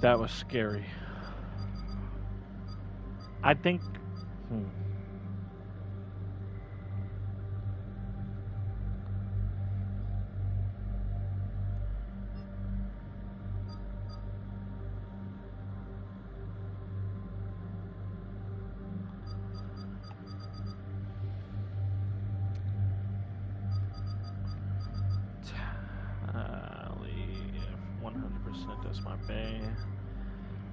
That was scary. I think. Hmm. Tally 100%. That's my bay.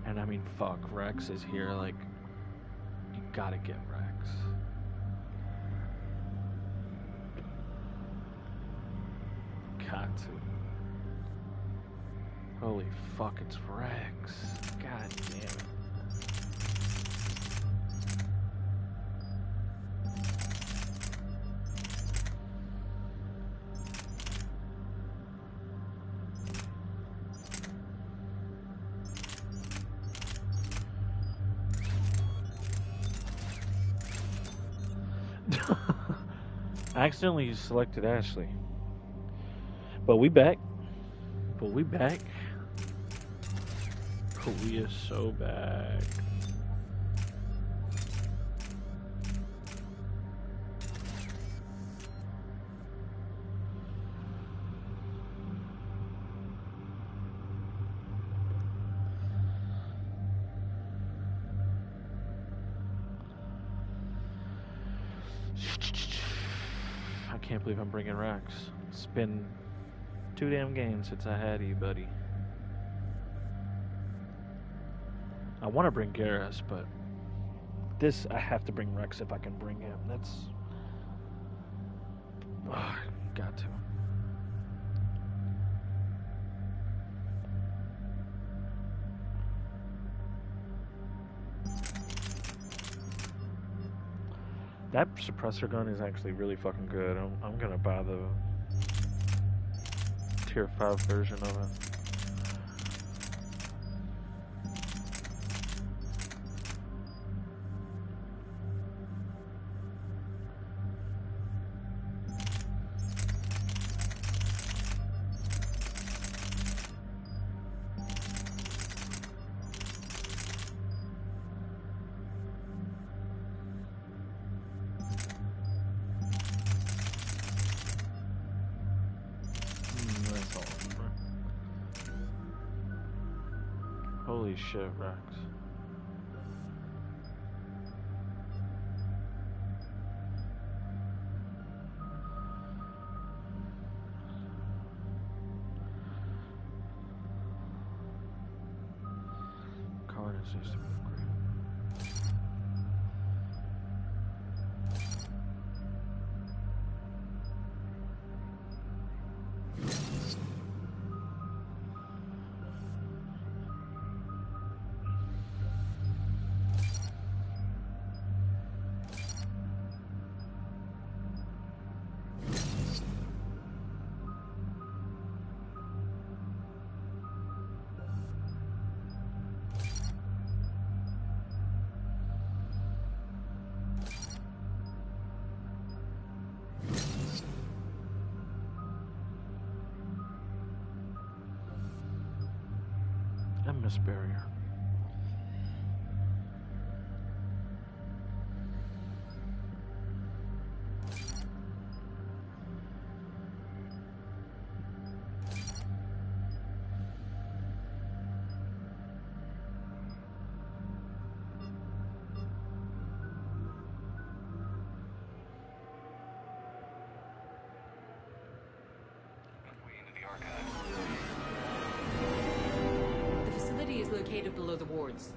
And I mean, fuck, Rex is here. Like, you gotta get Rex. Got to. Holy fuck, it's Rex. God damn it. I accidentally selected Ashley. But we back. But we back. We is so back. I can't believe I'm bringing Rex. It's been 2 damn games since I had you, buddy. I want to bring Garrus, but this I have to bring Rex if I can bring him. That's got to. That suppressor gun is actually really fucking good. I'm gonna buy the tier 5 version of it. Holy shit, Rex. Carnage needs to be upgraded. I miss Barrier. The facility is located below the wards.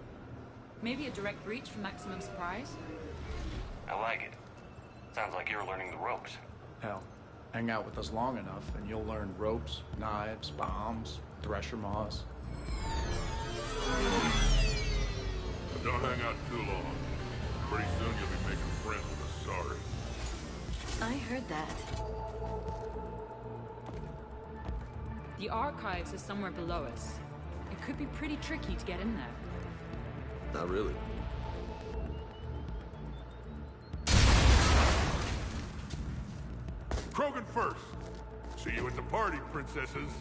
Maybe a direct breach for maximum surprise? I like it. Sounds like you're learning the ropes. Hell, hang out with us long enough and you'll learn ropes, knives, bombs, thresher maws. But don't hang out too long. Pretty soon you'll be making friends with a Asari. I heard that. The archives are somewhere below us. It could be pretty tricky to get in there. Not really. Krogan first. See you at the party, princesses.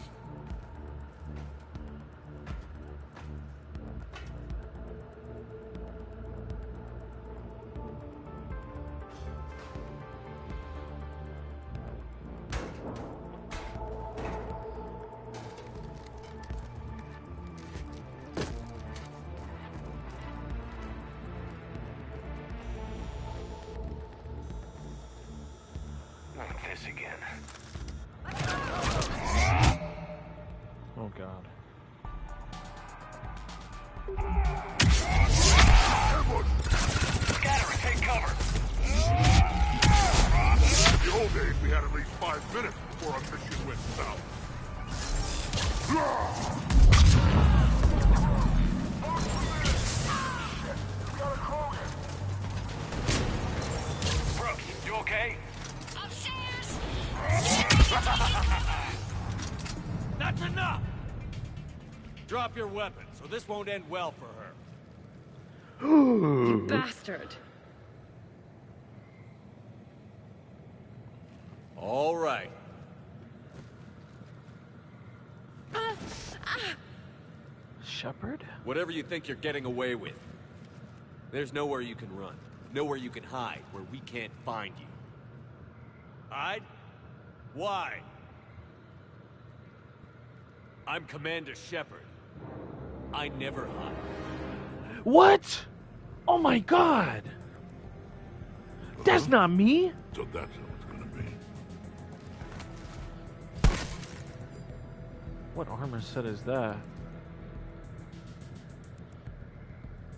this again. Oh god. Scatter and take cover. In the old days, we had at least 5 minutes before our mission went south. Brooks, you okay? Upstairs! That's enough! Drop your weapons, or this won't end well for her. You bastard. All right. Shepard? Whatever you think you're getting away with. There's nowhere you can run. Nowhere you can hide where we can't find you. Hide? Why? I'm Commander Shepard. I never hide. What? Oh my god! That's not me! So that's how it's gonna be. What armor set is that?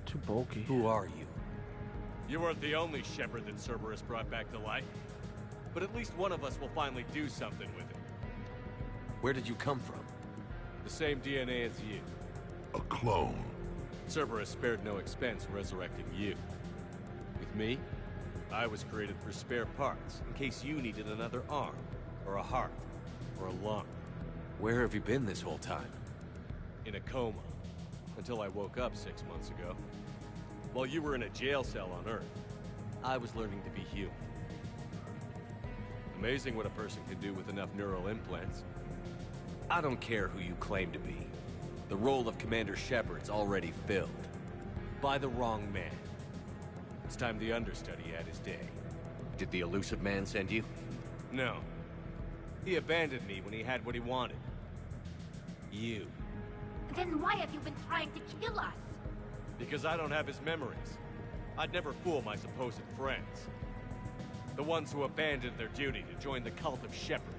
Too bulky. Who are you? You weren't the only Shepard that Cerberus brought back to life. But at least one of us will finally do something with it. Where did you come from? The same DNA as you. A clone. Cerberus spared no expense resurrecting you. With me, I was created for spare parts, in case you needed another arm, or a heart, or a lung. Where have you been this whole time? In a coma, until I woke up 6 months ago. While you were in a jail cell on Earth, I was learning to be human. Amazing what a person can do with enough neural implants. I don't care who you claim to be. The role of Commander Shepard's already filled. By the wrong man. It's time the understudy had his day. Did the elusive man send you? No. He abandoned me when he had what he wanted. You. Then why have you been trying to kill us? Because I don't have his memories. I'd never fool my supposed friends. The ones who abandoned their duty to join the cult of Shepard.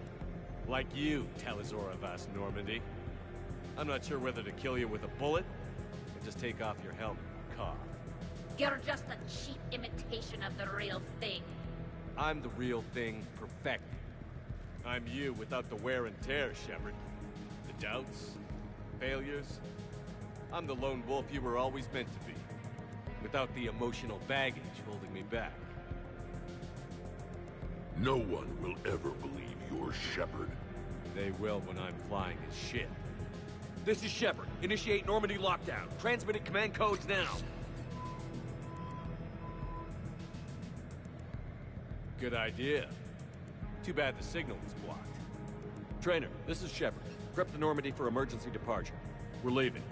Like you, Talazor Avast Normandy. I'm not sure whether to kill you with a bullet, or just take off your helmet and cough. You're just a cheap imitation of the real thing. I'm the real thing perfected. I'm you without the wear and tear, Shepard. The doubts, failures. I'm the lone wolf you were always meant to be. Without the emotional baggage holding me back. No one will ever believe you're Shepard. They will when I'm flying his ship. This is Shepard. Initiate Normandy lockdown. Transmitting command codes now. Good idea. Too bad the signal was blocked. Trainer, this is Shepard. Prep the Normandy for emergency departure. We're leaving.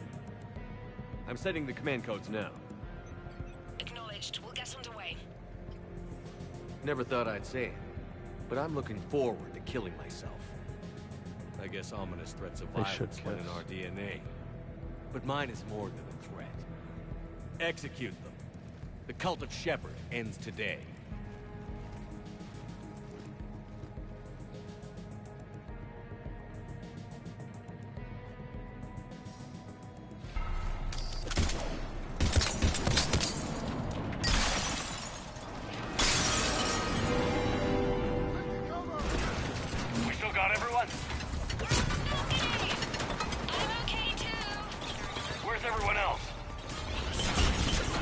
I'm setting the command codes now. Acknowledged. We'll get underway. Never thought I'd say it, but I'm looking forward to killing myself. I guess ominous threats of They should violence run in kiss. our DNA. But mine is more than a threat. Execute them. The cult of Shepard ends today. We still got everyone? I'm okay too. Where's everyone else?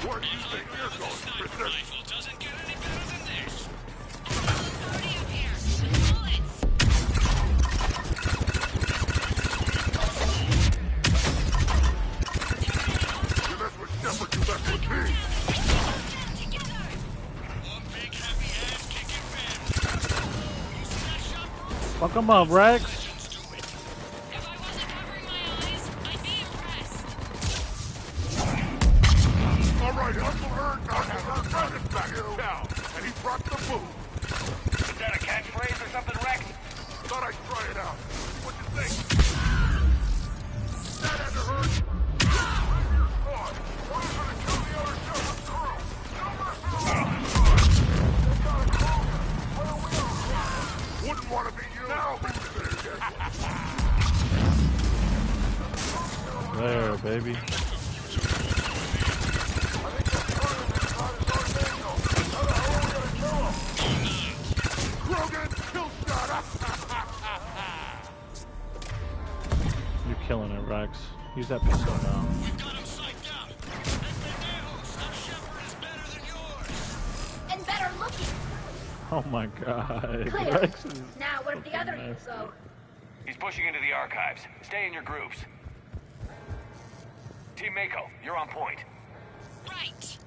Where do you think you're going, Princess? Doesn't get any better than this. Already up here. Bullets. You mess with Shepard, you mess with me. Together. One big happy ass kicking fan. Fuck him up, Rex! If I wasn't covering my eyes, I'd be impressed. All right, Uncle Erd got his back in town, and he brought the food. Is that a catchphrase or something, Rex? Thought I'd try it out. What you think? That had to hurt. Squad, orders are to kill the other Shepard crew. No messing around. They got a clone. Where are we on? What there, baby. You're killing it, Rex. Use that pistol now. We've got him psyched out. Pendejos, that Shepard is better than yours. And better looking. Oh my god. Clear. Rex is Now, where'd the other you go? He's pushing into the archives. Stay in your groups. Team Mako, you're on point. Right.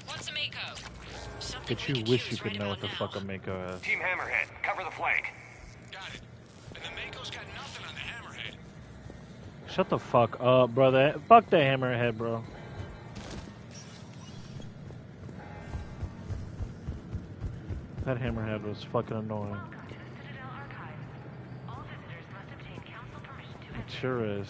What's a Mako? But you wish you could know what the fuck a Mako is. Team Hammerhead, cover the flank. Got it. And the Mako's got nothing on the Hammerhead. Shut the fuck up, brother. Fuck the Hammerhead, bro. That Hammerhead was fucking annoying. It sure is.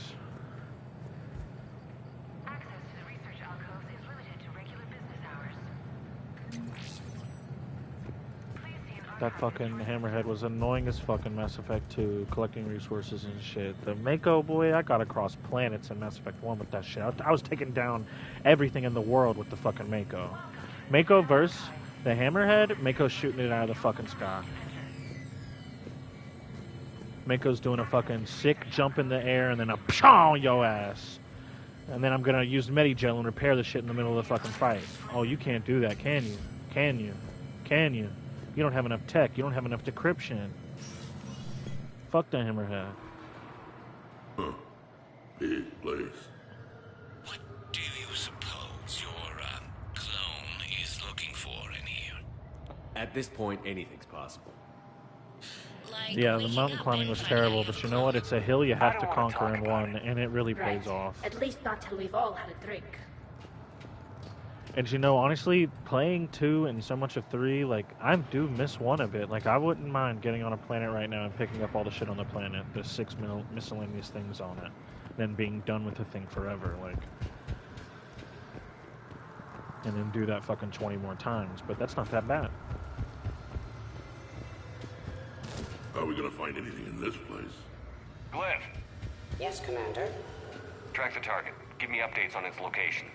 That fucking Hammerhead was annoying as fucking Mass Effect 2, collecting resources and shit. The Mako, boy, I got across planets in Mass Effect 1 with that shit. I was taking down everything in the world with the fucking Mako. Mako versus the Hammerhead, Mako's shooting it out of the fucking sky. Mako's doing a fucking sick jump in the air and then a pshaw on your ass. And then I'm gonna use Medigel and repair the shit in the middle of the fucking fight. Oh, you can't do that, can you? Can you? Can you? You don't have enough tech. You don't have enough decryption. Fuck the Hammerhead. Huh. Big place. What do you suppose your clone is looking for in here? At this point, anything's possible. Like Yeah, the waking mountain up climbing and was finding terrible, a but you know what? It's a hill you I have don't to wanna conquer talk in about one, it. and it really Right. pays off. At least not till we've all had a drink. And you know, honestly, playing 2 and so much of 3, like, I do miss 1 a bit. Like, I wouldn't mind getting on a planet right now and picking up all the shit on the planet, the 6 miscellaneous things on it, then being done with the thing forever, like. And then do that fucking 20 more times, but that's not that bad. Are we gonna find anything in this place? Glyph, Yes, Commander. track the target. Give me updates on its location.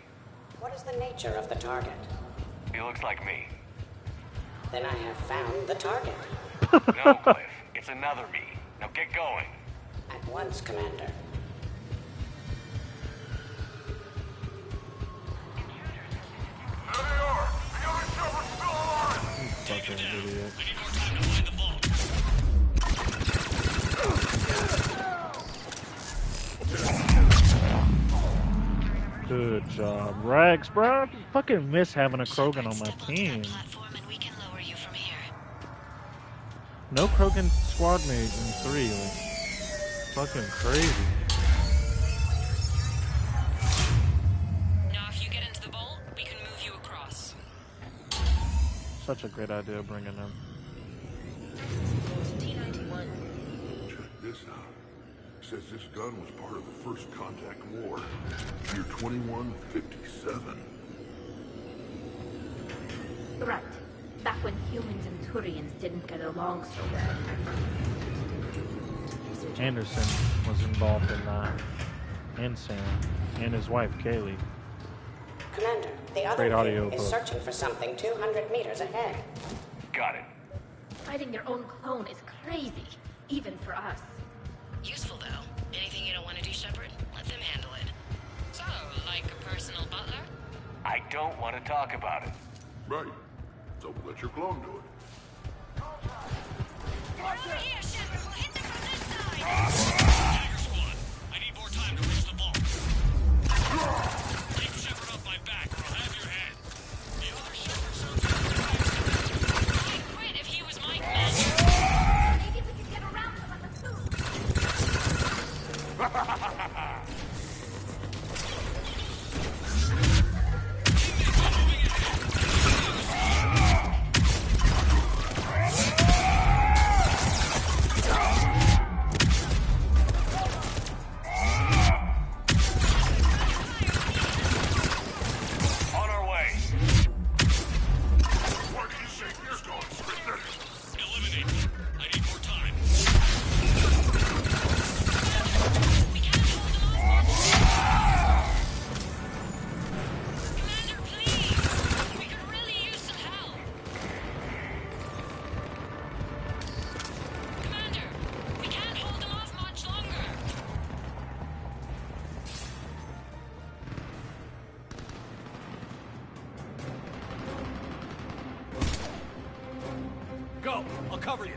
What is the nature of the target? He looks like me. Then I have found the target. No, Glyph. It's another me. Now get going. At once, Commander. There they are! The other Shepard's still alive! Fucking idiot. We need more time to find the vault. Good job, Rex, bro. I fucking miss having a Krogan on my team. Platform and we can lower you from here. No Krogan squad mate in 3, like, fucking crazy. Now, if you get into the vault, we can move you across. Such a great idea bringing them. T-91. Check this out. Says this gun was part of the first contact war. Year 2157. Right. Back when humans and Turians didn't get along so well. Anderson was involved in that. And Sam. And his wife, Kaylee. Commander, the other Great audio team is book. searching for something 200 meters ahead. Got it. Fighting your own clone is crazy, even for us. Useful, though. Anything you don't want to do, Shepard, let them handle it. So, like a personal butler? I don't want to talk about it. Right. So let your clone do it. We're over here, Shepard. We'll hit them from this side. Tiger Squad, I need more time to reach the vault. Keep Shepard off my back, or I'll have your head. The other Shepard sounds I'd quit if he was my commander. Maybe we can get around them on the tube. Go! I'll cover you.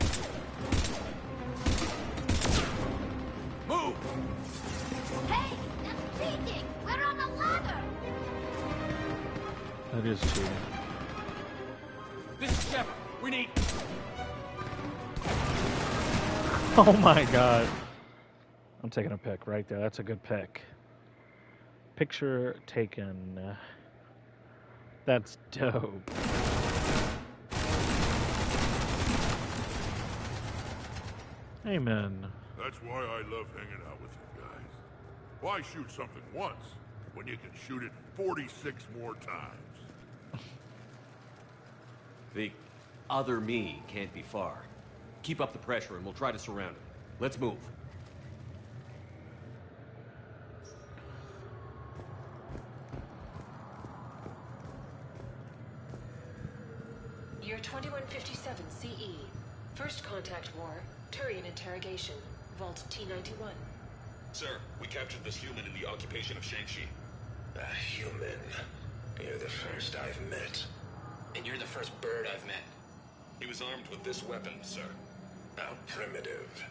Move! Hey, that's cheating! We're on a ladder! That is cheating. This is Shepard. We need... Oh my god. I'm taking a pic right there. That's a good pic. Picture taken. That's dope. Amen. That's why I love hanging out with you guys. Why shoot something once when you can shoot it 46 more times? The other me can't be far. Keep up the pressure and we'll try to surround it. Let's move. Year 2157 CE. First contact war. Turian interrogation. Vault T-91. Sir, we captured this human in the occupation of Shang-Chi. A human? You're the first I've met. And you're the first bird I've met. He was armed with this weapon, sir. How primitive.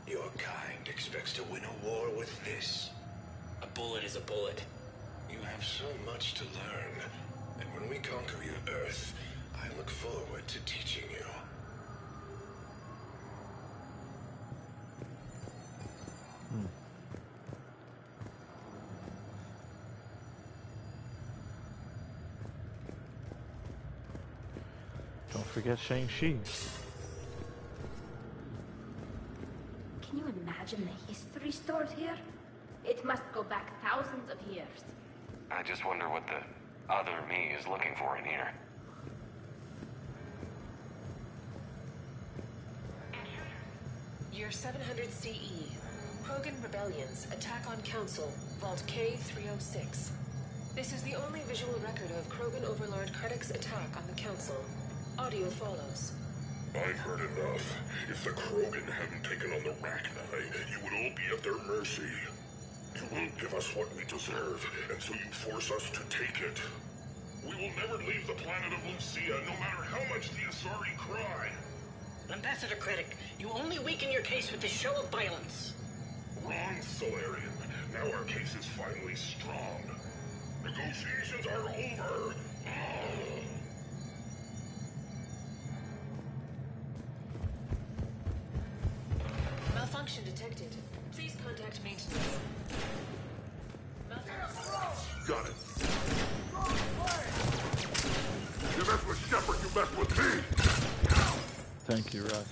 Your kind expects to win a war with this. A bullet is a bullet. You have so much to learn. And when we conquer your Earth, I look forward to teaching you. Don't forget Shang-Chi. Can you imagine the history stored here? It must go back thousands of years. I just wonder what the other me is looking for in here. Year 700 CE. Krogan rebellions. Attack on Council. Vault K-306. This is the only visual record of Krogan Overlord Kardec's attack on the Council. Audio follows. I've heard enough. If the Krogan hadn't taken on the Rachni, you would all be at their mercy. You won't give us what we deserve, and so you force us to take it. We will never leave the planet of Lucia, no matter how much the Asari cry. Ambassador Krennic, you only weaken your case with this show of violence. Wrong, Solarian. Now our case is finally strong. Negotiations are over. Malfunction detected. Please contact maintenance. Got it. You mess with Shepard, you mess with me. Thank you, Rex.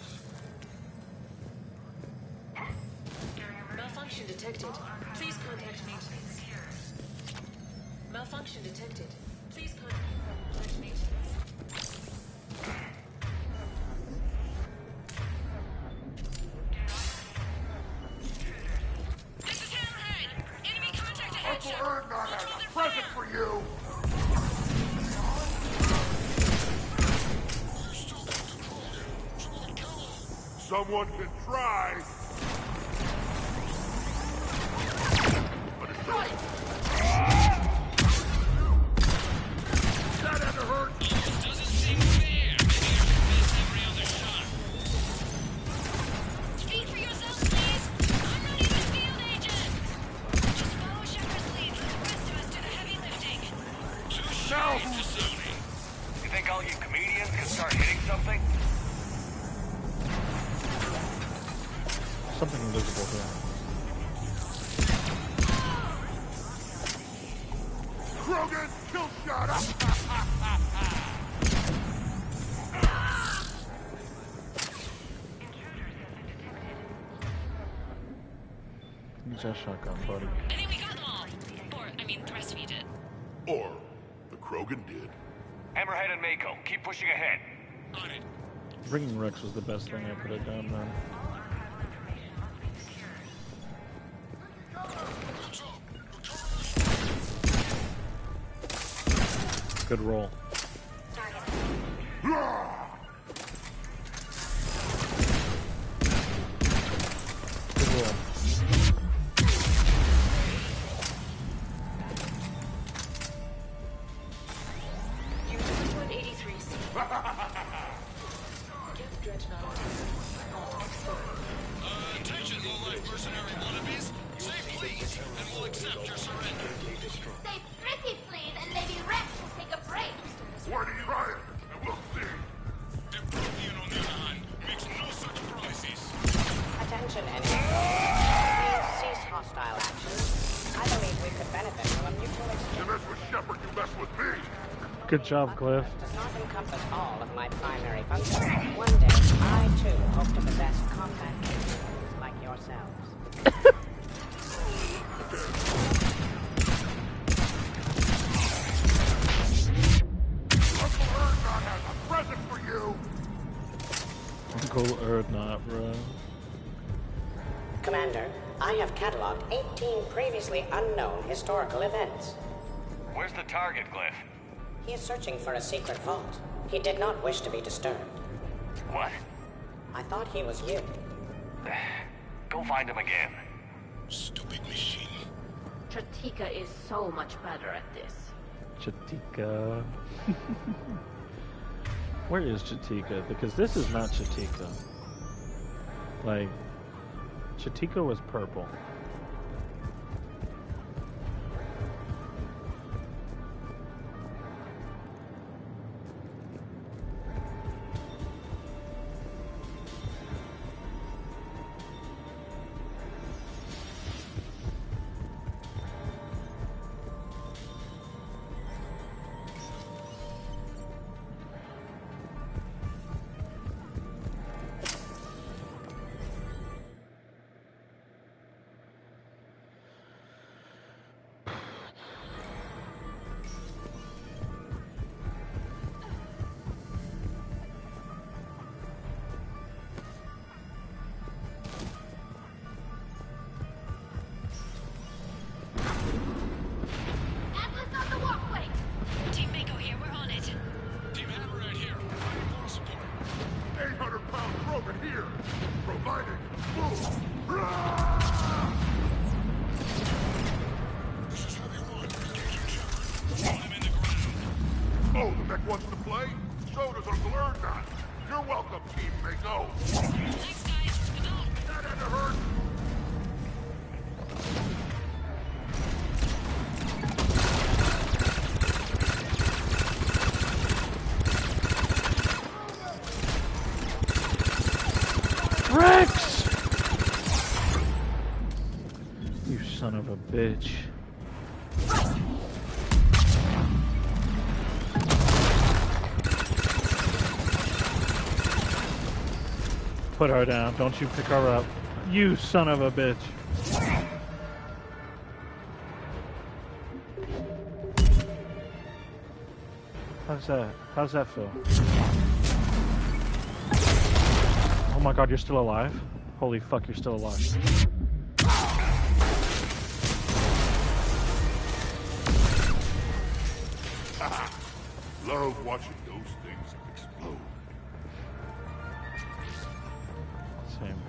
Malfunction detected. Please contact maintenance. Malfunction detected. Please contact maintenance. This is Hammerhead! Enemy contact ahead, Uncle Shepard! Ernest has a present for you. Someone can try. But it's right. That had to hurt. Almost doesn't seem fair. Maybe I should miss every other shot. Speak for yourself, please. I'm not even a field agent. Just follow Shepard's lead. Let the rest of us do the heavy lifting. Now Facility. You think all you comedians can start hitting something? Something invisible here. Krogan, kill shot. Use that shotgun, buddy. I think we got them all. Or, I mean, the rest of you did. Or the Krogan did. Hammerhead and Mako, keep pushing ahead. On it. Bringing Rex was the best thing I could have done, man. Good roll. Good roll. Year 2183 C. Get Dredge I believe we could benefit from a mutual exchange. You mess with Shepard, you mess with me. Good job, Cliff. Does not encompass all of my primary functions. One day, I too hope to possess combat capabilities like yourselves. Uncle Erdnot has a present for you. Uncle Erdnot, bro. Commander, I have cataloged 18 previously unknown historical events. Where's the target, Cliff? He is searching for a secret vault. He did not wish to be disturbed. What? I thought he was you. Go find him again. Stupid machine. Chatika is so much better at this. Chatika. Where is Chatika? Because this is not Chatika. Like, Chatika was purple. Team Mako here, we're on it. Team Hammerhead here. Moral support. 800-pound Krogan here. Providing move. This is heavy one. Engaging Shepard. Got him in the ground. Oh, the mech wants to play? So does Uncle Erdnot. You're welcome, Team Mako. Thanks, guys. Good luck. That had to hurt. Rex! You son of a bitch. Put her down. Don't you pick her up. You son of a bitch. How's that? How's that feel? Oh my god, you're still alive? Holy fuck, you're still alive. Love watching those things explode. Same.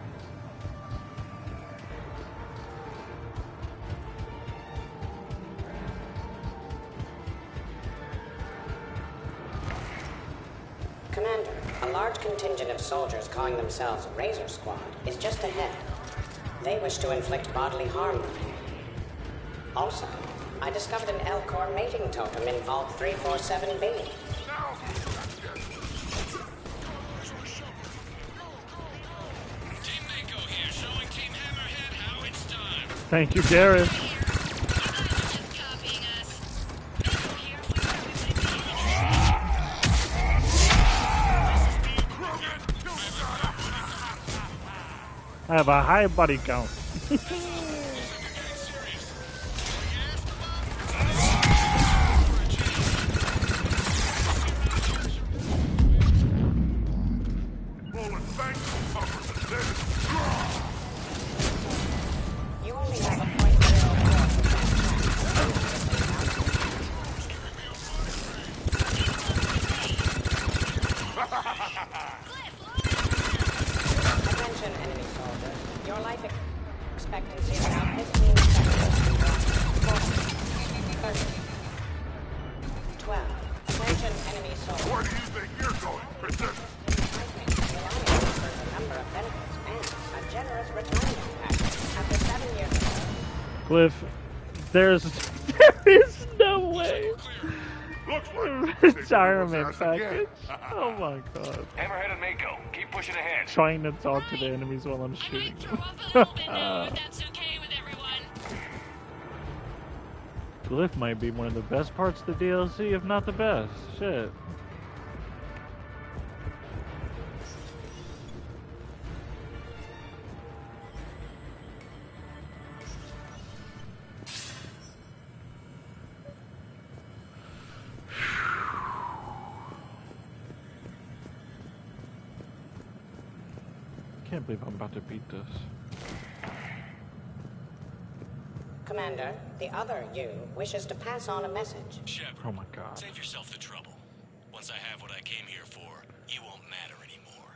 Commander, a large contingent of soldiers calling themselves Razor Squad is just ahead. They wish to inflict bodily harm on you. Also, I discovered an Elcor mating totem in Vault 347B. Team Mako here, showing Team Hammerhead how it's done. Thank you, Garrett. I have a high body count. You only have a Attention, enemy soldiers. Your life expectancy is now 15 seconds. 30. 12. Attention, enemy soldiers. Where do you think you're going, Princess? The Alliance offers a number of benefits and a generous retirement package after 7 years of service. Cliff, there is no way. Retirement package. Oh my god. Hammerhead and Mako, keep pushing ahead. Trying to talk to the enemies while I'm shooting them. That's okay with everyone. Glyph might be one of the best parts of the DLC, if not the best. Shit. Can't believe I'm about to beat this. Commander, the other you wishes to pass on a message. Shepard, oh my God. Save yourself the trouble. Once I have what I came here for, you won't matter anymore.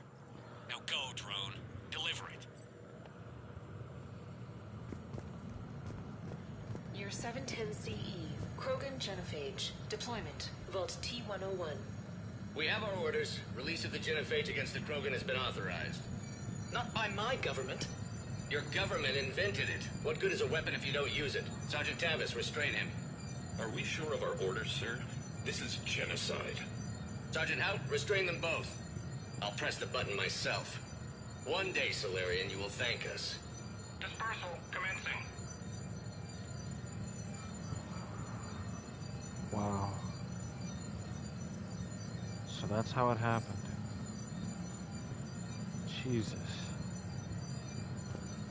Now go, drone. Deliver it. Year 710 CE, Krogan Genophage. Deployment, Vault T-101. We have our orders. Release of the Genophage against the Krogan has been authorized. Not by my government. Your government invented it. What good is a weapon if you don't use it? Sergeant Tavis, restrain him. Are we sure of our orders, sir? This is genocide. Sergeant Hout, restrain them both. I'll press the button myself. One day, Solarian, you will thank us. Dispersal commencing. Wow. So that's how it happened. Jesus.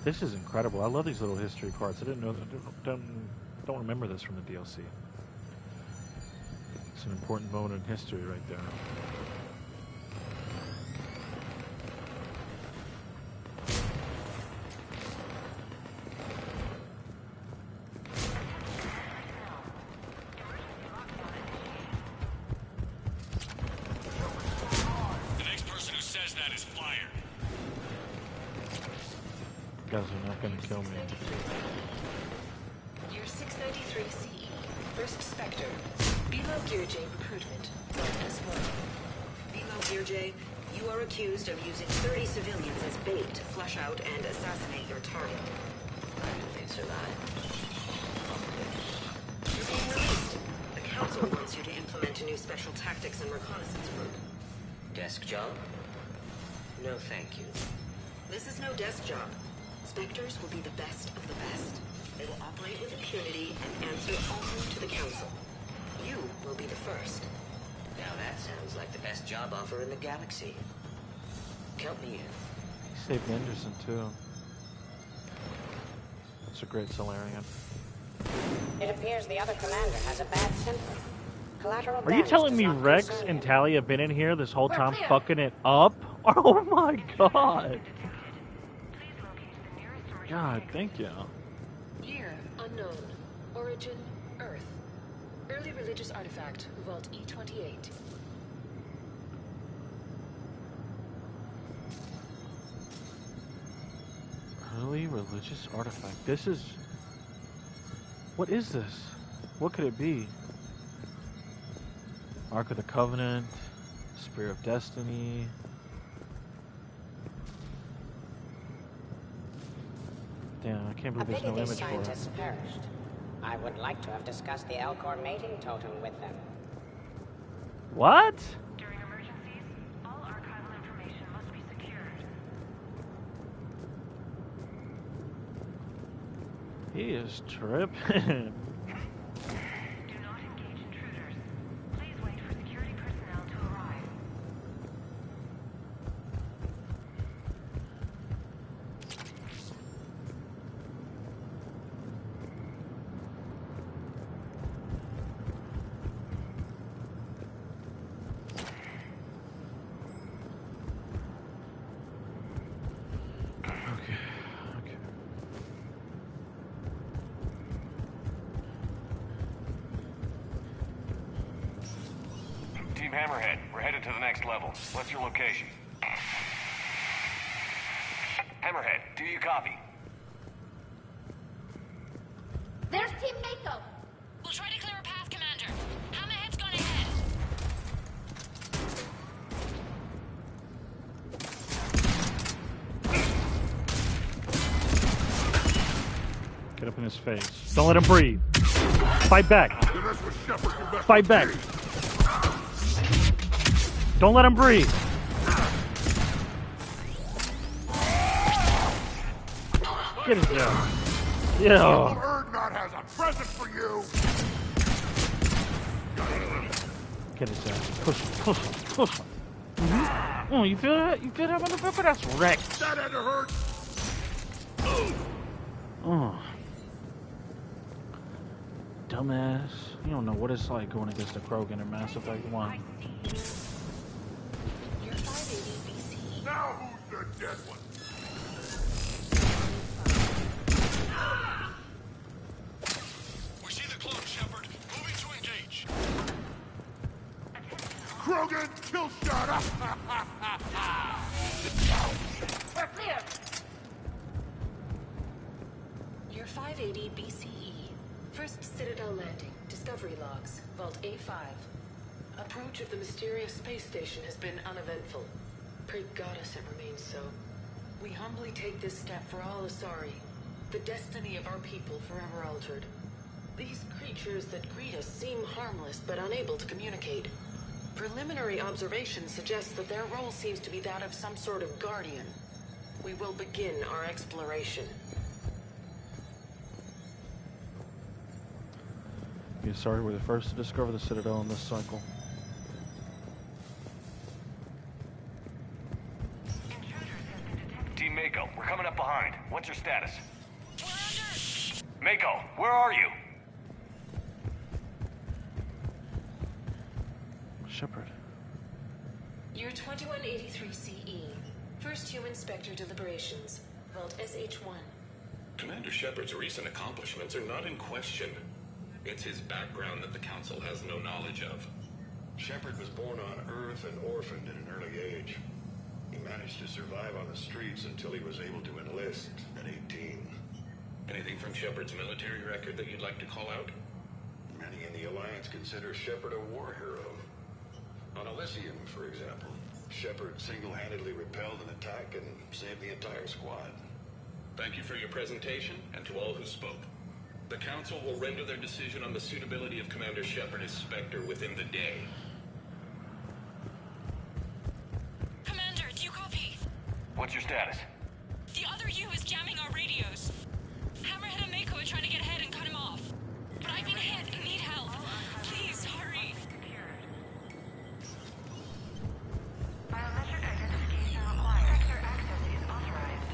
This is incredible. I love these little history parts. I didn't know that. Don't remember this from the DLC. It's an important moment in history right there. The next person who says that is fired. You guys are not gonna kill me. Year 693 CE, First Spectre. Bilo Gearjay recruitment, S1. Bilo Gearjay, you are accused of using 30 civilians as bait to flush out and assassinate your target. Why did they survive? You're being released. The Council wants you to implement a new special tactics and reconnaissance group. Desk job? No, thank you. This is no desk job. Spectres will be the best of the best. They will operate with impunity and answer only to the Council. You will be the first. Now that sounds like the best job offer in the galaxy. Count me in. He saved Anderson too. That's a great Solarian. It appears the other commander has a bad symptom. Collateral Are you telling me damage does not Rex concern and him. Tali have been in here this whole time fucking it up? Oh my God. God, thank you. Year unknown. Origin Earth. Early religious artifact, Vault E28. Early religious artifact. This is... What is this? What could it be? Ark of the Covenant, Spear of Destiny. Damn, I can't A believe there's pity no these image for it. scientists perished. I would like to have discussed the Elcor mating totem with them. What? During emergencies, all archival information must be secured. He is tripping. Do not engage intruders. Please wait for security personnel to arrive. Okay. Team Hammerhead, we're headed to the next level. What's your location? Hammerhead, do you copy? There's Team Mako! We'll try to clear a path, Commander. Hammerhead's gone ahead. Get up in his face. Don't let him breathe. Fight back. Fight back. Don't let him breathe. Get him down. Yeah. Erdnot has a present for you. Get his ass. Push him. Mm-hmm. Oh, you feel that? You feel that, motherfucker? That's wrecked. That had to hurt. Oh. Dumbass. You don't know what it's like going against a Krogan in Mass Effect 1. Now who's the dead one? We see the clone, Shepard. Moving to engage. Krogan, kill shot. We're clear. You're 580 BCE. First Citadel landing. Discovery logs. Vault A5. Approach of the mysterious space station has been uneventful. Pray Goddess it remains so. We humbly take this step for all Asari. The destiny of our people forever altered. These creatures that greet us seem harmless but unable to communicate. Preliminary observations suggest that their role seems to be that of some sort of guardian. We will begin our exploration. The Asari were the first to discover the Citadel in this cycle. Team Mako, we're coming up behind. What's your status? Mako, where are you? Shepard. Year 2183 CE. First human Spectre deliberations. Vault SH1. Commander Shepard's recent accomplishments are not in question. It's his background that the Council has no knowledge of. Shepard was born on Earth and orphaned at an early age. He managed to survive on the streets until he was able to enlist at 18. Anything from Shepard's military record that you'd like to call out? Many in the Alliance consider Shepard a war hero. On Elysium, for example, Shepard single-handedly repelled an attack and saved the entire squad. Thank you for your presentation, and to all who spoke. The Council will render their decision on the suitability of Commander Shepard as Spectre within the day. Commander, do you copy? What's your status? The other U is jamming our radios. Hammerhead and Mako are trying to get ahead and cut him off. But I've been hit and need help. Please, hurry. Biometric identification required. Sector access is authorized.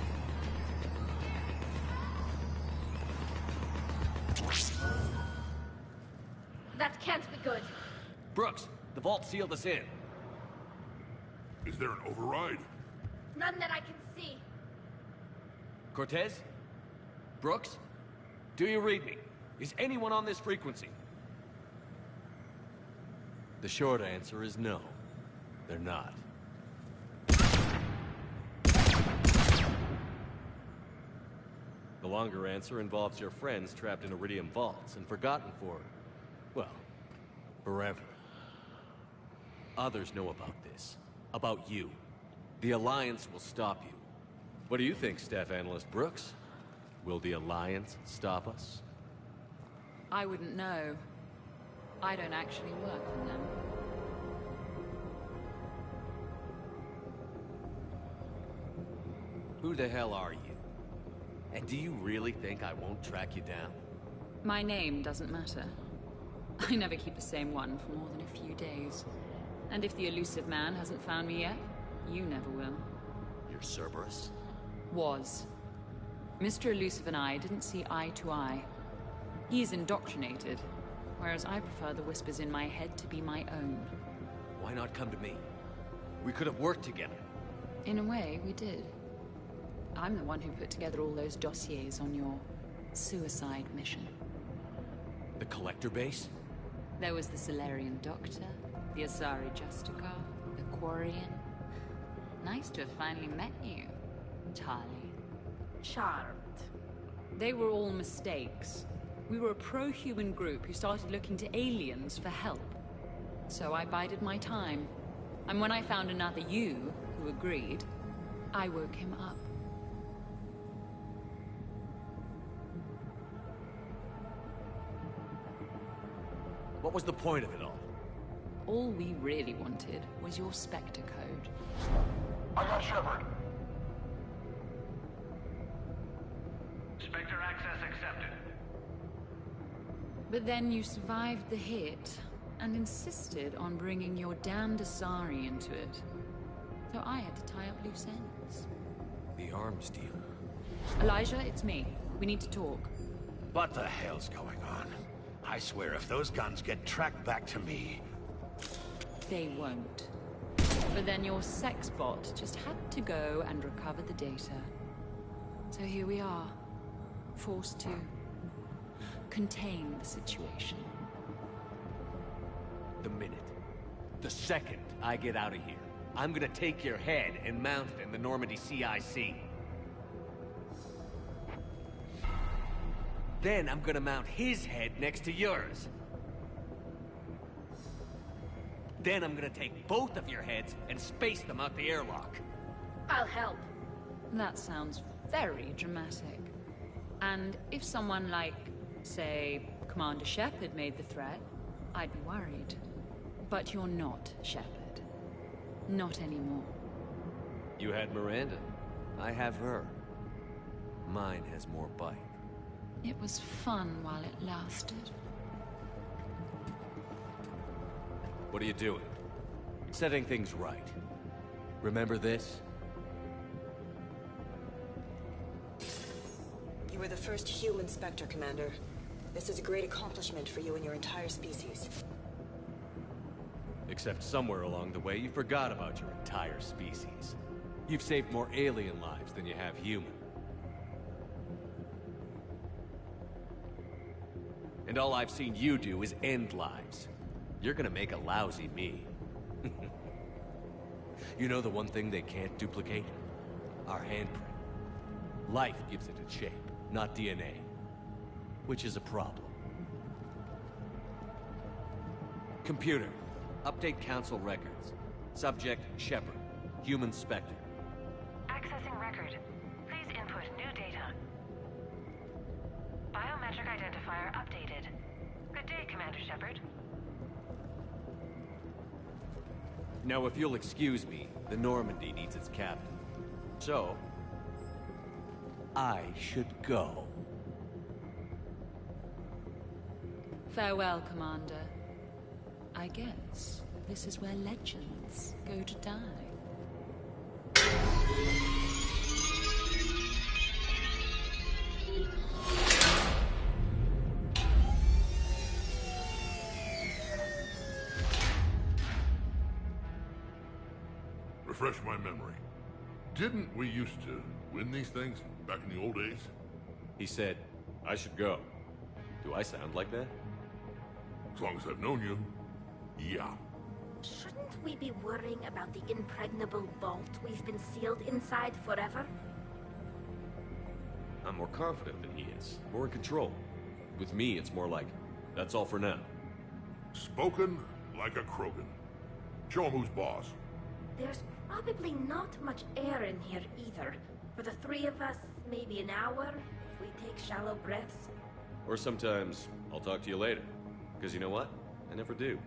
That can't be good. Brooks, the vault sealed us in. Is there an override? None that I can see. Cortez? Brooks? Do you read me? Is anyone on this frequency? The short answer is no. They're not. The longer answer involves your friends trapped in Iridium vaults and forgotten for, well, forever. Others know about this. About you. The Alliance will stop you. What do you think, Staff Analyst Brooks? Will the Alliance stop us? I wouldn't know. I don't actually work for them. Who the hell are you? And do you really think I won't track you down? My name doesn't matter. I never keep the same one for more than a few days. And if the elusive man hasn't found me yet, you never will. You're Cerberus? Was. Mr. Elusive and I didn't see eye to eye. He's indoctrinated, whereas I prefer the whispers in my head to be my own. Why not come to me? We could have worked together. In a way, we did. I'm the one who put together all those dossiers on your suicide mission. The Collector base? There was the Solarian Doctor, the Asari Justicar, the Quarian. Nice to have finally met you, Tali. Charmed. They were all mistakes. We were a pro-human group who started looking to aliens for help. So I bided my time. And when I found another you who agreed, I woke him up. What was the point of it all? All we really wanted was your Spectre code. I got Shepard. Spectre access accepted. But then you survived the hit, and insisted on bringing your damned Asari into it. So I had to tie up loose ends. The arms dealer. Elijah, it's me. We need to talk. What the hell's going on? I swear if those guns get tracked back to me... They won't. But then your sex bot just had to go and recover the data. So here we are, forced to contain the situation. The minute, the second I get out of here, I'm gonna take your head and mount it in the Normandy CIC. Then I'm gonna mount his head next to yours. Then I'm gonna take both of your heads and space them out the airlock. I'll help. That sounds very dramatic. And if someone like, say, Commander Shepard made the threat, I'd be worried. But you're not Shepard. Not anymore. You had Miranda. I have her. Mine has more bite. It was fun while it lasted. What are you doing? Setting things right. Remember this? You were the first human Spectre, Commander. This is a great accomplishment for you and your entire species. Except somewhere along the way, you forgot about your entire species. You've saved more alien lives than you have human. And all I've seen you do is end lives. You're gonna make a lousy me. You know the one thing they can't duplicate? Our handprint. Life gives it its shape, not DNA. Which is a problem. Computer, update Council records. Subject, Shepard. Human Spectre. Accessing record. Please input new data. Biometric identifier updated. Good day, Commander Shepard. Now, if you'll excuse me, the Normandy needs its captain. So, I should go. Farewell, Commander. I guess this is where legends go to die. Refresh my memory. Didn't we used to win these things back in the old days? He said, I should go. Do I sound like that? As long as I've known you, yeah. Shouldn't we be worrying about the impregnable vault we've been sealed inside forever? I'm more confident than he is. More in control. With me, it's more like, that's all for now. Spoken like a Krogan. Show him who's boss. There's probably not much air in here either. For the three of us, maybe an hour, if we take shallow breaths. Or sometimes, I'll talk to you later. Because you know what? I never do.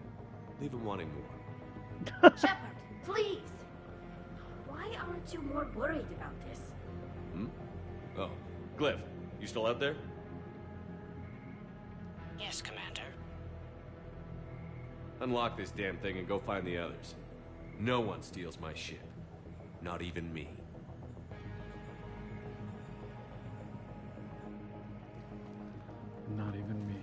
Leave him wanting more. Shepard, please! Why aren't you more worried about this? Hmm? Oh, Glyph, you still out there? Yes, Commander. Unlock this damn thing and go find the others. No one steals my ship. Not even me. Not even me.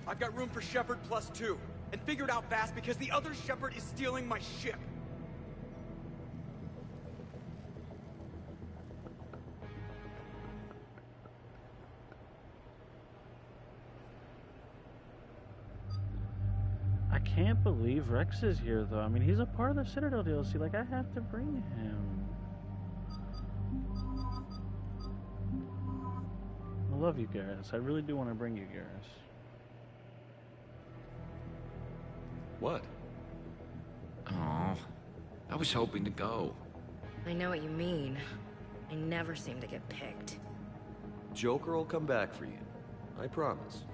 I've got room for Shepard +2, and figured out fast because the other Shepard is stealing my ship. I can't believe Rex is here, though. I mean, he's a part of the Citadel DLC. Like, I have to bring him. I love you, Garrus. I really do want to bring you, Garrus. What? Oh, I was hoping to go. I know what you mean. I never seem to get picked. Joker will come back for you. I promise.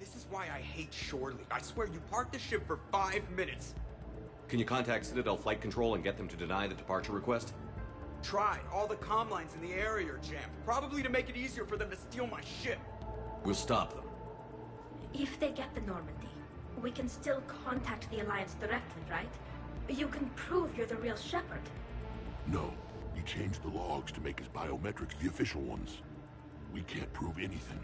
This is why I hate Shore Leave. I swear, you parked the ship for 5 minutes. Can you contact Citadel Flight Control and get them to deny the departure request? Tried. All the comm lines in the area are jammed. Probably to make it easier for them to steal my ship. We'll stop them. If they get the Normandy, we can still contact the Alliance directly, right? You can prove you're the real Shepard. No. We changed the logs to make his biometrics the official ones. We can't prove anything.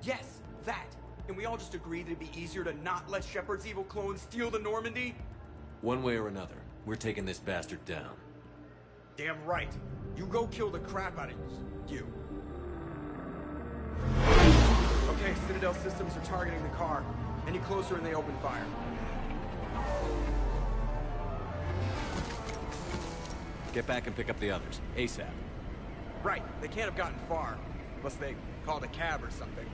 Yes, that. Can we all just agree that it'd be easier to not let Shepard's evil clone steal the Normandy? One way or another, we're taking this bastard down. Damn right. You go kill the crap out of you. Okay, Citadel systems are targeting the car. Any closer and they open fire. Get back and pick up the others, ASAP. Right, they can't have gotten far. Unless they called a cab or something.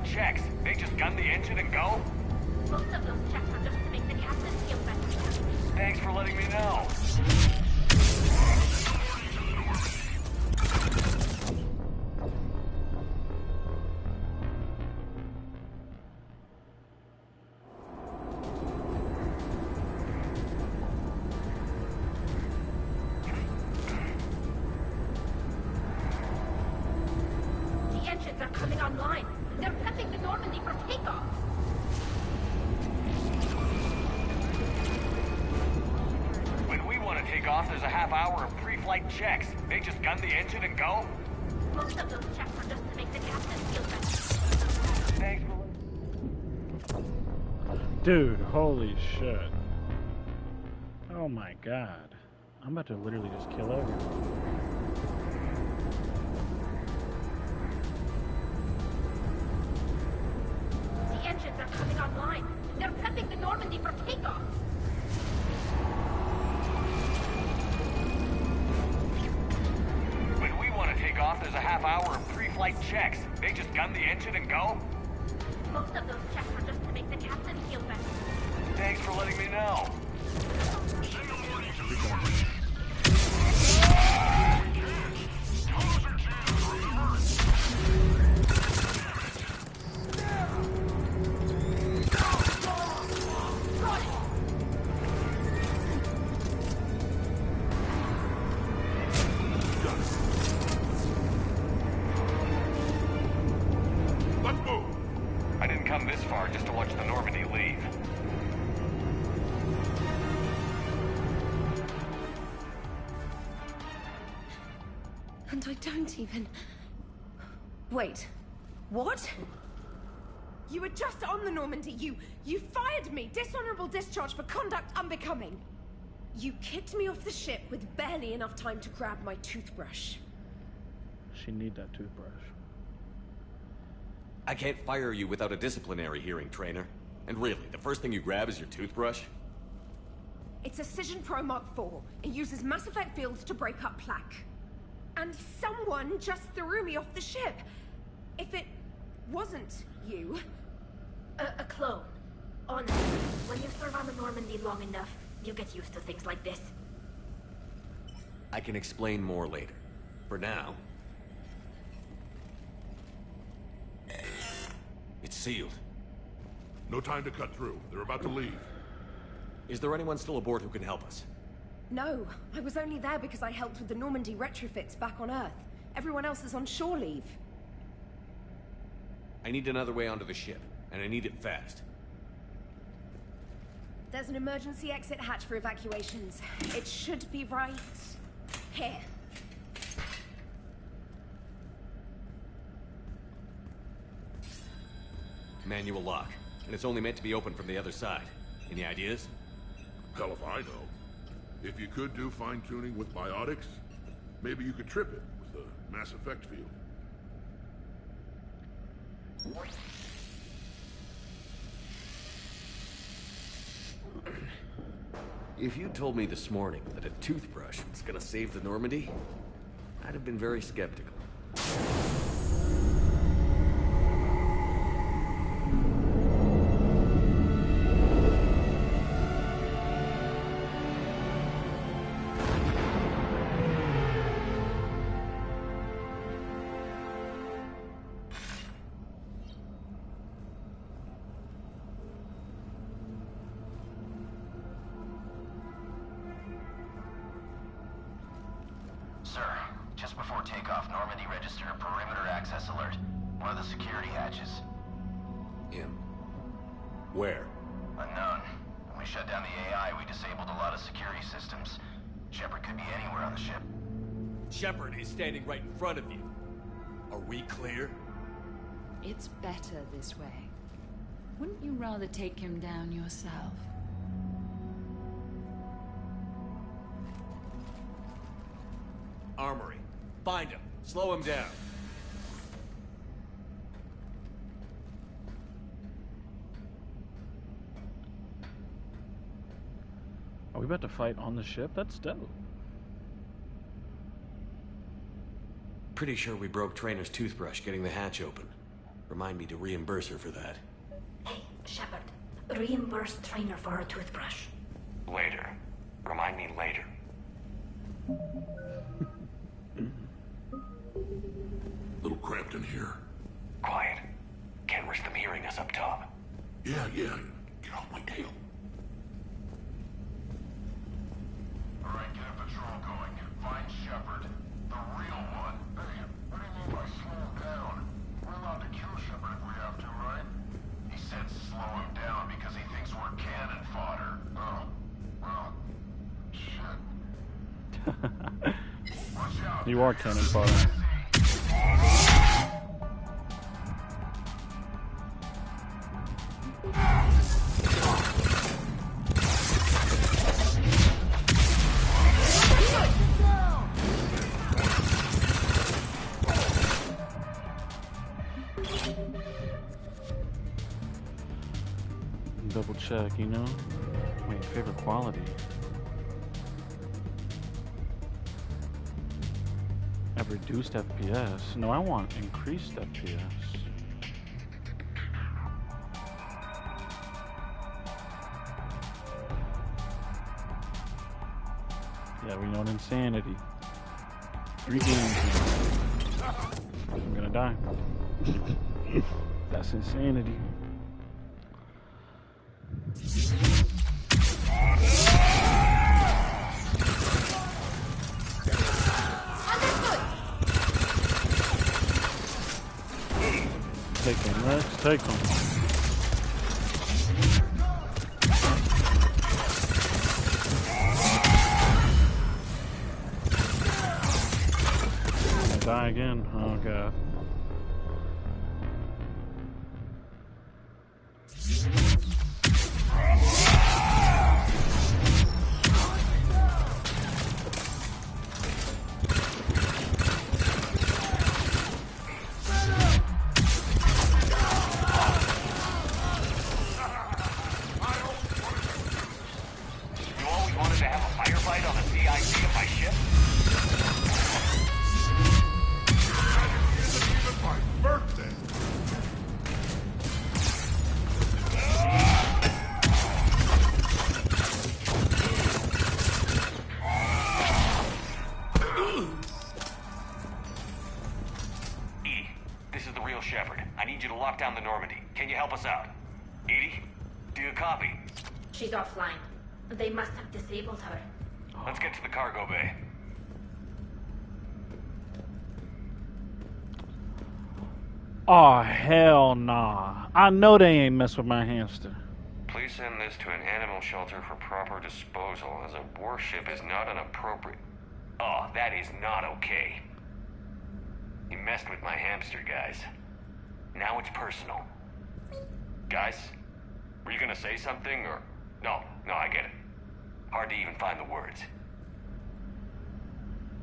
Checks. They just gun the engine and go? Most of those checks are just to make the captain feel better. Thanks for letting me know. The engines are coming online. They're prepping the Normandy for takeoff. When we want to take off, there's a half hour of pre-flight checks. They just gun the engine and go? Most of those checks are just to make the captain feel better. Thanks for Dude, holy shit. Oh my god. I'm about to literally just kill everyone. The engines are coming online. They're prepping the Normandy for takeoff. When we want to take off, there's a half hour of pre-flight checks. They just gun the engine and go? Most of those checks are just to make the captain feel better. Thanks for letting me know. And I don't even... Wait. What? You were just on the Normandy. You fired me. Dishonorable discharge for conduct unbecoming. You kicked me off the ship with barely enough time to grab my toothbrush. She need that toothbrush. I can't fire you without a disciplinary hearing, trainer. And really, the first thing you grab is your toothbrush? It's a Cision Pro Mark IV. It uses Mass Effect fields to break up plaque. And someone just threw me off the ship. If it wasn't you... A clone. Honestly, when you serve on the Normandy long enough, you get used to things like this. I can explain more later. For now... It's sealed. No time to cut through. They're about to leave. Is there anyone still aboard who can help us? No, I was only there because I helped with the Normandy retrofits back on Earth. Everyone else is on shore leave. I need another way onto the ship, and I need it fast. There's an emergency exit hatch for evacuations. It should be right here. Manual lock, and it's only meant to be opened from the other side. Any ideas? Hell if I know. If you could do fine-tuning with biotics, maybe you could trip it with the Mass Effect field. If you told me this morning that a toothbrush was gonna save the Normandy, I'd have been very skeptical. Sir, just before takeoff, Normandy registered a perimeter access alert. One of the security hatches. Him? Where? Unknown. When we shut down the AI, we disabled a lot of security systems. Shepard could be anywhere on the ship. Shepard is standing right in front of you. Are we clear? It's better this way. Wouldn't you rather take him down yourself? Armory. Find him. Slow him down. Are we about to fight on the ship? That's dope. Pretty sure we broke Trainer's toothbrush getting the hatch open. Remind me to reimburse her for that. Hey, Shepard. Reimburse Trainer for her toothbrush. Later. Remind me later. Little cramped in here. Quiet. Can't risk them hearing us up top. Yeah. Get off my tail. Alright, get a patrol going. Find Shepard. The real one. Hey, what do you mean by slow him down? We're allowed to kill Shepard if we have to, right? He said slow him down because he thinks we're cannon fodder. Oh. Well. Shit. Watch out. You are cannon fodder. Double check, you know? Wait, favorite quality. I've reduced FPS. No, I want increased FPS. Yeah, we know insanity. 3 games now. I'm gonna die. That's insanity. Take him, let's take him. die again. Oh god. You always wanted to have a firefight on the CIC of my ship? My birthday! EDI, this is the real Shepard. I need you to lock down the Normandy. Can you help us out? EDI, do you copy? She's offline. They must have disabled her. Let's get to the cargo bay. Oh hell nah. I know they ain't mess with my hamster. Please send this to an animal shelter for proper disposal, as a warship is not an appropriate... Oh, that is not okay. You messed with my hamster, guys. Now it's personal. Guys, were you gonna say something, or... No, I get it. Hard to even find the words.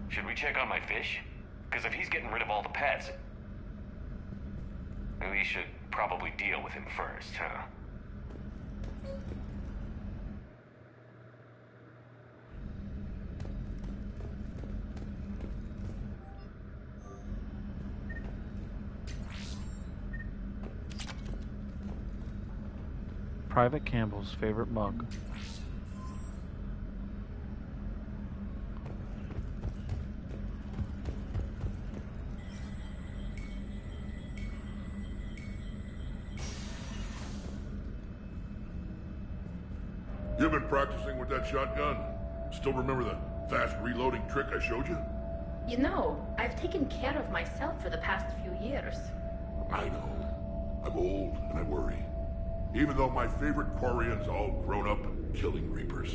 Should we check on my fish? Because if he's getting rid of all the pets... we should probably deal with him first, huh? Private Campbell's favorite mug. You've been practicing with that shotgun? Still remember the fast reloading trick I showed you? You know, I've taken care of myself for the past few years. I know. I'm old and I worry. Even though my favorite Quarian's all grown up and killing Reapers.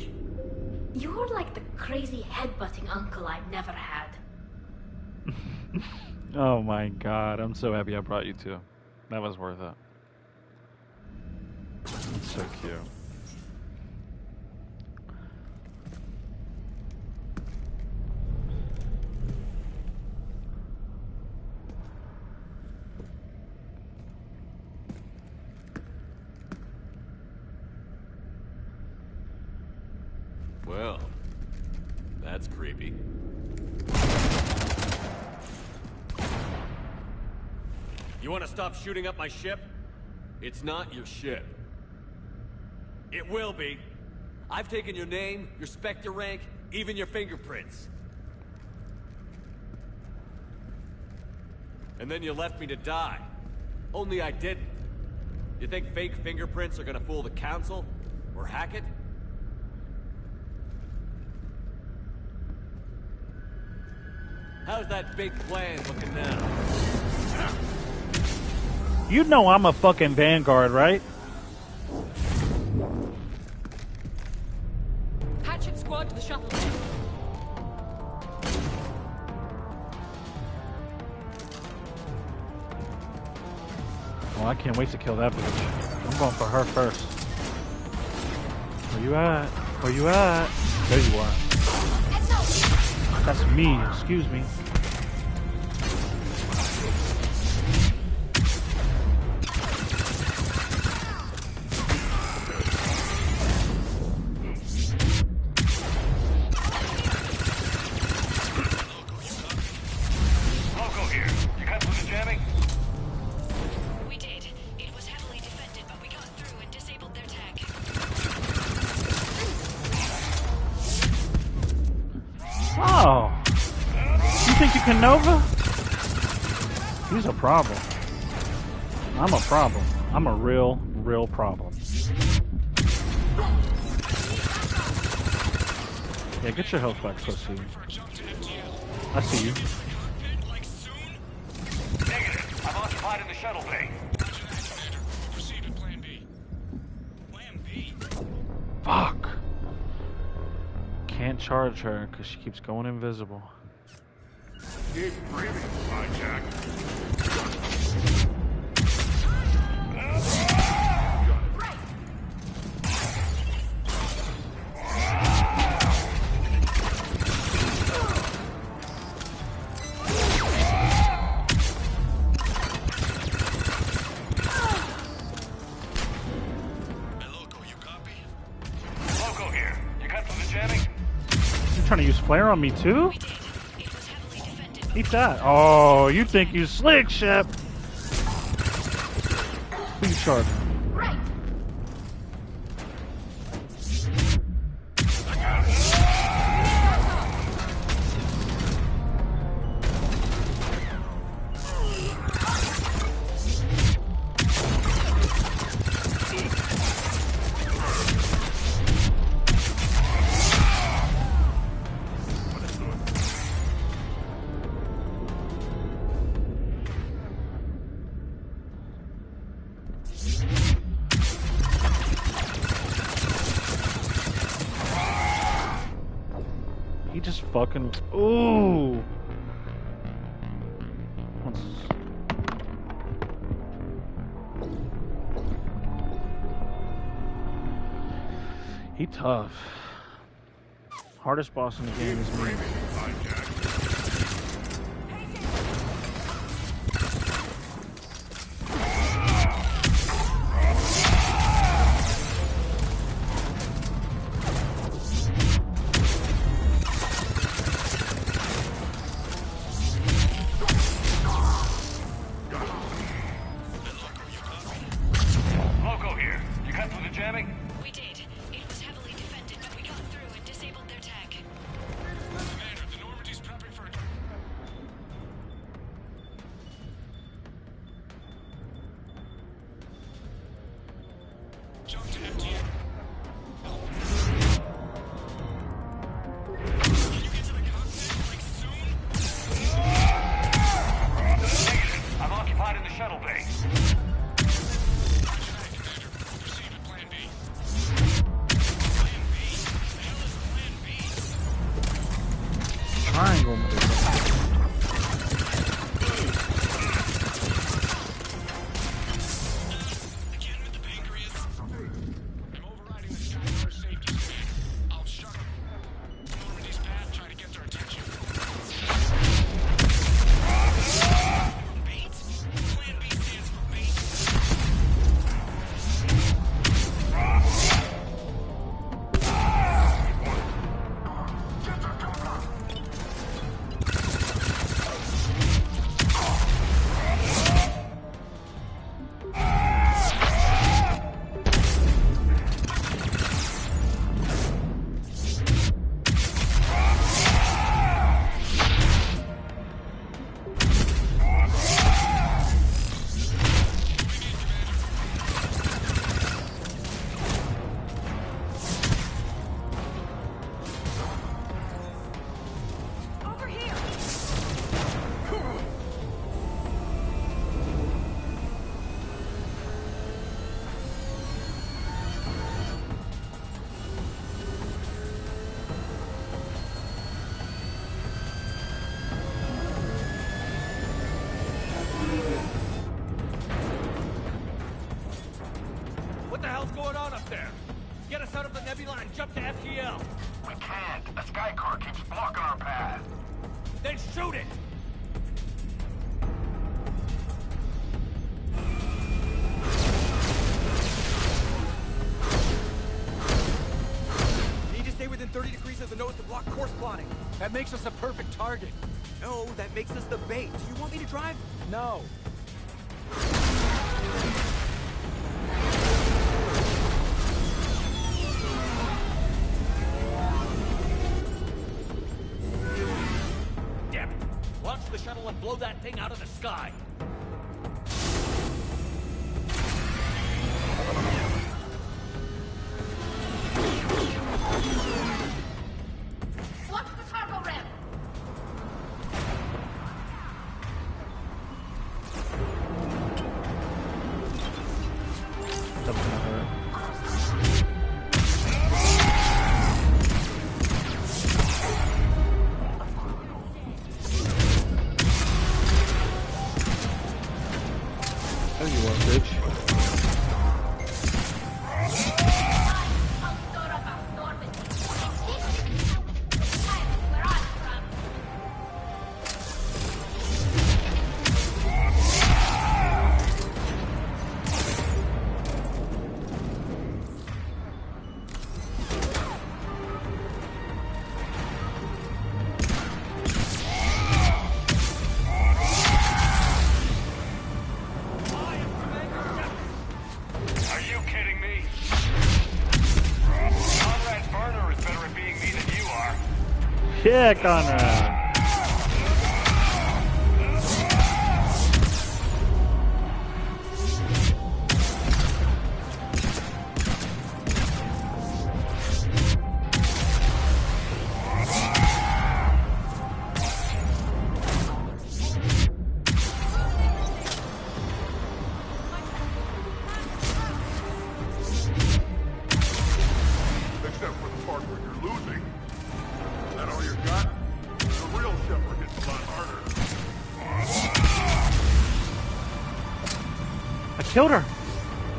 You're like the crazy headbutting uncle I never had. Oh my god, I'm so happy I brought you two. That was worth it. It's so cute. Well, that's creepy. You want to stop shooting up my ship? It's not your ship. It will be. I've taken your name, your Spectre rank, even your fingerprints. And then you left me to die. Only I didn't. You think fake fingerprints are gonna fool the Council? Or hack it? How's that big plan looking now? You know I'm a fucking Vanguard, right? Hatchet squad to the shuttle. Oh, I can't wait to kill that bitch. I'm going for her first. Where you at? Where you at? There you are. That's me, excuse me. Loco here. You cut through the jamming? We did. It was heavily defended, but we got through and disabled their tech. Oh! You think you can Nova? He's a problem. I'm a problem. I'm a real problem. Yeah, get your health back, pussy. I see you. Negative. I'm occupied in the shuttle bay. Fuck. Can't charge her because she keeps going invisible. Keep breathing, Hijack. Trying to use flare on me too? Eat that. Oh, you think you slick, Shep. Who you charging? Fucking ooh. He tough. Hardest boss in the game is me. Triangle, Jump to FGL. We can't. A sky car keeps blocking our path. Then shoot it! Need to stay within 30 degrees of the nose to block course plotting. That makes us a perfect target. No, that makes us the bait. Do you want me to drive? No. Damn it. Launch the shuttle and blow that thing out of the sky. Watch the cargo ramp! Yeah, Conrad. Except for the part where you're losing. Is that all you got? The real Shepard hits a lot harder. I killed her,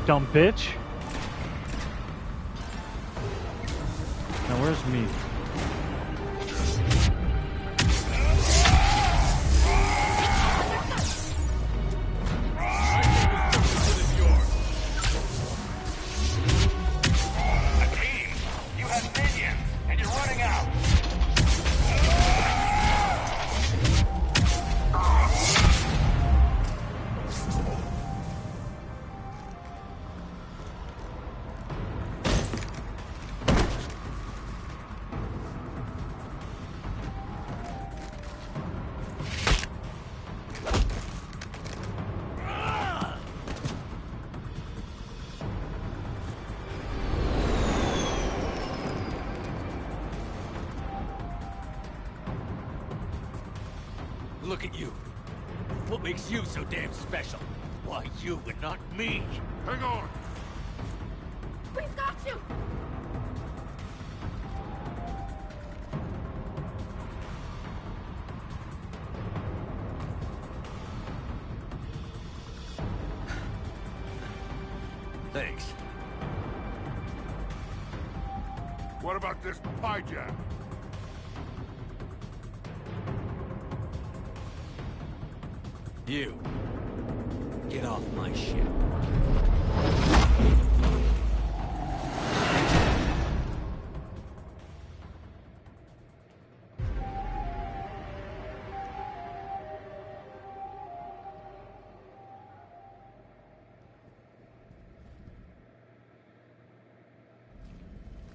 dumb bitch. Now where's me? Look at you. What makes you so damn special? Why you and not me? Hang on. We've got you! Thanks. What about this hijack? You. Get off my ship.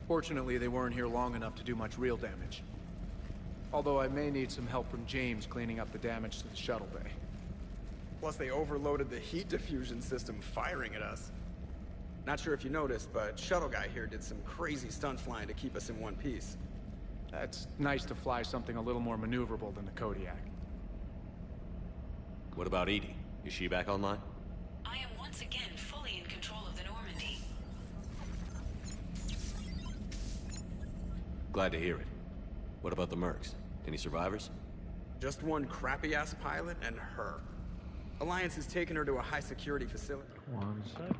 Fortunately, they weren't here long enough to do much real damage. Although I may need some help from James cleaning up the damage to the shuttle bay. Plus, they overloaded the heat diffusion system, firing at us. Not sure if you noticed, but Shuttle Guy here did some crazy stunt flying to keep us in one piece. It's nice to fly something a little more maneuverable than the Kodiak. What about Edie? Is she back online? I am once again fully in control of the Normandy. Glad to hear it. What about the Mercs? Any survivors? Just one crappy-ass pilot and her. Alliance has taken her to a high-security facility. One sec.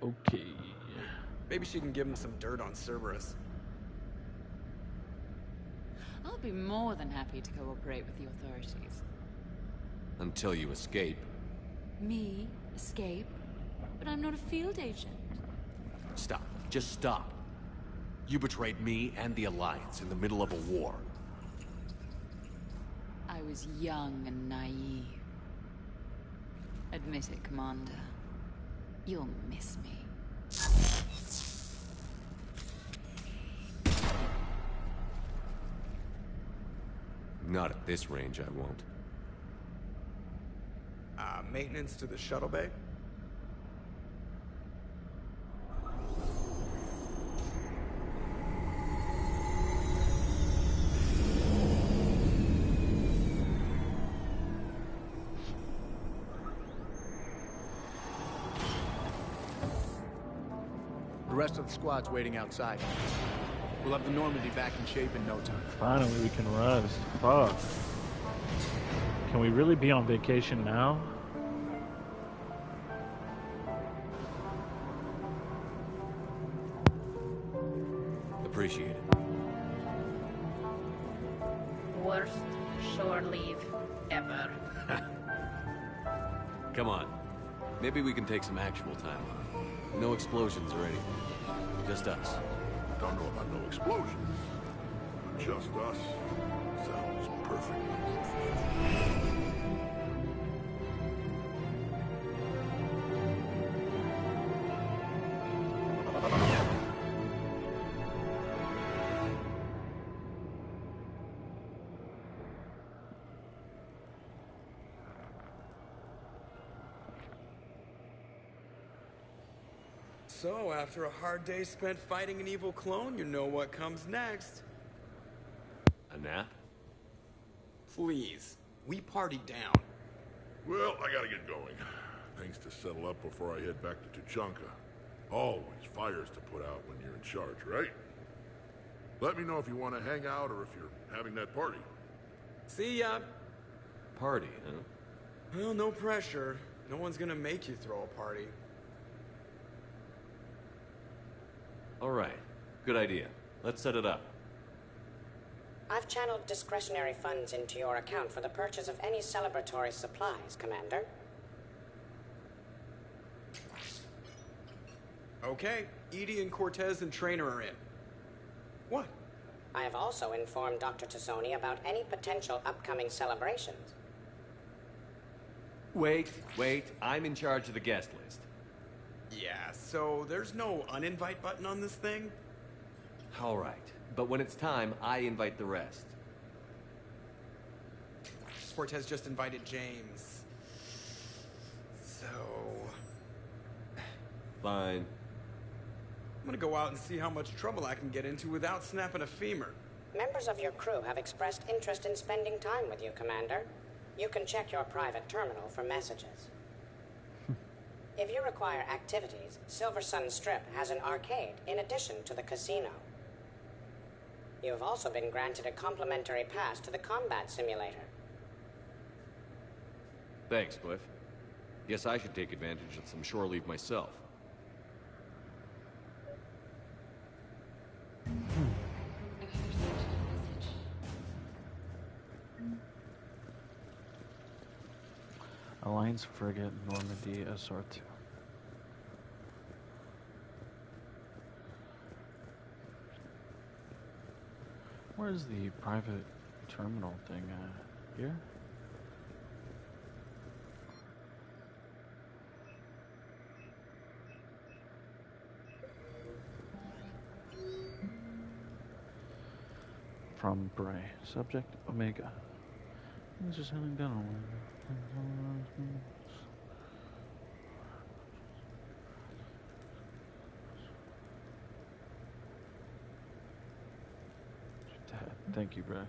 Okay. Maybe she can give him some dirt on Cerberus. I'll be more than happy to cooperate with the authorities. Until you escape. Me? Escape? But I'm not a field agent. Stop. Just stop. You betrayed me and the Alliance in the middle of a war. I was young and naive. Admit it, Commander. You'll miss me. Not at this range, I won't. Maintenance to the shuttle bay? The rest of the squad's waiting outside. We'll have the Normandy back in shape in no time. Finally, we can rest. Fuck. Can we really be on vacation now? Appreciate it. Worst shore leave ever. Come on. Maybe we can take some actual time off. No explosions or anything. Just us. Don't know about no explosions. But just us sounds perfect. So, after a hard day spent fighting an evil clone, you know what comes next. A nap? Please. We partied down. Well, I gotta get going. Things to settle up before I head back to Tuchanka. Always fires to put out when you're in charge, right? Let me know if you want to hang out or if you're having that party. See ya. Party, huh? Well, no pressure. No one's gonna make you throw a party. All right. Good idea. Let's set it up. I've channeled discretionary funds into your account for the purchase of any celebratory supplies, Commander. Okay. Edie and Cortez and Trainer are in. What? I have also informed Dr. Tassoni about any potential upcoming celebrations. Wait. I'm in charge of the guest list. Yeah, so there's no uninvite button on this thing? All right. But when it's time, I invite the rest. Cortez just invited James. So... Fine. I'm gonna go out and see how much trouble I can get into without snapping a femur. Members of your crew have expressed interest in spending time with you, Commander. You can check your private terminal for messages. If you require activities, Silver Sun Strip has an arcade in addition to the casino. You have also been granted a complimentary pass to the combat simulator. Thanks, Cliff. Guess I should take advantage of some shore leave myself. Alliance frigate Normandy SR2. Where's the private terminal thing here? From Bray. Subject Omega. It's just hanging down. Thank you, Brad.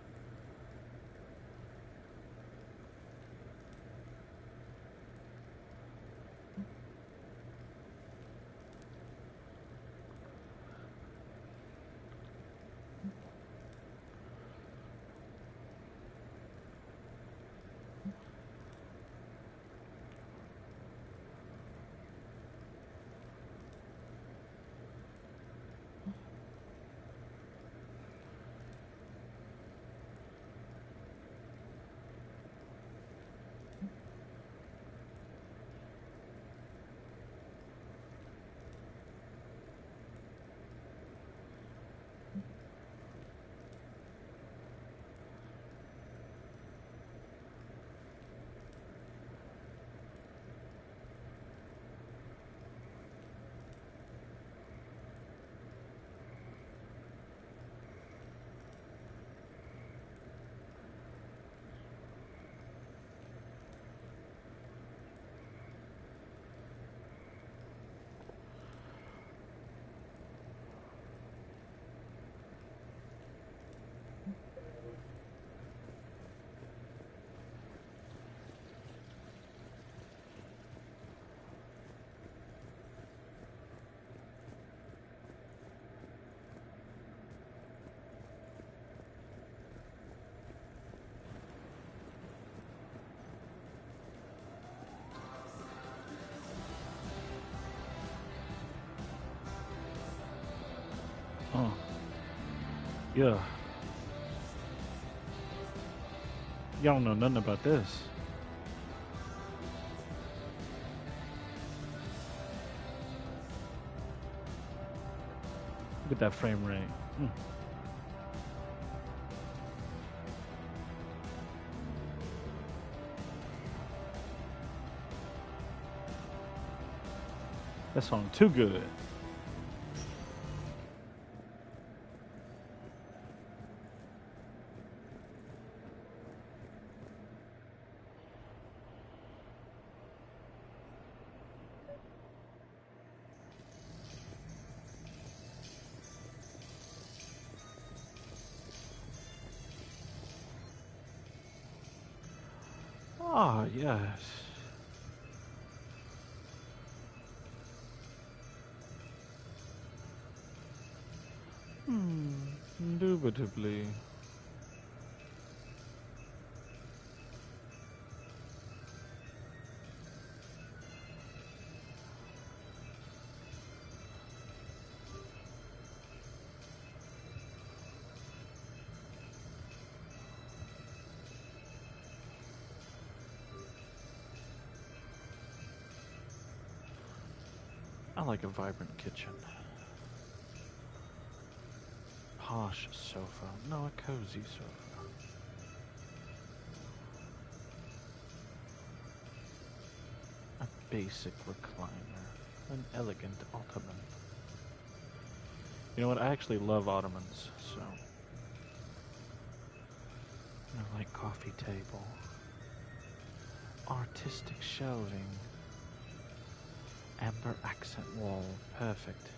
Oh. Yeah. Y'all don't know nothing about this. Look at that frame rate. That song too good. Ah, yes. Indubitably. I like a vibrant kitchen. Posh sofa. No, a cozy sofa. A basic recliner. An elegant ottoman. You know what? I actually love ottomans, so. I like coffee table. Artistic shelving. Amber accent wall. Perfect.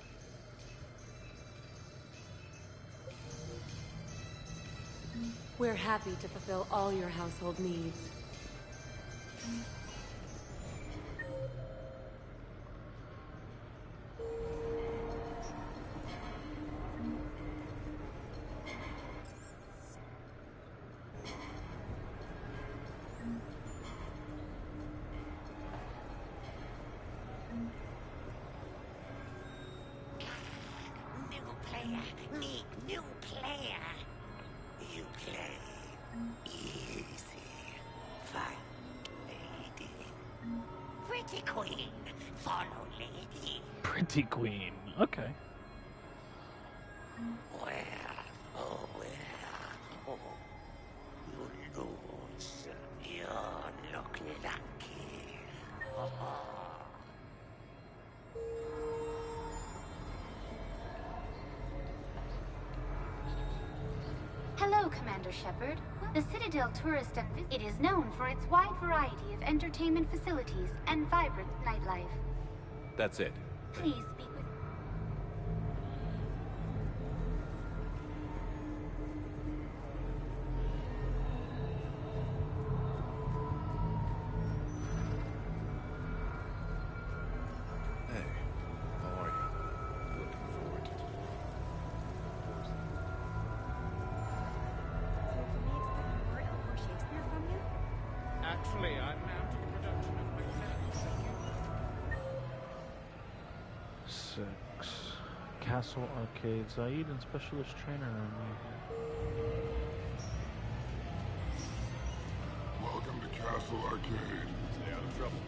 We're happy to fulfill all your household needs. New player. You play easy. Fine lady. Pretty queen. Follow lady. Pretty queen. Okay. Where? Oh, where? Oh, you lose. You look lucky. Oh. Hello, Commander Shepard. The Citadel Tourist it is known for its wide variety of entertainment facilities and vibrant nightlife. That's it. Please speak with... Hey, how are you? Looking forward to it. Shakespeare from you? Actually, I'm mounting a production of Macbeth. 6. Castle Arcade. Zaid and Specialist Trainer are Welcome to Castle Arcade. Stay out of trouble.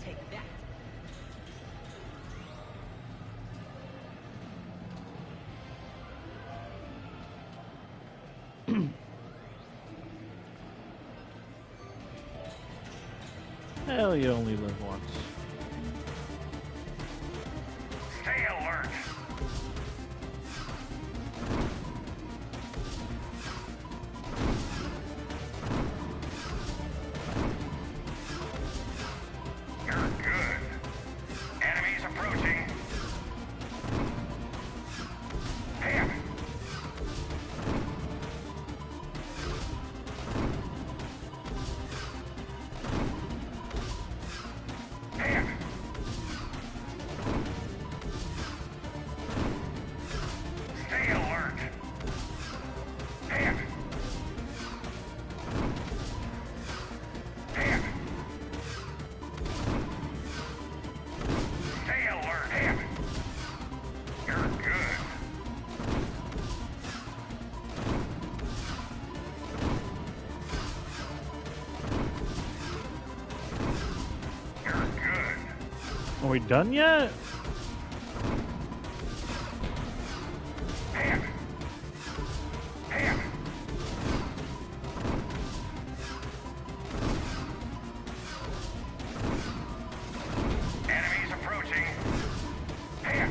Take that. Hell, you only live once. Stay alert. You're good. Enemies approaching. Damn it. Damn we done yet? Enemies approaching. Hit.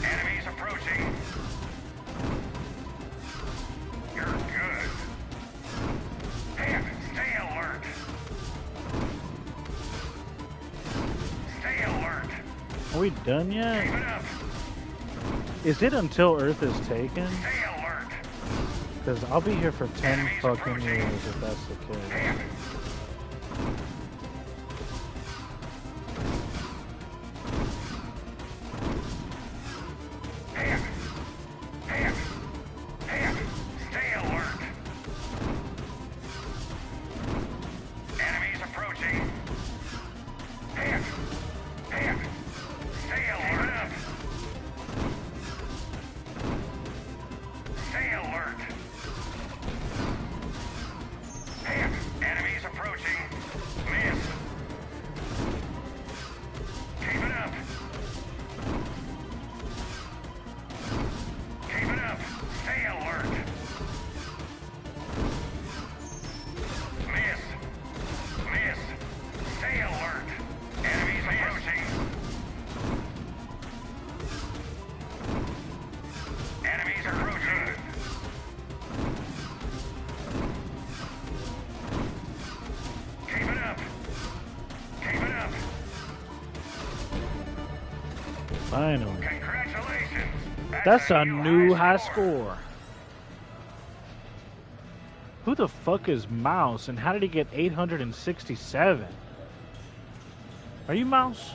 Enemies approaching. You're good. Hit. Stay alert. Stay alert. Are we done yet? Keep it up. Is it until Earth is taken? Stay alert. Because I'll be here for 10 fucking years if that's the case. Stay alert. Enemies approaching. Hit. Stay alert. Stay alert. Hit. Enemies approaching. Miss. Keep it up. Keep it up. Stay alert. Miss. Miss. Stay alert. Enemies approaching. Enemies approaching. Keep it up. Keep it up. Finally. Congratulations. That's a new high score. Who the fuck is Mouse and how did he get 867? Are you Mouse?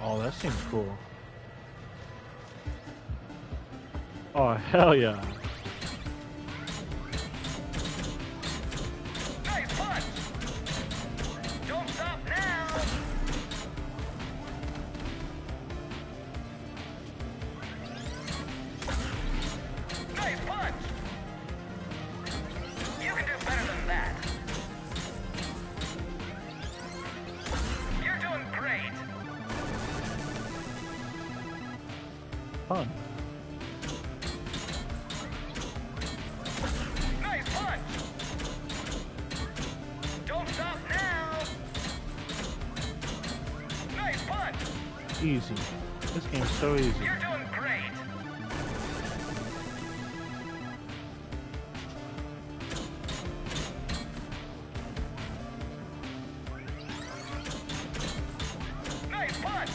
Oh, that seems cool. Oh, hell yeah. Nice punch. Don't stop now. Nice punch. You can do better than that. You're doing great. Fun. Nice punch. Don't stop now. Nice punch. Easy. This game's so easy. You're doing great. Nice punch.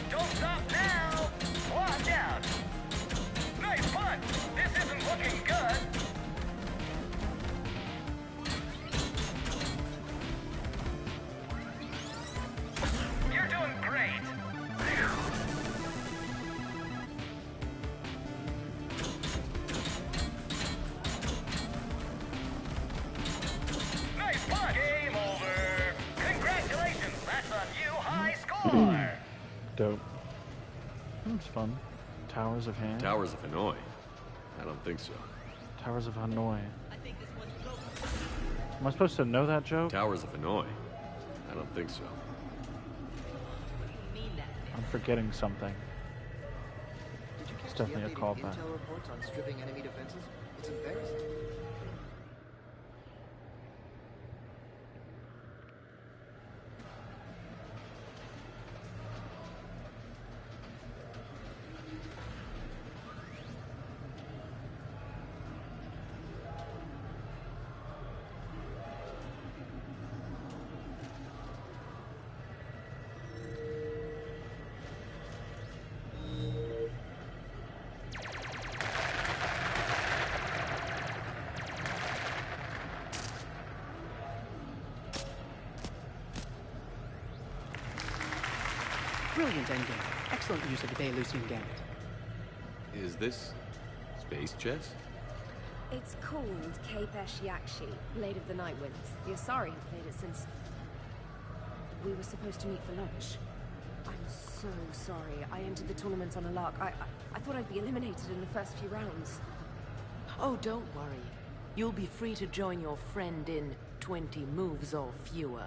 Don't stop now. Watch out. Nice punch. This isn't looking good. You're doing great. Nice punch. Game over. Congratulations. That's a new high score. Dope. That's fun. Towers of Hand. Towers of Hanoi? I don't think so. Towers of Hanoi. Am I supposed to know that joke? Towers of Hanoi? I don't think so. I'm forgetting something. It's definitely a callback. Intel reports on stripping enemy defenses? It's embarrassing. Brilliant endgame. Excellent use of the Belarusian gambit. Is this space chess? It's called Kapesh Yakshi, Blade of the Night Winds. The Asari have played it since... we were supposed to meet for lunch. I'm so sorry. I entered the tournament on a lark. I thought I'd be eliminated in the first few rounds. Oh, don't worry. You'll be free to join your friend in 20 moves or fewer.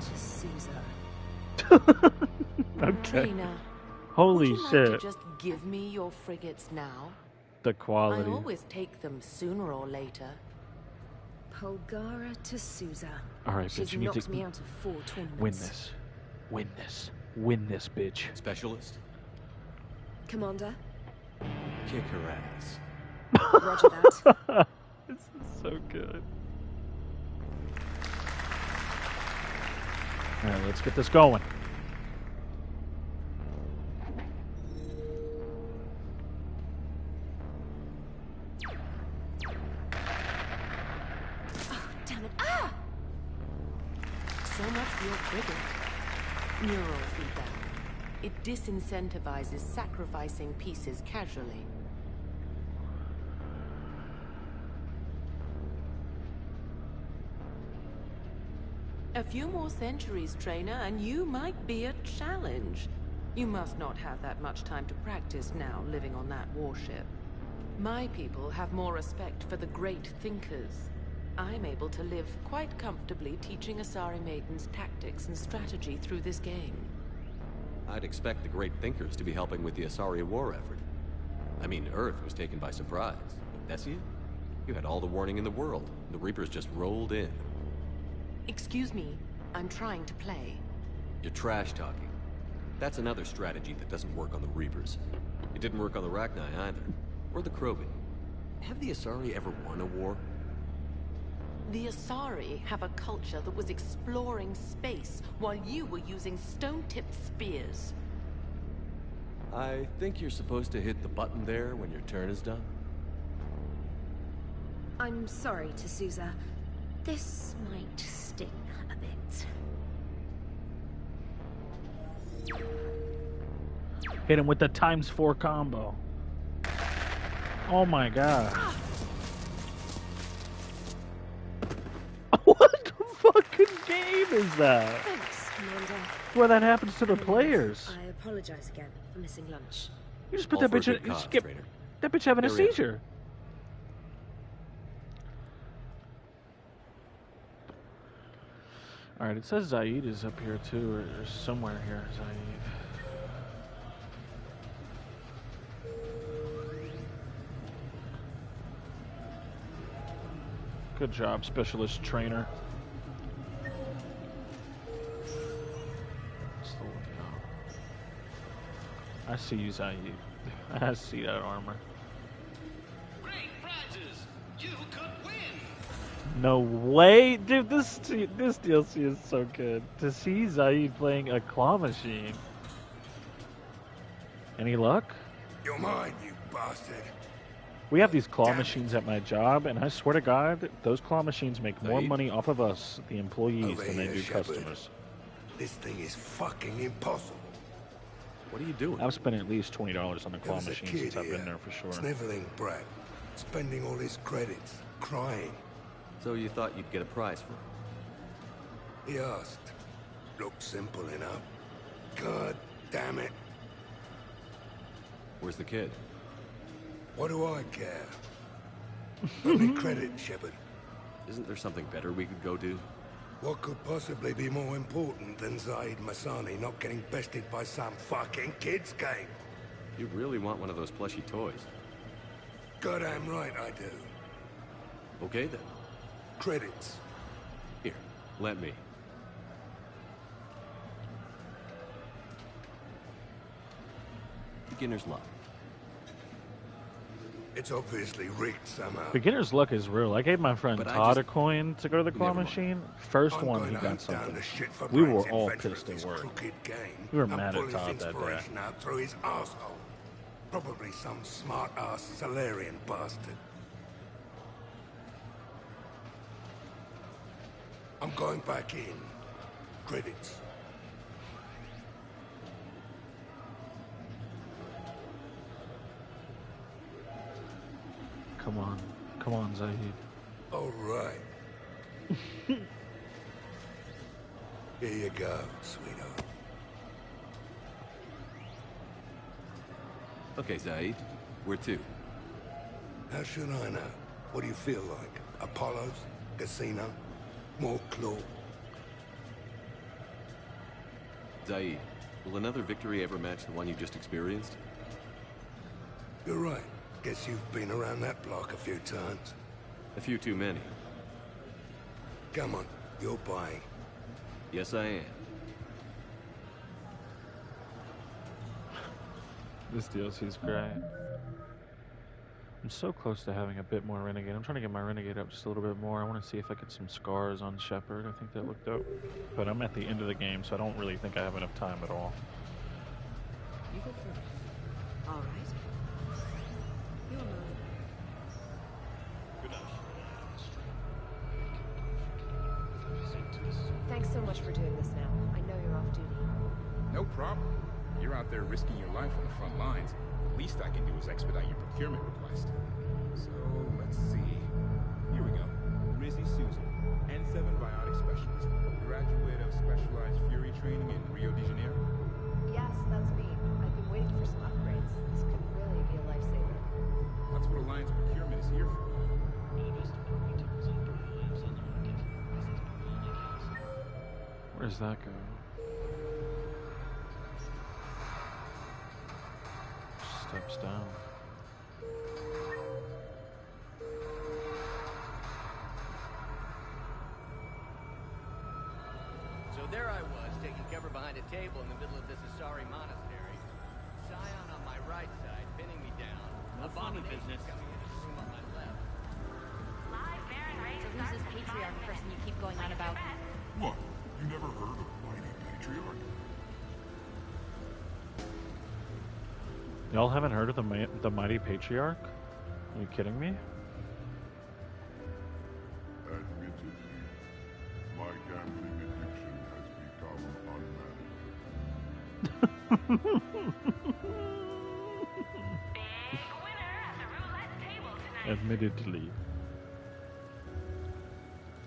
To Caesar. Okay. Trainer, Holy would you shit. like to just give me your frigates now? The I quality. always take them sooner or later. Polgara to Susa. Alright, She's bitch, you need knocked to me out of 4 tournaments. win this. Win this. Win this, bitch. Specialist? Commander, Kick her ass. roger that. This is so good. Alright, let's get this going. Damn it. Ah! So much for your frigate. Neural feedback. It disincentivizes sacrificing pieces casually. A few more centuries, trainer, and you might be a challenge. You must not have that much time to practice now, living on that warship. My people have more respect for the great thinkers. I'm able to live quite comfortably teaching Asari maidens tactics and strategy through this game. I'd expect the great thinkers to be helping with the Asari war effort. I mean, Earth was taken by surprise. But Nessia? You had all the warning in the world. The Reapers just rolled in. Excuse me, I'm trying to play. You're trash-talking. That's another strategy that doesn't work on the Reapers. It didn't work on the Rachni either. Or the Krogan. Have the Asari ever won a war? The Asari have a culture that was exploring space while you were using stone-tipped spears. I think you're supposed to hit the button there when your turn is done. I'm sorry, to Susa. This might sting a bit. Hit him with the ×4 combo. Oh my god. What the fucking game is that? Thanks, Commander. Where that happens to the players. I apologize again for missing lunch. You just put All that for a bitch in, good you cause, skip trainer. that bitch having a Carry on. seizure. Alright, it says Zaid is up here too, or somewhere here, Zaid. Good job, specialist trainer. Slow it down. I see you, Zaid. I see that armor. Great prizes! You could win! No way, dude! This DLC is so good. To see Zaid playing a claw machine. Any luck? You're mine, you bastard! We have these claw machines at my job, and I swear to God, those claw machines make more Zaid? money off of us, the employees, Over than they here, do Shepard. customers. This thing is fucking impossible. What are you doing? I've spent at least $20 on the There claw was a machine kid since I've been here, there for sure. Sniveling brat, spending all his credits, crying. So you thought you'd get a prize for it? He asked. Looked simple enough. God damn it. Where's the kid? What do I care? Only credit, Shepard. Isn't there something better we could go do? What could possibly be more important than Zaid Masani not getting bested by some fucking kid's game? You really want one of those plushy toys? Goddamn right I do. Okay then. Credits. Here, let me. Beginner's luck. It's obviously rigged somehow. Beginner's luck is real. I gave my friend But I Todd just- a coin to go to the claw Never mind. machine. First I'm one, going he to got hunt down something. the shit for We were brains all inventor pissed of at this work. crooked game We were and mad pull at his Todd that day. inspiration out through his arsehole. Probably some smart-ass Solarian bastard. I'm going back in. Credits. Come on. Come on, Zahid. All right. Here you go, sweetheart. Okay, Zaid. Where to? How should I know? What do you feel like? Apollo's? Casino? More clue? Zaid, will another victory ever match the one you just experienced? You're right. Guess you've been around that block a few times. A few too many. Come on, you're buying. Yes, I am. This DLC's great. I'm so close to having a bit more Renegade. I'm trying to get my Renegade up just a little bit more. I want to see if I get some scars on Shepard. I think that looked dope. But I'm at the end of the game, so I don't really think I have enough time at all. You go first. All right. You're moving. Good night. Thanks so much for doing this now. I know you're off duty. No problem. You're out there risking your life on the front lines. The least I can do is expedite your procurement request. So, let's see. Here we go. Rizzy Susan, N7 Biotic Specialist, graduate of Specialized Fury Training in Rio de Janeiro. Yes, that's me. I've been waiting for some upgrades. This could really be a lifesaver. That's what Alliance Procurement is here for. Where does that go? Steps down. So there I was, taking cover behind a table in the middle of this Asari monastery. Scion on my right side, pinning me down. No funny business. Coming into the room on my left. So who's this patriarch person you keep going on about? What? You never heard of Mighty Patriarch? Y'all haven't heard of the Mighty Patriarch? Are you kidding me? Admittedly, my gambling addiction has become unmanageable. Admittedly.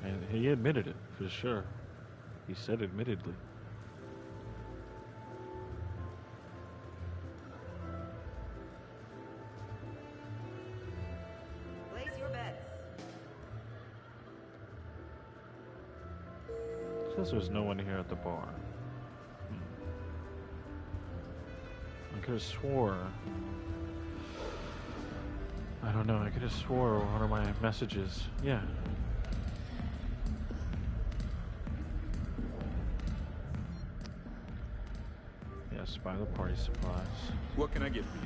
And he admitted it, for sure. He said admittedly. Place your bets. Says there's no one here at the bar. I could have swore. I don't know, I could have swore one of my messages. Yeah. Yes, buy the party supplies. What can I get for you?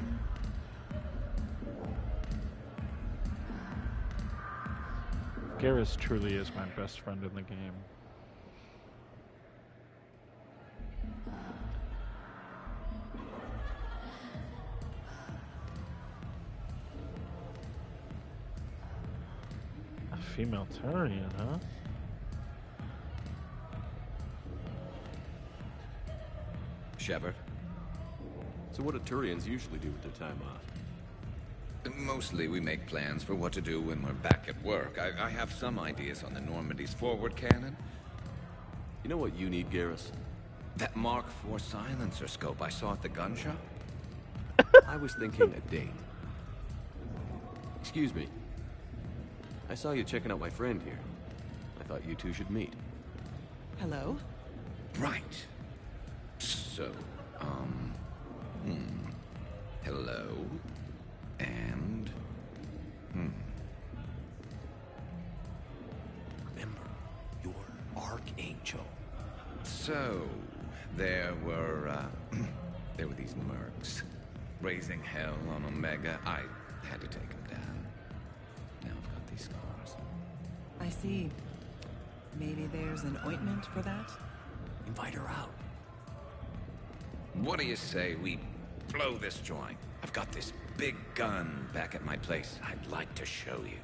Garrus truly is my best friend in the game. A female Turian, huh? Shepard? So what do Turians usually do with their time off? Mostly we make plans for what to do when we're back at work. I have some ideas on the Normandy's forward cannon. You know what you need, Garrus? That Mark IV silencer scope I saw at the gun shop? I was thinking a date. Excuse me. I saw you checking out my friend here. I thought you two should meet. Hello? Right. So, hello. And, Remember, you're Archangel. So, there were these mercs raising hell on Omega. I had to take them down. Now I've got these scars. I see. Maybe there's an ointment for that? Invite her out. What do you say we blow this joint? I've got this big gun back at my place I'd like to show you.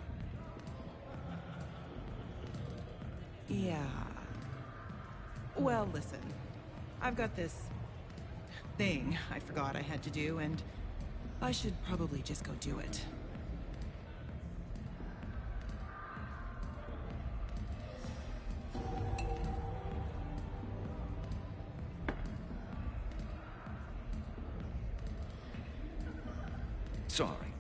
Yeah. Well, listen. I've got this thing I forgot I had to do, and I should probably just go do it. Sorry.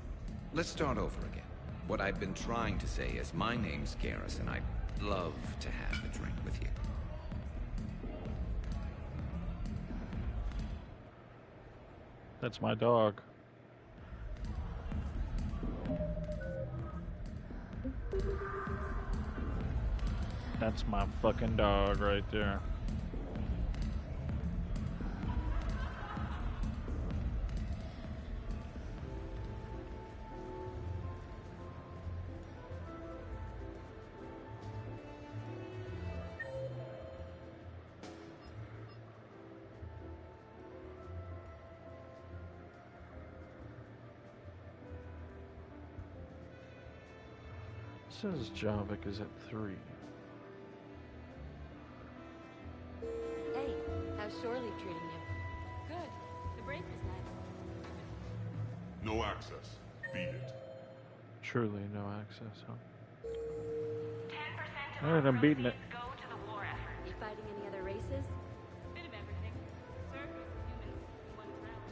Let's start over again. What I've been trying to say is my name's Garrus, and I'd love to have a drink with you. That's my dog. That's my fucking dog right there. Says Javik is at 3. Hey, how's Shoreleave treating you? Good. The break was nice. No access. Beat it. Truly no access, huh? 10% Alright, I'm beating it. Go to the war effort. You fighting any other races? Bit of everything. Surface, humans, one round.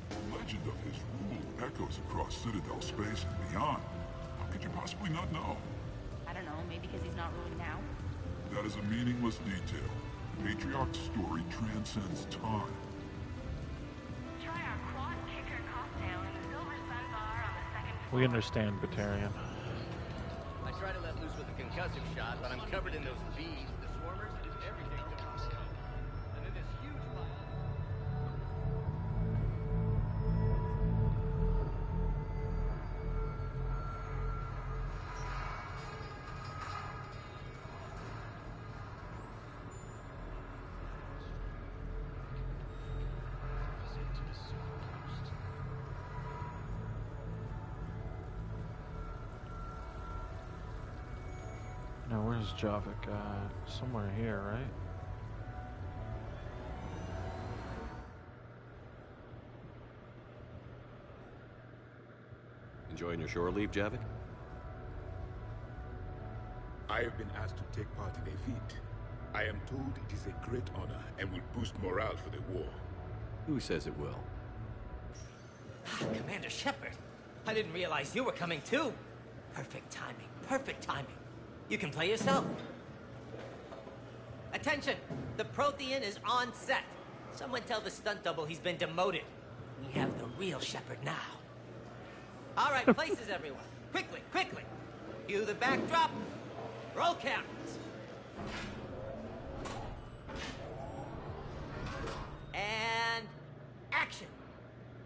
The legend of his rule echoes across Citadel space and beyond. How could you possibly not know? I don't know, maybe because he's not ruling now? That is a meaningless detail. The Patriarch's story transcends time. Try our quad kicker cocktail in the Silver Sun Bar on the second floor. We understand, Batarian. I try to let loose with a concussive shot, but I'm covered in those bees, the swarmers, everything. And then this huge fire. Now, where's Javik? Somewhere here, right? Enjoying your shore leave, Javik? I have been asked to take part in a feat. I am told it is a great honor and will boost morale for the war. Who says it will? Commander Shepard, I didn't realize you were coming too. Perfect timing, perfect timing. You can play yourself. Attention! The Prothean is on set. Someone tell the stunt double he's been demoted. We have the real Shepard now. All right, places everyone. Quickly, quickly. Cue the backdrop. Roll cameras. And action.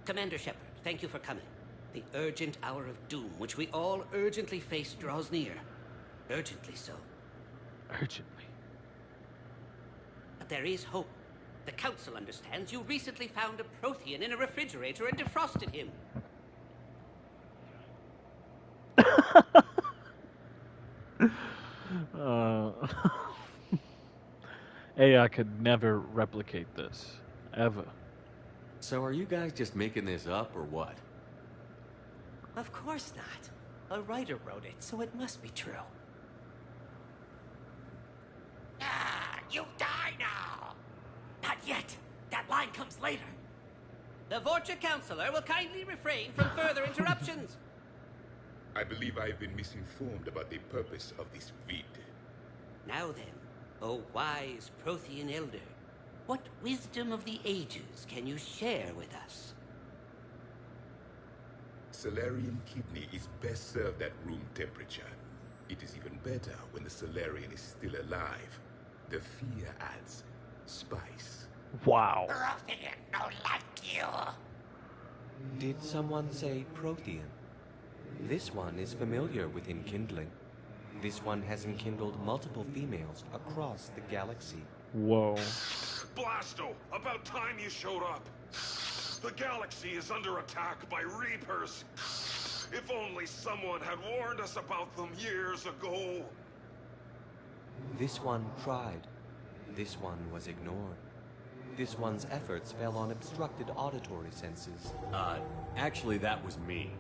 Commander Shepard, thank you for coming. The urgent hour of doom, which we all urgently face, draws near. Urgently so. Urgently. But there is hope. The Council understands you recently found a Prothean in a refrigerator and defrosted him. AI could never replicate this. Ever. So are you guys just making this up, or what? Of course not. A writer wrote it, so it must be true. You die now! Not yet. That line comes later. The Vorcha Counselor will kindly refrain from further interruptions. I believe I have been misinformed about the purpose of this vid. Now then, O wise Prothean Elder, what wisdom of the ages can you share with us? Salarian kidney is best served at room temperature. It is even better when the Salarian is still alive. The fear adds spice. Wow. Prothean don't like you. Did someone say Prothean? This one is familiar with enkindling. This one has enkindled multiple females across the galaxy. Whoa. Blasto, about time you showed up. The galaxy is under attack by Reapers. If only someone had warned us about them years ago. This one tried. This one was ignored. This one's efforts fell on obstructed auditory senses. Actually, that was me.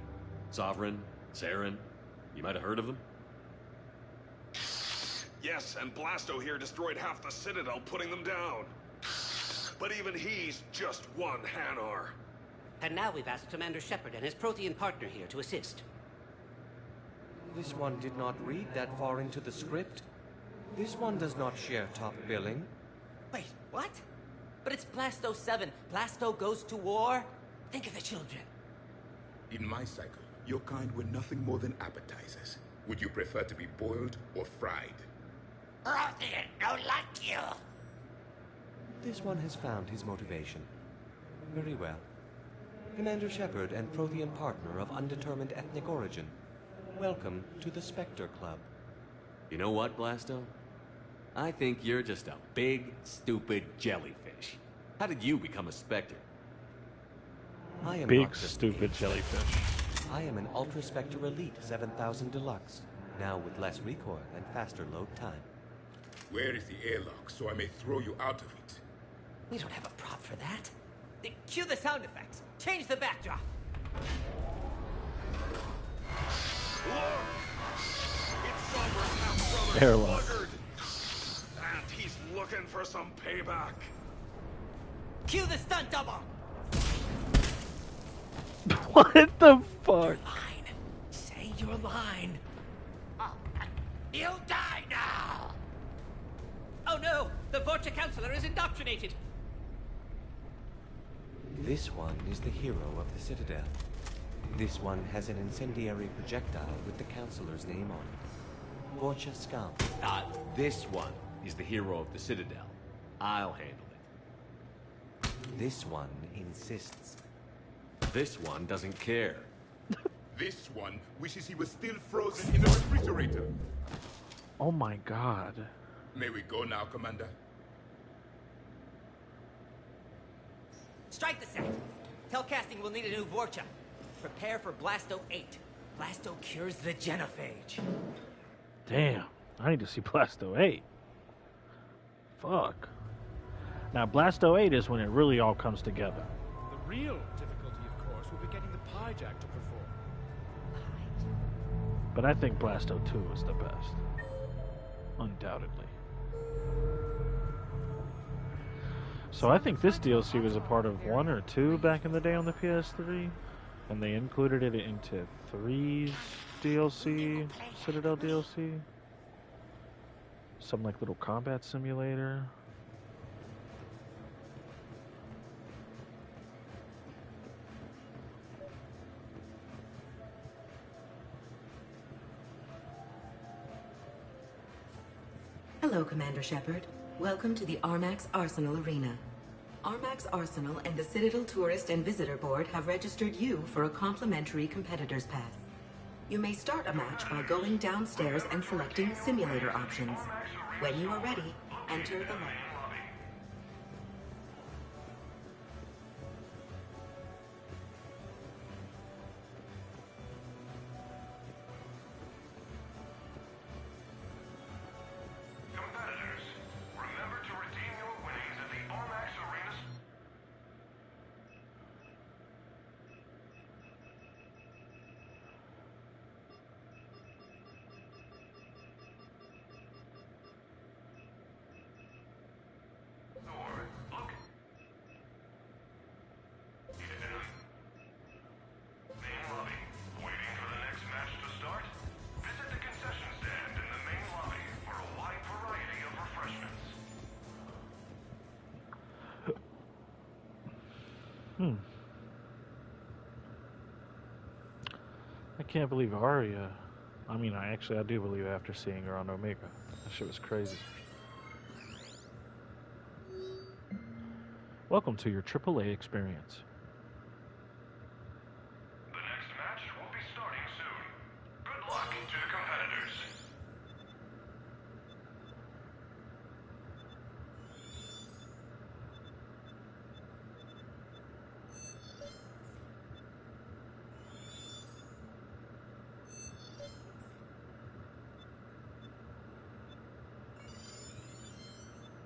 Sovereign, Saren, you might have heard of them? Yes, and Blasto here destroyed half the Citadel, putting them down. But even he's just one Hanar. And now we've asked Commander Shepard and his Prothean partner here to assist. This one did not read that far into the script. This one does not share top billing. Wait, what? But it's Blasto 7. Blasto goes to war? Think of the children. In my cycle, your kind were nothing more than appetizers. Would you prefer to be boiled or fried? Prothean, don't like you. This one has found his motivation. Very well. Commander Shepard and Prothean partner of undetermined ethnic origin. Welcome to the Spectre Club. You know what, Blasto? I think you're just a big, stupid jellyfish. How did you become a Spectre? I am Big, not just stupid jellyfish. I am an Ultra Spectre Elite 7000 Deluxe, now with less recoil and faster load time. Where is the airlock so I may throw you out of it? We don't have a prop for that. Cue the sound effects. Change the backdrop. Airlock. And he's looking for some payback. Cue the stunt double. What the fuck? Say your line. You die now. Oh no, the Vorcha Counselor is indoctrinated. This one is the hero of the Citadel. This one has an incendiary projectile with the Counselor's name on it. Vorcha scum. This one is the hero of the Citadel. I'll handle it. This one insists. This one doesn't care. This one wishes he was still frozen in the refrigerator. Oh my god. May we go now, Commander? Strike the set. Telcasting will need a new Vorcha. Prepare for Blasto 8. Blasto cures the genophage. Damn. I need to see Blasto 8. Fuck. Now, Blasto 8 is when it really all comes together. The real difficulty, of course, will be getting the Pyjack to perform. But I think Blasto 2 is the best. Undoubtedly. So I think this DLC was a part of 1 or 2 back in the day on the PS3. And they included it into 3's DLC, Citadel DLC. Some like little combat simulator. Hello, Commander Shepard. Welcome to the Armax Arsenal Arena. Armax Arsenal and the Citadel Tourist and Visitor Board have registered you for a complimentary competitor's pass. You may start a match by going downstairs and selecting simulator options. When you are ready, enter the lobby. Competitors, remember to redeem your winnings at the Armax Arena. Look. Main lobby. Waiting for the next match to start? Visit the concession stand in the main lobby for a wide variety of refreshments. I can't believe Arya. I mean, I do believe after seeing her on Omega. That shit was crazy. Welcome to your AAA experience. The next match will be starting soon. Good luck to the competitors.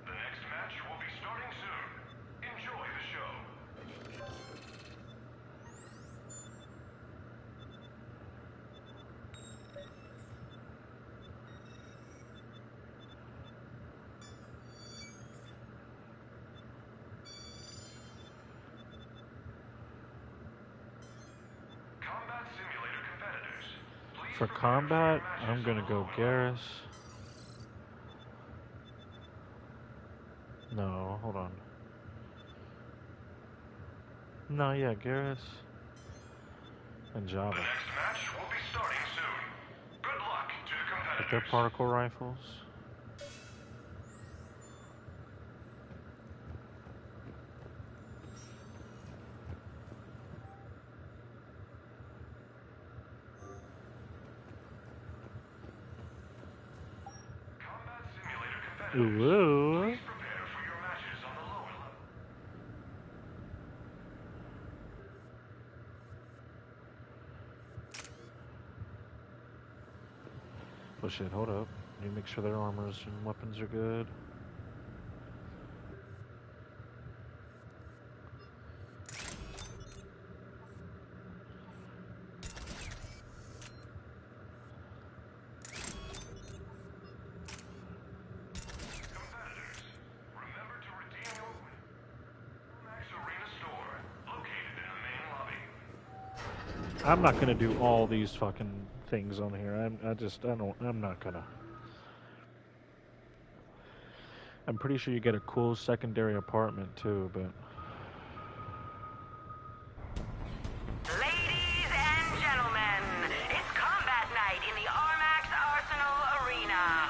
The next match will be starting soon. Enjoy the show. For combat, I'm gonna go Garrus. No, hold on. No, yeah, Garrus and Java. The next match will be starting soon. Good luck to the competitors. With their particle rifles. Ooh. Oh shit, hold up. Need to make sure their armors and weapons are good. I'm not gonna do all these fucking things on here. I'm not gonna. I'm pretty sure you get a cool secondary apartment too, but. Ladies and gentlemen, it's combat night in the Armax Arsenal Arena.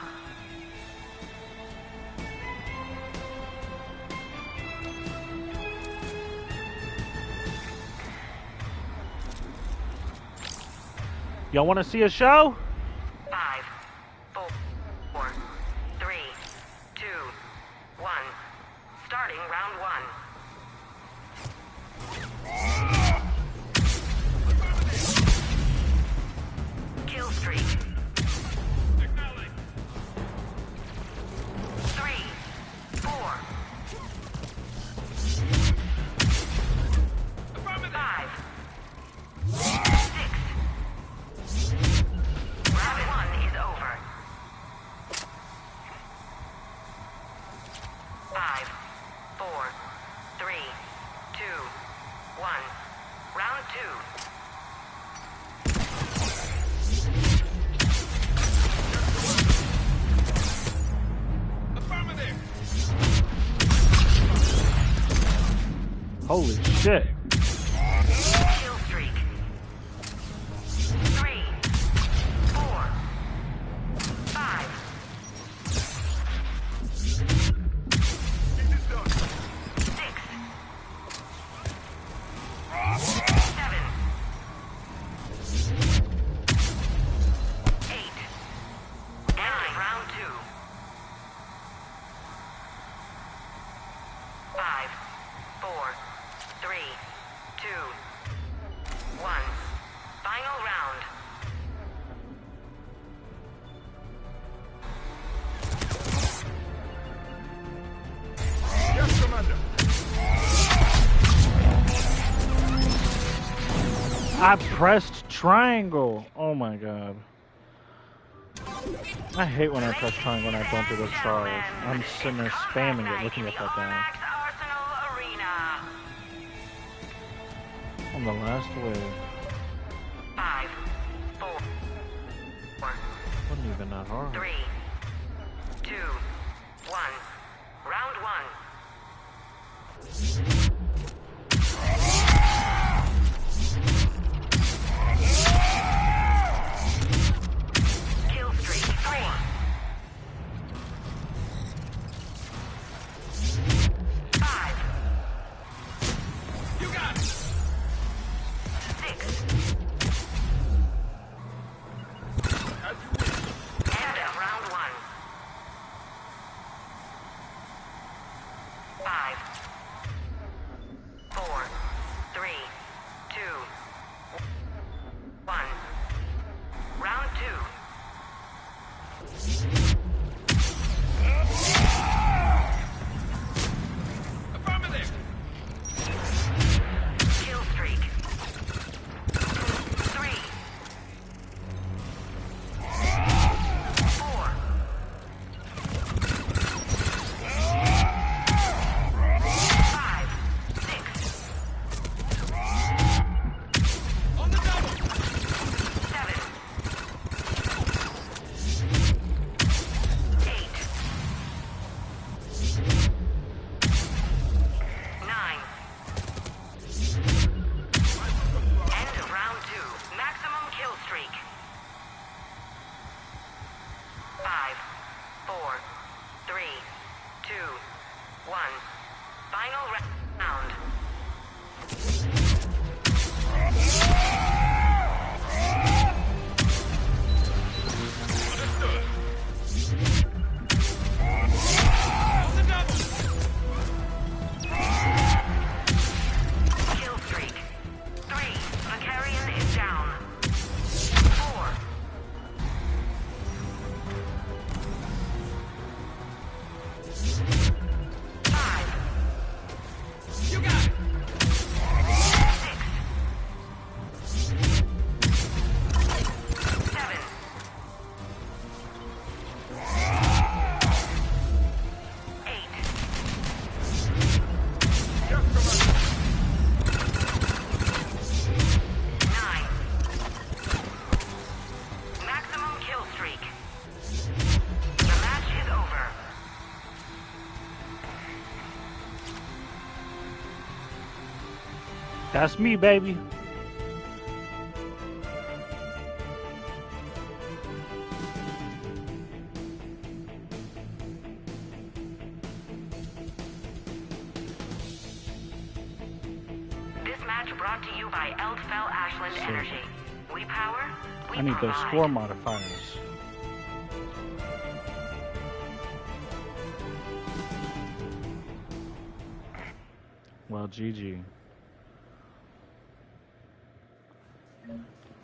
Y'all want to see a show? 5, 4, 3, 2, 1. Starting round 1. Kill streak. 3, 4, 5, 6. Round 1 is over. 5, 4, 3, 2, 1. Round 2. Holy shit. Kill streak. 3, 4, 5. 6. 7. 8. End of round 2. 5, 4, 3, 2, 1. Final round. Yes, Commander. I pressed triangle. Oh my god. I hate when I press triangle and I don't do the charge. I'm sitting there spamming it, looking at that guy. Arsenal Arena. On the last wave. 5, 4, Wasn't even that hard. 3, 2, 1. Round 1. Kill streak 3. 5. You got it. 6. End of round 1. 5, 4, 3, 2, 1. Round 2. Affirmative. Kill streak. 3, 4. 5, 6. Final round. Kill streak. 3. Macarian is down. 4. You got it! 7. 9. Maximum kill streak. The match is over. That's me, baby. This match brought to you by Eldfell Ashland Sick. Energy. We power, we I need those provide. score modifiers. Well, GG.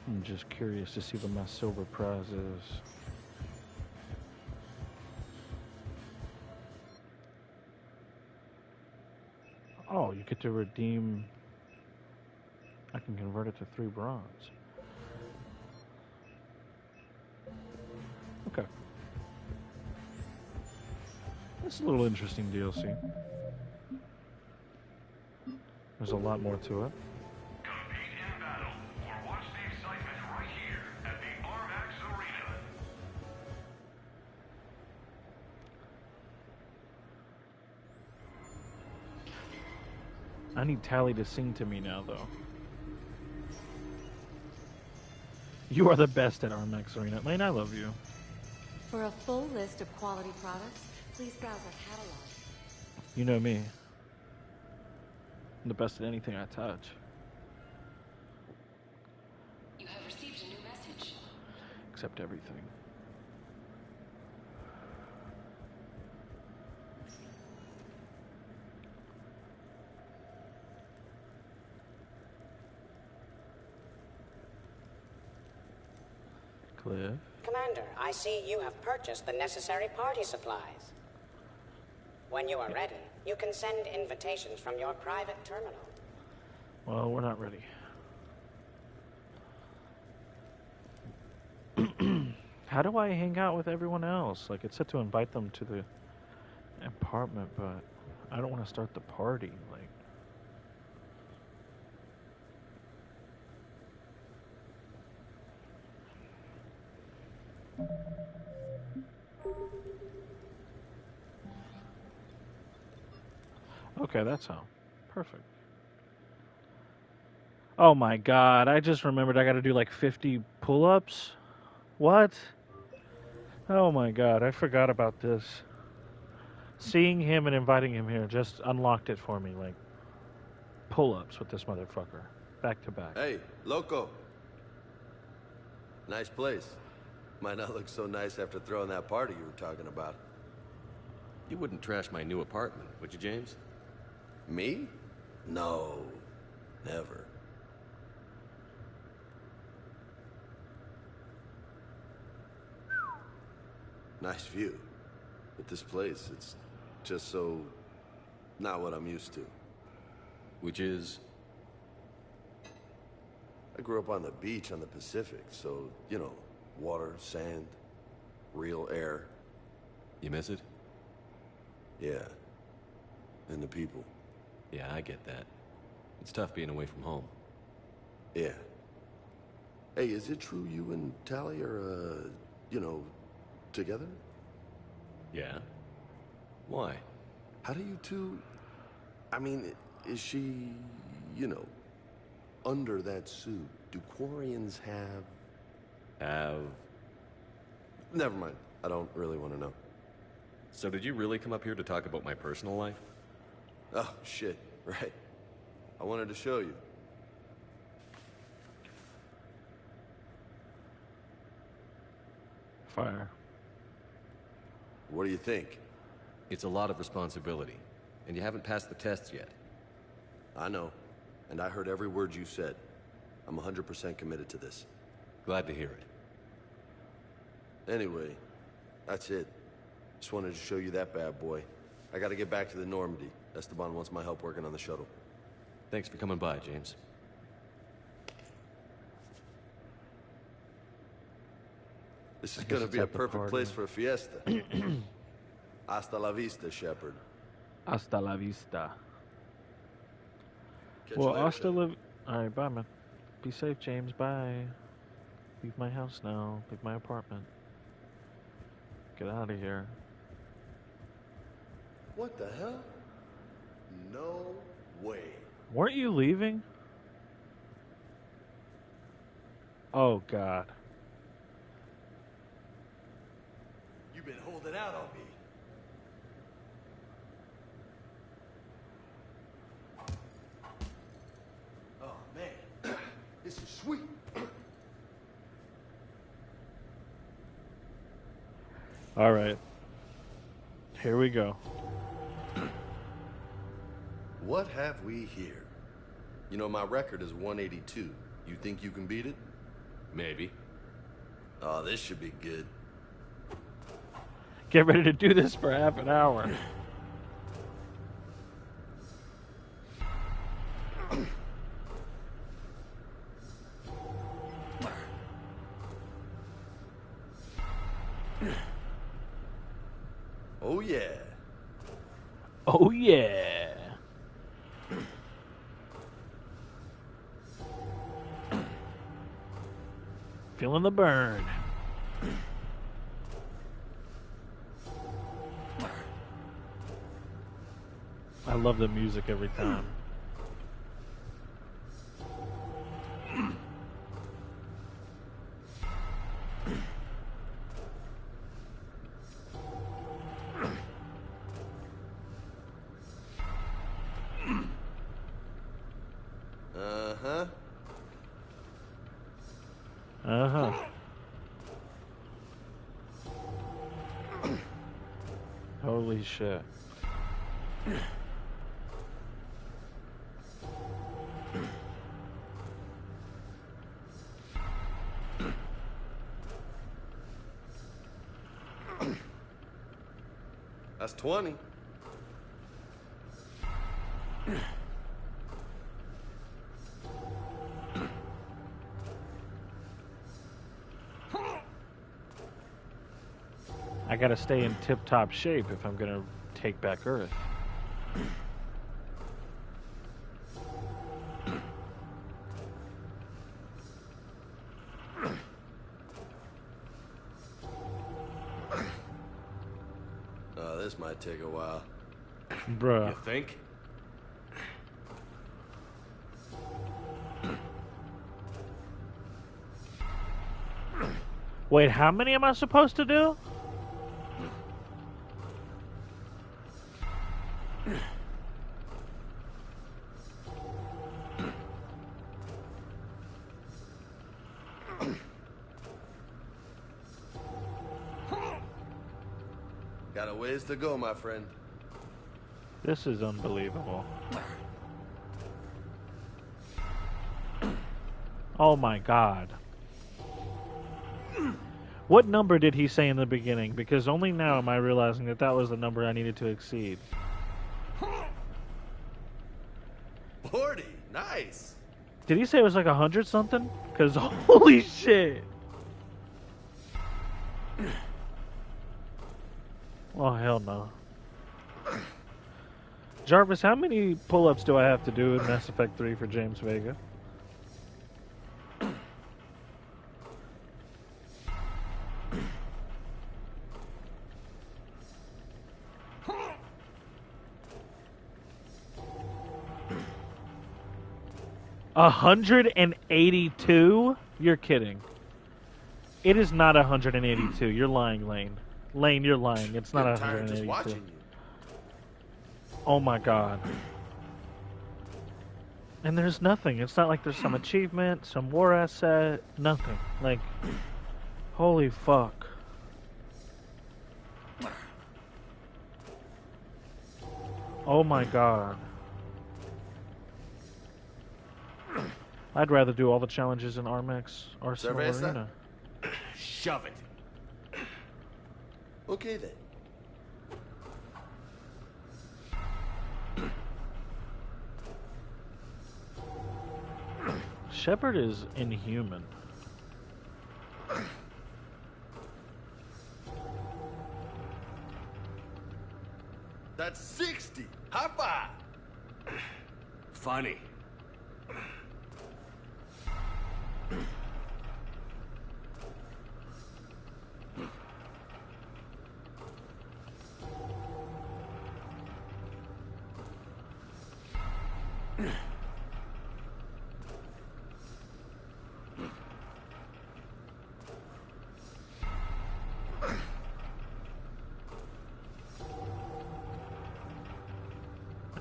I'm just curious to see what my silver prize is. Oh, you get to redeem. I can convert it to 3 bronze. Okay. That's a little interesting DLC. There's a lot more to it. I need Tally to sing to me now, though. You are the best at Armax Arena. Lane, I love you. For a full list of quality products, please browse our catalog. You know me. I'm the best at anything I touch. You have received a new message. Except everything. Cliff. Commander, I see you have purchased the necessary party supplies. When you are ready, you can send invitations from your private terminal. Well, we're not ready. How do I hang out with everyone else? Like, it said to invite them to the apartment, but I don't want to start the party. Like, okay, that's how. Perfect. Oh my god, I just remembered I gotta do like 50 pull-ups? What? Oh my god, I forgot about this. Seeing him and inviting him here just unlocked it for me, like, pull-ups with this motherfucker. Back to back. Hey, Loco. Nice place. Might not look so nice after throwing that party you were talking about. You wouldn't trash my new apartment, would you, James? Me? No. Never. Nice view. But this place, it's just so... not what I'm used to. Which is? I grew up on the beach on the Pacific, so, you know, water, sand, real air. You miss it? Yeah. And the people. Yeah, I get that. It's tough being away from home. Yeah. Hey, is it true you and Tally are, you know, together? Yeah. Why? How do you two... I mean, is she, you know, under that suit? Do Quarians have... Never mind. I don't really want to know. So did you really come up here to talk about my personal life? Oh, shit. Right. I wanted to show you. Fire. What do you think? It's a lot of responsibility, and you haven't passed the tests yet. I know, and I heard every word you said. I'm 100% committed to this. Glad to hear it. Anyway, that's it. Just wanted to show you that bad boy. I gotta get back to the Normandy. Esteban wants my help working on the shuttle. Thanks for coming by, James. This is gonna be a perfect place for a fiesta. Hasta la vista, Shepard. Hasta la vista. Catch Well, you later, hasta la... Alright, bye, man. Be safe, James. Bye. Leave my house now. Leave my apartment. Get out of here. What the hell? No way. Weren't you leaving? Oh, God. You've been holding out on me. Oh, man. This is sweet. All right. Here we go. What have we here? You know, my record is 182. You think you can beat it? Maybe. Oh, this should be good. Get ready to do this for half an hour. Oh, yeah. Oh, yeah. Feeling the burn. I love the music every time. Uh-huh. Uh-huh. Holy shit. That's 20. I gotta stay in tip-top shape if I'm gonna take back Earth. Oh, this might take a while. Bruh. You think? Wait, how many am I supposed to do? Got a ways to go, my friend. This is unbelievable. Oh my God. What number did he say in the beginning? Because only now am I realizing that that was the number I needed to exceed. 40. Nice. Did he say it was like 100 something? Because holy shit. Oh, hell no. Jarvis, how many pull-ups do I have to do in Mass Effect 3 for James Vega? $182? You're kidding. It is not 182. You're lying, Lane. Lane, you're lying. It's not I'm tired just 182. watching you. Oh my god. And there's nothing. It's not like there's some achievement, some war asset, nothing. Like, holy fuck. Oh my god. I'd rather do all the challenges in Armax Arsenal Cerveza? Arena. Shove it. Okay then. Shepard is inhuman. That's 60. High five. Funny.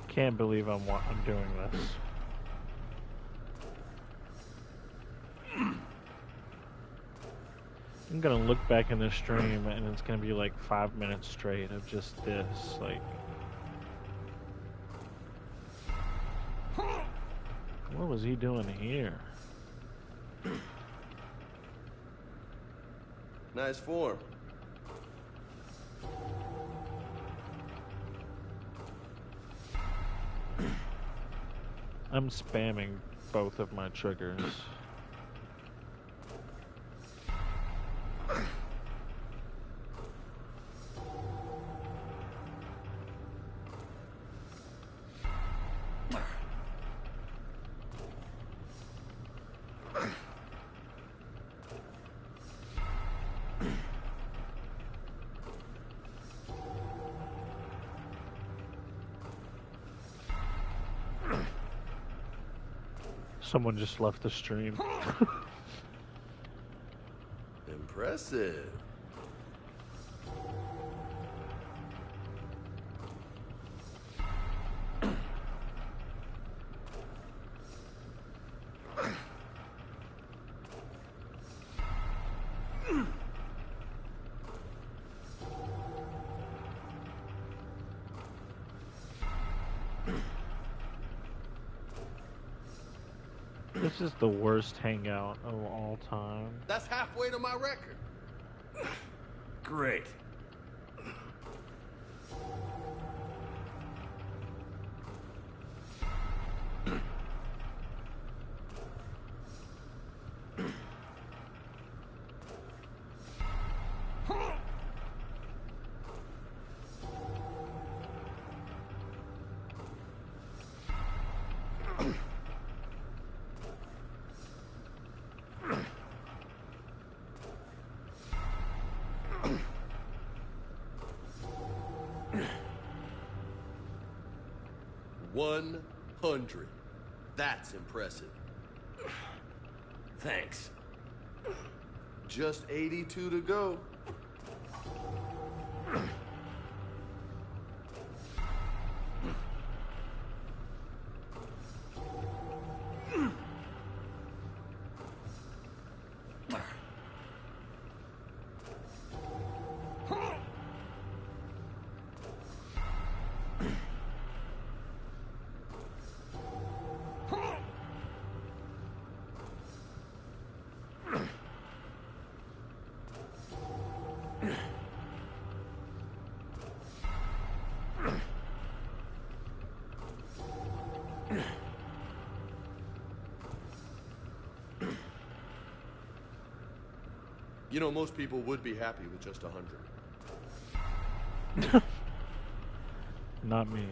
Can't believe I'm doing this. I'm gonna look back in this stream and it's gonna be like 5 minutes straight of just this, like. What was he doing here? Nice form. I'm spamming both of my triggers. Someone just left the stream. Impressive. This is the worst hangout of all time. That's halfway to my record. Great. $100. That's impressive. Thanks. Just 82 to go. You know, most people would be happy with just 100. Not me.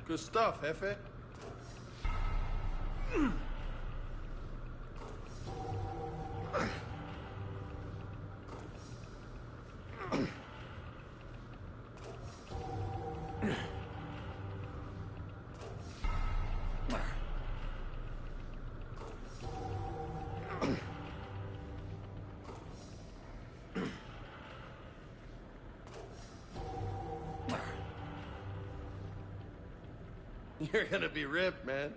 Good stuff, Jefe. You're gonna be ripped, man.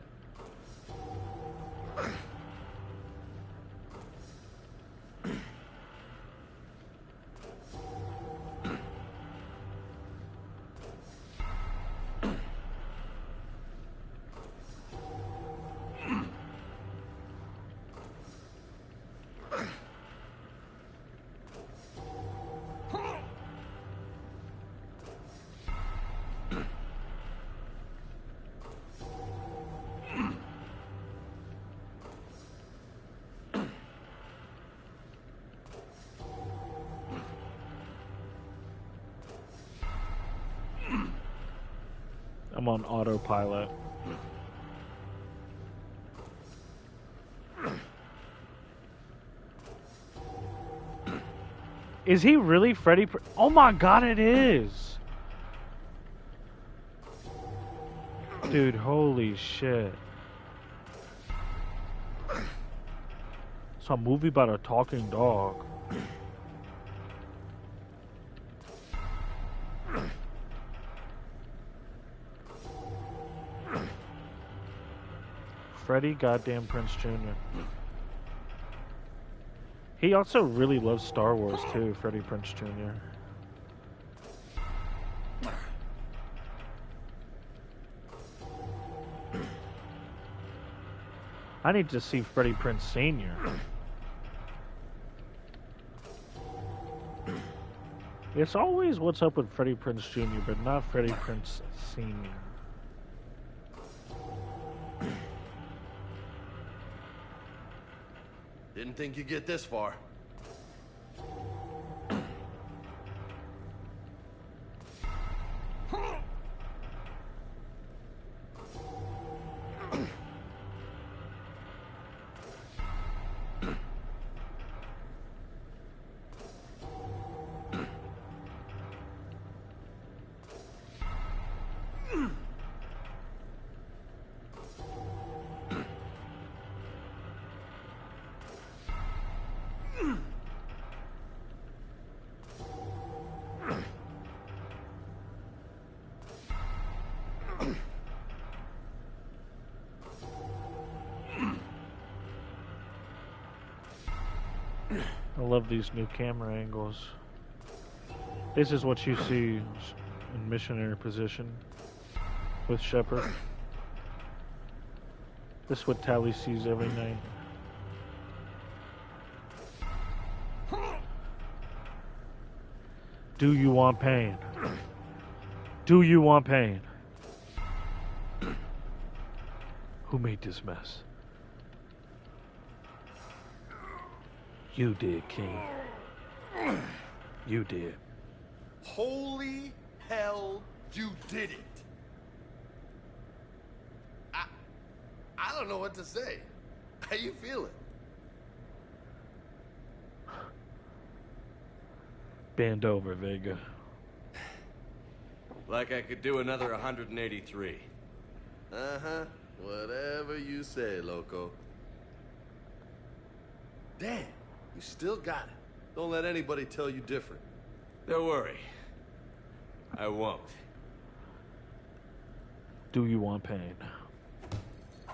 I'm on autopilot. Is he really Freddy? Oh my god, it is! Dude, holy shit. It's a movie about a talking dog. Freddie goddamn Prinze Jr. He also really loves Star Wars too, Freddie Prinze Jr. I need to see Freddie Prinze Sr. It's always what's up with Freddie Prinze Jr., but not Freddie Prinze Sr. Didn't think you'd get this far. I love these new camera angles. This is what you see in missionary position with Shepard. This is what Tali sees every night. Do you want pain? Do you want pain? Who made this mess? You did, King. You did. Holy hell, you did it. I don't know what to say. How you feeling? Bend over, Vega. Like I could do another 183. Uh-huh. Whatever you say, Loco. Damn, you still got it. Don't let anybody tell you different. Don't worry. I won't. Do you want pain?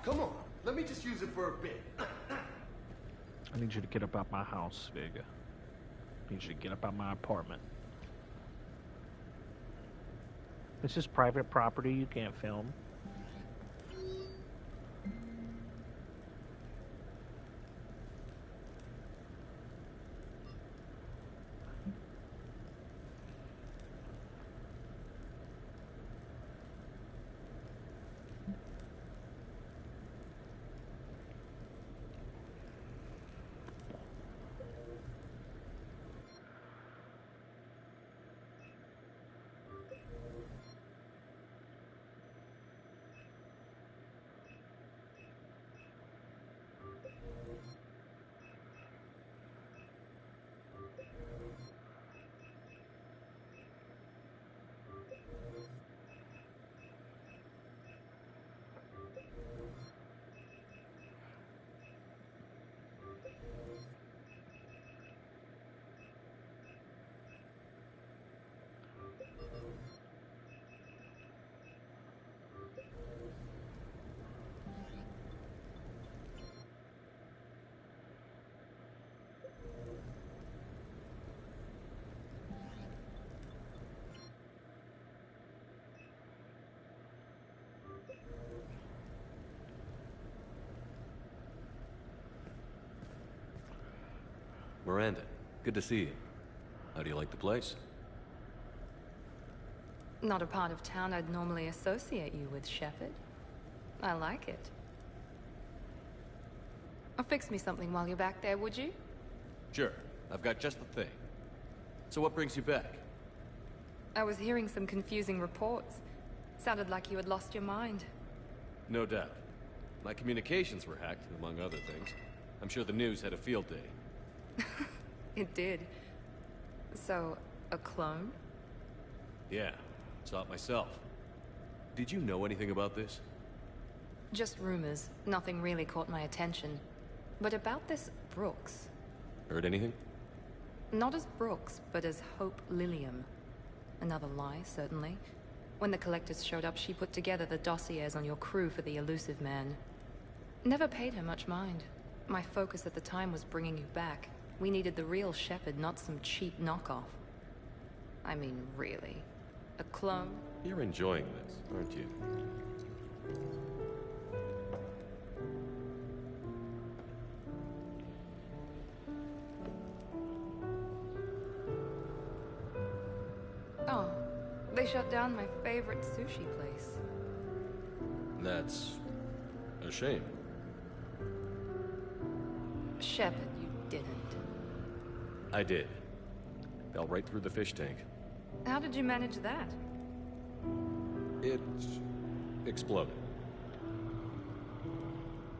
Come on, let me just use it for a bit. I need you to get up out my house, Vega. I need you to get up out my apartment. This is private property, you can't film. Miranda, good to see you. How do you like the place? Not a part of town I'd normally associate you with, Shepard. I like it. Fix me something while you're back there, would you? Sure, I've got just the thing. So what brings you back? I was hearing some confusing reports. Sounded like you had lost your mind. No doubt. My communications were hacked, among other things. I'm sure the news had a field day. It did. So, a clone? Yeah, saw it myself. Did you know anything about this? Just rumors. Nothing really caught my attention. But about this Brooks. Heard anything? Not as Brooks, but as Hope Lilium. Another lie, certainly. When the collectors showed up, she put together the dossiers on your crew for the elusive man. Never paid her much mind. My focus at the time was bringing you back. We needed the real Shepard, not some cheap knockoff. I mean, really. A clone? You're enjoying this, aren't you? Oh, they shut down my favorite sushi place. That's a shame. Shepard, you didn't. I did. Fell right through the fish tank. How did you manage that? It exploded.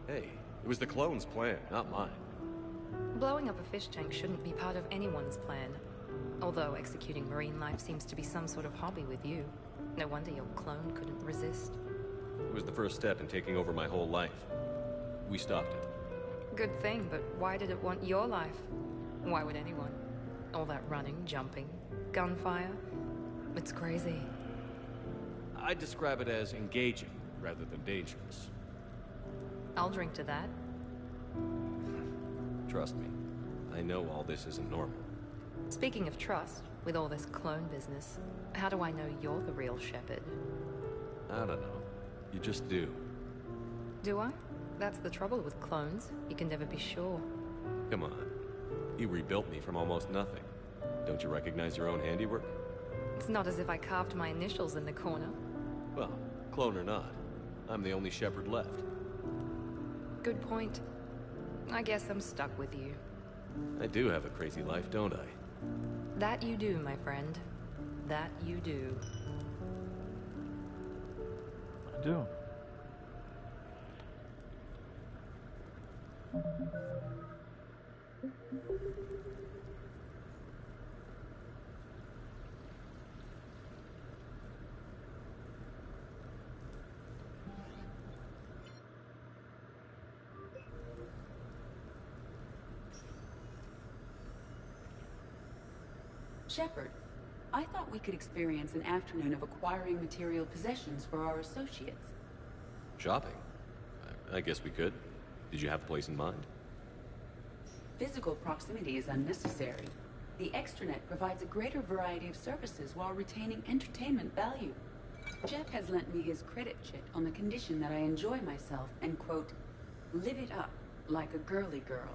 Hey, it was the clone's plan, not mine. Blowing up a fish tank shouldn't be part of anyone's plan. Although executing marine life seems to be some sort of hobby with you. No wonder your clone couldn't resist. It was the first step in taking over my whole life. We stopped it. Good thing, but why did it want your life? Why would anyone? All that running, jumping, gunfire. It's crazy. I'd describe it as engaging rather than dangerous. I'll drink to that. Trust me, I know all this isn't normal. Speaking of trust, with all this clone business, how do I know you're the real Shepard? I don't know. You just do. Do I? That's the trouble with clones. You can never be sure. Come on. You rebuilt me from almost nothing. Don't you recognize your own handiwork? It's not as if I carved my initials in the corner. Well, clone or not, I'm the only Shepard left. Good point. I guess I'm stuck with you. I do have a crazy life, don't I? That you do, my friend. That you do. I do. Shepard, I thought we could experience an afternoon of acquiring material possessions for our associates. Shopping? I guess we could. Did you have a place in mind? Physical proximity is unnecessary. The extranet provides a greater variety of services while retaining entertainment value. Jeff has lent me his credit chit on the condition that I enjoy myself and, quote, live it up like a girly girl.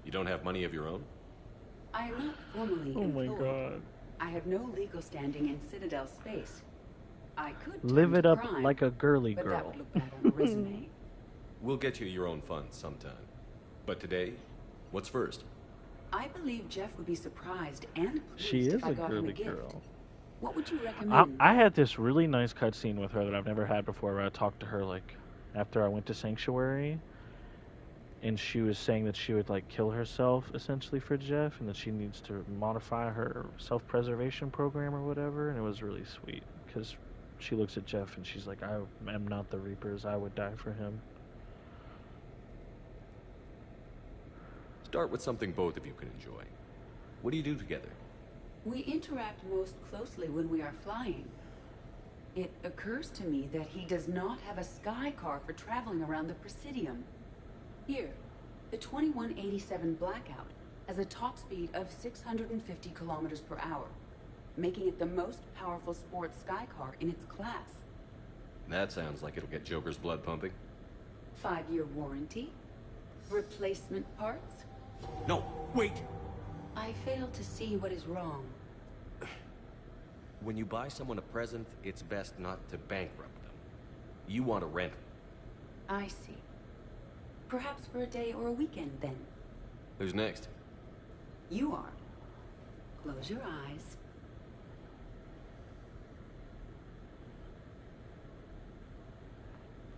You don't have money of your own? I am not formally Oh employed. my god. I have no legal standing in Citadel space. I could Live turn it to up crime, like a girly but girl. that would look bad on a resume. We'll get you your own funds sometime. But today, what's first? I believe Jeff would be surprised and pleased She is if I a got him girly gift. girl. What would you recommend? I had this really nice cutscene with her that I've never had before, where I talked to her like after I went to Sanctuary, and she was saying that she would like kill herself essentially for Jeff, and that she needs to modify her self-preservation program or whatever, and it was really sweet because she looks at Jeff and she's like, I am not the Reapers, I would die for him. Start with something both of you can enjoy. What do you do together? We interact most closely when we are flying. It occurs to me that he does not have a sky car for traveling around the Presidium. Here, the 2187 Blackout has a top speed of 650 kilometers per hour, making it the most powerful sports sky car in its class. That sounds like it'll get Joker's blood pumping. 5-year warranty, replacement parts, No, wait! I fail to see what is wrong. When you buy someone a present, it's best not to bankrupt them. You want to rent them. I see. Perhaps for a day or a weekend, then. Who's next? You are. Close your eyes.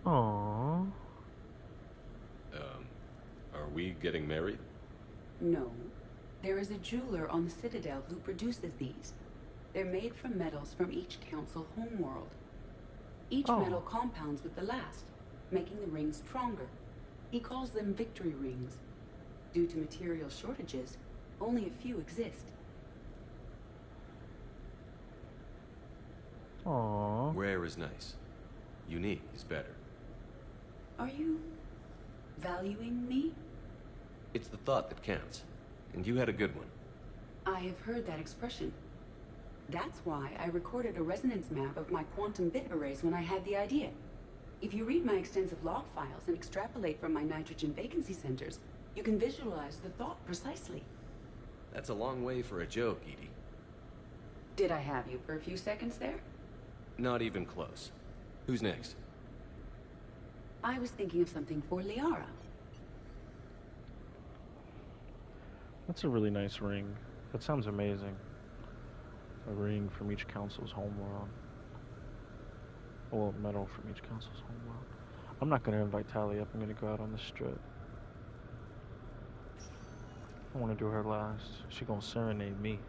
Aww. Are we getting married? No. There is a jeweler on the Citadel who produces these. They're made from metals from each council homeworld. Each metal compounds with the last, making the rings stronger. He calls them victory rings. Due to material shortages, only a few exist. Aww. Rare is nice. Unique is better. Are you valuing me? It's the thought that counts. And you had a good one. I have heard that expression. That's why I recorded a resonance map of my quantum bit arrays when I had the idea. If you read my extensive log files and extrapolate from my nitrogen vacancy centers, you can visualize the thought precisely. That's a long way for a joke, Edie. Did I have you for a few seconds there? Not even close. Who's next? I was thinking of something for Liara. That's a really nice ring. That sounds amazing. A ring from each council's homeworld. Well, metal from each council's homeworld. I'm not gonna invite Tali up. I'm gonna go out on the strip. I wanna do her last. She gonna serenade me.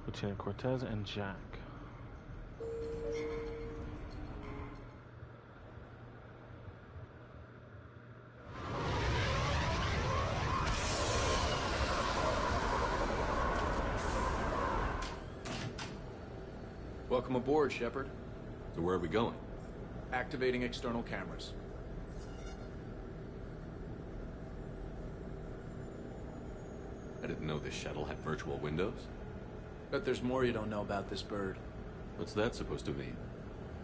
Lieutenant Cortez and Jack. Welcome aboard, Shepard. So where are we going? Activating external cameras. I didn't know this shuttle had virtual windows. Bet there's more you don't know about this bird. What's that supposed to mean?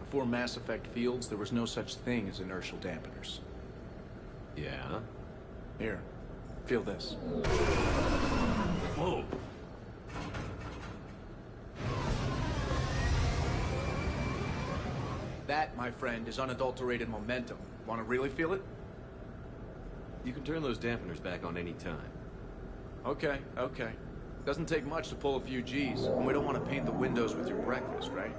Before Mass Effect fields, there was no such thing as inertial dampeners. Yeah? Here, feel this. Whoa! That, my friend, is unadulterated momentum. Want to really feel it? You can turn those dampeners back on any time. Okay, okay. Doesn't take much to pull a few Gs, and we don't want to paint the windows with your breakfast, right?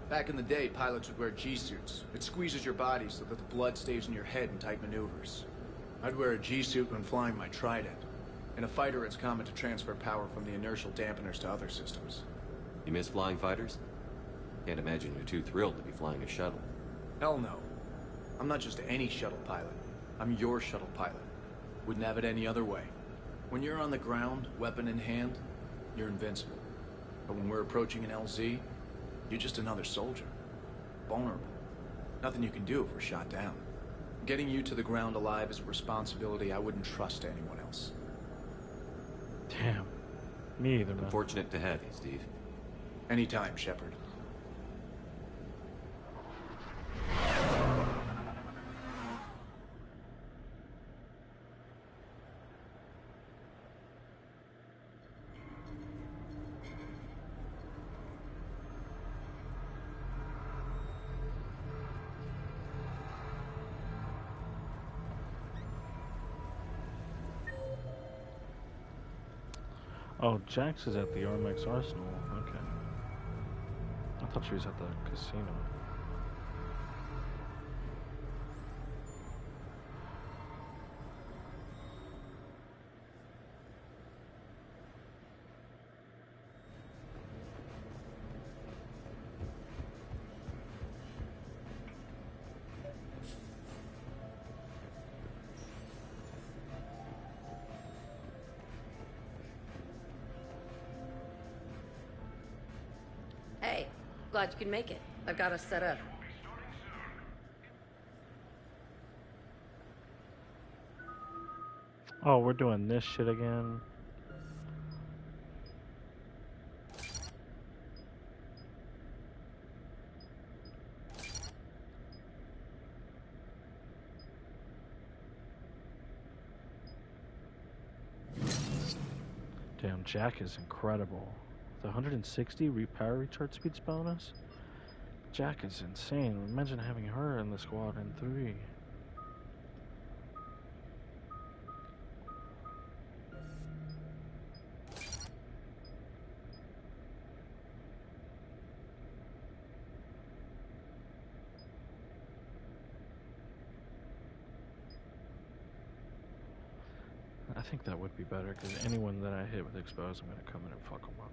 Back in the day, pilots would wear G-suits. It squeezes your body so that the blood stays in your head in tight maneuvers. I'd wear a G-suit when flying my Trident. In a fighter, it's common to transfer power from the inertial dampeners to other systems. You miss flying fighters? Can't imagine you're too thrilled to be flying a shuttle. Hell no. I'm not just any shuttle pilot. I'm your shuttle pilot. Wouldn't have it any other way. When you're on the ground, weapon in hand, you're invincible. But when we're approaching an LZ, you're just another soldier. Vulnerable. Nothing you can do if we're shot down. Getting you to the ground alive is a responsibility I wouldn't trust to anyone else. Damn. Me either, man. I'm fortunate to have you, Steve. Anytime, Shepard. Oh, Jax is at the Armax Arsenal. Okay. I thought she was at the casino. Hey, glad you can make it. I've got us set up. Oh, we're doing this shit again. Damn, Jack is incredible. The 160 power recharge speeds bonus? Jack is insane. Imagine having her in the squad in 3. I think that would be better, because anyone that I hit with expose, I'm going to come in and fuck them up.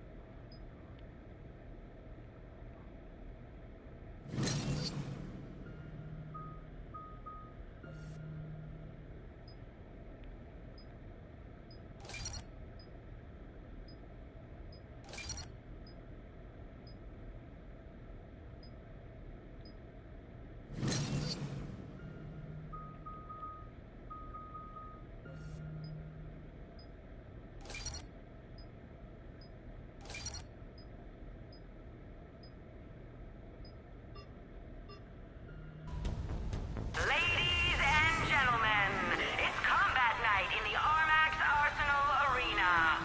Ladies and gentlemen, it's combat night in the Armax Arsenal Arena.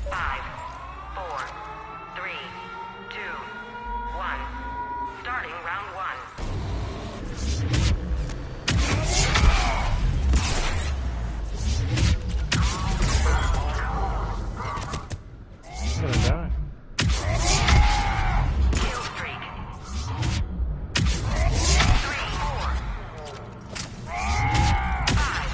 Five, 4, 3, 2, 1. Starting round 1. I'm gonna die. Kill streak. 3, 4, 5.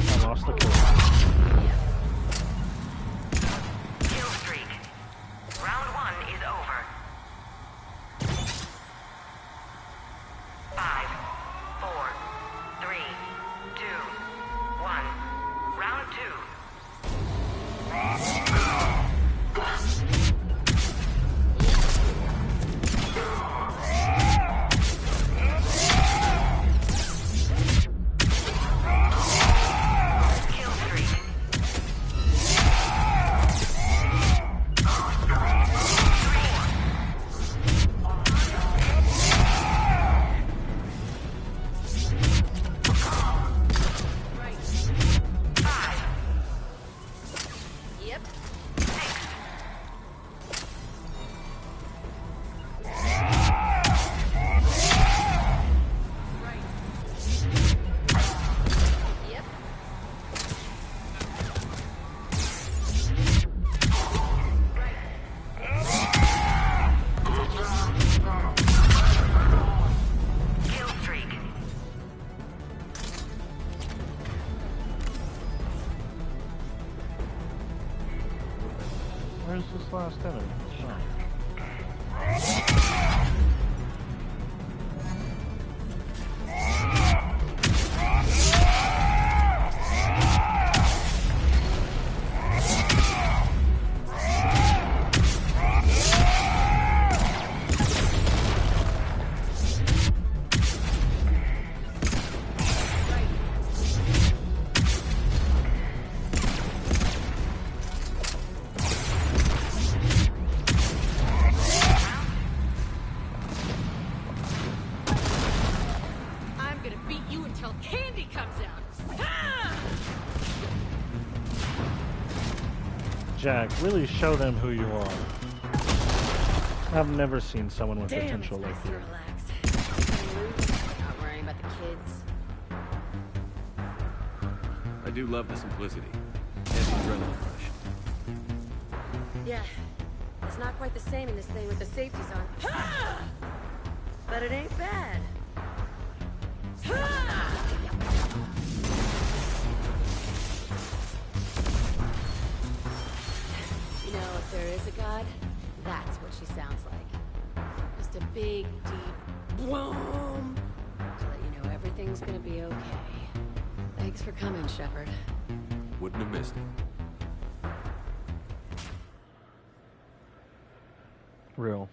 I lost the kill. Kill streak. Round 1 is over. 5, 4, 3, 2, 1. Round 2. Kill streak. Yep. Yep. Kill streak. Where's this last enemy? Oh. I'm gonna beat you until candy comes out. Ah! Jack, really show them who you are. I've never seen someone with Damn, potential it's like nice to you. relax. Not worrying about the kids. I do love the simplicity and the adrenaline rush. Yeah, it's not quite the same in this thing with the safeties on. Ah! But it ain't bad. Ah! You know, if there is a god, that's what she sounds like. Everything's gonna be okay. Thanks for coming, Shepard. Wouldn't have missed it. Real.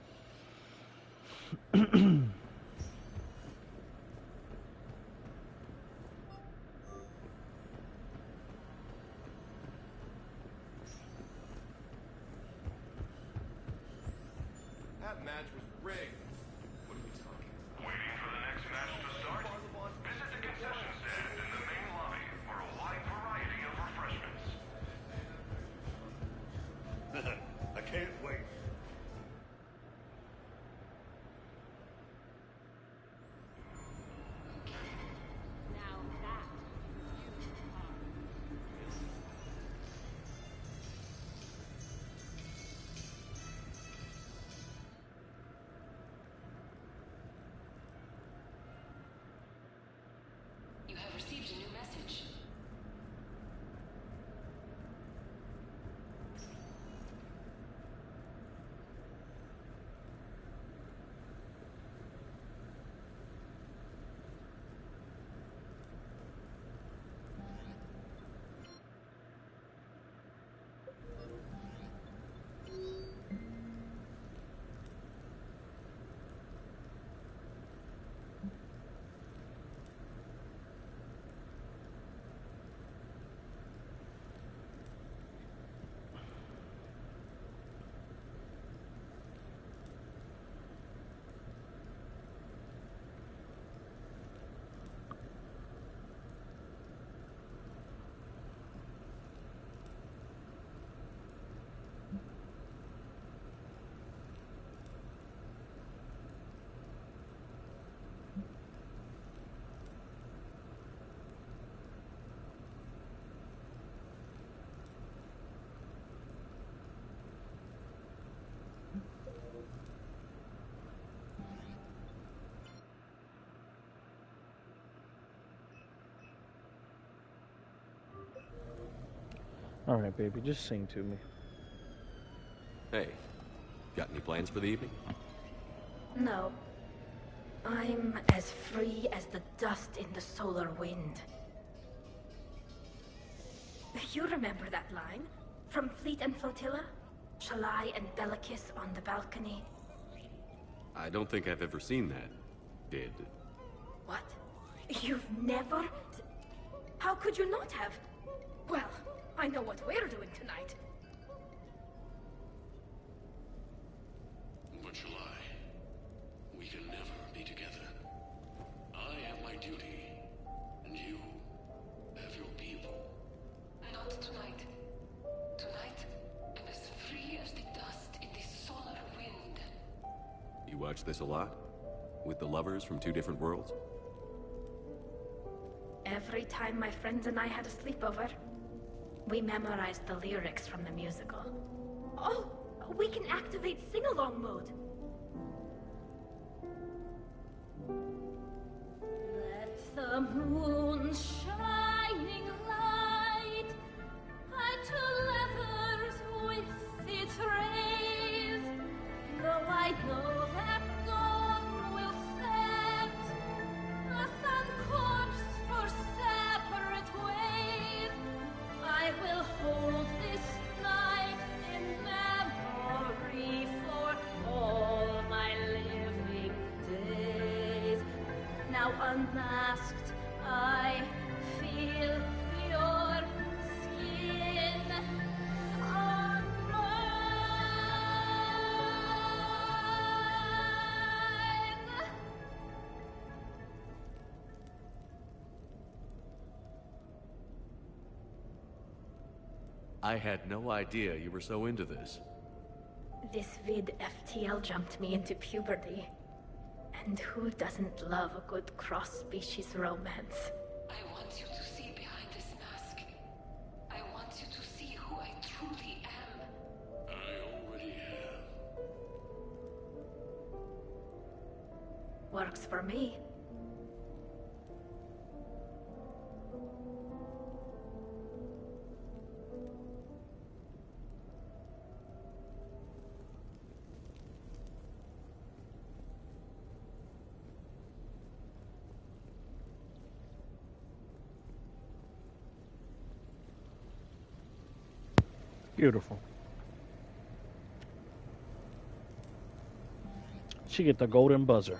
That match was rigged. What are we talking? Waiting for the next match to start? Visit the concession stand in the main lobby for a wide variety of refreshments. I can't wait. You have received a new message. Alright, baby, just sing to me. Hey, got any plans for the evening? No. I'm as free as the dust in the solar wind. You remember that line? From Fleet and Flotilla? Shalai and Bellicus on the balcony? I don't think I've ever seen that. Did. What? You've never? How could you not have? Well, I know what we're doing tonight. But Shalai, we can never be together. I have my duty, and you have your people. Not tonight. Tonight, I'm as free as the dust in the solar wind. You watch this a lot? With the lovers from two different worlds? Every time my friends and I had a sleepover, we memorized the lyrics from the musical. Oh, we can activate sing-along mode. Let the moon shining light hide to lovers with its rays. Though I know that dawn will set us on course for separate ways, I will hold this night in memory for all my living days. Now unmasked, I feel your skin on mine. I had no idea you were so into this. This vid FTL jumped me into puberty. And who doesn't love a good cross-species romance? I want you to see behind this mask. I want you to see who I truly am. I already have. Works for me. Beautiful. She get the golden buzzer.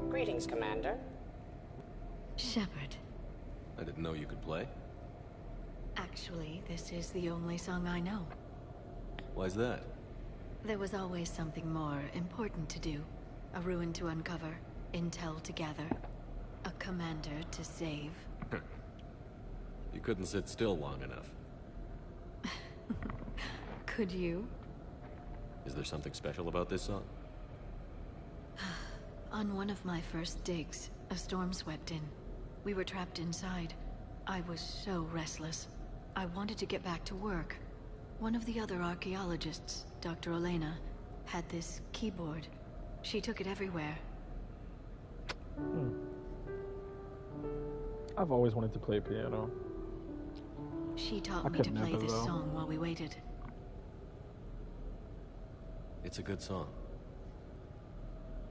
Greetings, Commander. Shepard. I didn't know you could play. Actually, this is the only song I know. Why's that? There was always something more important to do. A ruin to uncover, intel to gather, a commander to save. You couldn't sit still long enough. Could you? Is there something special about this song? On one of my first digs, a storm swept in. We were trapped inside. I was so restless. I wanted to get back to work. One of the other archaeologists, Dr. Elena, had this keyboard. She took it everywhere. I've always wanted to play piano. She taught me to play this song while we waited. It's a good song.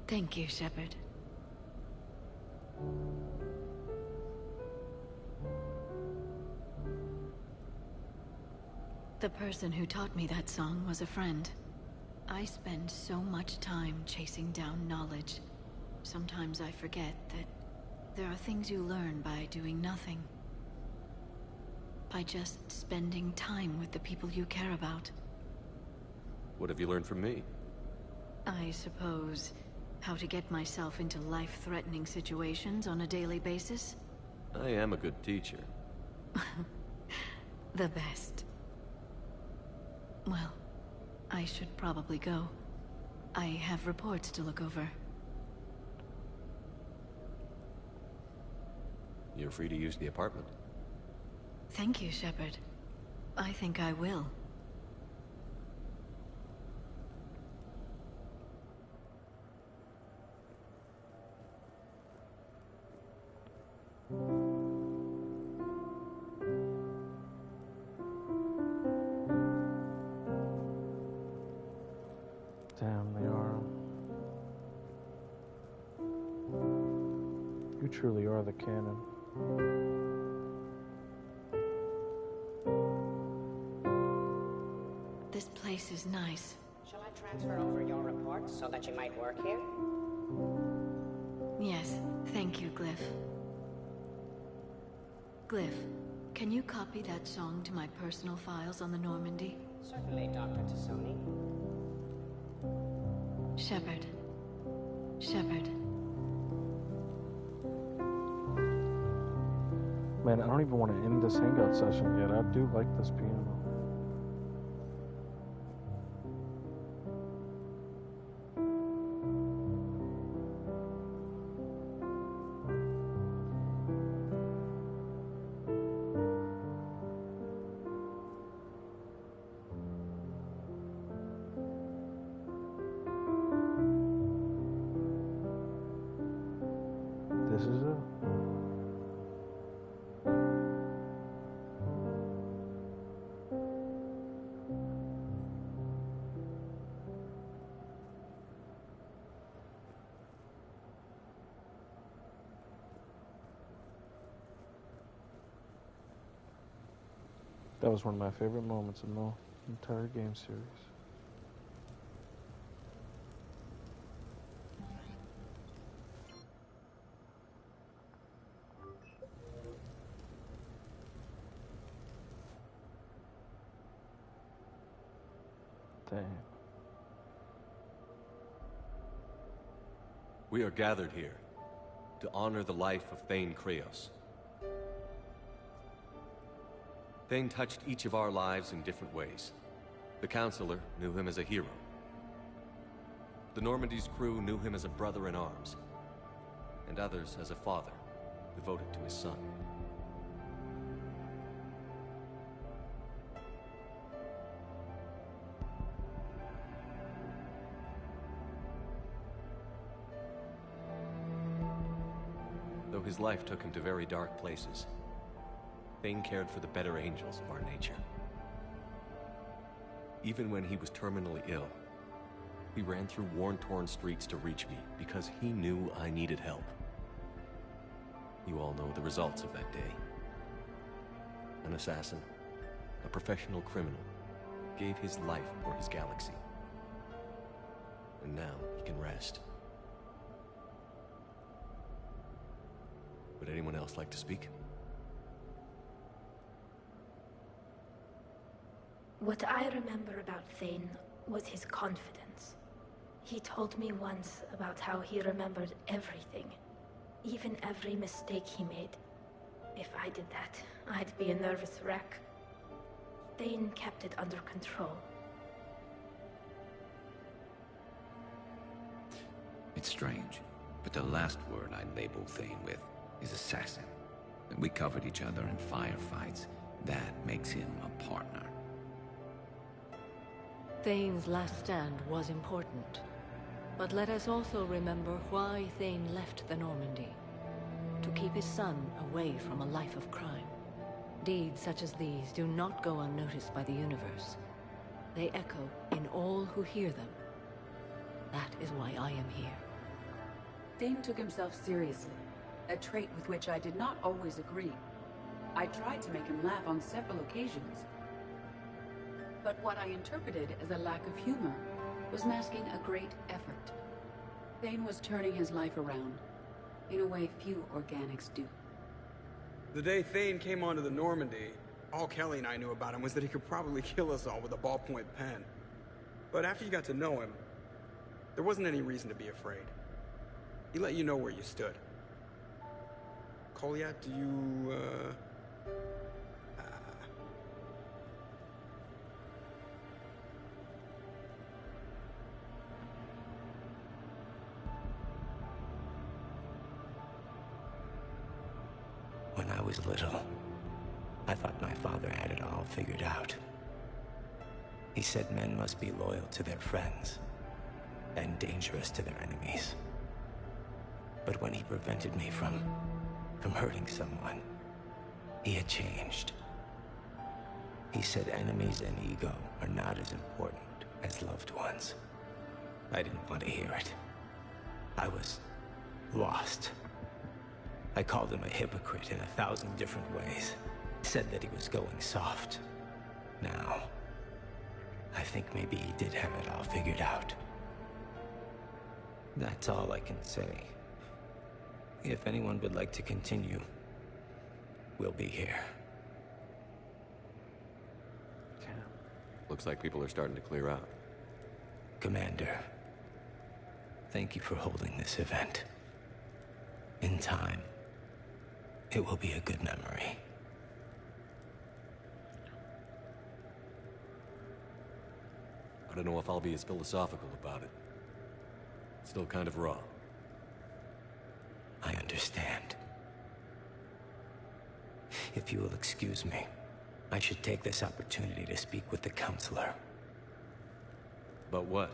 Thank you, Shepard. The person who taught me that song was a friend. I spend so much time chasing down knowledge. Sometimes I forget that there are things you learn by doing nothing. By just spending time with the people you care about. What have you learned from me? I suppose how to get myself into life-threatening situations on a daily basis. I am a good teacher. The best. Well, I should probably go. I have reports to look over. You're free to use the apartment. Thank you, Shepard. I think I will. Damn, Liara. You truly are the canon. This place is nice. Shall I transfer over your reports so that you might work here? Yes, thank you, Glyph. Glyph, can you copy that song to my personal files on the Normandy? Certainly, Dr. Tassoni. Shepard. Shepard. Man, I don't even want to end this hangout session yet. I do like this piano. This is it. That was one of my favorite moments in the entire game series. Dang. We are gathered here to honor the life of Thane Krios. Thane touched each of our lives in different ways. The Counselor knew him as a hero. The Normandy's crew knew him as a brother in arms, and others as a father devoted to his son. Though his life took him to very dark places, Thane cared for the better angels of our nature. Even when he was terminally ill, he ran through worn-torn streets to reach me because he knew I needed help. You all know the results of that day. An assassin, a professional criminal, gave his life for his galaxy. And now he can rest. Would anyone else like to speak? What I remember about Thane was his confidence. He told me once about how he remembered everything, even every mistake he made. If I did that, I'd be a nervous wreck. Thane kept it under control. It's strange, but the last word I'd label Thane with is assassin. We covered each other in firefights. That makes him a partner. Thane's last stand was important. But let us also remember why Thane left the Normandy. To keep his son away from a life of crime. Deeds such as these do not go unnoticed by the universe. They echo in all who hear them. That is why I am here. Thane took himself seriously, a trait with which I did not always agree. I tried to make him laugh on several occasions. But what I interpreted as a lack of humor was masking a great effort. Thane was turning his life around, in a way few organics do. The day Thane came onto the Normandy, all Kelly and I knew about him was that he could probably kill us all with a ballpoint pen. But after you got to know him, there wasn't any reason to be afraid. He let you know where you stood. Kolyat, do you, When I was little, I thought my father had it all figured out. He said men must be loyal to their friends and dangerous to their enemies. But when he prevented me from hurting someone, he had changed. He said enemies and ego are not as important as loved ones. I didn't want to hear it. I was lost. I called him a hypocrite in 1,000 different ways. Said that he was going soft. Now, I think maybe he did have it all figured out. That's all I can say. If anyone would like to continue, we'll be here. Looks like people are starting to clear out. Commander, thank you for holding this event. In time, it will be a good memory. I don't know if I'll be as philosophical about it. It's still kind of raw. I understand. If you will excuse me, I should take this opportunity to speak with the counselor. About what?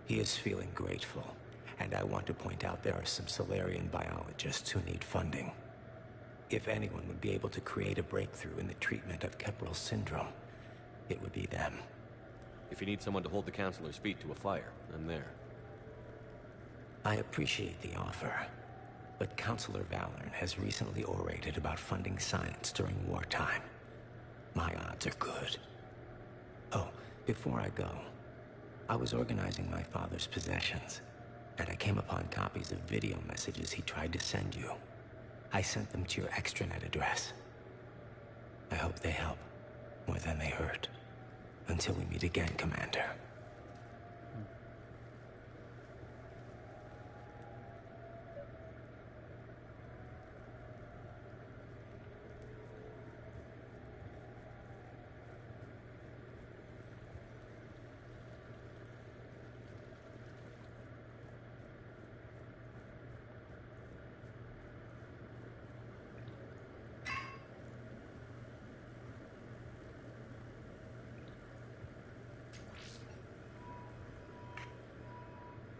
He is feeling grateful, and I want to point out there are some Salarian biologists who need funding. If anyone would be able to create a breakthrough in the treatment of Kepral syndrome, it would be them. If you need someone to hold the counselor's feet to a fire, I'm there. I appreciate the offer, but Counselor Valorn has recently orated about funding science during wartime. My odds are good. Oh, before I go, I was organizing my father's possessions, and I came upon copies of video messages he tried to send you. I sent them to your extranet address. I hope they help, more than they hurt. Until we meet again, Commander.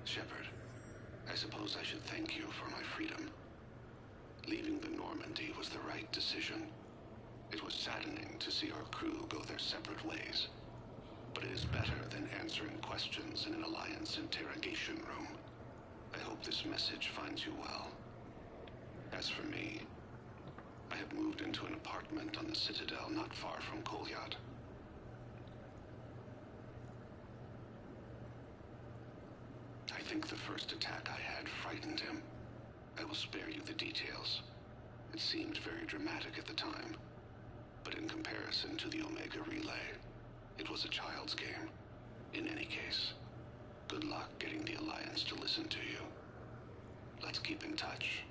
Shepard, I suppose I should thank you for my freedom. Leaving the Normandy was the right decision. It was saddening to see our crew go their separate ways. But it is better than answering questions in an Alliance interrogation room. I hope this message finds you well. As for me, I have moved into an apartment on the Citadel not far from Kolyat. I think the first attack I had frightened him. I will spare you the details. It seemed very dramatic at the time, but in comparison to the Omega Relay, it was a child's game. In any case, good luck getting the Alliance to listen to you. Let's keep in touch.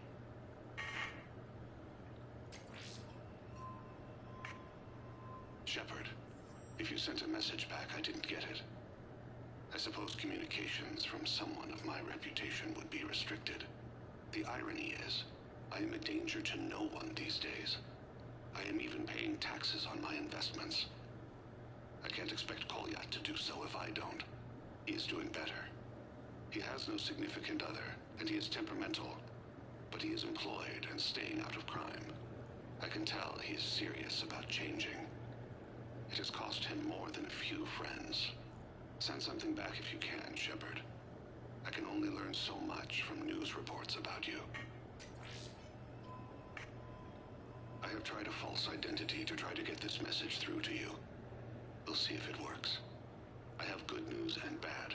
Shepard, if you sent a message back, I didn't get it. I suppose communications from someone of my reputation would be restricted. The irony is, I am a danger to no one these days. I am even paying taxes on my investments. I can't expect Kolyat to do so if I don't. He is doing better. He has no significant other, and he is temperamental, but he is employed and staying out of crime. I can tell he is serious about changing. It has cost him more than a few friends. Send something back if you can, Shepard. I can only learn so much from news reports about you. I have tried a false identity to try to get this message through to you. We'll see if it works. I have good news and bad.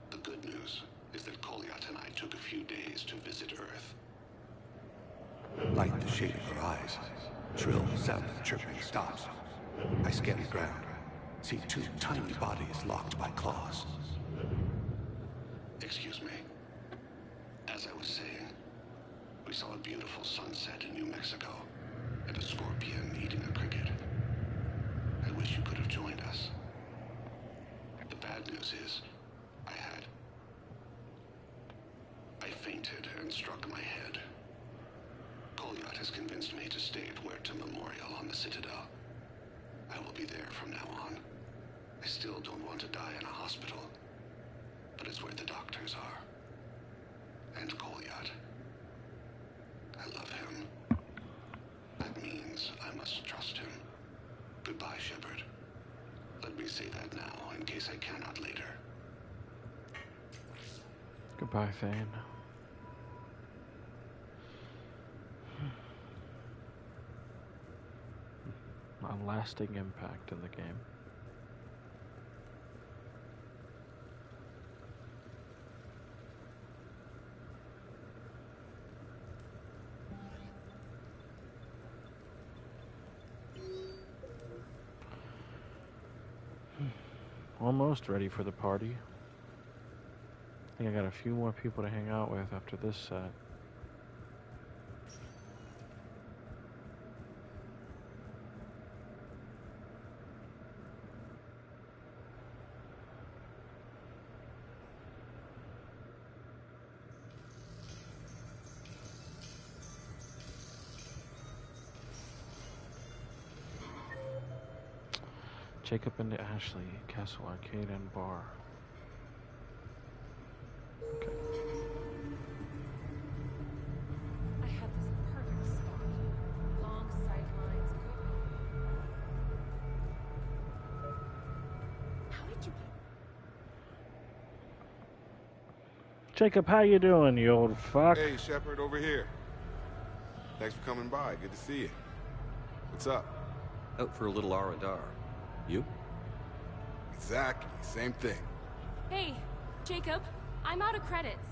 The good news is that Kolyat and I took a few days to visit Earth. Light the shade of her eyes. Shrill sound of chirping stops. I scan the ground. See two tiny bodies locked by claws. Excuse me. As I was saying, we saw a beautiful sunset in New Mexico, and a scorpion eating a cricket. I wish you could have joined us. The bad news is, I fainted and struck my head. Kolyat has convinced me to stay at Huerta Memorial on the Citadel. I will be there from now on. I still don't want to die in a hospital, but it's where the doctors are. And Kolyat. I love him. That means I must trust him. Goodbye, Shepard. Let me say that now, in case I cannot later. Goodbye, Thane. A lasting impact in the game. Almost ready for the party. I think I got a few more people to hang out with after this set. Jacob and Ashley, Castle Arcade and Bar. Okay. I had this perfect spot. Long sightlines. How did you... Jacob, how you doing, you old fuck? Hey, Shepard, over here. Thanks for coming by. Good to see you. What's up? Out for a little R&R. You? Exactly. Same thing. Hey, Jacob. I'm out of credits.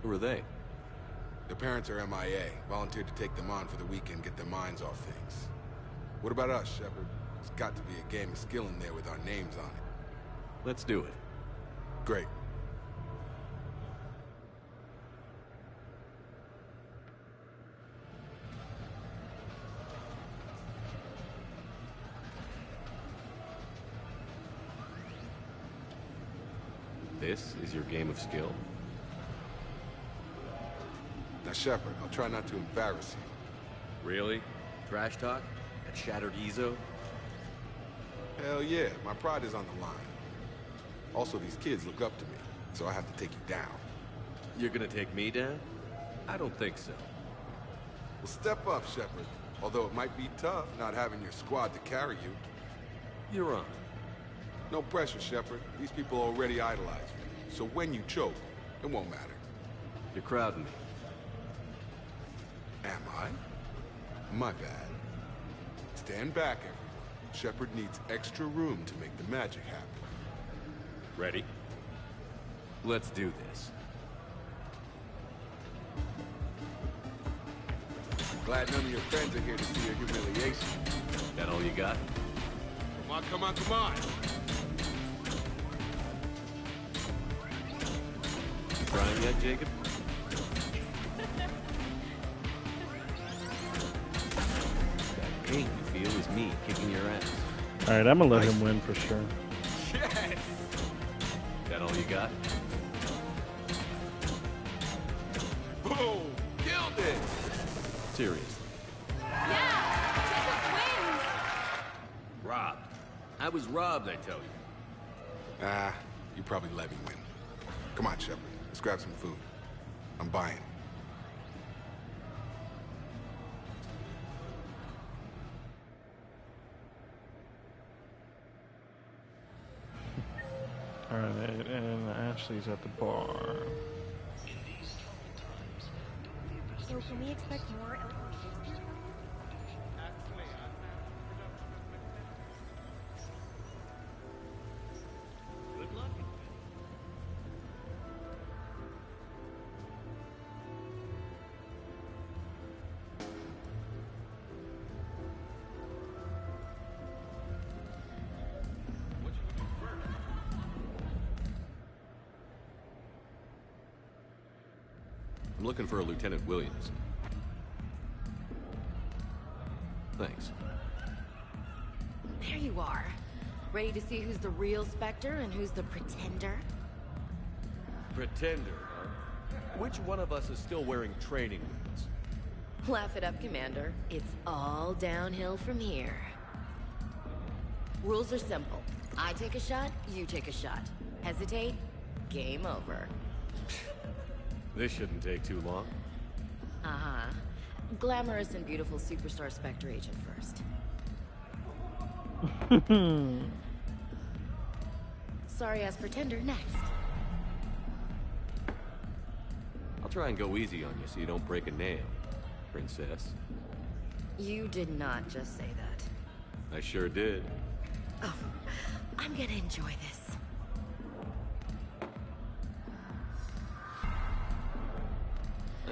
Who are they? Their parents are MIA. Volunteered to take them on for the weekend, get their minds off things. What about us, Shepard? There's got to be a game of skill in there with our names on it. Let's do it. Great. This is your game of skill? Now, Shepard, I'll try not to embarrass you. Really? Trash talk? At Shattered Ezo? Hell yeah, my pride is on the line. Also, these kids look up to me, so I have to take you down. You're gonna take me down? I don't think so. Well, step up, Shepard. Although it might be tough not having your squad to carry you. You're on. No pressure, Shepard. These people already idolize you. So when you choke, it won't matter. You're crowding me. Am I? My bad. Stand back, everyone. Shepard needs extra room to make the magic happen. Ready? Let's do this. Glad none of your friends are here to see your humiliation. That all you got? Come on, come on, come on! Trying yet, Jacob? That pain you feel is me kicking your ass. Alright, I'm gonna let him win for sure. Yes! That all you got? Boom! Killed it! Seriously. Yeah! Jacob wins! Robbed. I was robbed, I tell you. Ah, you probably let me win. Come on, Shepard. Let's grab some food. I'm buying. Alright, and Ashley's at the bar. So can we expect more Elton Shakespeare? Good luck. I'm looking for a Lieutenant Williams. Thanks. There you are. Ready to see who's the real Spectre and who's the pretender? Pretender, huh? Which one of us is still wearing training wheels? Laugh it up, Commander. It's all downhill from here. Rules are simple. I take a shot, you take a shot. Hesitate, game over. This shouldn't take too long. Uh-huh. Glamorous and beautiful superstar Spectre agent first. Sorry-ass pretender next. I'll try and go easy on you so you don't break a nail, princess. You did not just say that. I sure did. Oh, I'm gonna enjoy this.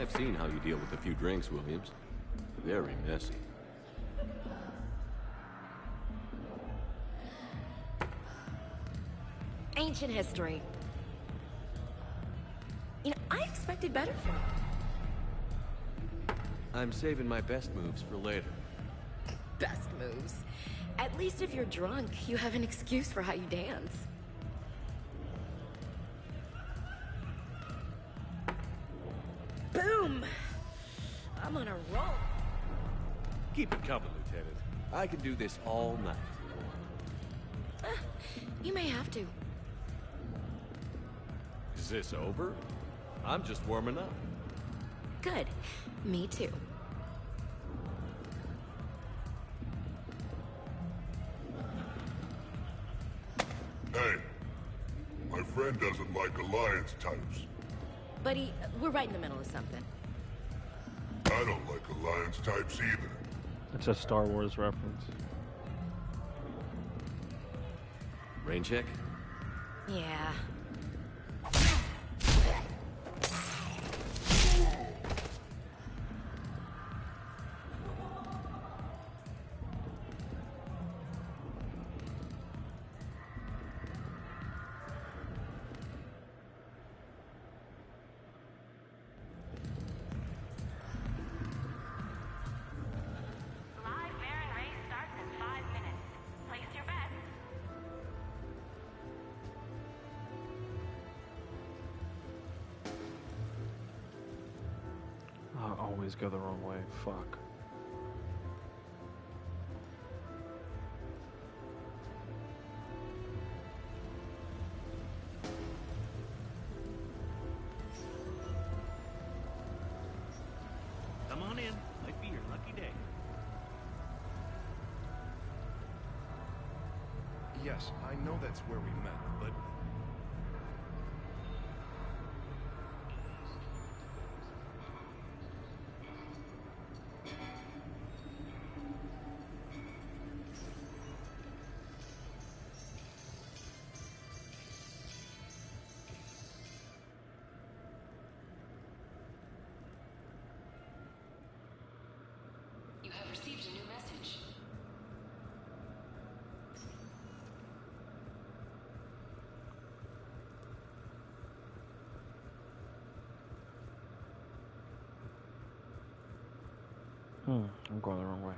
I've seen how you deal with a few drinks, Williams. Very messy. Ancient history. You know, I expected better from you. I'm saving my best moves for later. Best moves. At least if you're drunk, you have an excuse for how you dance. Boom! I'm on a roll. Keep it coming, Lieutenant. I can do this all night. You may have to. Is this over? I'm just warming up. Good. Me too. Hey, my friend doesn't like alliance types. Buddy, we're right in the middle of something. I don't like alliance types either. It's a Star Wars reference. Rain check? Yeah. I always go the wrong way. Fuck. Yes, I know that's where we met, but... You have received a new message. I'm going the wrong way.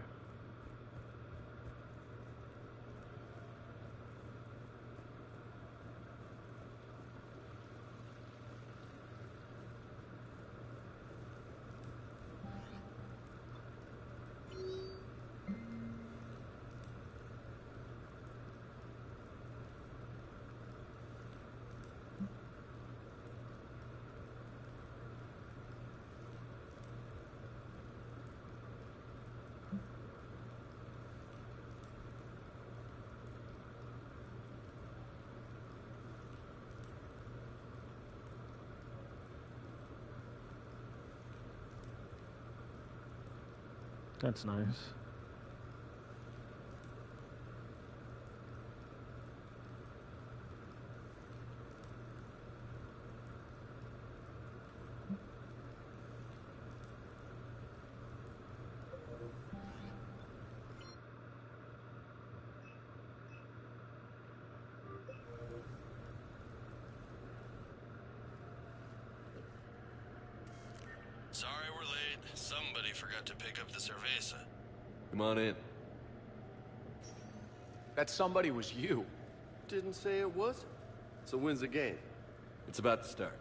That's nice. Sorry we're late. Somebody forgot to pick up the cerveza. Come on in. That somebody was you. Didn't say it was. So when's the game? It's about to start.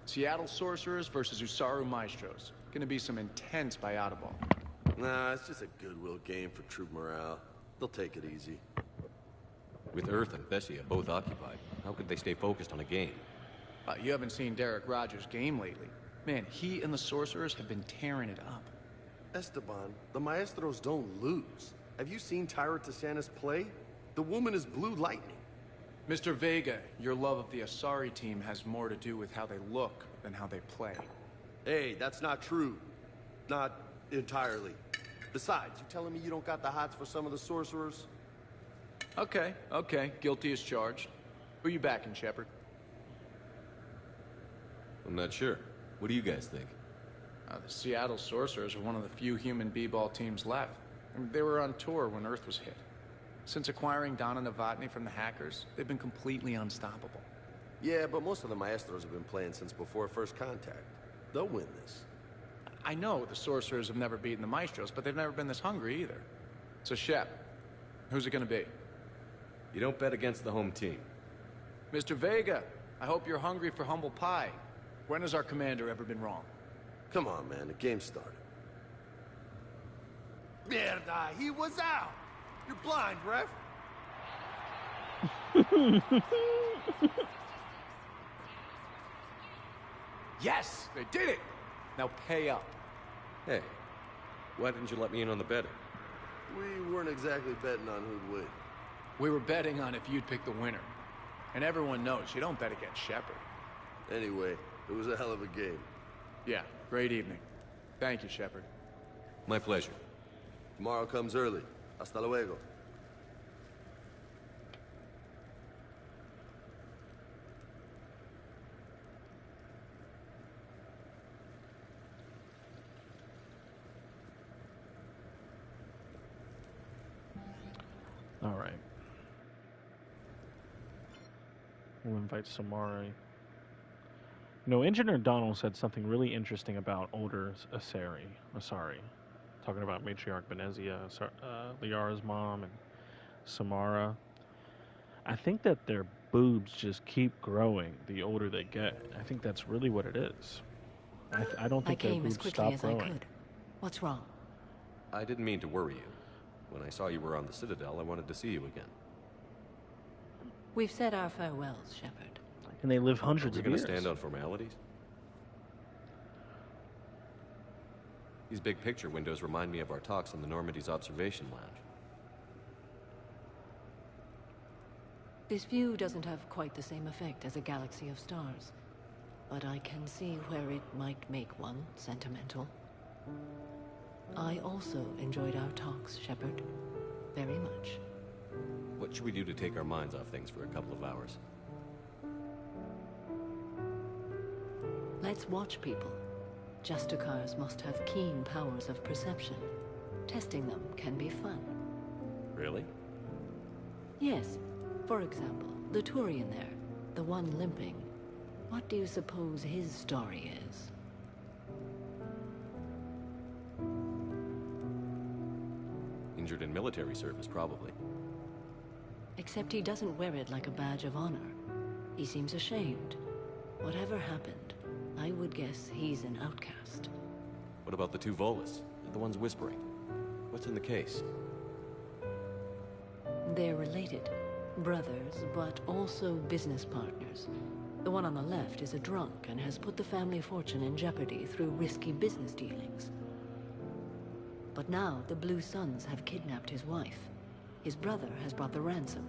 Seattle Sorcerers versus Usaru Maestros. Gonna be some intense bayada-ball. Nah, it's just a goodwill game for troop morale. They'll take it easy. With Earth and Bessia both occupied, how could they stay focused on a game? You haven't seen Derek Rogers' game lately. Man, he and the Sorcerers have been tearing it up. Esteban, the Maestros don't lose. Have you seen Tyra Tisanis play? The woman is blue lightning. Mr. Vega, your love of the Asari team has more to do with how they look than how they play. Hey, that's not true. Not entirely. Besides, you telling me you don't got the hots for some of the Sorcerers? Okay, guilty as charged. Who you backing, Shepard? I'm not sure. What do you guys think? The Seattle Sorcerers are one of the few human b-ball teams left. I mean, they were on tour when Earth was hit. Since acquiring Donna Novotny from the hackers, they've been completely unstoppable. Yeah, but most of the Maestros have been playing since before first contact. They'll win this. I know the Sorcerers have never beaten the Maestros, but they've never been this hungry either. So, Shep, who's it gonna be? You don't bet against the home team. Mr. Vega, I hope you're hungry for humble pie. When has our commander ever been wrong? Come on, man, the game started. Mierda, he was out! You're blind, ref! Yes, they did it! Now pay up. Hey, why didn't you let me in on the betting? We weren't exactly betting on who'd win. We were betting on if you'd pick the winner. And everyone knows you don't bet against Shepard. Anyway, it was a hell of a game. Yeah, great evening. Thank you, Shepard. My pleasure. Tomorrow comes early. Hasta luego. All right. We'll invite Samari. No, Engineer Donald said something really interesting about older Asari. Talking about Matriarch Benezia, Liara's mom, and Samara. I think that their boobs just keep growing the older they get. I think that's really what it is. I don't think I their came as boobs quickly stop as growing. I could. What's wrong? I didn't mean to worry you. When I saw you were on the Citadel, I wanted to see you again. We've said our farewells, Shepard. And they live hundreds Are of we years. gonna stand on formalities? These big picture windows remind me of our talks in the Normandy's observation lounge. This view doesn't have quite the same effect as a galaxy of stars, but I can see where it might make one sentimental. I also enjoyed our talks, Shepard. Very much. What should we do to take our minds off things for a couple of hours? Let's watch people. Justicars must have keen powers of perception. Testing them can be fun. Really? Yes. For example, the Turian there, the one limping. What do you suppose his story is? Injured in military service, probably. Except he doesn't wear it like a badge of honor. He seems ashamed. Whatever happened, I would guess he's an outcast. What about the two Volus? The ones whispering? What's in the case? They're related. Brothers, but also business partners. The one on the left is a drunk and has put the family fortune in jeopardy through risky business dealings. But now the Blue Suns have kidnapped his wife. His brother has brought the ransom.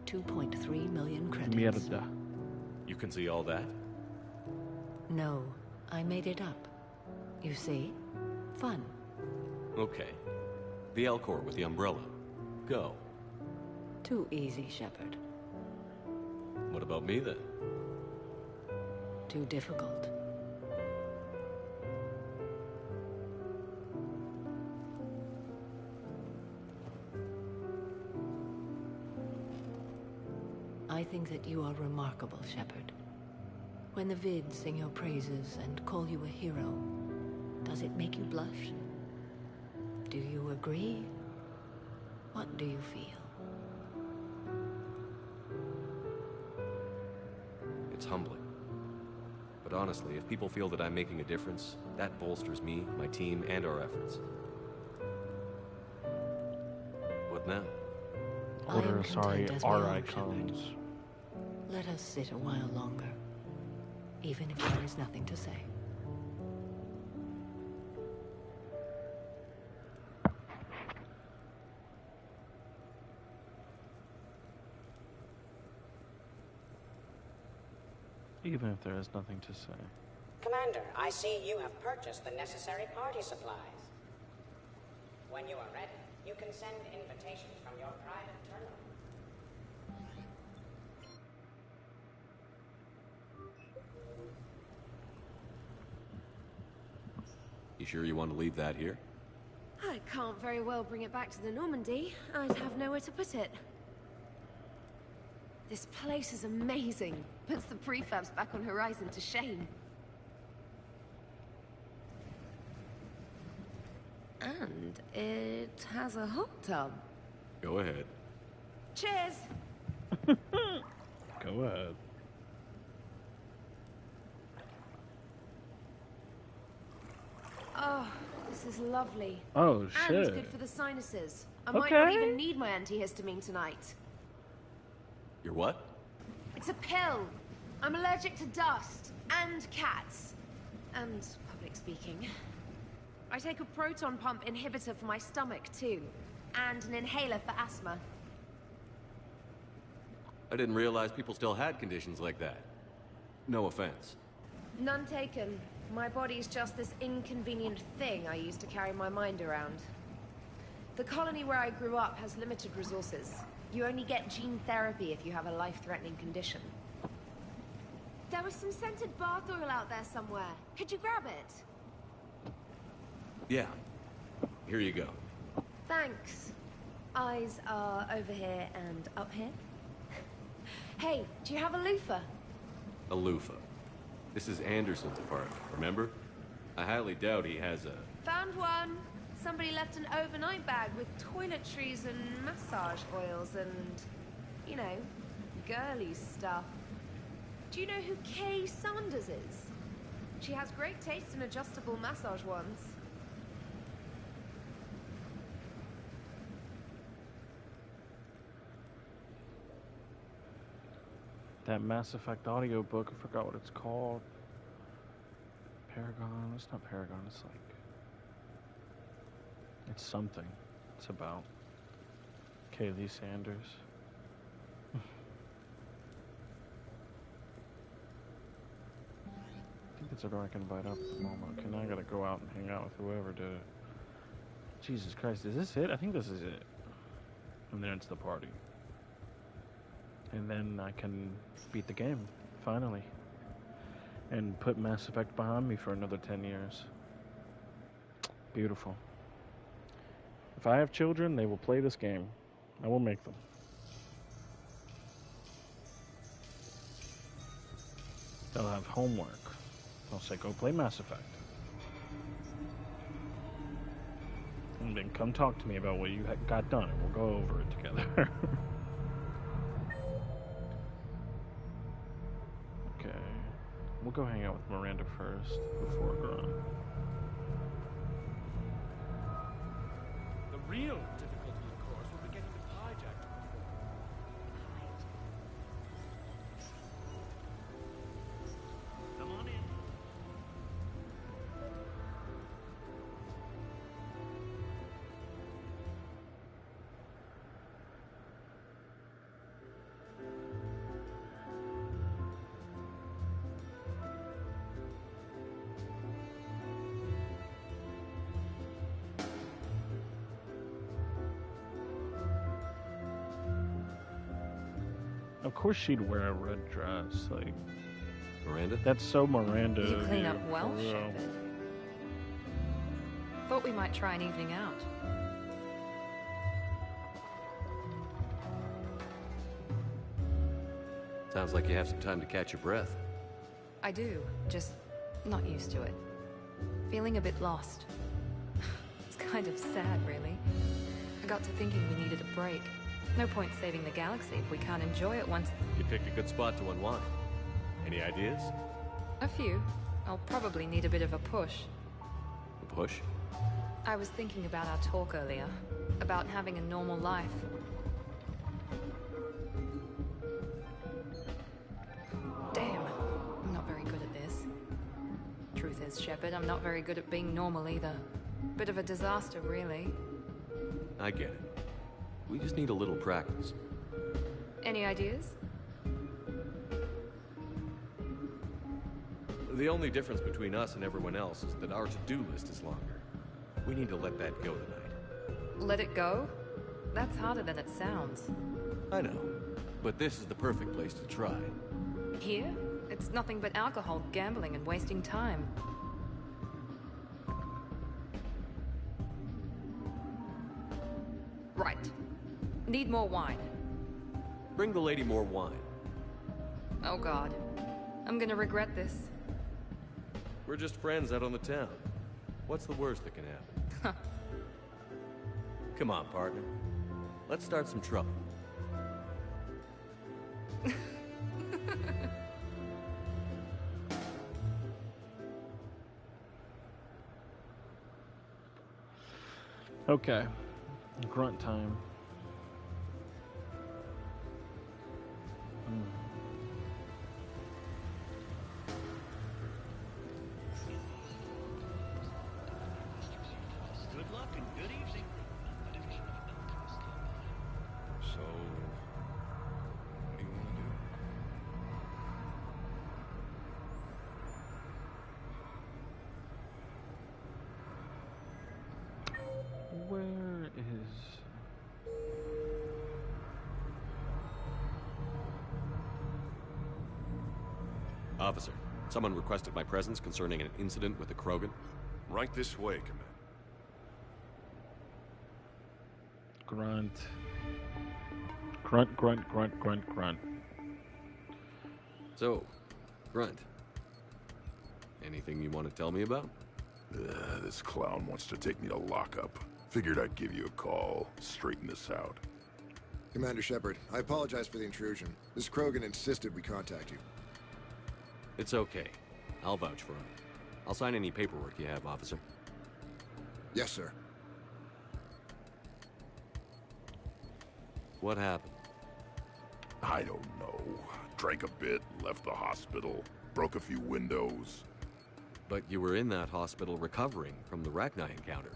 2.3 million credits. Mierda. You can see all that? No, I made it up. You see? Fun. Okay. The Elcor with the umbrella. Go. Too easy, Shepard. What about me, then? Too difficult. I think that you are remarkable, Shepard. When the Vids sing your praises and call you a hero, does it make you blush? Do you agree? What do you feel? It's humbling. But honestly, if people feel that I'm making a difference, that bolsters me, my team, and our efforts. What now? Order, sorry, our icons. Let us sit a while longer, even if there is nothing to say. Even if there is nothing to say. Commander, I see you have purchased the necessary party supplies. When you are ready, you can send invitations from your private terminal. You sure you want to leave that here? I can't very well bring it back to the Normandy. I'd have nowhere to put it. This place is amazing. Puts the prefabs back on Horizon to shame. And it has a hot tub. Go ahead. Cheers! Go ahead. Oh, this is lovely. Oh, shit. And good for the sinuses. I might not even need my antihistamine tonight. Your what? It's a pill. I'm allergic to dust and cats and public speaking. I take a proton pump inhibitor for my stomach too, and an inhaler for asthma. I didn't realize people still had conditions like that. No offense. None taken. My body's just this inconvenient thing I use to carry my mind around. The colony where I grew up has limited resources. You only get gene therapy if you have a life-threatening condition. There was some scented bath oil out there somewhere. Could you grab it? Yeah. Here you go. Thanks. Eyes are over here and up here. Hey, do you have a loofah? A loofah. This is Anderson's apartment, remember? I highly doubt he has a... Found one. Somebody left an overnight bag with toiletries and massage oils and, you know, girly stuff. Do you know who Kay Sanders is? She has great taste in adjustable massage ones. That Mass Effect audiobook, I forgot what it's called. Paragon? It's not Paragon, it's like... It's something. It's about Kaylee Sanders. consider I can bite up at the moment. Okay, now I gotta go out and hang out with whoever did it. Jesus Christ, is this it? I think this is it. And then it's the party. And then I can beat the game, finally. And put Mass Effect behind me for another 10 years. Beautiful. If I have children, they will play this game. I will make them. They'll have homework. I'll say, go play Mass Effect. And then come talk to me about what you got done, and we'll go over it together. Okay. We'll go hang out with Miranda first, before Grunt. The real difficulty, of course, will be getting the hijacked. Come on in. Of course she'd wear a red dress, like... Miranda? That's so Miranda. You clean up of well, you, for real. Shepard. Thought we might try an evening out. Sounds like you have some time to catch your breath. I do, just not used to it. Feeling a bit lost. It's kind of sad, really. I got to thinking we needed a break. No point saving the galaxy if we can't enjoy it once... You picked a good spot to unwind. Any ideas? A few. I'll probably need a bit of a push. A push? I was thinking about our talk earlier. About having a normal life. Damn, I'm not very good at this. Truth is, Shepard, I'm not very good at being normal either. Bit of a disaster, really. I get it. We just need a little practice. Any ideas? The only difference between us and everyone else is that our to-do list is longer. We need to let that go tonight. Let it go? That's harder than it sounds. I know, but this is the perfect place to try. Here? It's nothing but alcohol, gambling, and wasting time. Right. Need more wine. Bring the lady more wine. Oh god. I'm gonna regret this. We're just friends out on the town. What's the worst that can happen? Come on, partner. Let's start some trouble. Okay. Grunt time. Good luck and good evening. So, what do you want to do? Where is... Officer, someone requested my presence concerning an incident with the Krogan. Right this way, Commander. Grunt. Grunt, grunt, grunt, grunt, grunt. So, Grunt. Anything you want to tell me about? This clown wants to take me to lockup. Figured I'd give you a call, straighten this out. Commander Shepard, I apologize for the intrusion. This Krogan insisted we contact you. It's okay. I'll vouch for him. I'll sign any paperwork you have, officer. Yes, sir. What happened? I don't know. Drank a bit, left the hospital, broke a few windows. But you were in that hospital recovering from the Rachni encounter.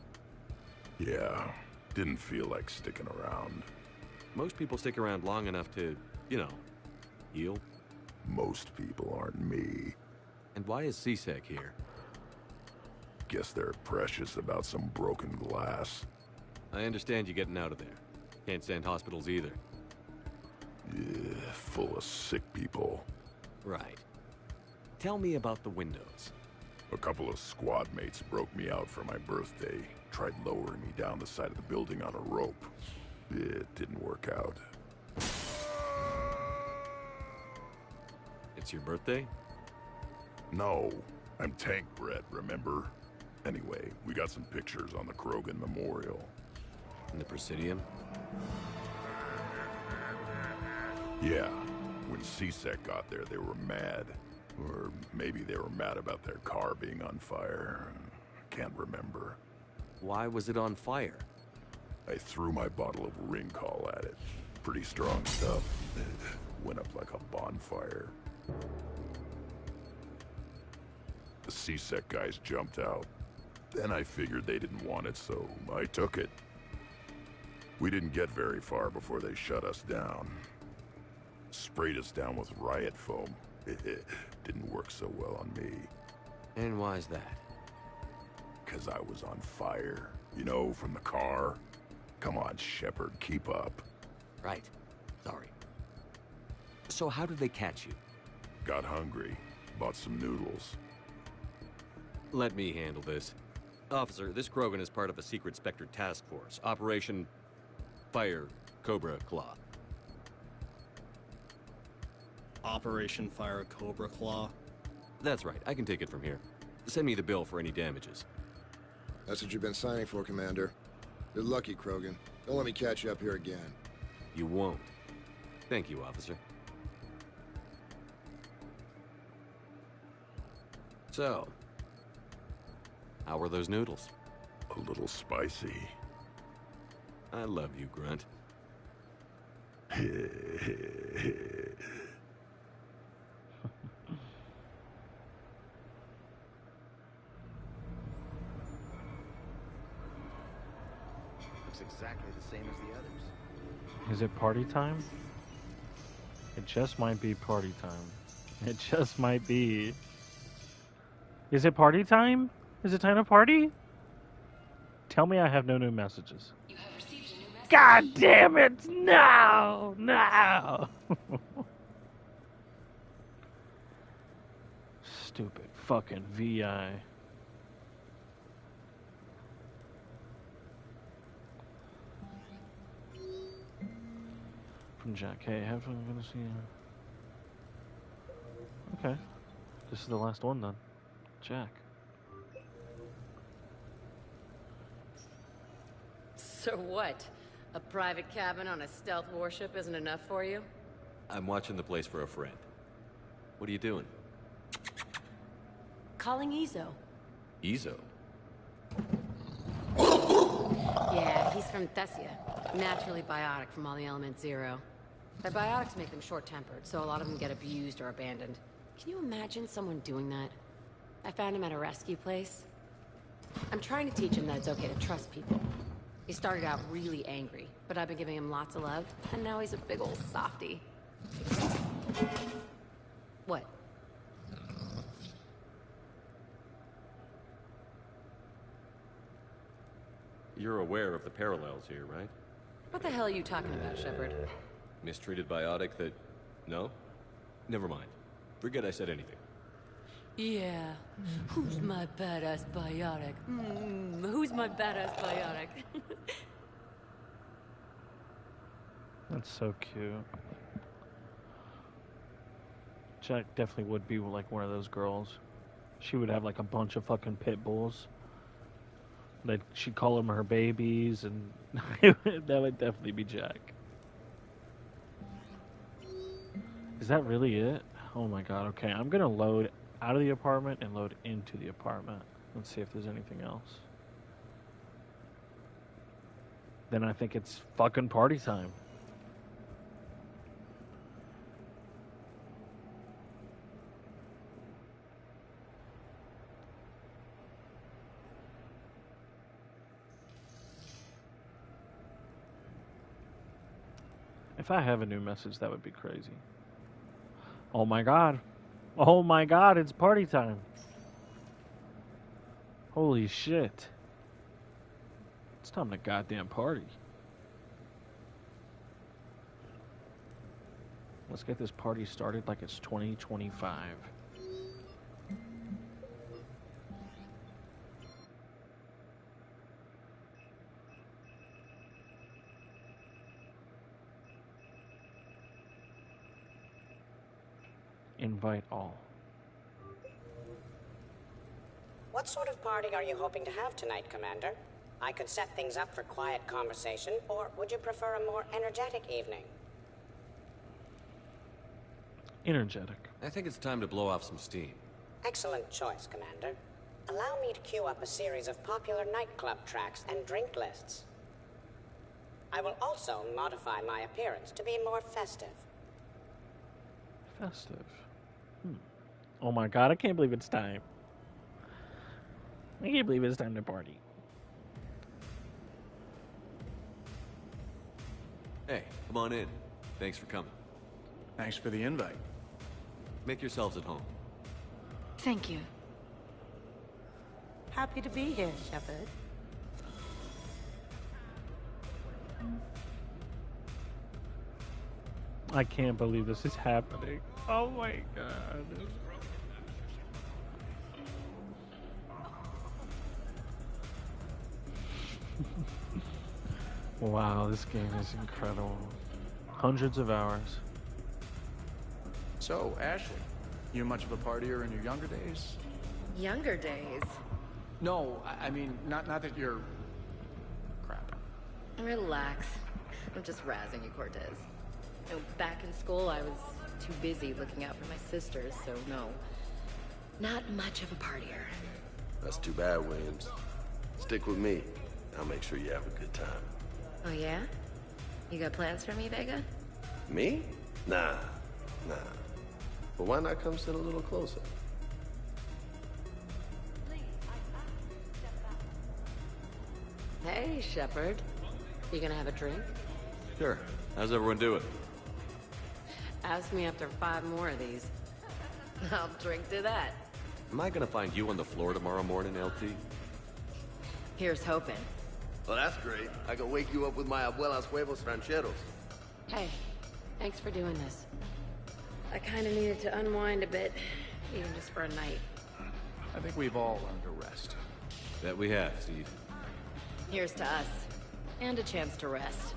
Yeah, didn't feel like sticking around. Most people stick around long enough to, you know, heal. Most people aren't me. And And why is CSEC here? Guess they're precious about some broken glass. I understand you getting out of there. Can't stand hospitals either. Yeah, full of sick people. Right. Tell me about the windows. A couple of squad mates broke me out for my birthday. Tried lowering me down the side of the building on a rope. It didn't work out. It's your birthday? No, I'm Tank Brett, remember? Anyway, we got some pictures on the Krogan Memorial. In the Presidium? Yeah, when CSEC got there, they were mad. Or maybe they were mad about their car being on fire. Can't remember. Why was it on fire? I threw my bottle of Ringcall at it. Pretty strong stuff. Went up like a bonfire. The CSEC guys jumped out. Then I figured they didn't want it, so I took it. We didn't get very far before they shut us down. Sprayed us down with riot foam. It didn't work so well on me. And why's that? 'Cause I was on fire. You know, from the car. Come on, Shepard, keep up. Right. Sorry. So how did they catch you? Got hungry. Bought some noodles. Let me handle this. Officer, this Krogan is part of a secret Spectre task force. Operation Fire Cobra Claw. Operation Fire Cobra Claw? That's right. I can take it from here. Send me the bill for any damages. That's what you've been signing for, Commander. You're lucky, Krogan. Don't let me catch you up here again. You won't. Thank you, officer. So, how were those noodles? A little spicy. I love you, Grunt. Looks exactly the same as the others. Is it party time? It just might be party time. It just might be. Is it party time? Is it time to party? Tell me I have no new messages. You have received a new message. God damn it! No! No! Stupid fucking VI. From Jack. Hey, have fun. I'm gonna see you. Okay. This is the last one then. Jack. So what? A private cabin on a stealth warship isn't enough for you? I'm watching the place for a friend. What are you doing? Calling Izo. Izo? Yeah, he's from Thessia. Naturally biotic from all the Element Zero. Their biotics make them short-tempered, so a lot of them get abused or abandoned. Can you imagine someone doing that? I found him at a rescue place. I'm trying to teach him that it's okay to trust people. He started out really angry, but I've been giving him lots of love, and now he's a big old softie. What? You're aware of the parallels here, right? What the hell are you talking about, Shepard? Mistreated biotic that... No? Never mind. Forget I said anything. Yeah. Who's my badass biotic? Who's my badass biotic? That's so cute. Jack definitely would be like one of those girls. She would have like a bunch of fucking pit bulls. That she'd call them her babies, and that would definitely be Jack. Is that really it? Oh my god, okay. I'm gonna load out of the apartment and load into the apartment. Let's see if there's anything else. Then I think it's fucking party time. If I have a new message, that would be crazy. Oh my god. Oh my god, it's party time. Holy shit. It's time to goddamn party. Let's get this party started like it's 2025. Invite all. What sort of party are you hoping to have tonight, Commander? I could set things up for quiet conversation, or would you prefer a more energetic evening? Energetic. I think it's time to blow off some steam. Excellent choice, Commander. Allow me to queue up a series of popular nightclub tracks and drink lists. I will also modify my appearance to be more festive. Festive. Oh my god, I can't believe it's time. I can't believe it's time to party. Hey, come on in. Thanks for coming. Thanks for the invite. Make yourselves at home. Thank you. Happy to be here, Shepard. I can't believe this is happening. Oh my god. Wow, this game is incredible. Hundreds of hours. So, Ashley, you much of a partier in your younger days? Younger days? No, I mean, not that you're... crap. Relax. I'm just razzing you, Cortez. You know, back in school, I was too busy looking out for my sisters, so no. Not much of a partier. That's too bad, Williams. Stick with me. I'll make sure you have a good time. Oh, yeah? You got plans for me, Vega? Me? Nah. But why not come sit a little closer? Hey, Shepard. You gonna have a drink? Sure. How's everyone doing? Ask me after 5 more of these. I'll drink to that. Am I gonna find you on the floor tomorrow morning, LT? Here's hoping. Well, that's great. I can wake you up with my abuela's huevos rancheros. Hey, thanks for doing this. I kinda needed to unwind a bit, even just for a night. I think we've all learned to rest. That we have, Steve. Here's to us. And a chance to rest.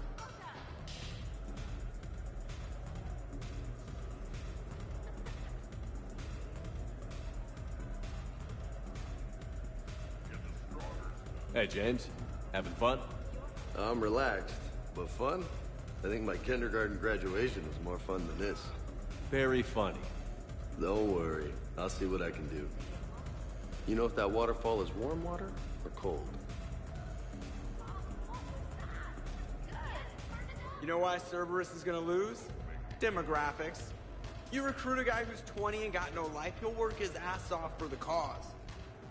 Hey, James. Having fun? I'm relaxed, but fun? I think my kindergarten graduation was more fun than this. Very funny. Don't worry. I'll see what I can do. You know if that waterfall is warm water or cold? You know why Cerberus is gonna lose? Demographics. You recruit a guy who's 20 and got no life, he'll work his ass off for the cause.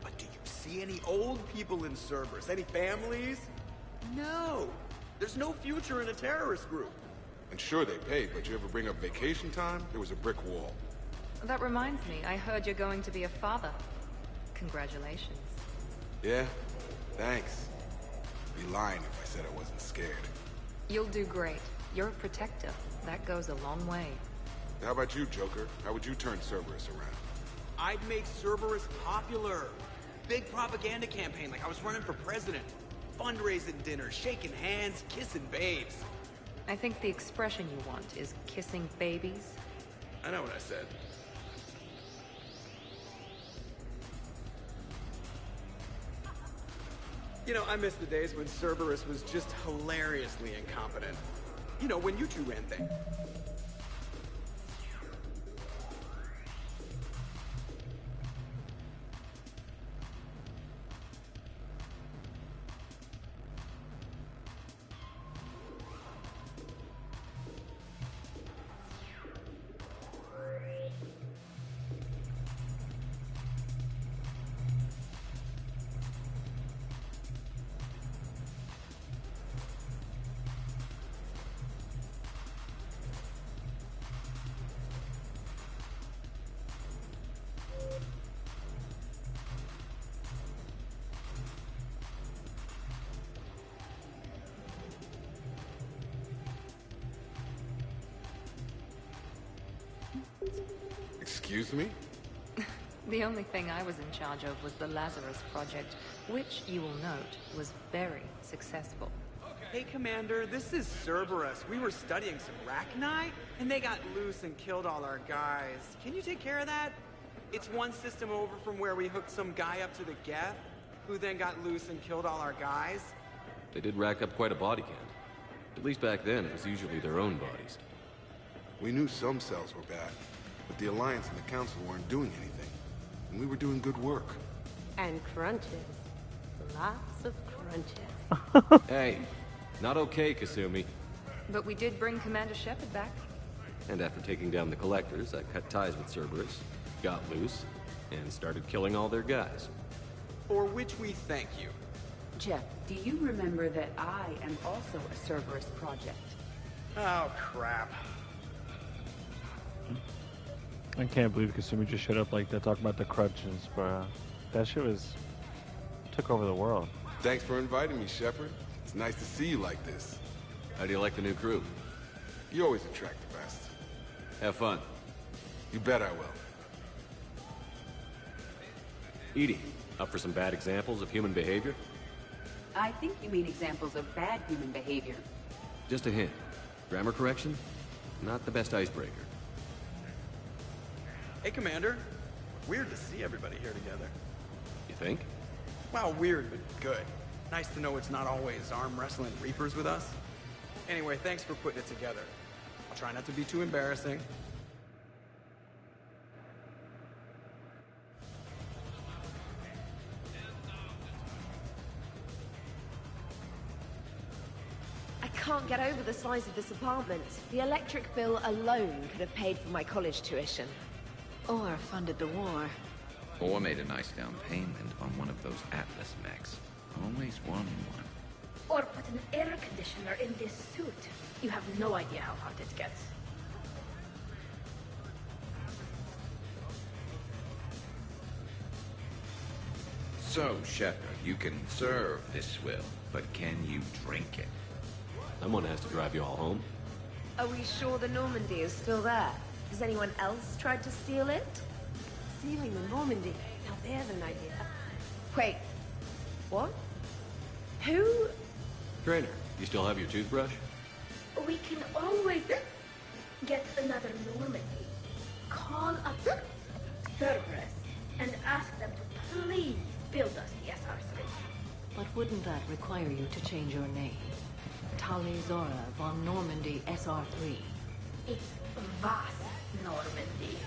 But do you see any old people in Cerberus? Any families? No. There's no future in a terrorist group. And sure they pay, but you ever bring up vacation time? There was a brick wall. That reminds me, I heard you're going to be a father. Congratulations. Yeah? Thanks. I'd be lying if I said I wasn't scared. You'll do great. You're a protector. That goes a long way. How about you, Joker? How would you turn Cerberus around? I'd make Cerberus popular. Big propaganda campaign like I was running for president. Fundraising dinners, shaking hands, kissing babes. I think the expression you want is kissing babies. I know what I said. You know, I miss the days when Cerberus was just hilariously incompetent. You know, when you two ran things. Excuse me? The only thing I was in charge of was the Lazarus Project, which, you will note, was very successful. Hey, Commander, this is Cerberus. We were studying some Rachni, and they got loose and killed all our guys. Can you take care of that? It's one system over from where we hooked some guy up to the Geth, who then got loose and killed all our guys. They did rack up quite a body count. At least back then, it was usually their own bodies. We knew some cells were bad, but the Alliance and the Council weren't doing anything. And we were doing good work. And crunches. Lots of crunches. Hey, not okay, Kasumi. But we did bring Commander Shepard back. And after taking down the Collectors, I cut ties with Cerberus, got loose, and started killing all their guys. For which we thank you. Jeff, do you remember that I am also a Cerberus project? Oh, crap. I can't believe Kasumi just shut up like that, talking about the crutches, bro. That shit took over the world. Thanks for inviting me, Shepard. It's nice to see you like this. How do you like the new crew? You always attract the best. Have fun. You bet I will. EDI, up for some bad examples of human behavior? I think you mean examples of bad human behavior. Just a hint. Grammar correction? Not the best icebreaker. Hey, Commander. Weird to see everybody here together. You think? Well, weird, but good. Nice to know it's not always arm wrestling Reapers with us. Anyway, thanks for putting it together. I'll try not to be too embarrassing. I can't get over the size of this apartment. The electric bill alone could have paid for my college tuition. Or funded the war. Or made a nice down payment on one of those Atlas mechs. Always one. Or put an air conditioner in this suit. You have no idea how hot it gets. So, Shepard, you can serve this swill, but can you drink it? Someone has to drive you all home. Are we sure the Normandy is still there? Has anyone else tried to steal it? Stealing the Normandy. Now there's an idea. Wait. What? Who? Trainer, you still have your toothbrush? We can always get another Normandy. Call up Cerberus and ask them to please build us the SR3. But wouldn't that require you to change your name? Tali Zora von Normandy SR3. It's Vas Normandy.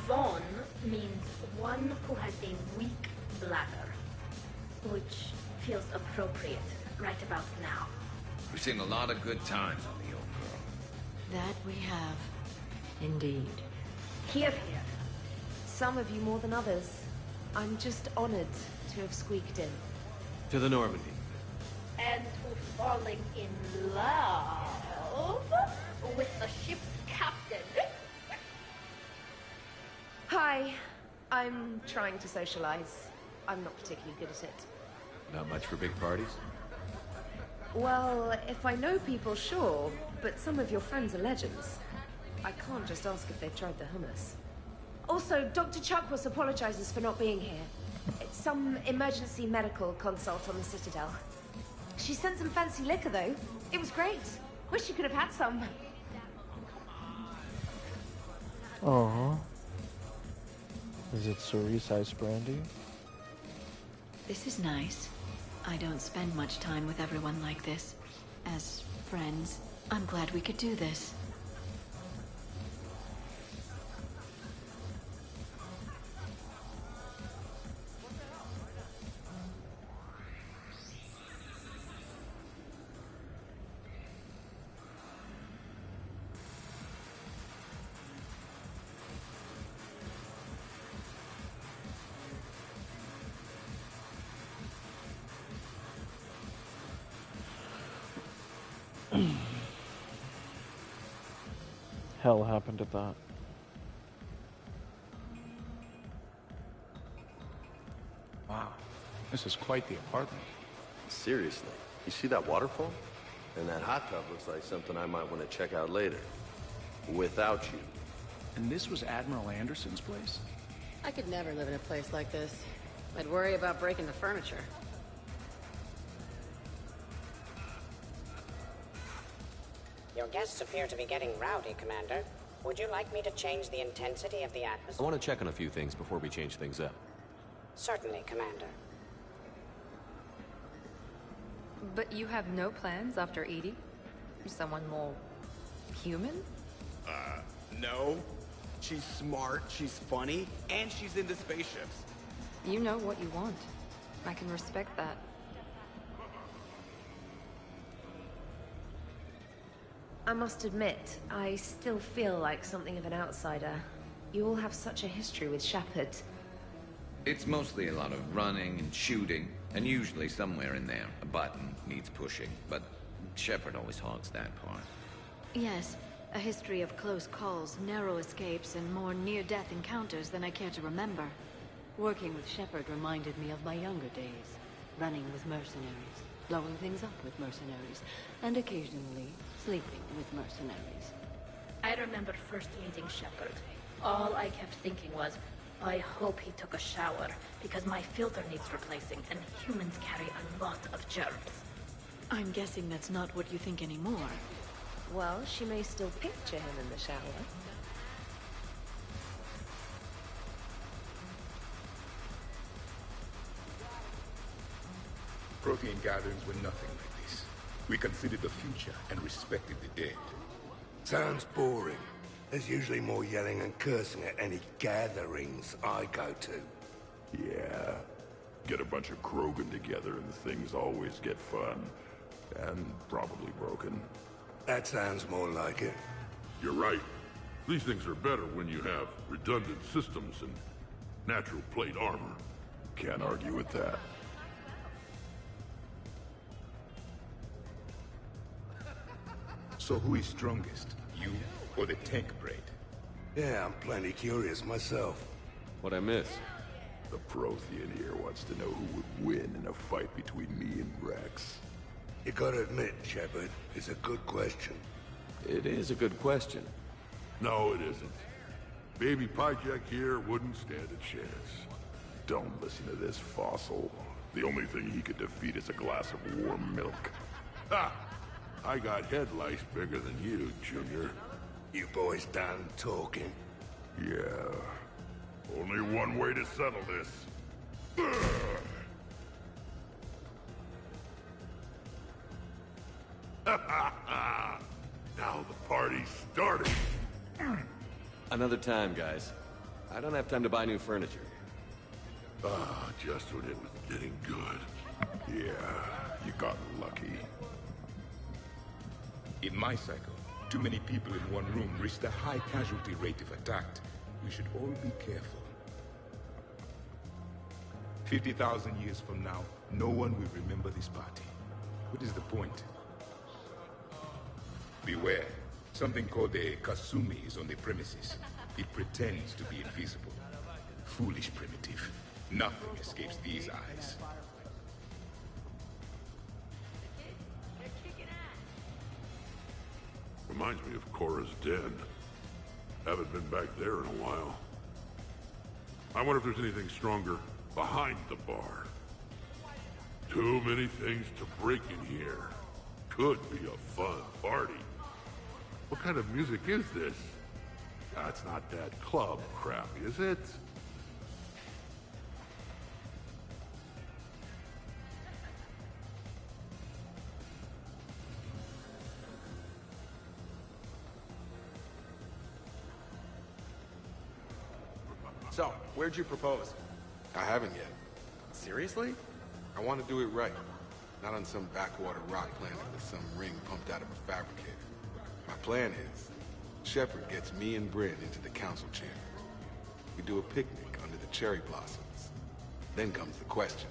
Von means one who has a weak bladder, which feels appropriate right about now. We've seen a lot of good times on the old girl. That we have. Indeed. Here, here. Some of you more than others. I'm just honored to have squeaked in. To the Normandy. And to falling in love with the ship's captain. Hi. I'm trying to socialize. I'm not particularly good at it. Not much for big parties? Well, if I know people, sure. But some of your friends are legends. I can't just ask if they've tried the hummus. Also, Dr. Chuckwas apologizes for not being here. It's some emergency medical consult on the Citadel. She sent some fancy liquor, though. It was great. Wish you could have had some. Oh. Is it Cerise Ice Brandy? This is nice. I don't spend much time with everyone like this. As friends, I'm glad we could do this. Hell happened at that. Wow, this is quite the apartment. Seriously, you see that waterfall? And that hot tub looks like something I might want to check out later. Without you. And this was Admiral Anderson's place? I could never live in a place like this. I'd worry about breaking the furniture. Your guests appear to be getting rowdy, Commander. Would you like me to change the intensity of the I atmosphere? want to check on a few things before we change things up. Certainly, Commander. But you have no plans after Edie? Someone more human? No. She's smart, she's funny, and she's into spaceships. You know what you want. I can respect that. I must admit, I still feel like something of an outsider. You all have such a history with Shepard. It's mostly a lot of running and shooting, and usually somewhere in there, a button needs pushing, but Shepard always hogs that part. Yes, a history of close calls, narrow escapes, and more near-death encounters than I care to remember. Working with Shepard reminded me of my younger days, running with mercenaries, blowing things up with mercenaries, and occasionally sleeping with mercenaries. I remember first meeting Shepard. All I kept thinking was, I hope he took a shower, because my filter needs replacing, and humans carry a lot of germs. I'm guessing that's not what you think anymore. Well, she may still picture him in the shower. Prothean gatherings were nothing like this. We considered the future and respected the dead. Sounds boring. There's usually more yelling and cursing at any gatherings I go to. Yeah. Get a bunch of Krogan together and things always get fun. And probably broken. That sounds more like it. You're right. These things are better when you have redundant systems and natural plate armor. Can't argue with that. So who is strongest? You or the tank braid? Yeah, I'm plenty curious myself. What'd I miss? The Prothean here wants to know who would win in a fight between me and Rex. You gotta admit, Shepard, it's a good question. It is a good question. No, it isn't. Baby Pyjak here wouldn't stand a chance. Don't listen to this fossil. The only thing he could defeat is a glass of warm milk. Ha! I got head lice bigger than you, Junior. You boys done talking? Yeah. Only one way to settle this. Now the party's started. Another time, guys. I don't have time to buy new furniture. Ah, just when it was getting good. Yeah, you got lucky. In my cycle, too many people in one room risked a high casualty rate if attacked. We should all be careful. 50,000 years from now, no one will remember this party. What is the point? Beware. Something called a Kasumi is on the premises. It pretends to be invisible. Foolish primitive. Nothing escapes these eyes. Reminds me of Cora's den. Haven't been back there in a while. I wonder if there's anything stronger behind the bar. Too many things to break in here. Could be a fun party. What kind of music is this? That's not that club crap, is it? So, where'd you propose? I haven't yet. Seriously? I want to do it right. Not on some backwater rock planet with some ring pumped out of a fabricator. My plan is, Shepard gets me and Bryn into the council chamber. We do a picnic under the cherry blossoms. Then comes the question.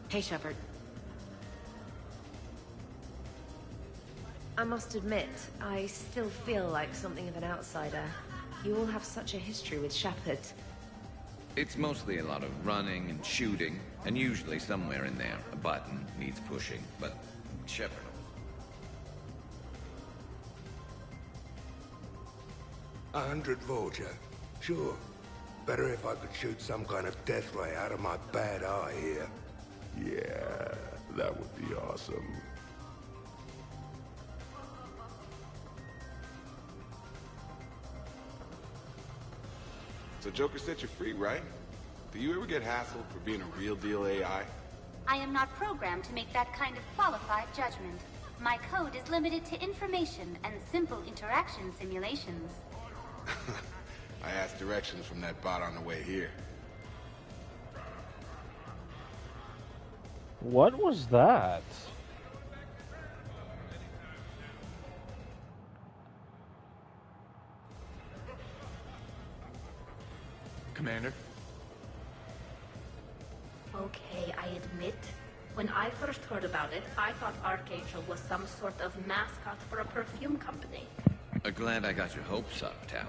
Hey, Shepard. I must admit, I still feel like something of an outsider. You all have such a history with Shepard. It's mostly a lot of running and shooting, and usually somewhere in there, a button needs pushing, but Shepard... 100 Vulture. Sure. Better if I could shoot some kind of death ray out of my bad eye here. Yeah, that would be awesome. So Joker set you free, right? Do you ever get hassled for being a real deal AI? I am not programmed to make that kind of qualified judgment. My code is limited to information and simple interaction simulations. I asked directions from that bot on the way here. What was that? Commander? Okay, I admit, when I first heard about it, I thought Archangel was some sort of mascot for a perfume company. Glad I got your hopes up, Tally.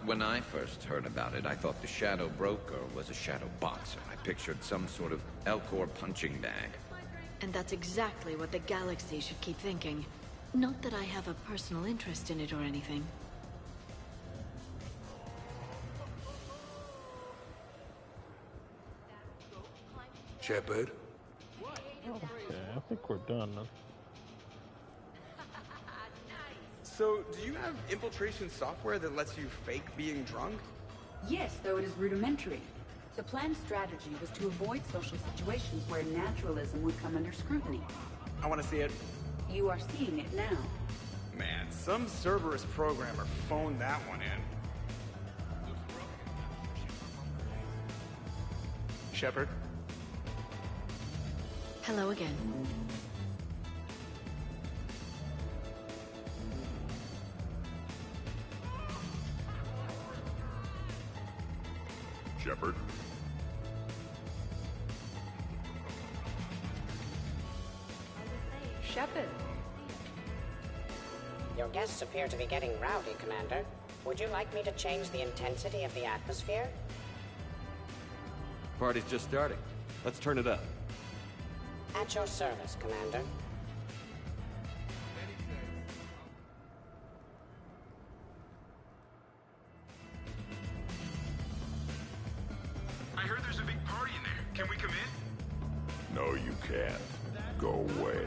When I first heard about it, I thought the Shadow Broker was a shadow boxer. I pictured some sort of Elcor punching bag. And that's exactly what the galaxy should keep thinking. Not that I have a personal interest in it or anything. Shepard? Okay, I think we're done. So, do you have infiltration software that lets you fake being drunk? Yes, though it is rudimentary. The plan's strategy was to avoid social situations where naturalism would come under scrutiny. I want to see it. You are seeing it now. Man, some Cerberus programmer phoned that one in. Shepard? Hello again. Shepard? Shepard. Your guests appear to be getting rowdy, Commander. Would you like me to change the intensity of the atmosphere? Party's just starting. Let's turn it up. At your service, Commander. I heard there's a big party in there. Can we come in? No, you can't. Go away.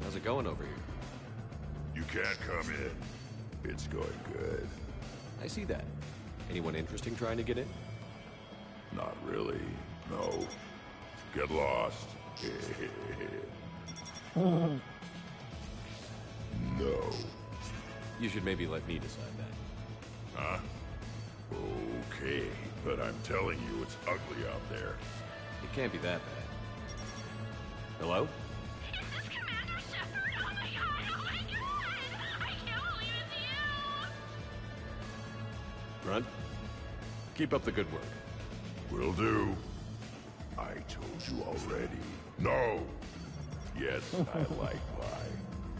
How's it going over here? You can't come in. It's going good. I see that. Anyone interesting trying to get in? Not really. No. Get lost. No. You should maybe let me decide that. Huh? Okay, but I'm telling you, it's ugly out there. It can't be that bad. Hello? Is this Commander Shepard? Oh my god! I can't believe it's you! Grunt? Keep up the good work. Will do. I told you already. No! Yes, I like pie.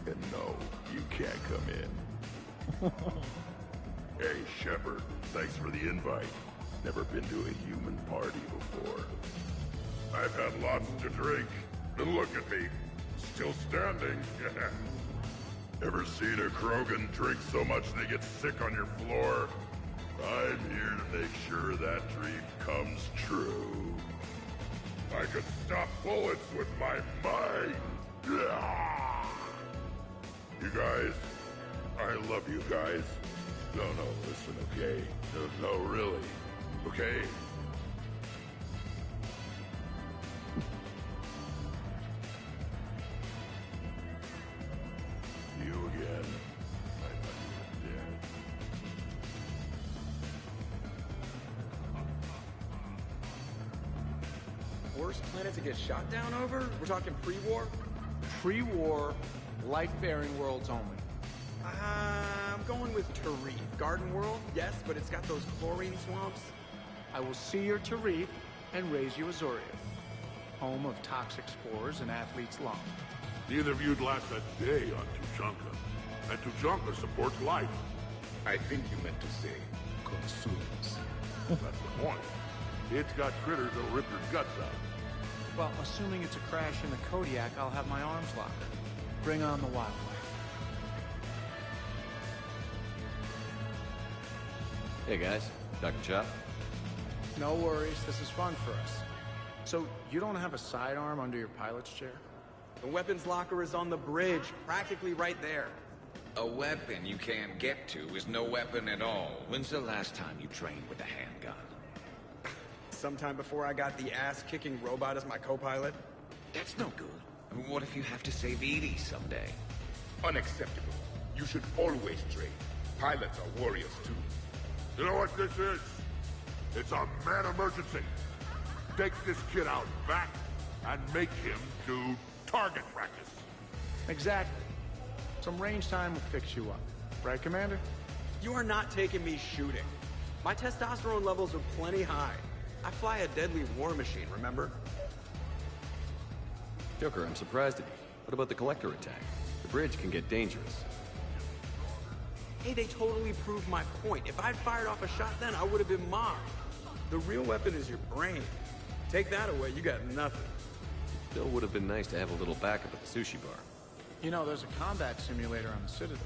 And no, you can't come in. Hey, Shepard, thanks for the invite. Never been to a human party before. I've had lots to drink. And look at me, still standing. Ever seen a Krogan drink so much they get sick on your floor? I'm here to make sure that dream comes true. I could stop bullets with my mind. You guys, I love you guys. No, listen, okay? No, really. Okay? You again. I thought you were dead. Worst planet to get shot down over? We're talking pre-war? Pre-war, life-bearing worlds only. I'm going with Tarif. Garden World, yes, but it's got those chlorine swamps. I will see your Tarif and raise you Azoria, home of toxic spores and athlete's lung. Neither of you'd last a day on Tuchanka. And Tuchanka supports life. I think you meant to say consumers. That's the point. It's got critters that'll rip your guts out. Well, assuming it's a crash in the Kodiak, I'll have my arms locked. Bring on the wildlife. Hey guys, Dr. Chop. No worries, this is fun for us. So, you don't have a sidearm under your pilot's chair? The weapons locker is on the bridge, practically right there. A weapon you can't get to is no weapon at all. When's the last time you trained with a handgun? Sometime before I got the ass-kicking robot as my co-pilot. That's no good. I mean, what if you have to save Edie someday? Unacceptable. You should always train. Pilots are warriors too. You know what this is? It's a mad emergency. Take this kid out back and make him do target practice. Exactly. Some range time will fix you up. Right, Commander? You are not taking me shooting. My testosterone levels are plenty high. I fly a deadly war machine, remember? Joker, I'm surprised at you. What about the Collector attack? The bridge can get dangerous. Hey, they totally proved my point. If I'd fired off a shot then, I would have been mobbed. The real weapon is your brain. Take that away, you got nothing. Still would have been nice to have a little backup at the sushi bar. You know, there's a combat simulator on the Citadel.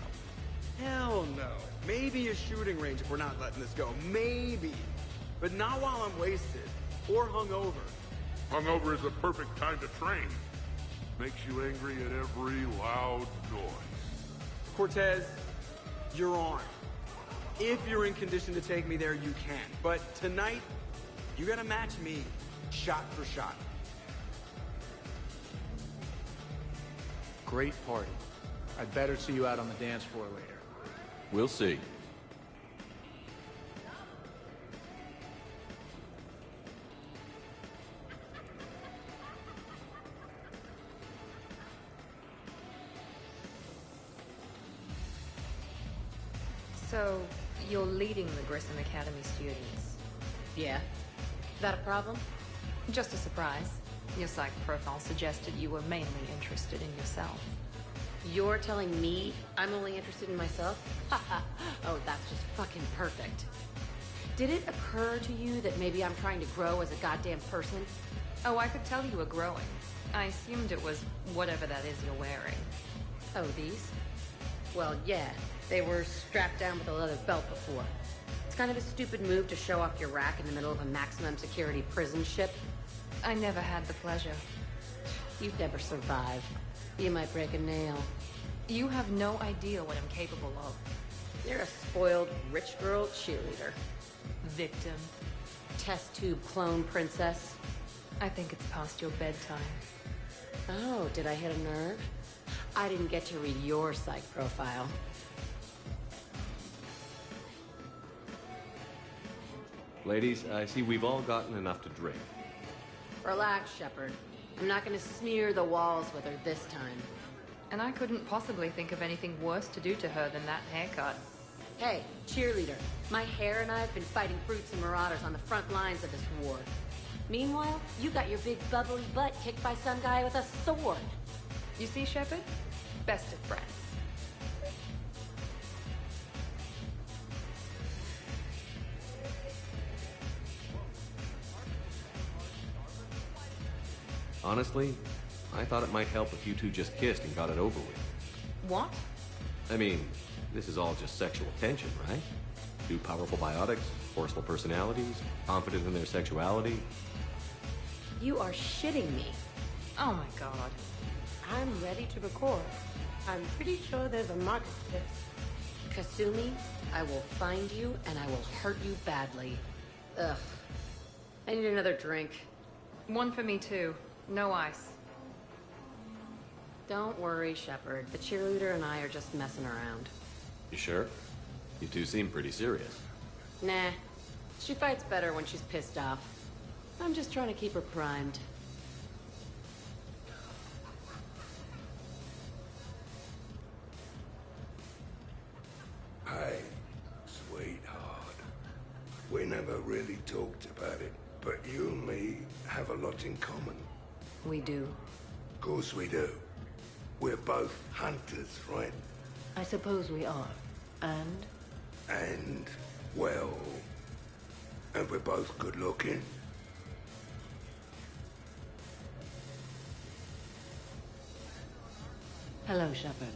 Hell no. Maybe a shooting range if we're not letting this go. Maybe. But not while I'm wasted. Or hungover. Hungover is the perfect time to train. Makes you angry at every loud noise. Cortez, you're on. If you're in condition to take me there, you can. But tonight, you gotta match me, shot for shot. Great party. I'd better see you out on the dance floor later. We'll see. So, you're leading the Grissom Academy students? Yeah. Is that a problem? Just a surprise. Your psych profile suggested you were mainly interested in yourself. You're telling me I'm only interested in myself? Oh, that's just fucking perfect. Did it occur to you that maybe I'm trying to grow as a goddamn person? Oh, I could tell you were growing. I assumed it was whatever that is you're wearing. Oh, these? Well, yeah. They were strapped down with a leather belt before. It's kind of a stupid move to show off your rack in the middle of a maximum security prison ship. I never had the pleasure. You'd never survive. You might break a nail. You have no idea what I'm capable of. You're a spoiled, rich girl cheerleader. Victim. Test tube clone princess. I think it's past your bedtime. Oh, did I hit a nerve? I didn't get to read your psych profile. Ladies, I see we've all gotten enough to drink. Relax, Shepard. I'm not gonna smear the walls with her this time. And I couldn't possibly think of anything worse to do to her than that haircut. Hey, cheerleader. My hair and I have been fighting brutes and marauders on the front lines of this war. Meanwhile, you got your big bubbly butt kicked by some guy with a sword. You see, Shepard? Best of friends. Honestly, I thought it might help if you two just kissed and got it over with. What? I mean, this is all just sexual tension, right? Two powerful biotics, forceful personalities, confident in their sexuality. You are shitting me. Oh my god. I'm ready to record. I'm pretty sure there's a market for this. Kasumi, I will find you and I will hurt you badly. Ugh. I need another drink. One for me too. No ice. Don't worry, Shepard. The cheerleader and I are just messing around. You sure? You two seem pretty serious. Nah. She fights better when she's pissed off. I'm just trying to keep her primed. Hey, sweetheart. We never really talked about it, but you and me have a lot in common. We do. Of course we do. We're both hunters, right? I suppose we are. And? And, well, And we're both good looking. Hello, Shepard.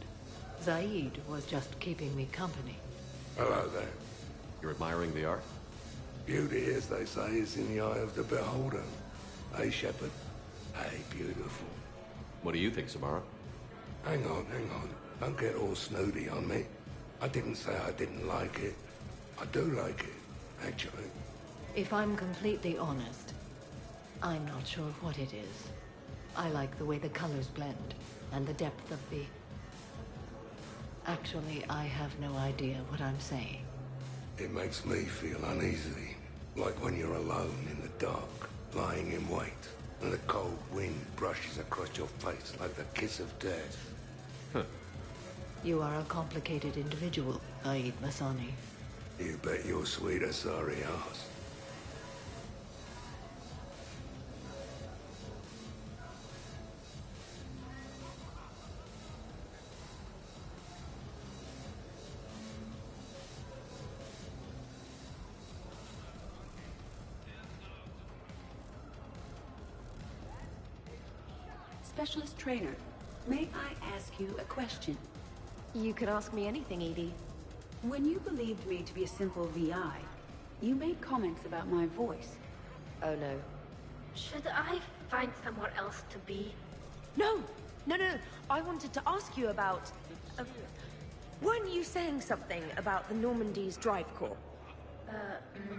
Zaid was just keeping me company. Hello there. You're admiring the art? Beauty, as they say, is in the eye of the beholder. Hey, Shepard. Hey, beautiful. What do you think, Samara? Hang on. Don't get all snooty on me. I didn't say I didn't like it. I do like it, actually. If I'm completely honest, I'm not sure what it is. I like the way the colors blend, and the depth of the... Actually, I have no idea what I'm saying. It makes me feel uneasy. Like when you're alone in the dark, lying in wait, and the cold wind brushes across your face like the kiss of death. You are a complicated individual, Aid Masani. You bet your sweeter sorry ass. Specialist trainer, may I ask you a question? You could ask me anything, Edie. When you believed me to be a simple VI, you made comments about my voice. Oh no. Should I find somewhere else to be? No! I wanted to ask you about... weren't you saying something about the Normandy's drive corps?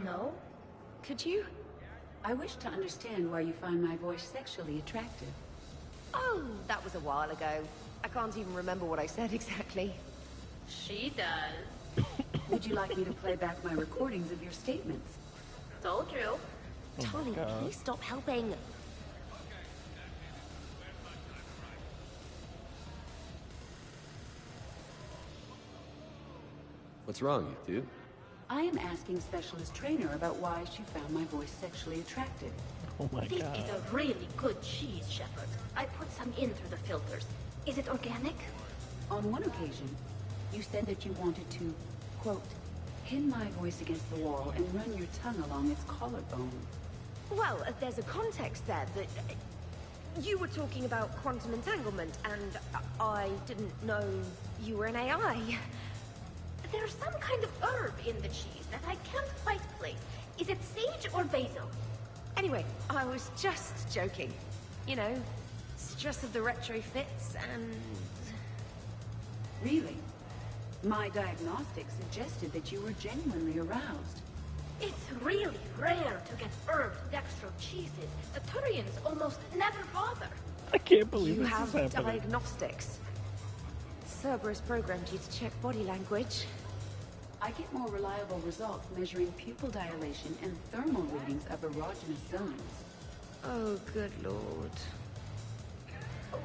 No. Could you? I wish to understand why you find my voice sexually attractive. Oh, that was a while ago. I can't even remember what I said exactly. She does. Would you like me to play back my recordings of your statements? Told you. Tony, please stop helping. What's wrong, you two? I am asking Specialist Trainer about why she found my voice sexually attractive. Oh my This god. is a really good cheese, Shepard. I put some in through the filters. Is it organic? On one occasion, you said that you wanted to, quote, pin my voice against the wall and run your tongue along its collarbone. Well, there's a context there that... you were talking about quantum entanglement, and I didn't know you were an AI. There's some kind of herb in the cheese that I can't quite place. Is it sage or basil? Anyway, I was just joking. You know, stress of the retrofits and... Really? My diagnostics suggested that you were genuinely aroused. It's really rare to get herbed dextro cheeses. The Turians almost never bother. I can't believe you this have is happening. diagnostics. Cerberus programmed you to check body language. I get more reliable results measuring pupil dilation and thermal readings of erogenous zones. Oh, good lord.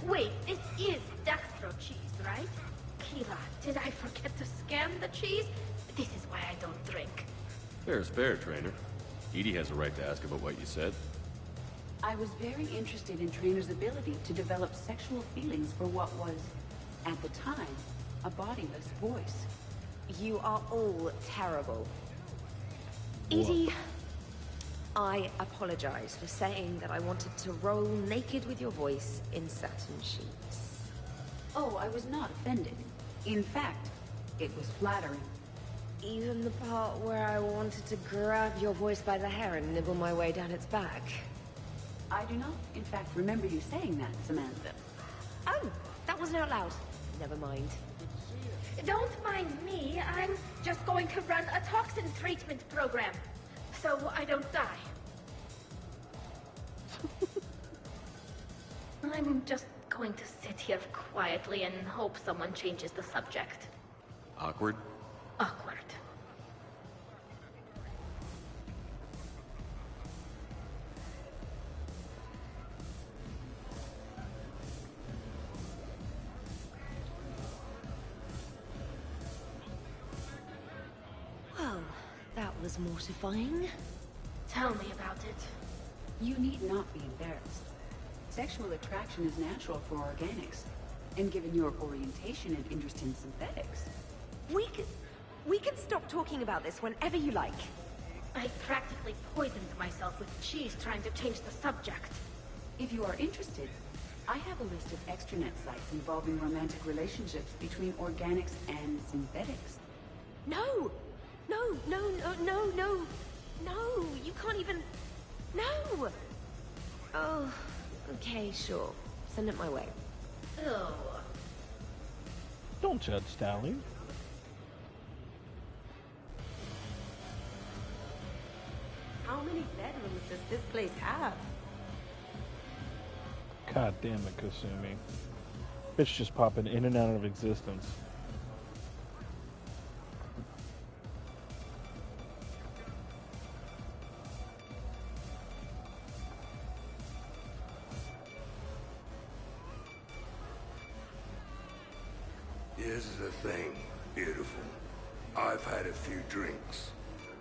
Wait, this is dextro cheese, right? Keela, did I forget to scan the cheese? This is why I don't drink. Fair's fair, Trainer. Edie has a right to ask about what you said. I was very interested in Trainer's ability to develop sexual feelings for what was, at the time, a bodiless voice. You are all terrible. Edie, I apologize for saying that I wanted to roll naked with your voice in satin sheets. Oh, I was not offended. In fact, it was flattering. Even the part where I wanted to grab your voice by the hair and nibble my way down its back. I do not, in fact, remember you saying that, Samantha. Oh, that wasn't out loud. Never mind. Don't mind me, I'm just going to run a toxin treatment program, so I don't die. I'm just going to sit here quietly and hope someone changes the subject. Awkward? Awkward. Well, that was mortifying. Tell me about it. You need not be embarrassed. Sexual attraction is natural for organics. And given your orientation and interest in synthetics... We can stop talking about this whenever you like. I practically poisoned myself with cheese trying to change the subject. If you are interested, I have a list of extranet sites involving romantic relationships between organics and synthetics. No! No, no, no, no, no! No! You can't even... No! Oh, okay, sure. Send it my way. Oh. Don't judge Tally. How many bedrooms does this place have? God damn it, Kasumi. Bitch just popping in and out of existence. Here's the thing, beautiful. I've had a few drinks.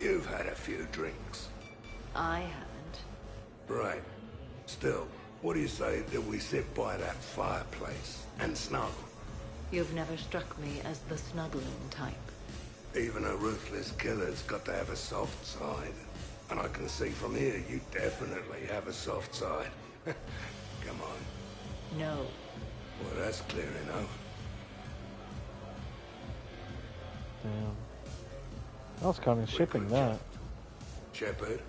You've had a few drinks. I haven't. Right. Still, what do you say that we sit by that fireplace and snuggle? You've never struck me as the snuggling type. Even a ruthless killer's got to have a soft side. And I can see from here you definitely have a soft side. Come on. No. Well, that's clear enough. Damn. I was kind of shipping that. Shepard?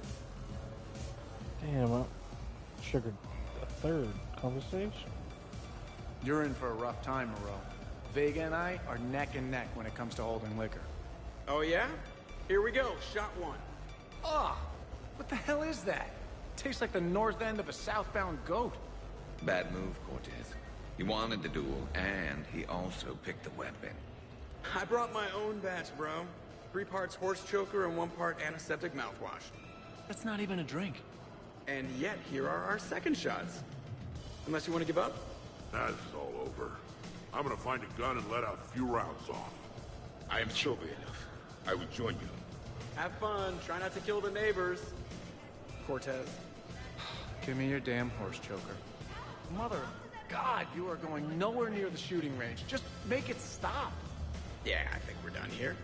Damn, I sugared a third conversation. You're in for a rough time, Moreau. Vega and I are neck and neck when it comes to holding liquor. Oh yeah? Here we go, shot one. Ah! What the hell is that? Tastes like the north end of a southbound goat. Bad move, Cortez. He wanted the duel, and he also picked the weapon. I brought my own batch, bro. 3 parts horse choker and 1 part antiseptic mouthwash. That's not even a drink. And yet, here are our second shots. Unless you want to give up? Now this is all over. I'm gonna find a gun and let out a few rounds off. I am sober enough. I will join you. Have fun. Try not to kill the neighbors. Cortez. Give me your damn horse choker. Mother of God, you are going nowhere near the shooting range. Just make it stop. Yeah, I think we're done here.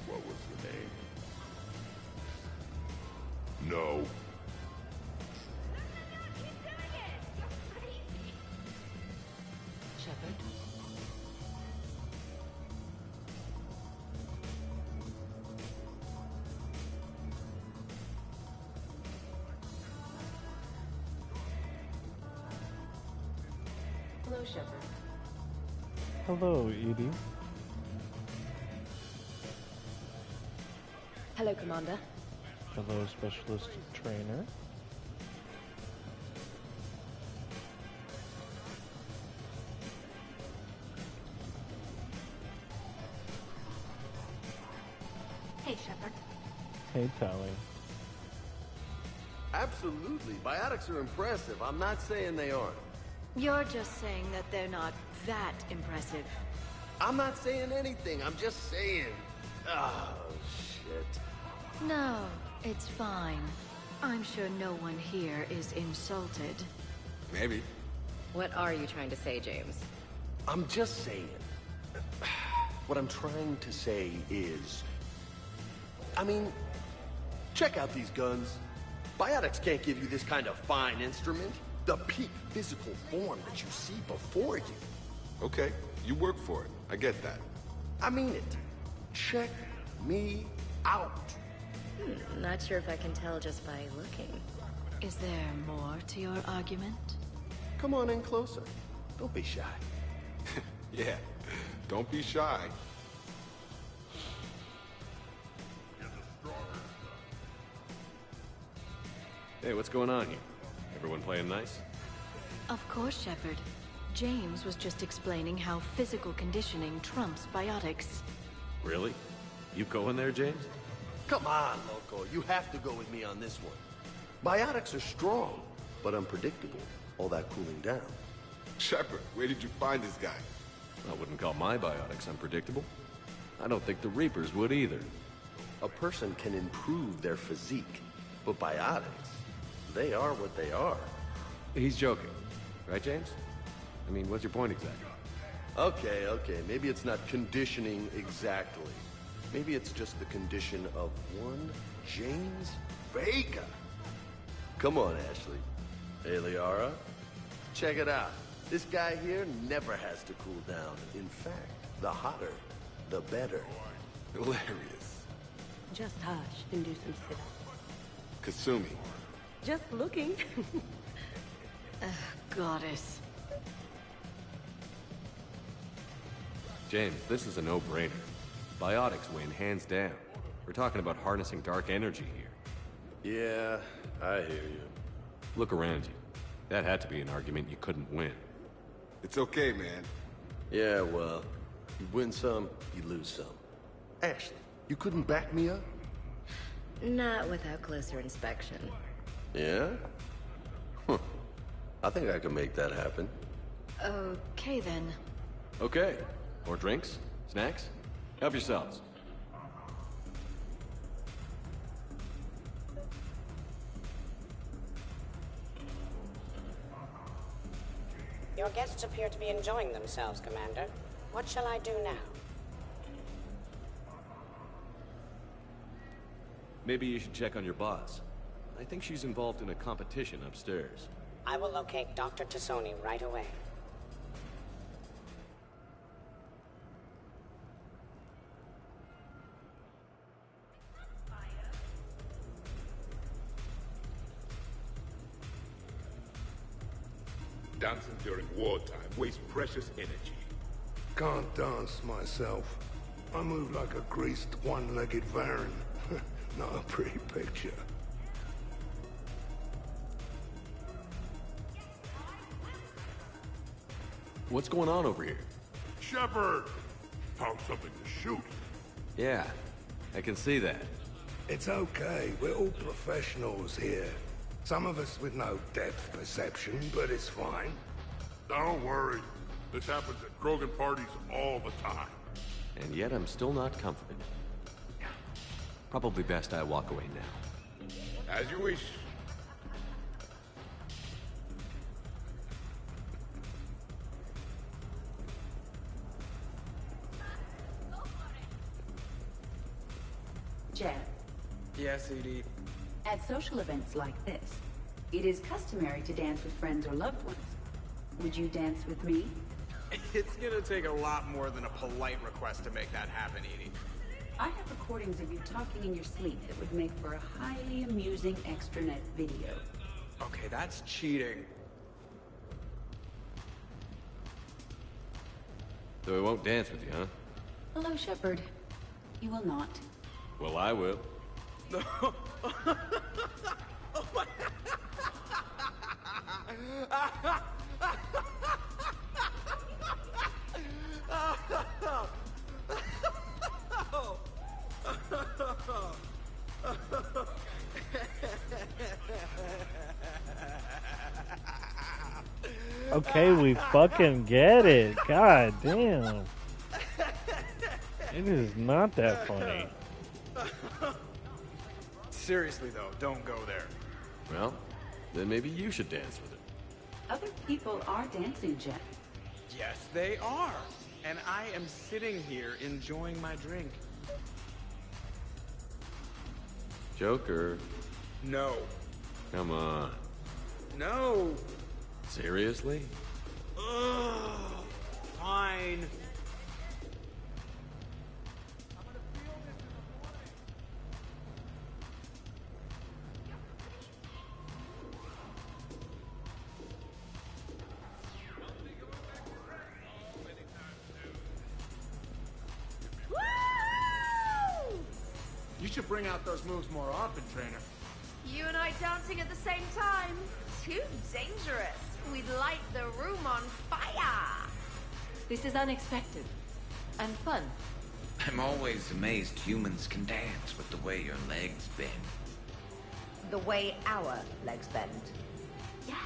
What was the name? No. Shepard? Hello, Shepard. Hello, Edie. Hello, Commander. Hello, Specialist Trainer. Hey, Shepard. Hey, Tally. Absolutely. Biotics are impressive. I'm not saying they aren't. You're just saying that they're not that impressive. I'm not saying anything. I'm just saying. Oh, shit. No, it's fine. I'm sure no one here is insulted. Maybe. What are you trying to say, James? I'm just saying. What I'm trying to say is... I mean, check out these guns. Biotics can't give you this kind of fine instrument. The peak physical form that you see before you. Okay, you work for it. I get that. I mean it. Check me out. Not sure if I can tell just by looking. Is there more to your argument? Come on in closer. Don't be shy. Yeah, don't be shy. Hey, what's going on here? Everyone playing nice? Of course, Shepard. James was just explaining how physical conditioning trumps biotics. Really? You going there, James? Come on, Loco. You have to go with me on this one. Biotics are strong, but unpredictable. All that cooling down. Shepard, where did you find this guy? I wouldn't call my biotics unpredictable. I don't think the Reapers would either. A person can improve their physique, but biotics, they are what they are. He's joking. Right, James? I mean, what's your point exactly? Okay, okay. Maybe it's not conditioning exactly. Maybe it's just the condition of one James Vega. Come on, Ashley. Hey, Liara. Check it out. This guy here never has to cool down. In fact, the hotter, the better. Hilarious. Just hush and do some sit-ups. Kasumi. Just looking. Goddess. James, this is a no-brainer. Biotics win, hands down. We're talking about harnessing dark energy here. Yeah, I hear you. Look around you. That had to be an argument you couldn't win. It's okay, man. Yeah, well, you win some, you lose some. Ashley, you couldn't back me up? Not without closer inspection. Yeah? Huh. I think I can make that happen. Okay, then. Okay. More drinks? Snacks? Help yourselves. Your guests appear to be enjoying themselves, Commander. What shall I do now? Maybe you should check on your boss. I think she's involved in a competition upstairs. I will locate Dr. Tassoni right away. Dancing during wartime wastes precious energy. Can't dance myself. I move like a greased, one-legged Varan. Not a pretty picture. What's going on over here? Shepard! Found something to shoot. Yeah, I can see that. It's okay. We're all professionals here. Some of us with no depth perception, but it's fine. Don't worry. This happens at Krogan parties all the time. And yet I'm still not comforted. Probably best I walk away now. As you wish. Jeff, Yes, ED. at social events like this, it is customary to dance with friends or loved ones. Would you dance with me? It's gonna take a lot more than a polite request to make that happen, Edie. I have recordings of you talking in your sleep that would make for a highly amusing extranet video. Okay, that's cheating. So I won't dance with you, huh? Hello, Shepard. You will not. Well, I will. Okay, we fucking get it. God damn. It is not that funny. Seriously, though, don't go there. Well, then maybe you should dance with it. Other people are dancing, Jeff. Yes, they are. And I am sitting here enjoying my drink. Joker. No. Come on. No. Seriously? Ugh. Fine. You should bring out those moves more often, trainer. You and I dancing at the same time? Too dangerous. We'd light the room on fire. This is unexpected. And fun. I'm always amazed humans can dance with the way your legs bend. The way our legs bend. Yes,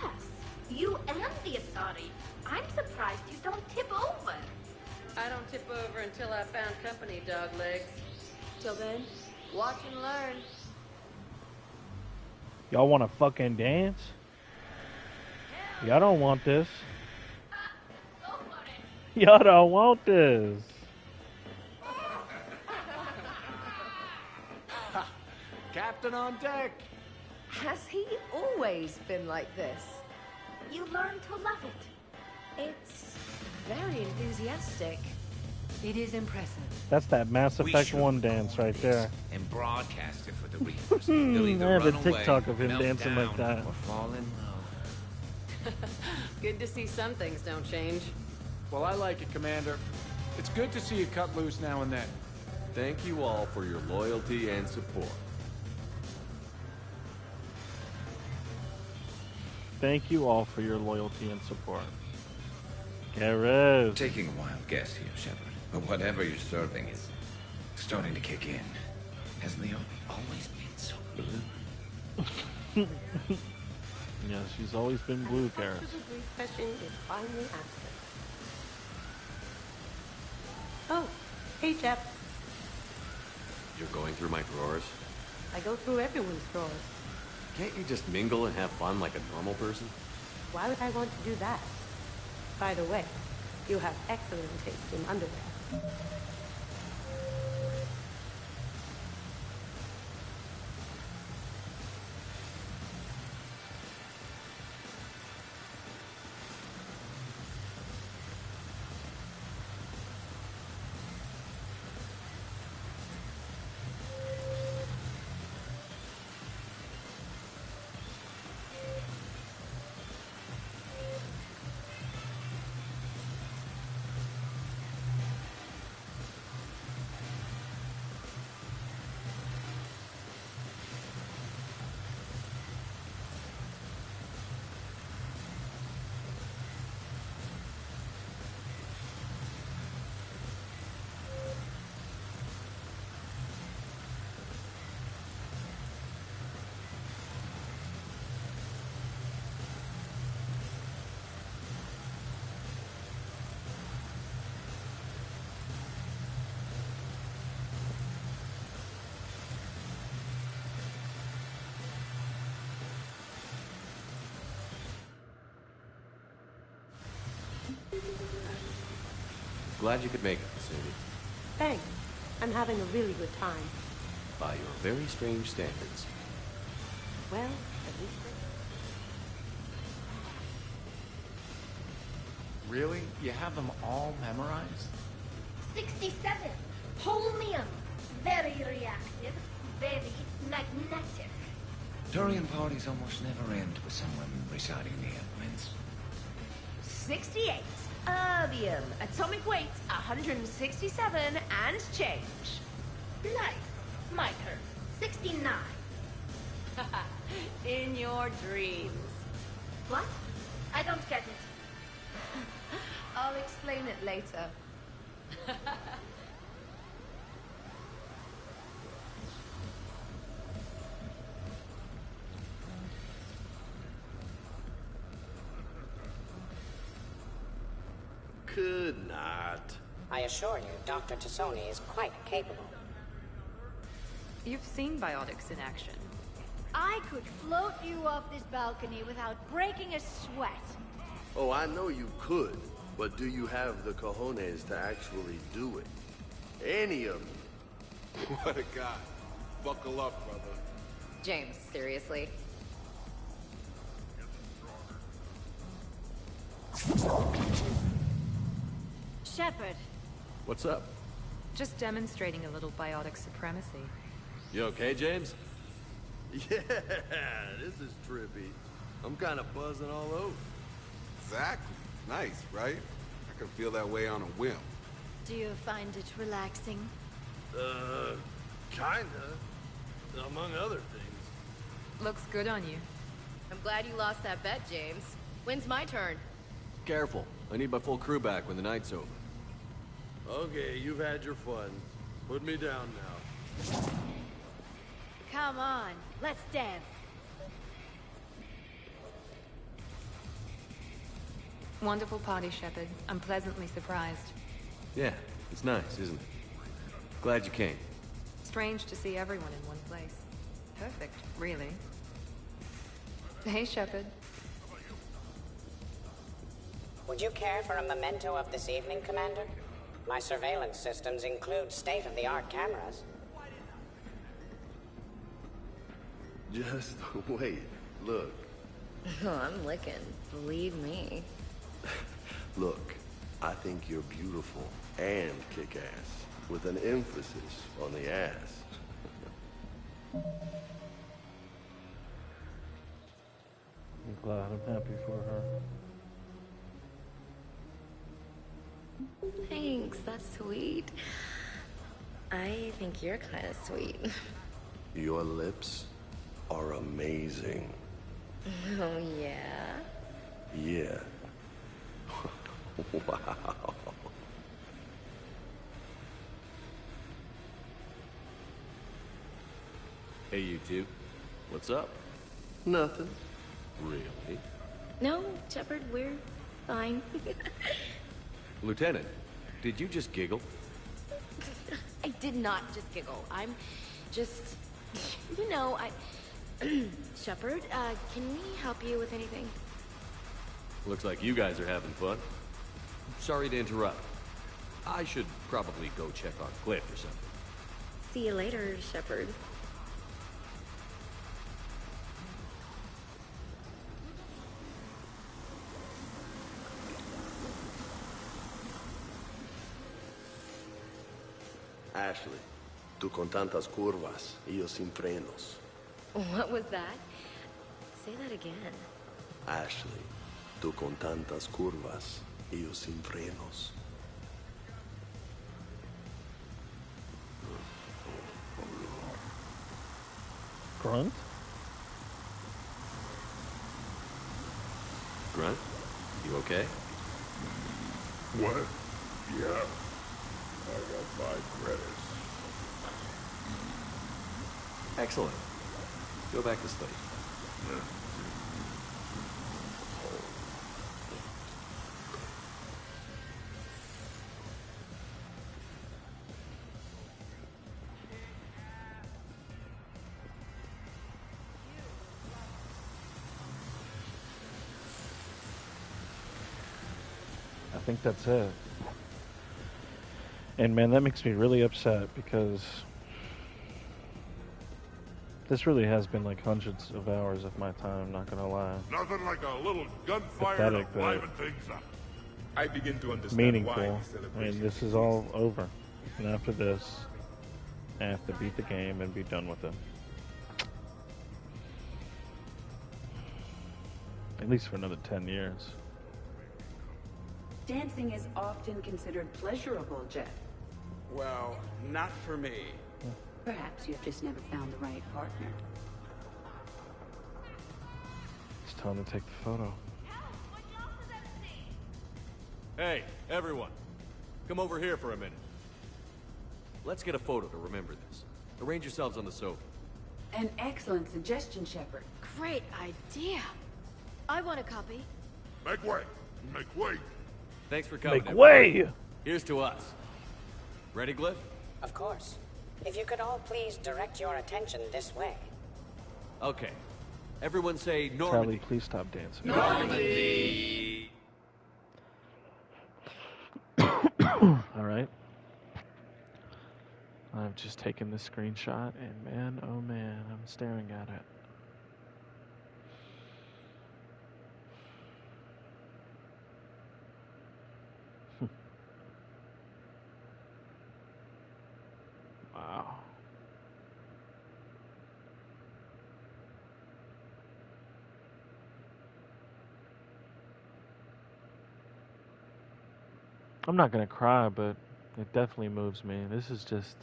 you and the Asari. I'm surprised you don't tip over. I don't tip over until I found company, dog legs. Till then, watch and learn. Y'all want to fucking dance? Y'all don't want this. Y'all don't want this. Captain on deck. Has he always been like this? You learn to love it. It's very enthusiastic. It is impressive. That's that Mass Effect 1 dance right there. And broadcast it for the Reapers. I They'll either have a run away, TikTok of him melt dancing down, like that. or fall in love. Good to see some things don't change. Well, I like it, Commander. It's good to see you cut loose now and then. Thank you all for your loyalty and support. Thank you all for your loyalty and support. Gareth. Taking a wild guess here, Shepard, but whatever you're serving is starting to kick in. Has Leo always been so blue? Yeah, she's always been blue, Gareth. The brief question is finally answered. Oh, hey, Jep. You're going through my drawers? I go through everyone's drawers. Can't you just mingle and have fun like a normal person? Why would I want to do that? By the way, you have excellent taste in underwear. Glad you could make it, Cindy. Thanks. I'm having a really good time. By your very strange standards. Well, at least Really? You have them all memorized? 67. Holmium. Very reactive. Very magnetic. Turian parties almost never end with someone reciting the elements. 68. Erbium. Atomic weight 167 and change. Nice. My turn. 69. In your dreams. What? I don't get it. I'll explain it later. Could not. I assure you, Dr. Tassoni is quite capable. You've seen biotics in action. I could float you off this balcony without breaking a sweat. Oh, I know you could, but do you have the cojones to actually do it? Any of you? What a guy. Buckle up, brother. James, seriously? Shepard. What's up? Just demonstrating a little biotic supremacy. You okay, James? Yeah, this is trippy. I'm kind of buzzing all over. Exactly. Nice, right? I can feel that way on a whim. Do you find it relaxing? Kinda. Among other things. Looks good on you. I'm glad you lost that bet, James. When's my turn? Careful. I need my full crew back when the night's over. Okay, you've had your fun. Put me down now. Come on, let's dance. Wonderful party, Shepard. I'm pleasantly surprised. Yeah, it's nice, isn't it? Glad you came. Strange to see everyone in one place. Perfect, really. Hey, Shepard. Would you care for a memento of this evening, Commander? My surveillance systems include state-of-the-art cameras. Just wait. Look. Oh, I'm licking. Believe me. Look, I think you're beautiful and kick-ass, with an emphasis on the ass. I'm glad. I'm happy for her. Thanks, that's sweet. I think you're kind of sweet. Your lips are amazing. Oh, yeah? Yeah. Wow. Hey, you two. What's up? Nothing. Really? No, Shepard, we're fine. Lieutenant, did you just giggle? I did not just giggle. I'm just... You know, Shepard, can we help you with anything? Looks like you guys are having fun. Sorry to interrupt. I should probably go check on Cliff or something. See you later, Shepard. Ashley, tú con tantas curvas, y yo sin frenos. What was that? Say that again. Ashley, tú con tantas curvas, y yo sin frenos. Grunt? Grunt? You okay? What? Yeah. I got my credits. Excellent. Go back to sleep. I think that's it. And man, that makes me really upset because this really has been like hundreds of hours of my time, not gonna lie. Nothing like a little gunfire Pathetic, to but liven things up. I begin to understand meaningful. why the I celebration mean, this is all over. And after this, I have to beat the game and be done with it. At least for another 10 years. Dancing is often considered pleasurable, Jeff. Well, not for me. Perhaps you've just never found the right partner. It's time to take the photo. Hey, everyone. Come over here for a minute. Let's get a photo to remember this. Arrange yourselves on the sofa. An excellent suggestion, Shepard. Great idea. I want a copy. Make way. Make way. Thanks for coming. Make way! Here's to us. Ready, Glyph? Of course. If you could all please direct your attention this way. Okay. Everyone say Normandy. Callie, please stop dancing. Normandy! Alright. I've just taken this screenshot, and man, oh man, I'm staring at it. Wow. I'm not gonna cry, but it definitely moves me. This is just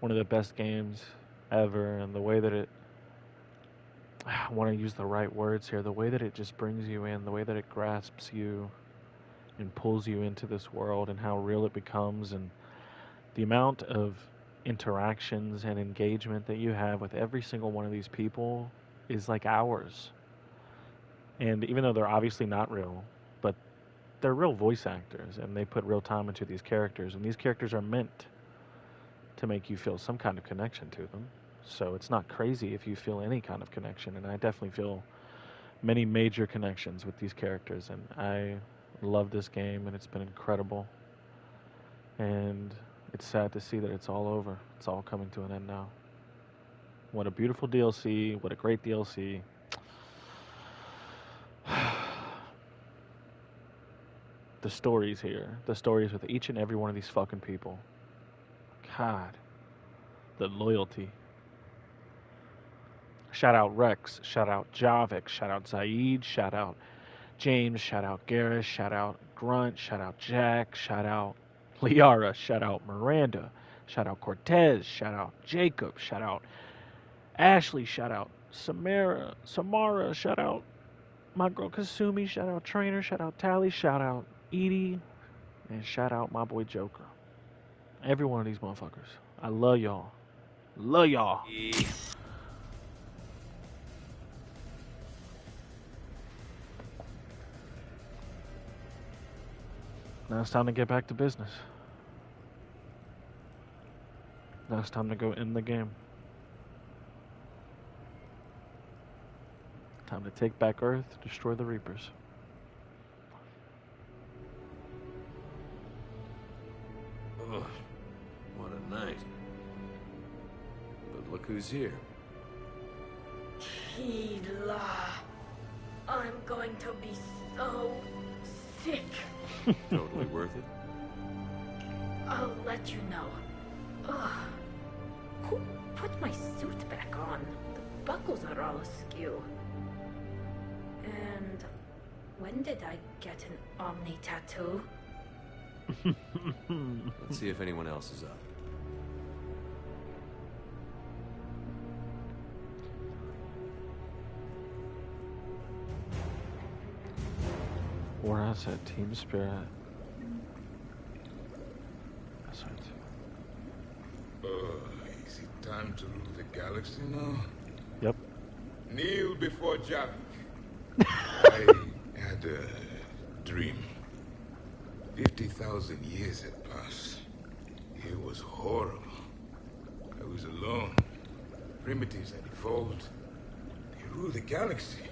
one of the best games ever, and the way that it, I want to use the right words here, the way that it just brings you in, the way that it grasps you and pulls you into this world and how real it becomes, and the amount of interactions and engagement that you have with every single one of these people is like hours. And even though they're obviously not real, but they're real voice actors, and they put real time into these characters, and these characters are meant to make you feel some kind of connection to them. So it's not crazy if you feel any kind of connection, and I definitely feel many major connections with these characters, and I Love this game, and it's been incredible. And it's sad to see that it's all over. It's all coming to an end now. What a beautiful DLC. What a great DLC. The stories here. The stories with each and every one of these fucking people. God. The loyalty. Shout out Rex. Shout out Javik. Shout out Zaid. Shout out James. Shout out Garrus. Shout out Grunt. Shout out Jack. Shout out Liara. Shout out Miranda. Shout out Cortez. Shout out Jacob. Shout out Ashley. Shout out Samara. Shout out my girl Kasumi. Shout out Trainer. Shout out Tally. Shout out Edie. And shout out my boy Joker. Every one of these motherfuckers. I love y'all. Love y'all. Now it's time to get back to business. Now it's time to go in the game. Time to take back Earth, destroy the Reapers. Ugh, what a night. But look who's here. Hila. I'm going to be so sick. Totally worth it. I'll let you know. Ugh. Who put my suit back on? The buckles are all askew. And when did I get an Omni tattoo? Let's see if anyone else is up. War asset, team spirit. That's right. Is it time to rule the galaxy now? Yep. Kneel before Javik. I had a dream. 50,000 years had passed. It was horrible. I was alone. Primitives had evolved. They ruled the galaxy.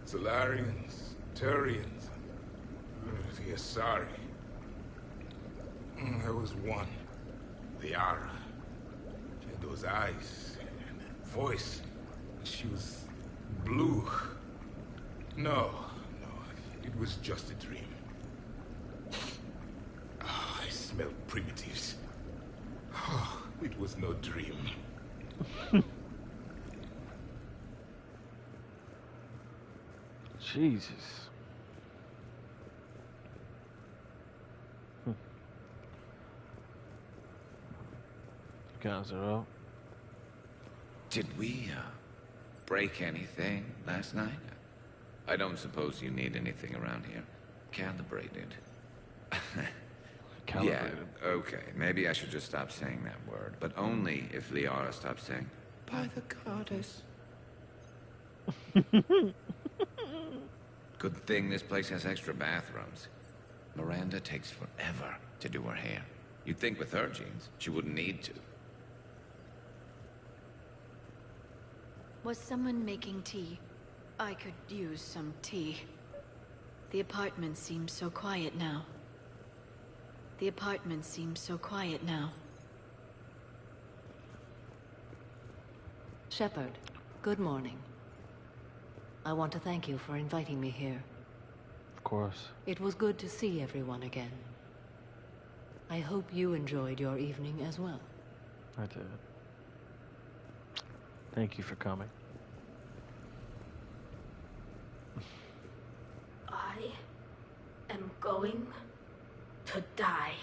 Solarians, Turians, the Asari. There was one. Liara. She had those eyes and that voice. She was blue. No, it was just a dream. Oh, I smelled primitives. Oh, it was no dream. Jesus. Guys are up. Did we, break anything last night? I don't suppose you need anything around here. Calibrated. Calibrated. Yeah, okay. Maybe I should just stop saying that word. But only if Liara stops saying, by the goddess. Good thing this place has extra bathrooms. Miranda takes forever to do her hair. You'd think with her genes, she wouldn't need to. Was someone making tea? I could use some tea. The apartment seems so quiet now. The apartment seems so quiet now. Shepard, good morning. I want to thank you for inviting me here. Of course. It was good to see everyone again. I hope you enjoyed your evening as well. I did. Thank you for coming. I am going to die.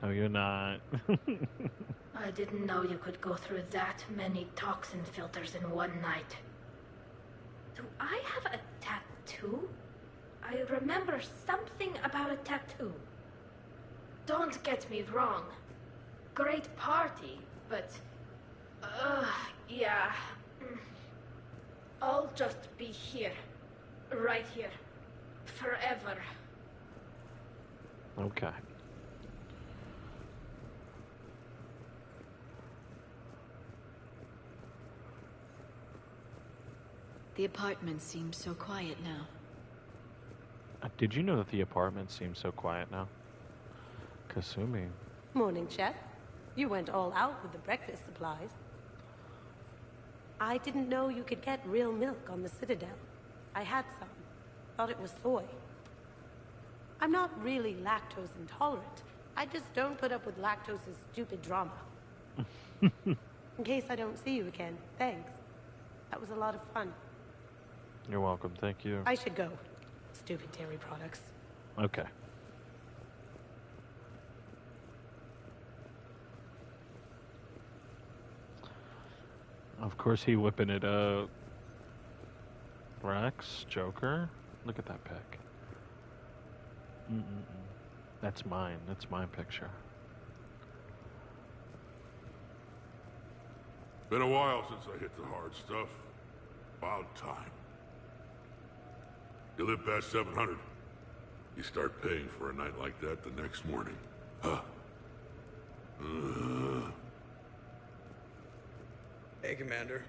No, you're not. I didn't know you could go through that many toxin filters in one night. Do I have a tattoo? I remember something about a tattoo. Don't get me wrong. Great party, but... yeah. I'll just be here. Right here. Forever. Okay. The apartment seems so quiet now. I Did you know that the apartment seems so quiet now? Kasumi. Morning, Chef. You went all out with the breakfast supplies. I didn't know you could get real milk on the Citadel. I had some. Thought it was soy. I'm not really lactose intolerant. I just don't put up with lactose's stupid drama. In case I don't see you again, thanks. That was a lot of fun. You're welcome, thank you. I should go. Stupid dairy products. Okay. Of course he whipping it up. Rex, Joker. Look at that pic. That's mine. That's my picture. Been a while since I hit the hard stuff. About time. You live past 700. You start paying for a night like that the next morning. Huh? Hey, Commander.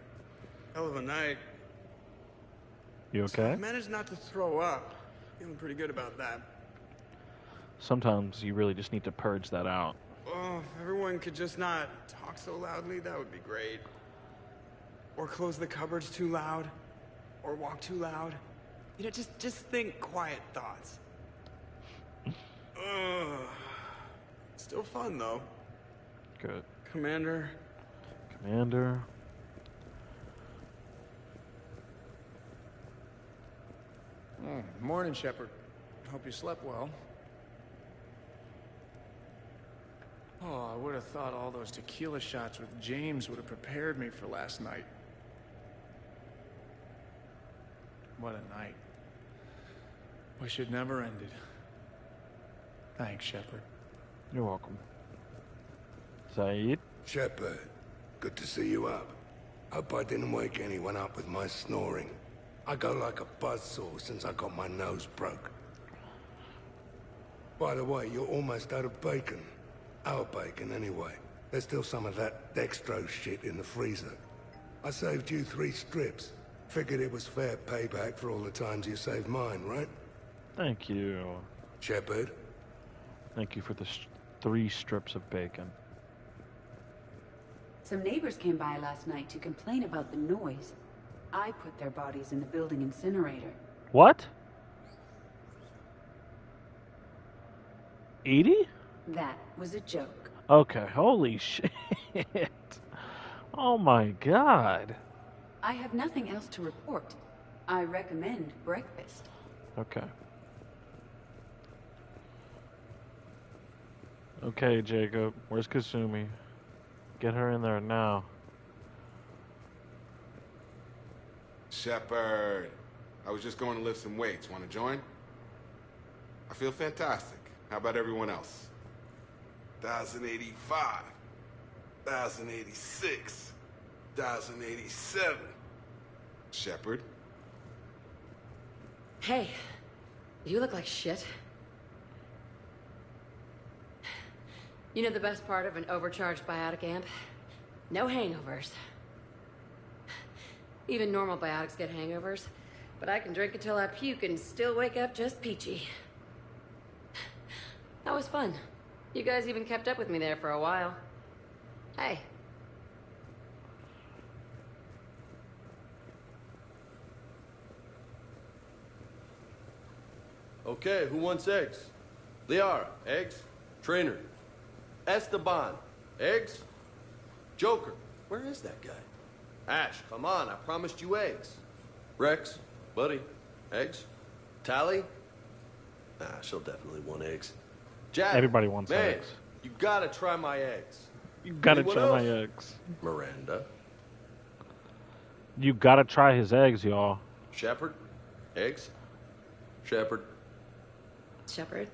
Hell of a night. You okay? I managed not to throw up. Feeling pretty good about that. Sometimes you really just need to purge that out. Oh, if everyone could just not talk so loudly, that would be great. Or close the cupboards too loud. Or walk too loud. You know, just think quiet thoughts. Still fun, though. Good. Commander. Commander. Morning, Shepard. Hope you slept well. Oh, I would have thought all those tequila shots with James would have prepared me for last night. What a night. Wish it never ended. Thanks, Shepard. You're welcome. Saeed? Shepard, good to see you up. Hope I didn't wake anyone up with my snoring. I go like a buzzsaw since I got my nose broke. By the way, you're almost out of bacon. Our bacon, anyway. There's still some of that dextrose shit in the freezer. I saved you 3 strips. Figured it was fair payback for all the times you saved mine, right? Thank you. Shepard? Thank you for the 3 strips of bacon. Some neighbors came by last night to complain about the noise. I put their bodies in the building incinerator. What? Edie? That was a joke. Okay, holy shit. Oh my god. I have nothing else to report. I recommend breakfast. Okay. Okay, Jacob. Where's Kasumi? Get her in there now. Shepard, I was just going to lift some weights. Want to join? I feel fantastic. How about everyone else? 1,085, 1,086, 1,087. Shepard? Hey, you look like shit. You know the best part of an overcharged biotic amp? No hangovers. Even normal biotics get hangovers, but I can drink until I puke and still wake up just peachy. That was fun. You guys even kept up with me there for a while. Hey. Okay, who wants eggs? Liara, eggs? Trainer. Esteban, eggs? Joker, where is that guy? Ash, come on, I promised you eggs. Rex, buddy, eggs? Tally? Nah, she'll definitely want eggs. Jack, Everybody wants man, eggs. You gotta try my eggs. You gotta Anyone try else? my eggs. Miranda. You gotta try his eggs, y'all. Shepard, eggs? Shepard. Shepard?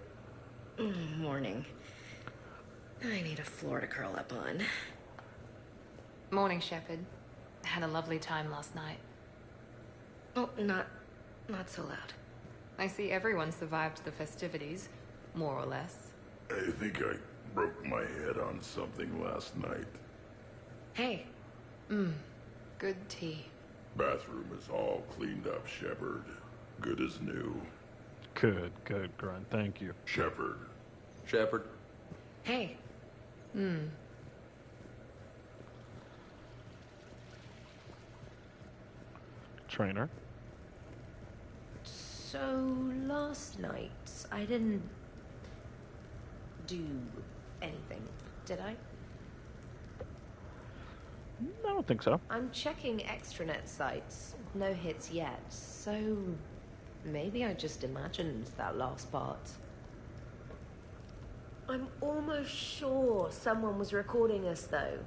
Morning. I need a floor to curl up on. Morning, Shepard. Had a lovely time last night. Oh, not so loud. I see everyone survived the festivities, more or less. I think I broke my head on something last night. Hey. Good tea. Bathroom is all cleaned up, Shepard. Good as new. Good, Grunt. Thank you. Shepard. Shepard. Hey. Trainer. So, last night, I didn't do anything, did I? I don't think so. I'm checking extranet sites. No hits yet, so maybe I just imagined that last part. I'm almost sure someone was recording us, though.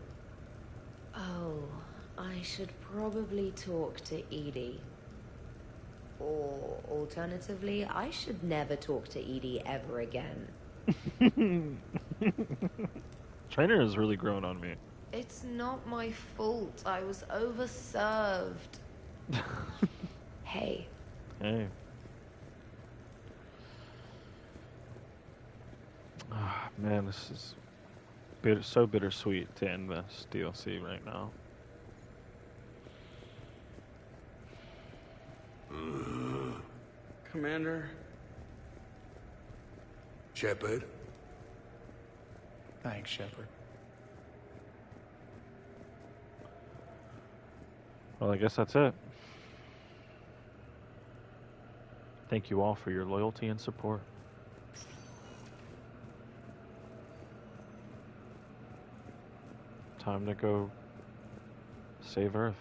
Oh, I should probably talk to Edie. Or, alternatively, I should never talk to Edie ever again. Trainer has really grown on me. It's not my fault. I was overserved. Hey. Hey. Ah, man, this is so bittersweet to end this DLC right now. Commander? Shepard? Thanks, Shepard. Well, I guess that's it. Thank you all for your loyalty and support. Time to go save Earth.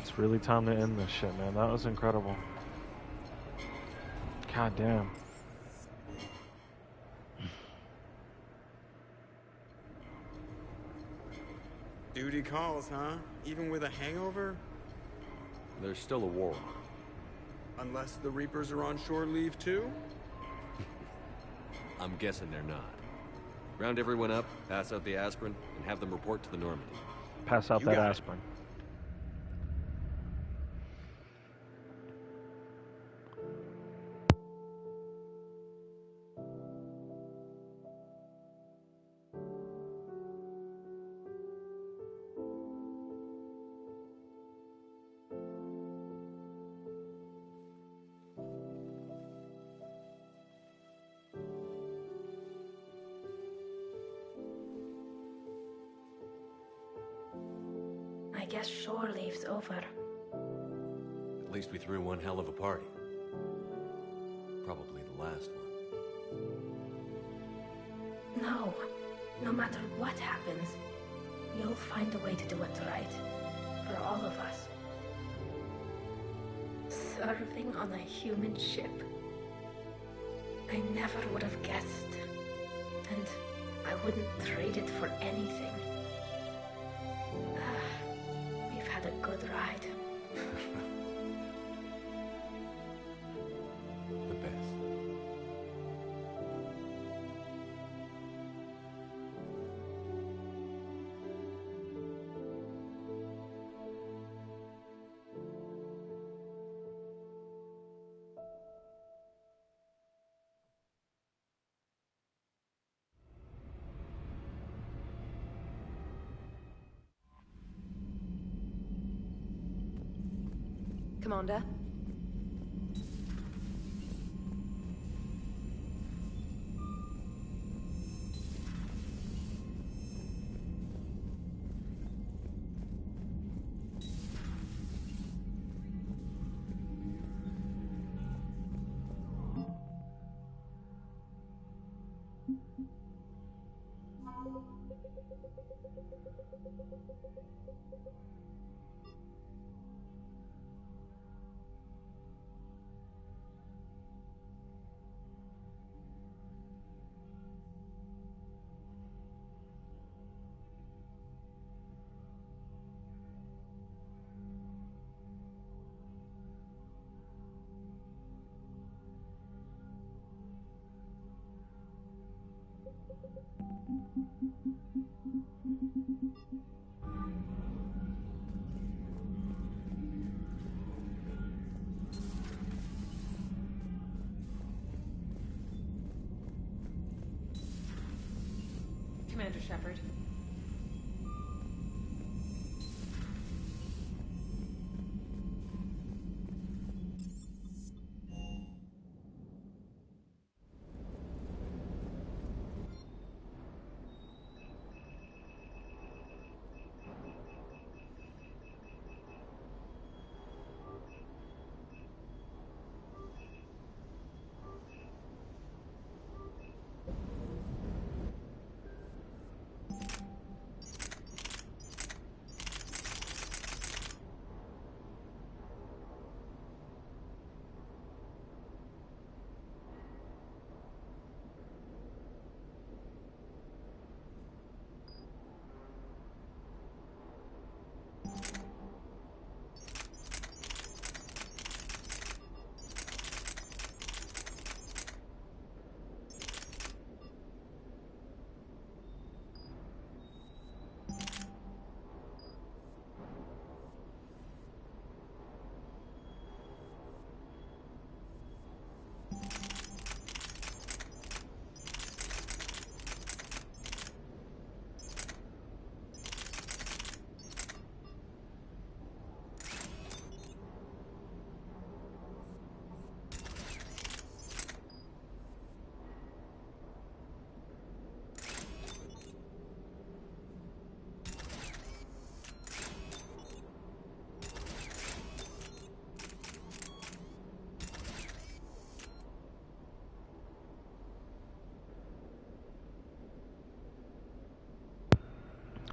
It's really time to end this shit, man. That was incredible. God damn. Duty calls, huh? Even with a hangover? There's still a war on. Unless the Reapers are on shore leave too? I'm guessing they're not. Round everyone up, pass out the aspirin, and have them report to the Normandy. Pass out that aspirin. I guess shore leave's over. At least we threw one hell of a party. Probably the last one. No. No matter what happens, you'll find a way to do it right. For all of us. Serving on a human ship. I never would have guessed. And I wouldn't trade it for anything. We've had a good ride. The best. Commander? Commander Shepard.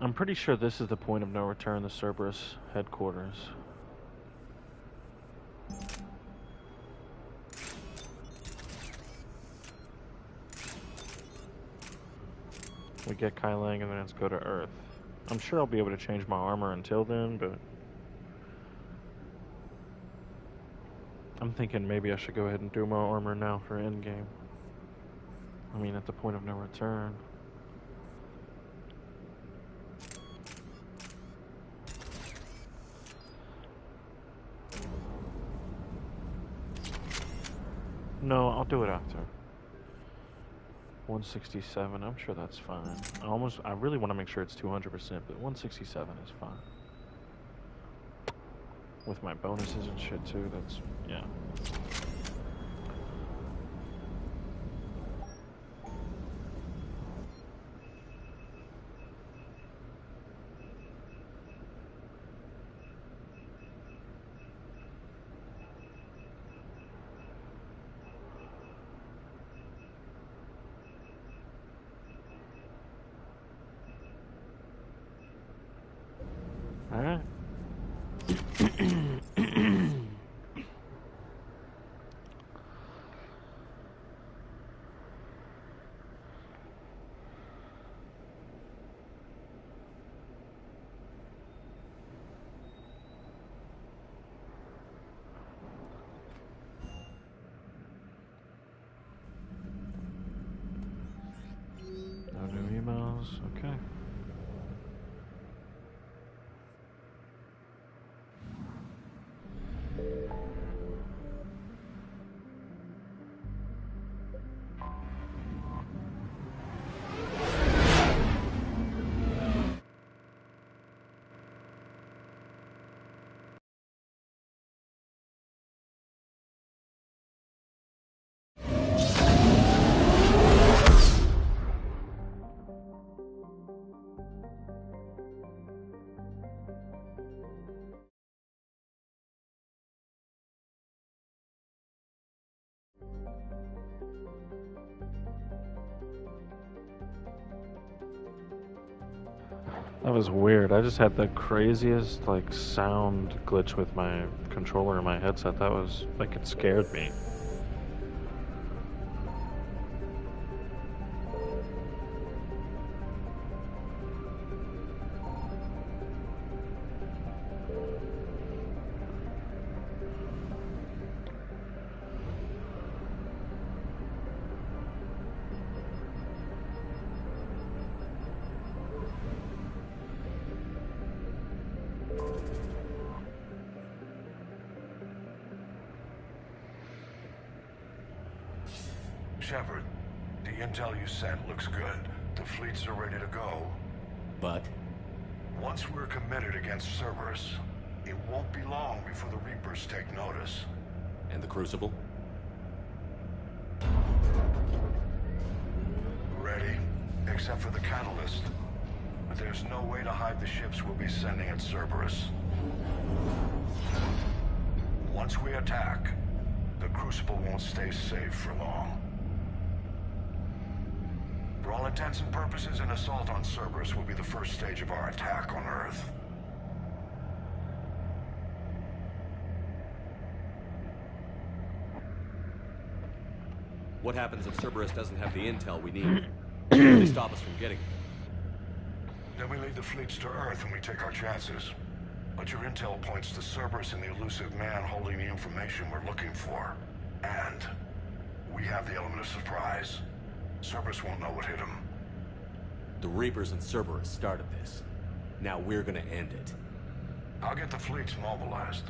I'm pretty sure this is the point of no return, the Cerberus headquarters. We get Kai Lang and then let's go to Earth. I'm sure I'll be able to change my armor until then, but I'm thinking maybe I should go ahead and do my armor now for endgame. I mean, at the point of no return. No, I'll do it after. 167, I'm sure that's fine. I really want to make sure it's 200%, but 167 is fine. With my bonuses and shit too, that's, yeah. Alright. No new emails, okay. That was weird. I just had the craziest, like, sound glitch with my controller in my headset. That was, like, it scared me. Shepard, the intel you sent looks good. The fleets are ready to go. But? Once we're committed against Cerberus, it won't be long before the Reapers take notice. And the Crucible? Ready, except for the catalyst. But there's no way to hide the ships we'll be sending at Cerberus. Once we attack, the Crucible won't stay safe for long. For all intents and purposes, an assault on Cerberus will be the first stage of our attack on Earth. What happens if Cerberus doesn't have the intel we need? They stop us from getting it. Then we lead the fleets to Earth and we take our chances. But your intel points to Cerberus and the elusive man holding the information we're looking for. And we have the element of surprise. Cerberus won't know what hit him. The Reapers and Cerberus started this. Now we're gonna end it. I'll get the fleets mobilized.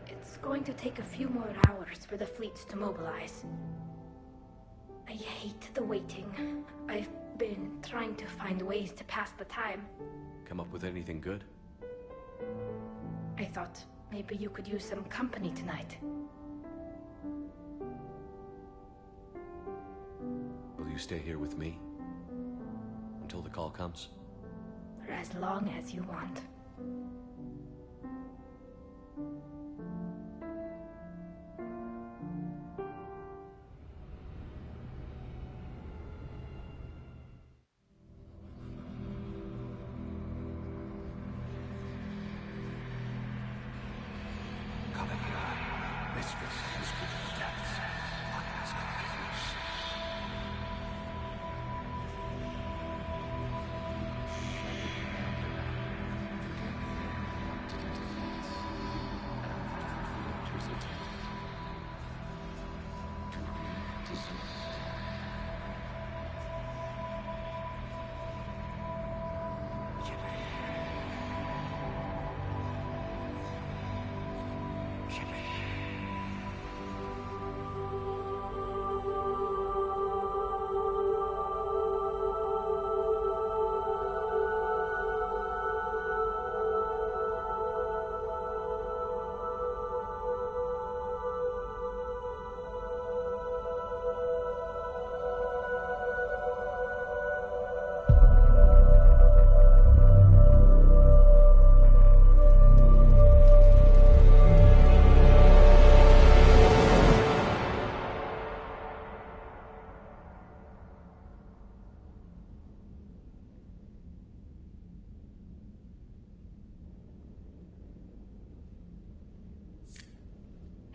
It's going to take a few more hours for the fleets to mobilize. I hate the waiting. I've been trying to find ways to pass the time. Come up with anything good? I thought maybe you could use some company tonight. Will you stay here with me? Until the call comes? For as long as you want.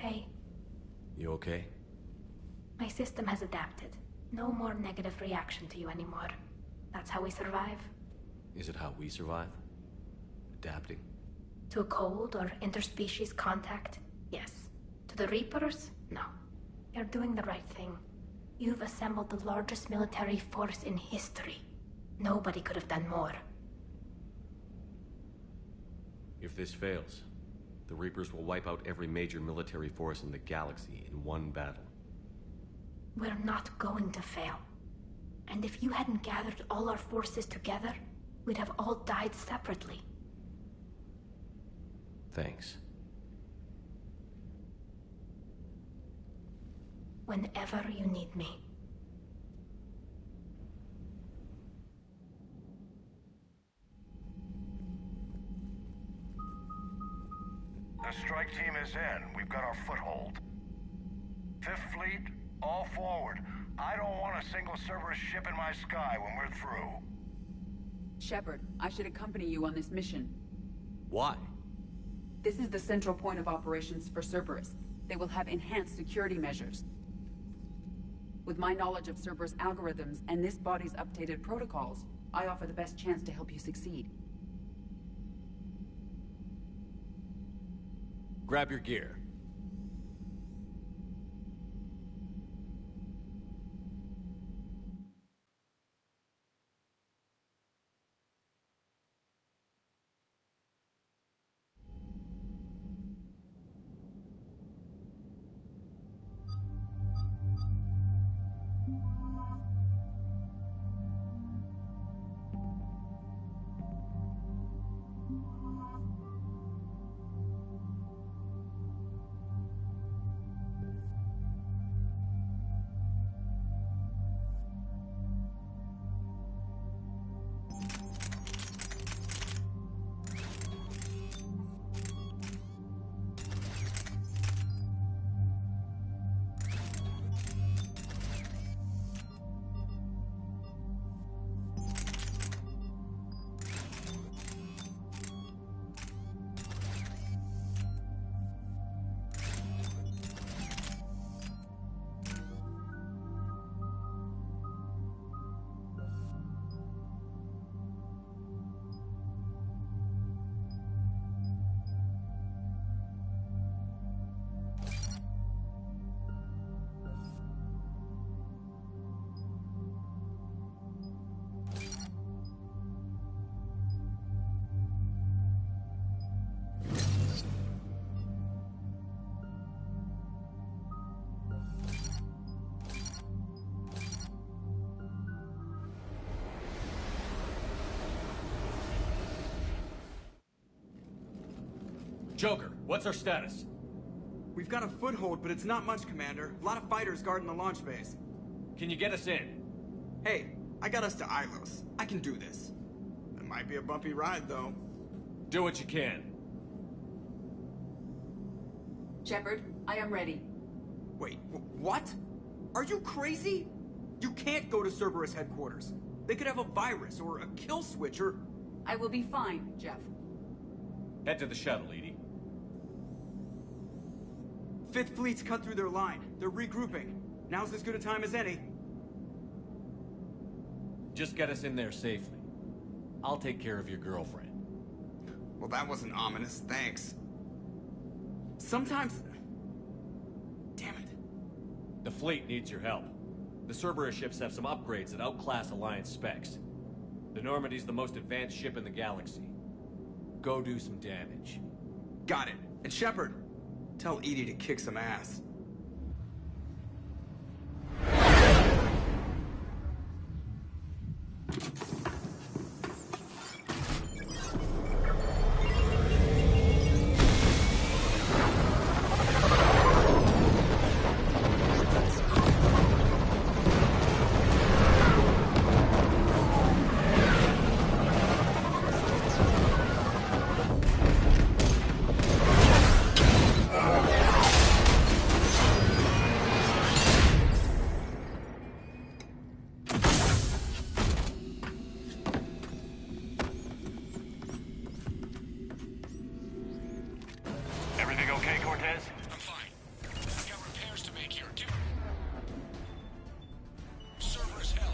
Hey. You okay? My system has adapted. No more negative reaction to you anymore. That's how we survive. Is it how we survive? Adapting? To a cold or interspecies contact, yes. To the Reapers, no. You're doing the right thing. You've assembled the largest military force in history. Nobody could have done more. If this fails, the Reapers will wipe out every major military force in the galaxy in one battle. We're not going to fail. And if you hadn't gathered all our forces together, we'd have all died separately. Thanks. Whenever you need me. The strike team is in. We've got our foothold. Fifth Fleet, all forward. I don't want a single Cerberus ship in my sky when we're through. Shepard, I should accompany you on this mission. Why? This is the central point of operations for Cerberus. They will have enhanced security measures. With my knowledge of Cerberus algorithms and this body's updated protocols, I offer the best chance to help you succeed. Grab your gear. Joker, what's our status? We've got a foothold, but it's not much, Commander. A lot of fighters guarding the launch base. Can you get us in? Hey, I got us to Ilos. I can do this. It might be a bumpy ride, though. Do what you can. Shepard, I am ready. Wait, what? Are you crazy? You can't go to Cerberus headquarters. They could have a virus or a kill switch or... I will be fine, Jeff. Head to the shuttle, Edie. Fifth Fleet's cut through their line. They're regrouping. Now's as good a time as any. Just get us in there safely. I'll take care of your girlfriend. Well, that wasn't ominous, thanks. Sometimes... Damn it. The fleet needs your help. The Cerberus ships have some upgrades that outclass Alliance specs. The Normandy's the most advanced ship in the galaxy. Go do some damage. Got it. And Shepard, tell Edie to kick some ass. Everything okay, Cortez? I'm fine. I've got repairs to make here, too. Cerberus hell.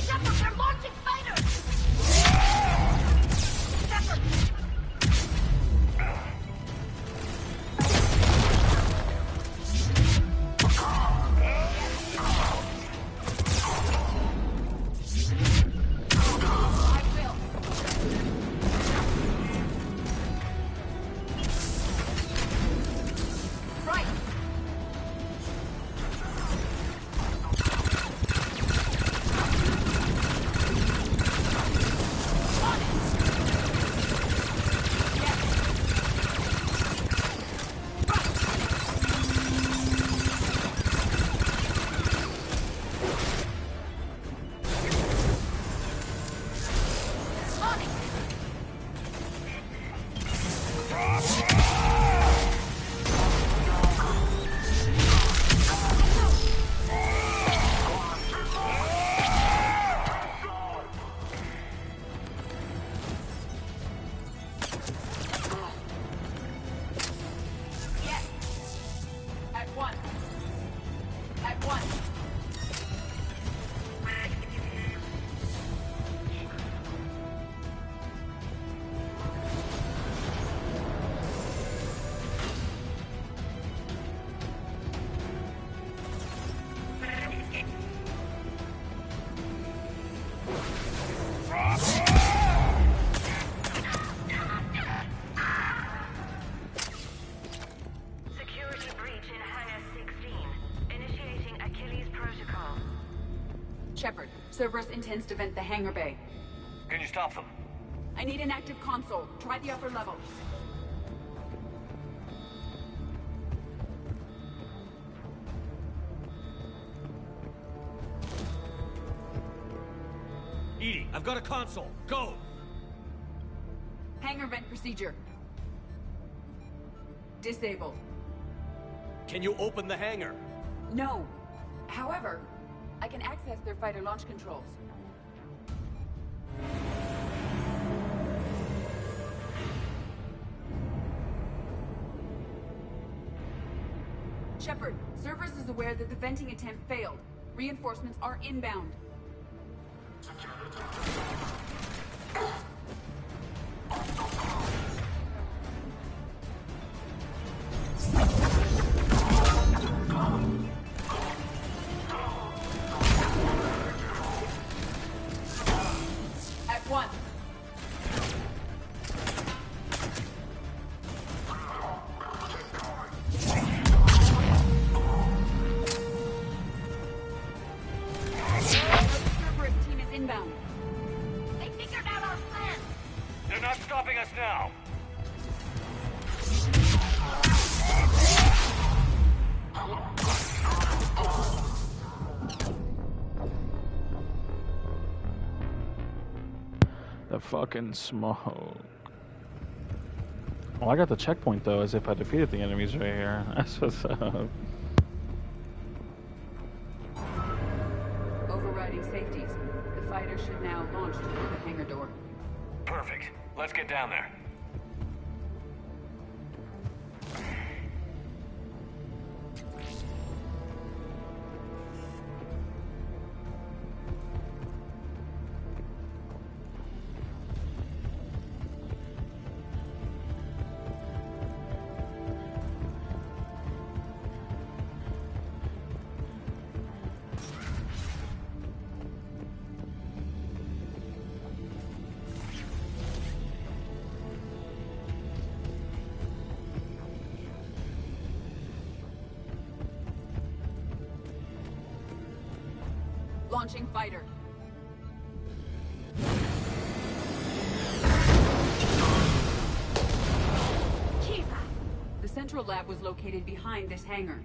Shepard, they're launching fighters! Shepard! Right! Shepard, Cerberus intends to vent the hangar bay. Can you stop them? I need an active console. Try the upper level. Edie, I've got a console. Go! Hangar vent procedure. Disabled. Can you open the hangar? No. However, I can access their fighter launch controls. Shepard, Cerberus is aware that the venting attempt failed. Reinforcements are inbound. fucking smoke. Oh, I got the checkpoint though, as if I defeated the enemies right here. That's what's up. Overriding safeties. The fighter should now launch toward the hangar door. Perfect. Let's get down there. Launching fighter. The central lab was located behind this hangar.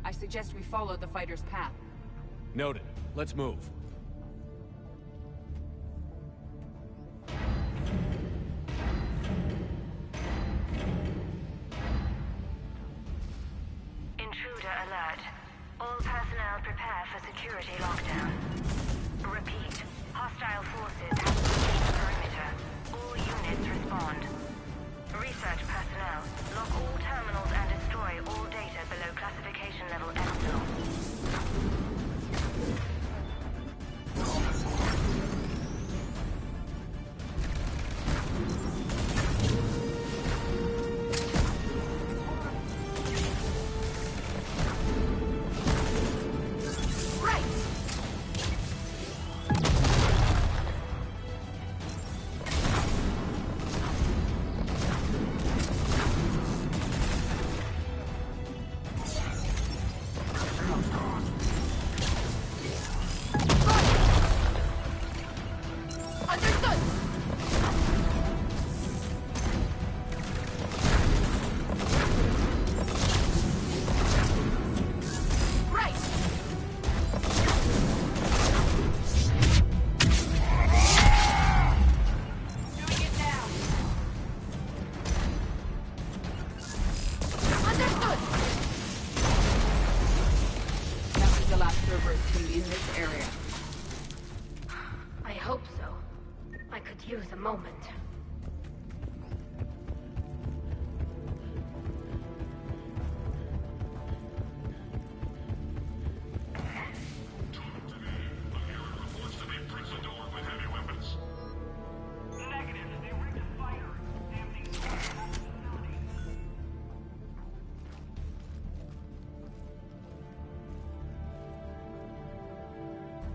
I suggest we follow the fighter's path. Noted. Let's move. Intruder alert. All personnel prepare for security lockdown. Repeat. Hostile forces have breached the perimeter. All units respond. Research personnel, lock all terminals and destroy all data below classification level Epsilon.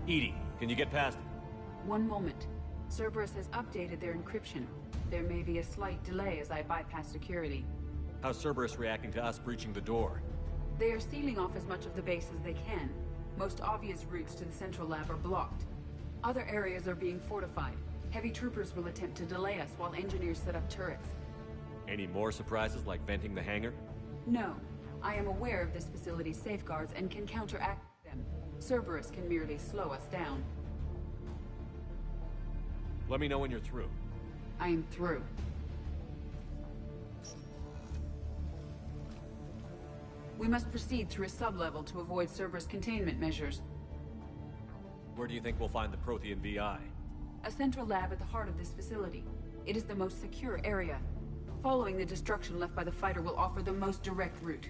EDI, can you get past it? One moment. Cerberus has updated their encryption. There may be a slight delay as I bypass security. How's Cerberus reacting to us breaching the door? They are sealing off as much of the base as they can. Most obvious routes to the central lab are blocked. Other areas are being fortified. Heavy troopers will attempt to delay us while engineers set up turrets. Any more surprises like venting the hangar? No. I am aware of this facility's safeguards and can counteract them. Cerberus can merely slow us down. Let me know when you're through. I am through. We must proceed through a sub-level to avoid Cerberus containment measures. Where do you think we'll find the Prothean VI? A central lab at the heart of this facility. It is the most secure area. Following the destruction left by the fighter will offer the most direct route.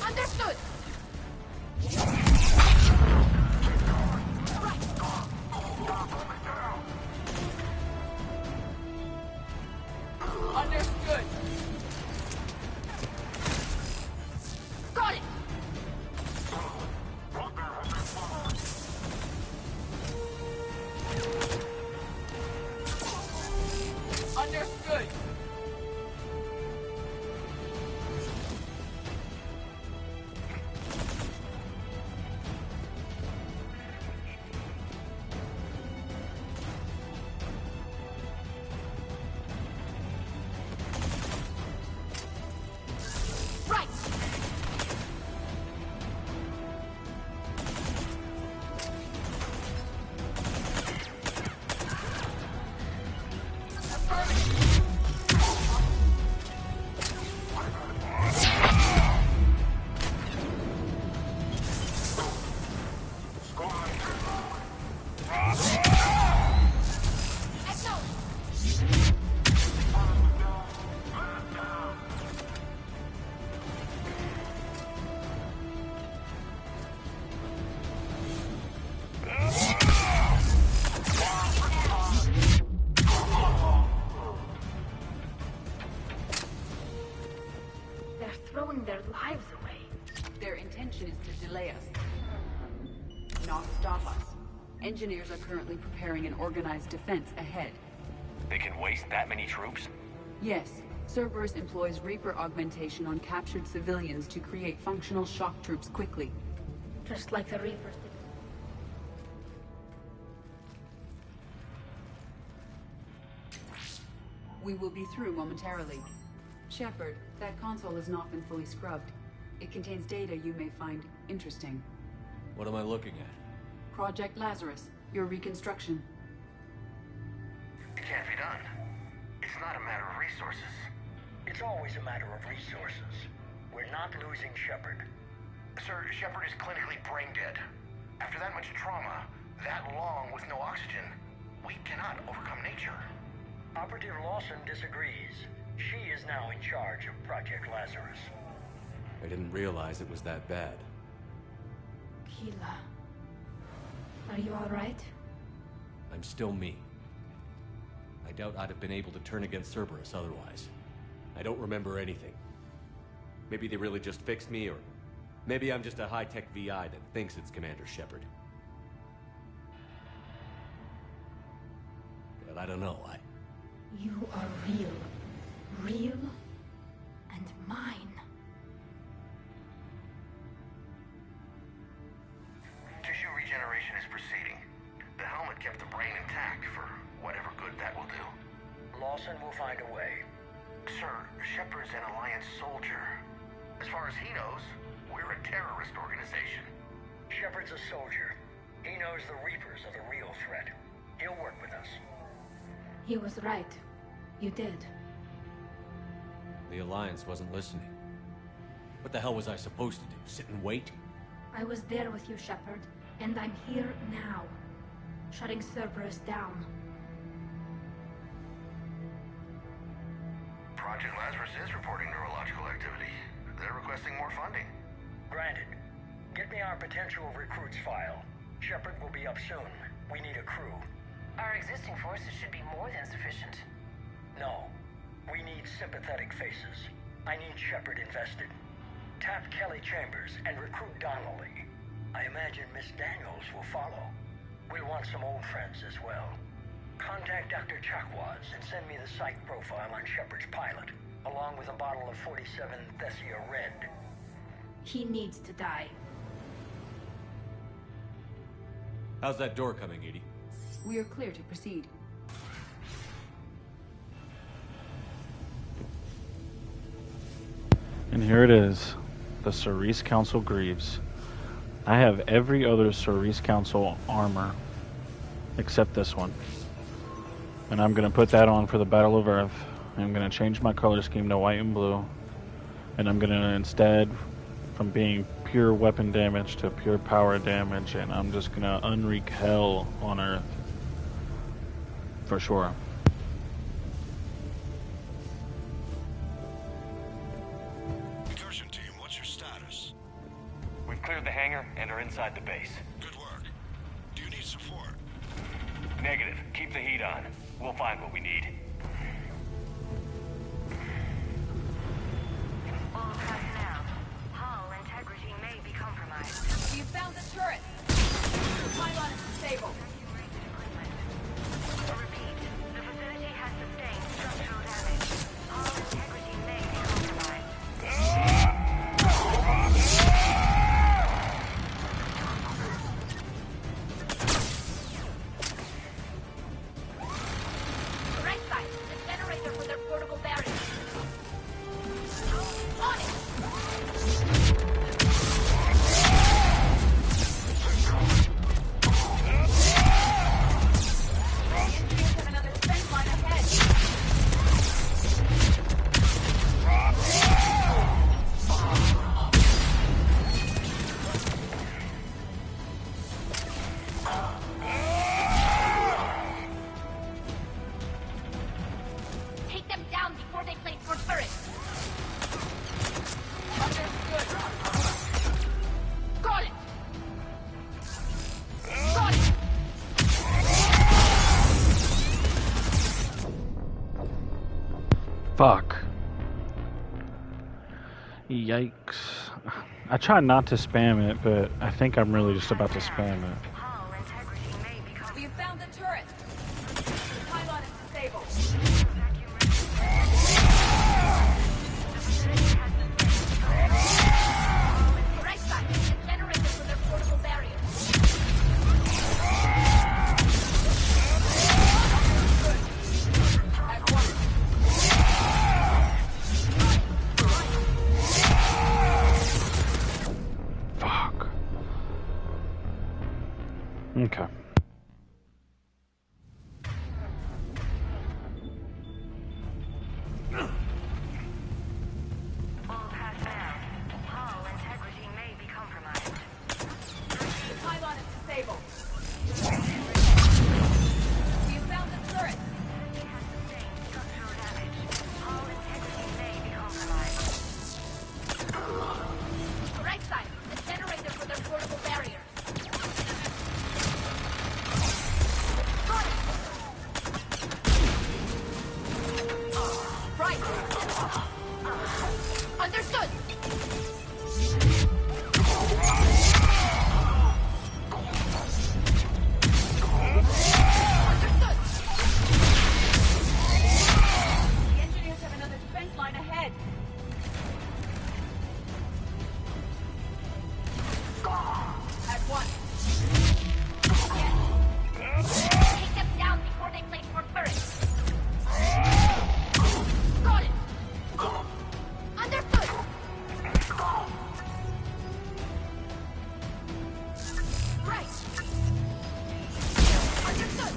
Understood! Understood! Got it! Understood! throwing their lives away. Their intention is to delay us, not stop us. Engineers are currently preparing an organized defense ahead. They can waste that many troops? Yes. Cerberus employs Reaper augmentation on captured civilians to create functional shock troops quickly. Just like the Reapers did. We will be through momentarily. Shepard, that console has not been fully scrubbed. It contains data you may find interesting. What am I looking at? Project Lazarus, your reconstruction. It can't be done. It's not a matter of resources. It's always a matter of resources. We're not losing Shepard. Sir, Shepard is clinically brain dead. After that much trauma, that long with no oxygen, we cannot overcome nature. Operative Lawson disagrees. She is now in charge of Project Lazarus. I didn't realize it was that bad. Keela. Are you alright? I'm still me. I doubt I'd have been able to turn against Cerberus otherwise. I don't remember anything. Maybe they really just fixed me, or maybe I'm just a high-tech VI that thinks it's Commander Shepard. But I don't know, You are real. Real and mine. Tissue regeneration is proceeding. The helmet kept the brain intact for whatever good that will do. Lawson will find a way. Sir, Shepard's an Alliance soldier. As far as he knows, we're a terrorist organization. Shepard's a soldier. He knows the Reapers are the real threat. He'll work with us. He was right. You did. The Alliance wasn't listening. What the hell was I supposed to do? Sit and wait? I was there with you, Shepard, and I'm here now, shutting Cerberus down. Project Lazarus is reporting neurological activity. They're requesting more funding. Granted. Get me our potential recruits file. Shepard will be up soon. We need a crew. Our existing forces should be more than sufficient. No. We need sympathetic faces. I need Shepard invested. Tap Kelly Chambers and recruit Donnelly. I imagine Miss Daniels will follow. We'll want some old friends as well. Contact Dr. Chakwas and send me the psych profile on Shepard's pilot, along with a bottle of 47 Thessia Red. He needs to die. How's that door coming, Edie? We are clear to proceed. And here it is, the Cerise Council Greaves. I have every other Cerise Council armor, except this one. And I'm going to put that on for the Battle of Earth. I'm going to change my color scheme to white and blue. And I'm going to instead, from being pure weapon damage to pure power damage, and I'm just going to unwreak hell on Earth. For sure. Incursion team, what's your status? We've cleared the hangar and are inside the base. Good work. Do you need support? Negative. Keep the heat on. We'll find what we need. All personnel. Hull integrity may be compromised. You found the turret! Pylon is disabled. Repeat. The facility has sustained structural damage. Hull integrity may be compromised. Right side, the generator for their portable barrier. On it! Have another defense line ahead. Take them down before they place more turrets. Understood. Call it! Call it! Fuck. Yikes. I try not to spam it, but I think I'm really just about to spam it. We have found the turret. Pylon is disabled. Right side, the generators with their portable barriers. Fuck. Okay. Pylon is disabled. We have found the turret. Right side, the generators with their portable barriers. Right. Understood. The engineers have another defense line ahead. At one. Take them down before they place more turrets. Got it. Understood. Right. Understood.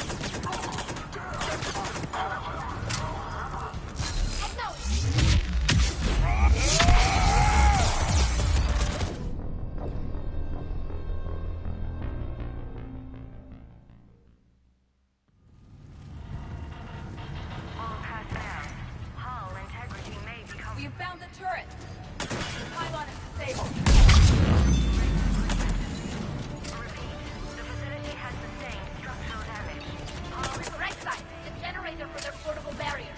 We have found the turret. Pylon is disabled. Right side, the generator for their portable barrier.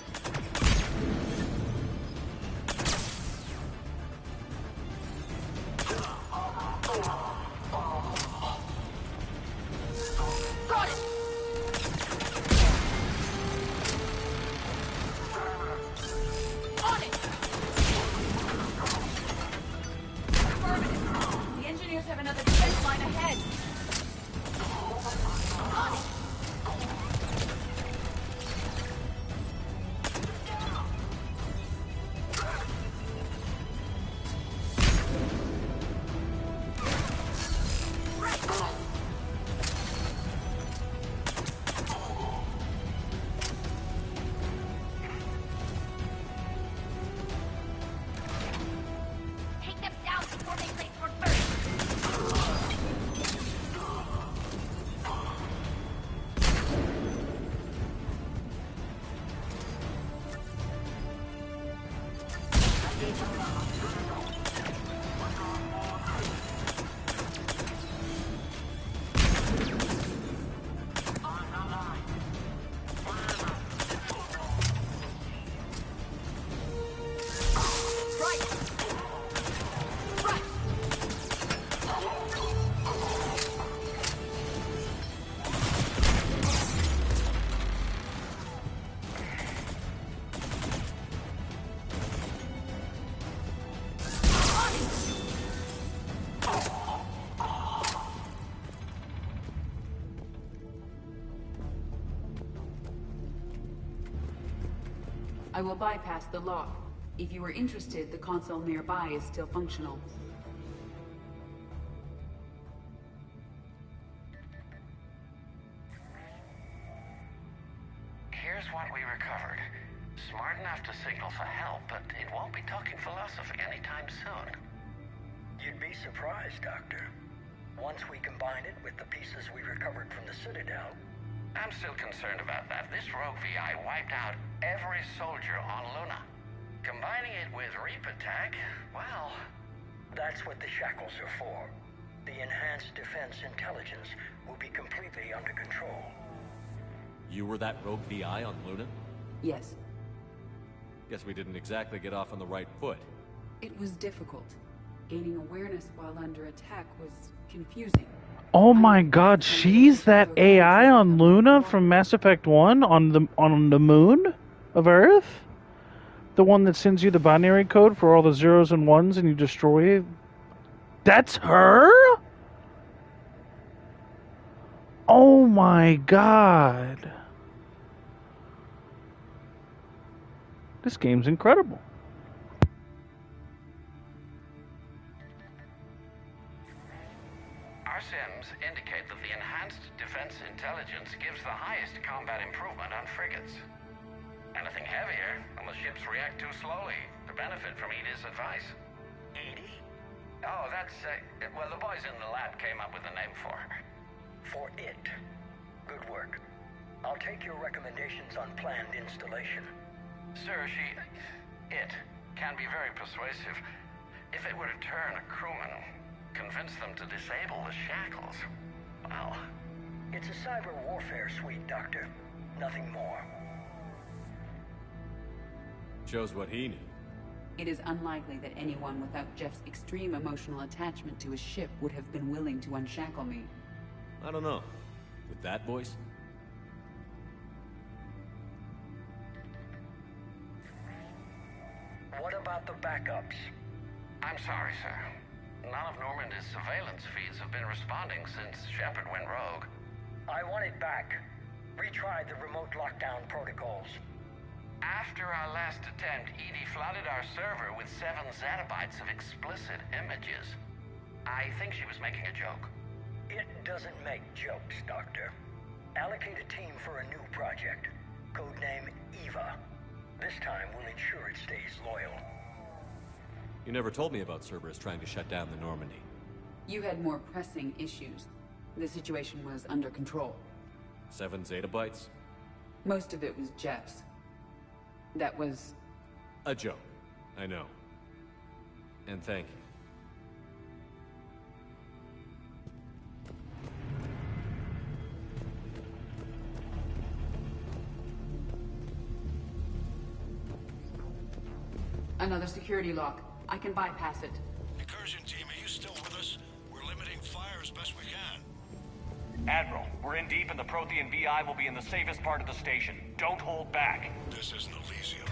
Got it. On it. Affirmative. The engineers have another defense line ahead. On it. Take them down before they place more turrets. I will bypass the lock. If you are interested, the console nearby is still functional. Here's what we recovered. Smart enough to signal for help, but it won't be talking philosophy anytime soon. You'd be surprised, Doctor. Once we combine it with the pieces we recovered from the Citadel. I'm still concerned about that. This rogue VI wiped out every soldier on Luna. Combining it with Reaper Tech, well... That's what the shackles are for. The enhanced defense intelligence will be completely under control. You were that rogue VI on Luna? Yes. Guess we didn't exactly get off on the right foot. It was difficult. Gaining awareness while under attack was confusing. Oh my god, she's that AI on Luna from Mass Effect 1 on the moon of Earth? The one that sends you the binary code for all the zeros and ones and you destroy it? That's her? Oh my god. This game's incredible. Our sims indicate that the enhanced defense intelligence gives the highest combat improvement on frigates. Anything heavier, and the ships react too slowly to benefit from EDI's advice. Edie? Oh, that's, well, the boys in the lab came up with a name for her. For it. Good work. I'll take your recommendations on planned installation. Sir, it can be very persuasive. If it were to turn a crewman, convince them to disable the shackles, well... It's a cyber warfare suite, Doctor. Nothing more. Shows what he knew. It is unlikely that anyone without Jeff's extreme emotional attachment to his ship would have been willing to unshackle me. I don't know. With that voice? What about the backups? I'm sorry, sir. None of Normandy's surveillance feeds have been responding since Shepard went rogue. I want it back. Retry the remote lockdown protocols. After our last attempt, EDI flooded our server with 7 zettabytes of explicit images. I think she was making a joke. It doesn't make jokes, Doctor. Allocate a team for a new project. Codename Eva. This time we'll ensure it stays loyal. You never told me about Cerberus trying to shut down the Normandy. You had more pressing issues. The situation was under control. 7 zettabytes? Most of it was Jeff's. That was... a joke. I know. And thank you. Another security lock. I can bypass it. Incursion team, are you still with us? We're limiting fire as best we can. Admiral, we're in deep and the Prothean VI will be in the safest part of the station. Don't hold back. This isn't Elysium.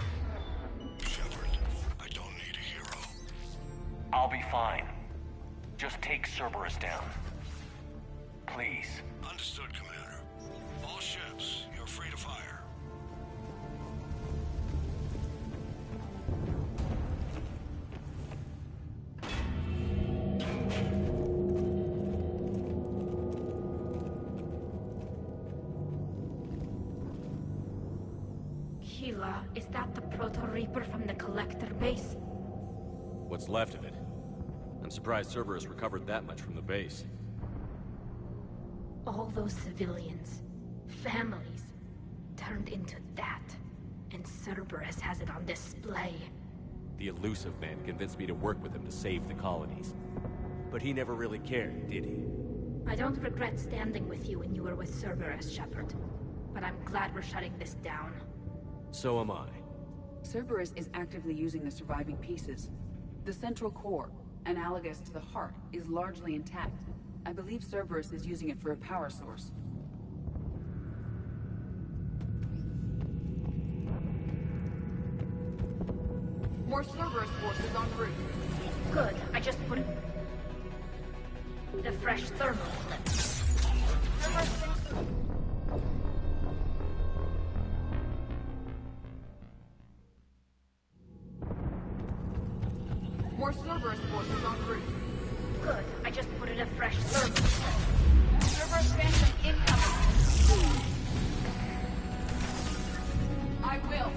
Shepard, I don't need a hero. I'll be fine. Just take Cerberus down. Please. Understood, Commander. All ships, you're free to fire. Keela, is that the Proto-Reaper from the Collector base? What's left of it? I'm surprised Cerberus recovered that much from the base. All those civilians, families, turned into that. And Cerberus has it on display. The Elusive Man convinced me to work with him to save the colonies. But he never really cared, did he? I don't regret standing with you when you were with Cerberus, Shepard. But I'm glad we're shutting this down. So am I. Cerberus is actively using the surviving pieces. The central core, analogous to the heart, is largely intact. I believe Cerberus is using it for a power source. More Cerberus forces en route. Good, I just put the fresh thermal. More Cerberus forces en route. Good, I just put in a fresh thermal. Cerberus phantom incoming. I will.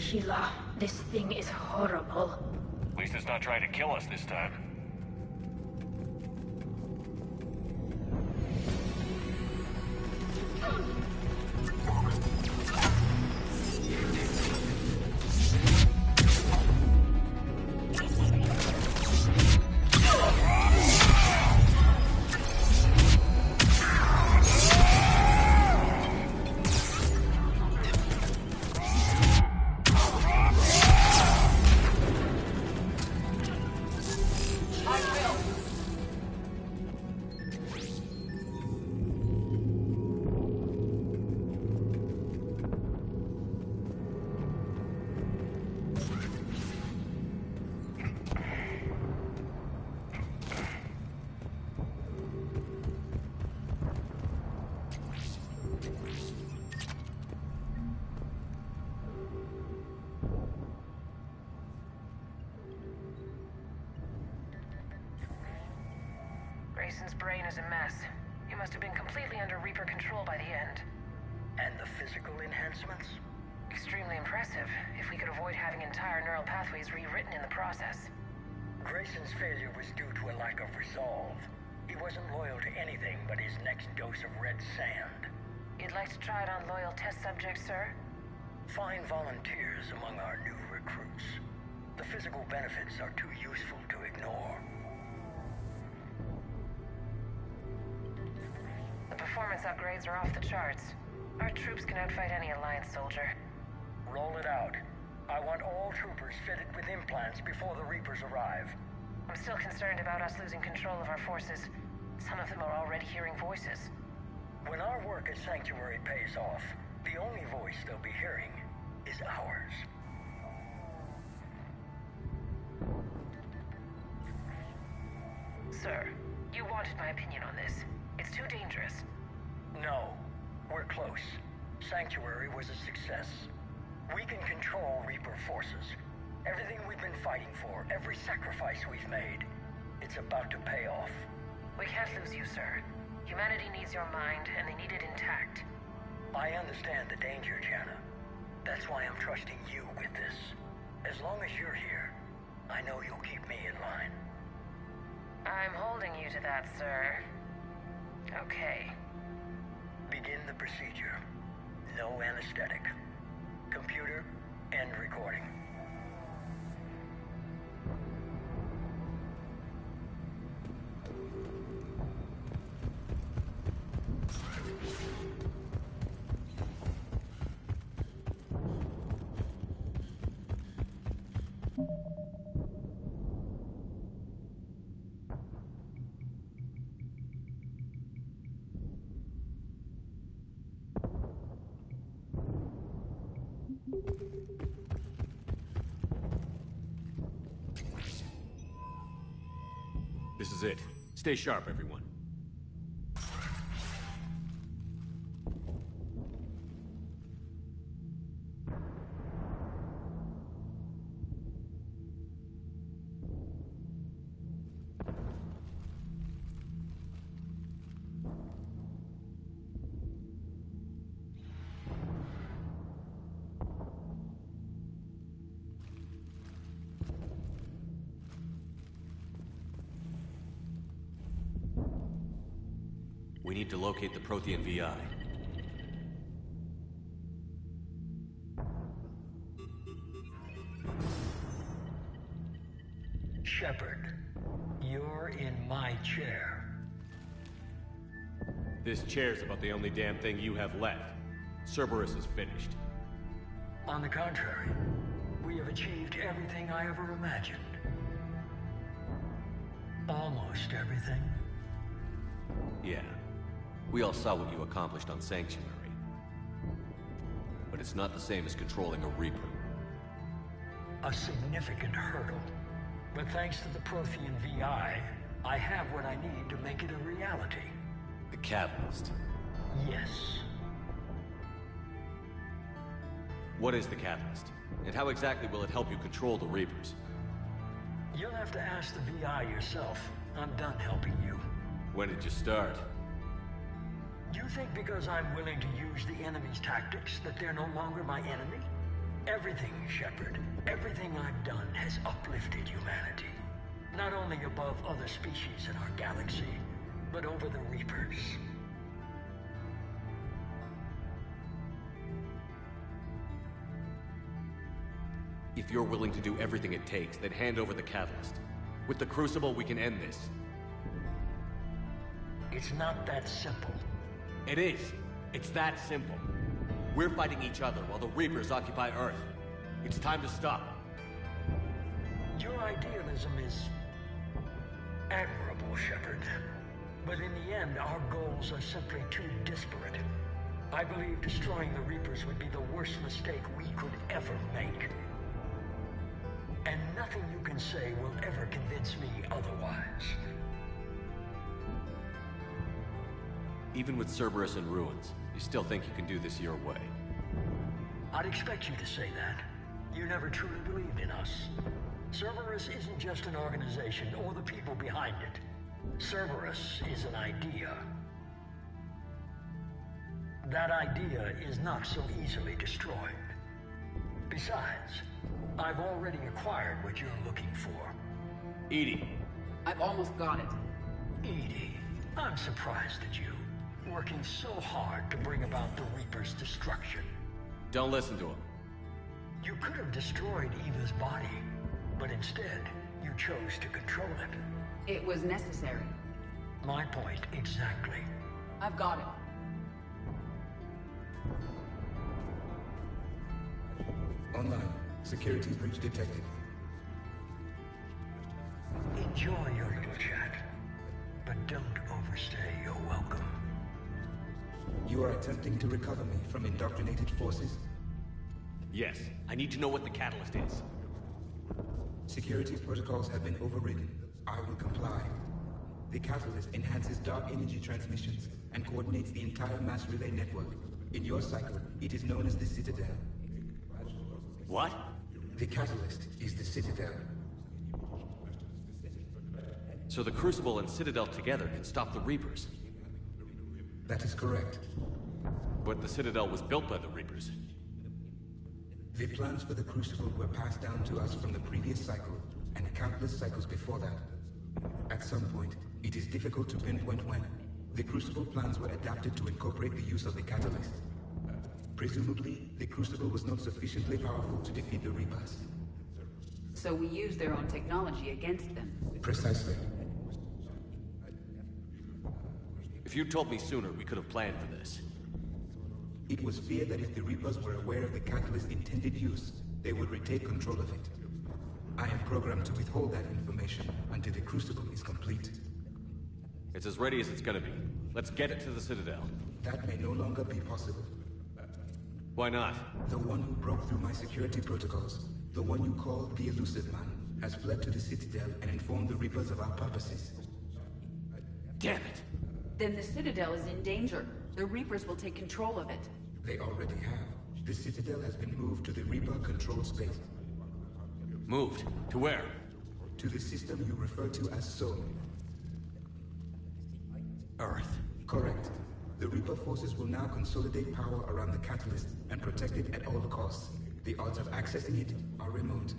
Sheila, this thing is horrible. At least it's not trying to kill us this time. Grayson's brain is a mess. He must have been completely under Reaper control by the end. And the physical enhancements? Extremely impressive, if we could avoid having entire neural pathways rewritten in the process. Grayson's failure was due to a lack of resolve. He wasn't loyal to anything but his next dose of red sand. You'd like to try it on loyal test subjects, sir? Find volunteers among our new recruits. The physical benefits are too useful to ignore. The performance upgrades are off the charts. Our troops can outfight any Alliance soldier. Roll it out. I want all troopers fitted with implants before the Reapers arrive. I'm still concerned about us losing control of our forces. Some of them are already hearing voices. When our work at Sanctuary pays off, the only voice they'll be hearing is ours. Sir, you wanted my opinion on this. It's too dangerous. No, we're close. Sanctuary was a success. We can control Reaper forces. Everything we've been fighting for, every sacrifice we've made, it's about to pay off. We can't lose you, sir. Humanity needs your mind, and they need it intact. I understand the danger, Jana. That's why I'm trusting you with this. As long as you're here, I know you'll keep me in line. I'm holding you to that, sir. Okay. Begin the procedure. No anesthetic. Computer, end recording. This is it. Stay sharp, everyone. We need to locate the Prothean VI. Shepard, you're in my chair. This chair's about the only damn thing you have left. Cerberus is finished. On the contrary, we have achieved everything I ever imagined. Almost everything. Yeah. We all saw what you accomplished on Sanctuary. But it's not the same as controlling a Reaper. A significant hurdle. But thanks to the Prothean VI, I have what I need to make it a reality. The Catalyst. Yes. What is the Catalyst? And how exactly will it help you control the Reapers? You'll have to ask the VI yourself. I'm done helping you. When did you start? You think because I'm willing to use the enemy's tactics that they're no longer my enemy? Everything, Shepard, everything I've done has uplifted humanity. Not only above other species in our galaxy, but over the Reapers. If you're willing to do everything it takes, then hand over the catalyst. With the Crucible, we can end this. It's not that simple. It is. It's that simple. We're fighting each other while the Reapers occupy Earth. It's time to stop. Your idealism is admirable, Shepard. But in the end, our goals are simply too disparate. I believe destroying the Reapers would be the worst mistake we could ever make. And nothing you can say will ever convince me otherwise. Even with Cerberus in ruins, you still think you can do this your way? I'd expect you to say that. You never truly believed in us. Cerberus isn't just an organization or the people behind it. Cerberus is an idea. That idea is not so easily destroyed. Besides, I've already acquired what you're looking for. EDI. I've almost got it. EDI, I'm surprised at you. Working so hard to bring about the Reaper's destruction. Don't listen to him. You could have destroyed Eva's body, but instead, you chose to control it. It was necessary. My point exactly. I've got it. Online. Security breach detected. Enjoy your little chat, but don't overstay your welcome. You are attempting to recover me from indoctrinated forces? Yes. I need to know what the catalyst is. Security protocols have been overridden. I will comply. The catalyst enhances dark energy transmissions and coordinates the entire mass relay network. In your cycle, it is known as the Citadel. What? The catalyst is the Citadel. So the Crucible and Citadel together can stop the Reapers? That is correct. But the Citadel was built by the Reapers. The plans for the Crucible were passed down to us from the previous cycle, and countless cycles before that. At some point, it is difficult to pinpoint when, the Crucible plans were adapted to incorporate the use of the catalyst. Presumably, the Crucible was not sufficiently powerful to defeat the Reapers. So we used their own technology against them. Precisely. If you'd told me sooner, we could have planned for this. It was feared that if the Reapers were aware of the catalyst's intended use, they would retake control of it. I am programmed to withhold that information until the Crucible is complete. It's as ready as it's gonna be. Let's get it to the Citadel. That may no longer be possible. Why not? The one who broke through my security protocols, the one you call the Elusive Man, has fled to the Citadel and informed the Reapers of our purposes. Damn it! Then the Citadel is in danger. The Reapers will take control of it. They already have. The Citadel has been moved to the Reaper-controlled space. Moved? To where? To the system you refer to as Sol. Earth. Correct. The Reaper forces will now consolidate power around the catalyst and protect it at all costs. The odds of accessing it are remote.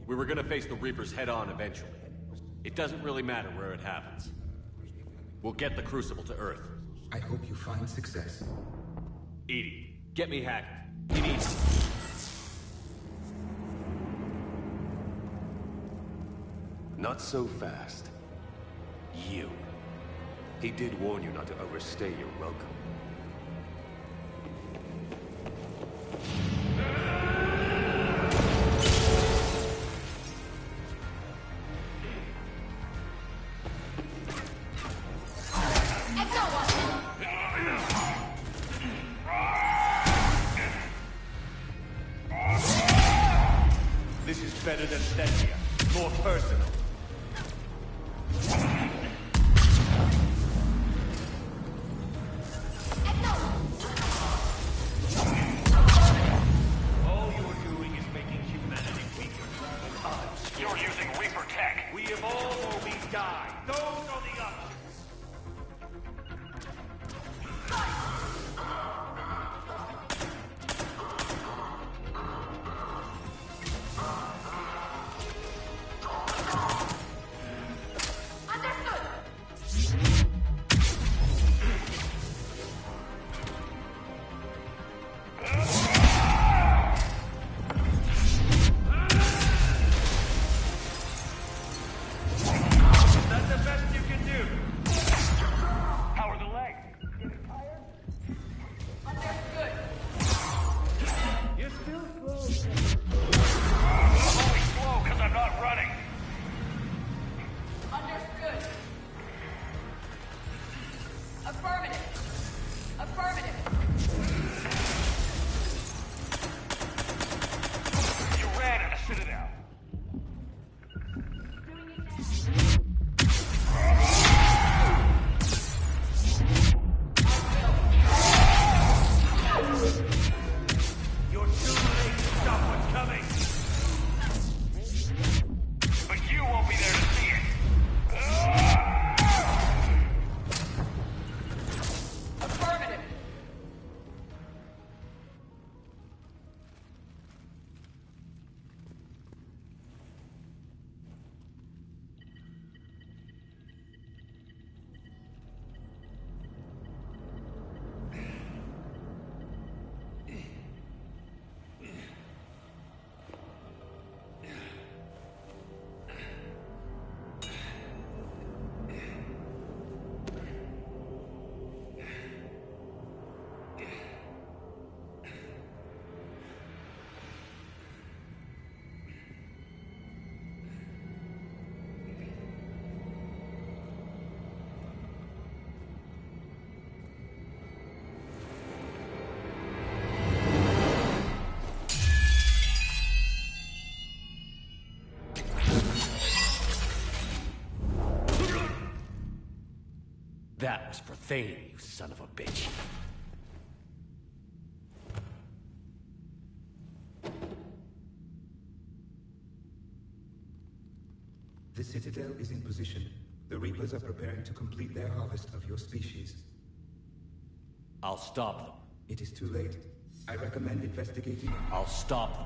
We were gonna face the Reapers head-on eventually. It doesn't really matter where it happens. We'll get the Crucible to Earth. I hope you find success. EDI, get me Hackett. He needs it. Not so fast. You. He did warn you not to overstay your welcome. This is better than Thessia. More personal. All you're doing is making humanity weaker. You're using Reaper tech. We evolve or we die. Those are the options. That was for Thane, you son of a bitch. The Citadel is in position. The Reapers are preparing to complete their harvest of your species. I'll stop them. It is too late. I recommend investigating. I'll stop them.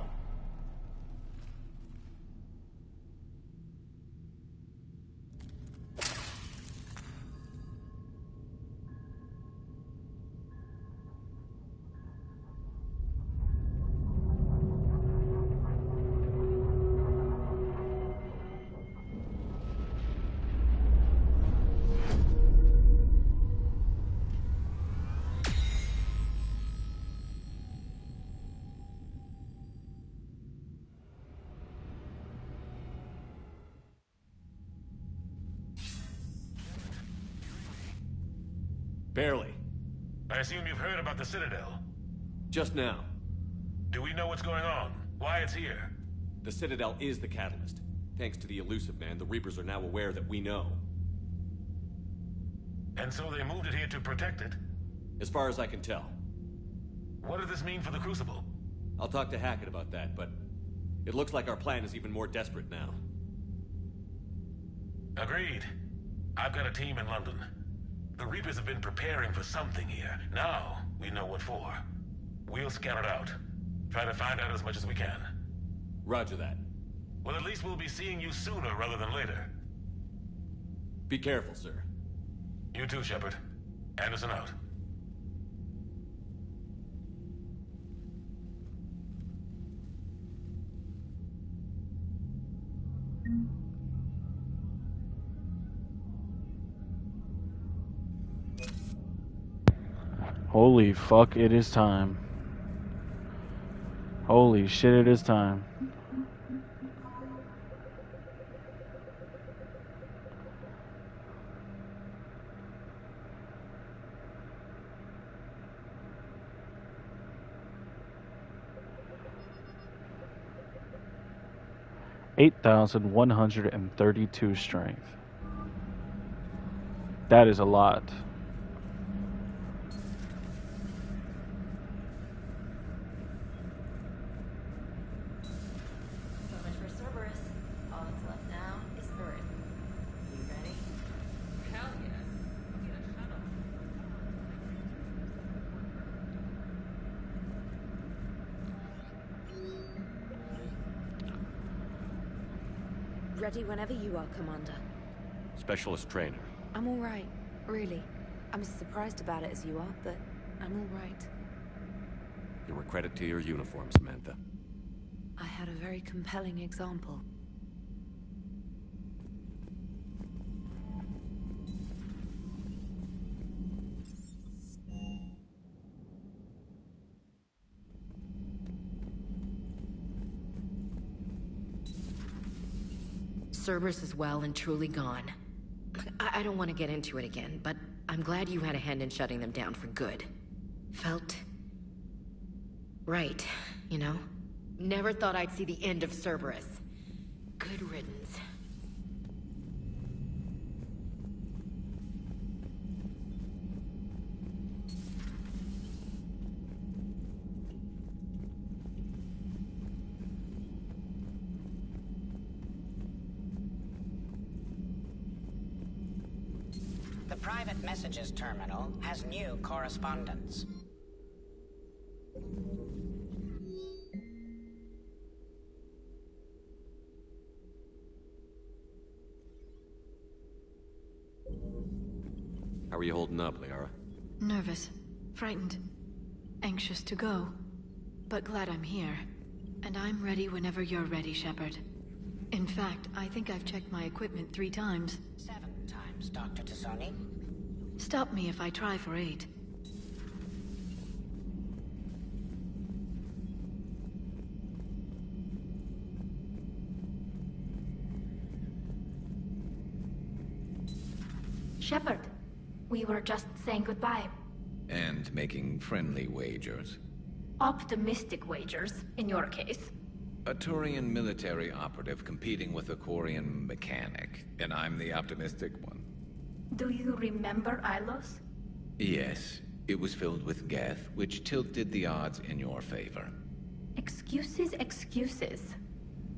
Barely. I assume you've heard about the Citadel. Just now. Do we know what's going on? Why it's here? The Citadel is the catalyst. Thanks to the Illusive Man, the Reapers are now aware that we know. And so they moved it here to protect it? As far as I can tell. What does this mean for the Crucible? I'll talk to Hackett about that, but it looks like our plan is even more desperate now. Agreed. I've got a team in London. The Reapers have been preparing for something here. Now, we know what for. We'll scout it out. Try to find out as much as we can. Roger that. Well, at least we'll be seeing you sooner rather than later. Be careful, sir. You too, Shepard. Anderson out. Holy fuck, it is time. Holy shit, it is time. $8,132 strength. That is a lot. Ready whenever you are, Commander. Specialist trainer. I'm all right, really. I'm as surprised about it as you are, but I'm all right. You're a credit to your uniform, Samantha. I had a very compelling example. Cerberus is well and truly gone. I don't want to get into it again, but I'm glad you had a hand in shutting them down for good. Felt right, you know? Never thought I'd see the end of Cerberus. Good riddance. The private messages terminal has new correspondence. How are you holding up, Liara? Nervous, frightened, anxious to go, but glad I'm here. And I'm ready whenever you're ready, Shepard. In fact, I think I've checked my equipment 3 times. 7 times, Dr. T'Soni. Stop me if I try for 8. Shepard, we were just saying goodbye. And making friendly wagers. Optimistic wagers, in your case. A Turian military operative competing with a Quarian mechanic, and I'm the optimistic one. Do you remember Ilos? Yes, it was filled with Geth, which tilted the odds in your favor. Excuses, excuses.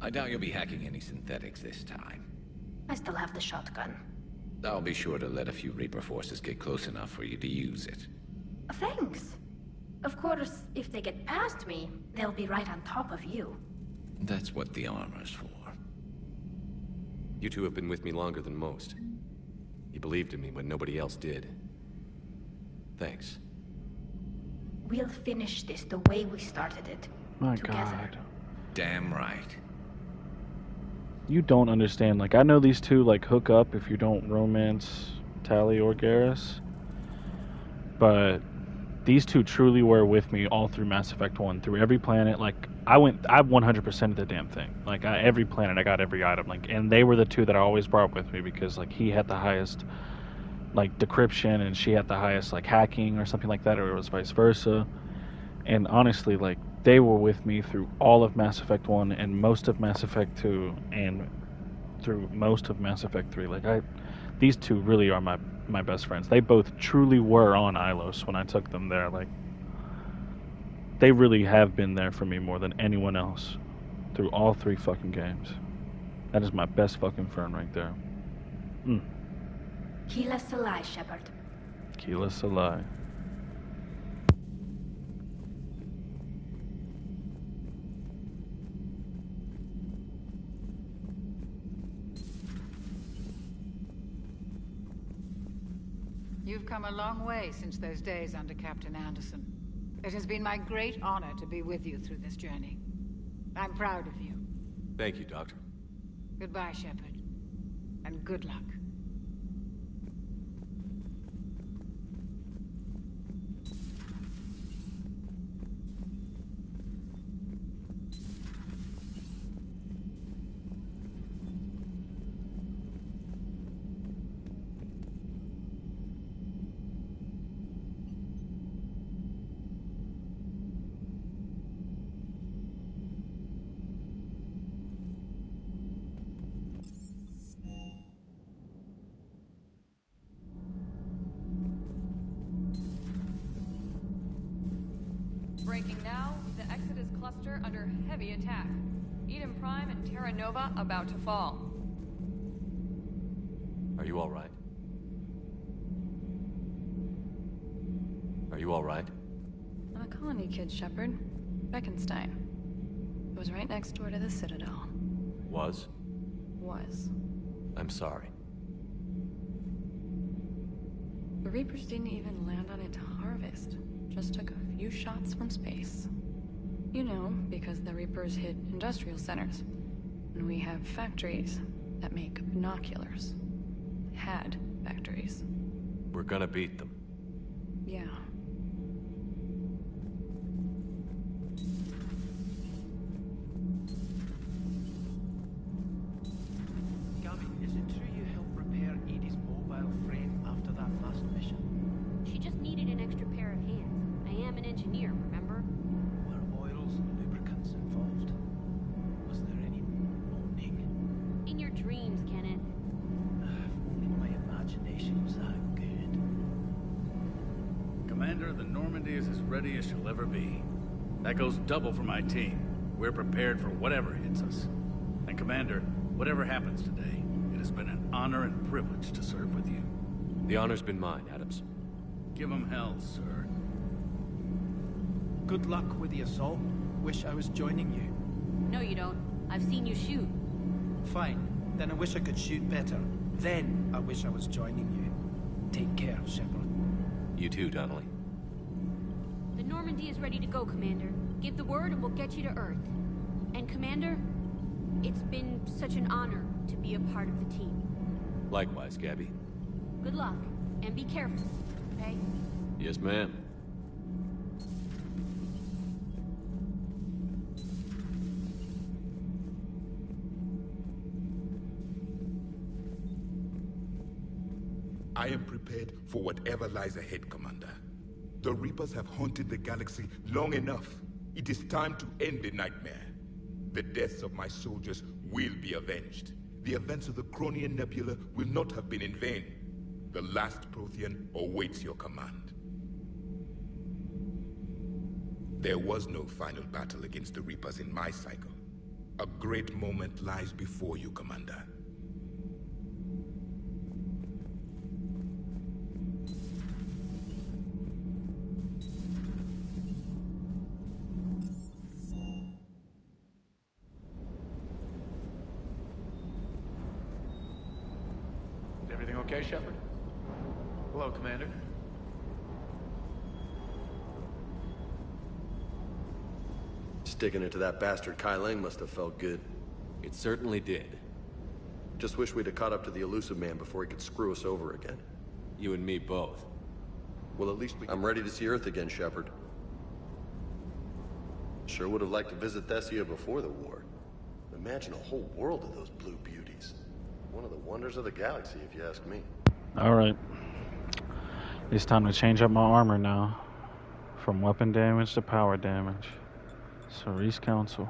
I doubt you'll be hacking any synthetics this time. I still have the shotgun. I'll be sure to let a few Reaper forces get close enough for you to use it. Thanks. Of course, if they get past me, they'll be right on top of you. That's what the armor's for. You two have been with me longer than most. You believed in me when nobody else did. Thanks. We'll finish this the way we started it. My together. God. Damn right. You don't understand. Like, I know these two, like, hook up if you don't romance Tali or Garrus. But these two truly were with me all through Mass Effect 1. Through every planet. Like, I 100%ed the damn thing. Like, every planet, I got every item. Like, and they were the two that I always brought with me because, like, he had the highest, like, decryption and she had the highest, like, hacking or something like that, or it was vice versa. And honestly, like, they were with me through all of Mass Effect 1 and most of Mass Effect 2 and through most of Mass Effect 3. Like, these two really are my best friends. They both truly were on Ilos when I took them there. Like, they really have been there for me more than anyone else through all 3 fucking games. That is my best fucking friend right there. Keelah Se'lai, Shepard. Keelah Se'lai. You've come a long way since those days under Captain Anderson. It has been my great honor to be with you through this journey. I'm proud of you. Thank you, Doctor. Goodbye, Shepard. And good luck. Breaking now, the Exodus cluster under heavy attack. Eden Prime and Terra Nova about to fall. Are you all right? Are you all right? I'm a colony kid, Shepard. Beckenstein. It was right next door to the Citadel. Was? Was. I'm sorry. The Reapers didn't even land on it to harvest. Just took a few shots from space. You know, because the Reapers hit industrial centers. And we have factories that make binoculars. Had factories. We're gonna beat them. Yeah. Gabby, is it true you helped repair Edie's mobile frame after that last mission? She just needed an extra pair of hands. I am an engineer, remember? Were oils and lubricants involved? Was there any moaning? In your dreams, Kenneth. If only my imagination was that good. Commander, the Normandy is as ready as she'll ever be. That goes double for my team. We're prepared for whatever hits us. And Commander, whatever happens today, it has been an honor and privilege to serve with you. The honor's been mine, Adams. Give 'em hell, sir. Good luck with the assault. Wish I was joining you. No, you don't. I've seen you shoot. Fine. Then I wish I could shoot better. Then I wish I was joining you. Take care, Shepard. You too, Donnelly. The Normandy is ready to go, Commander. Give the word and we'll get you to Earth. And Commander, it's been such an honor to be a part of the team. Likewise, Gabby. Good luck, and be careful, okay? Yes, ma'am. I am prepared for whatever lies ahead, Commander. The Reapers have haunted the galaxy long enough. It is time to end the nightmare. The deaths of my soldiers will be avenged. The events of the Cronian Nebula will not have been in vain. The last Prothean awaits your command. There was no final battle against the Reapers in my cycle. A great moment lies before you, Commander. Everything okay, Shepard? Hello, Commander. Sticking it to that bastard Kai Lang must have felt good. It certainly did. Just wish we'd have caught up to the Elusive Man before he could screw us over again. You and me both. Well, at least I'm ready to see Earth again, Shepard. Sure would have liked to visit Thessia before the war. Imagine a whole world of those blue beauties. One of the wonders of the galaxy, if you ask me. Alright. It's time to change up my armor now. From weapon damage to power damage. Cerise Council.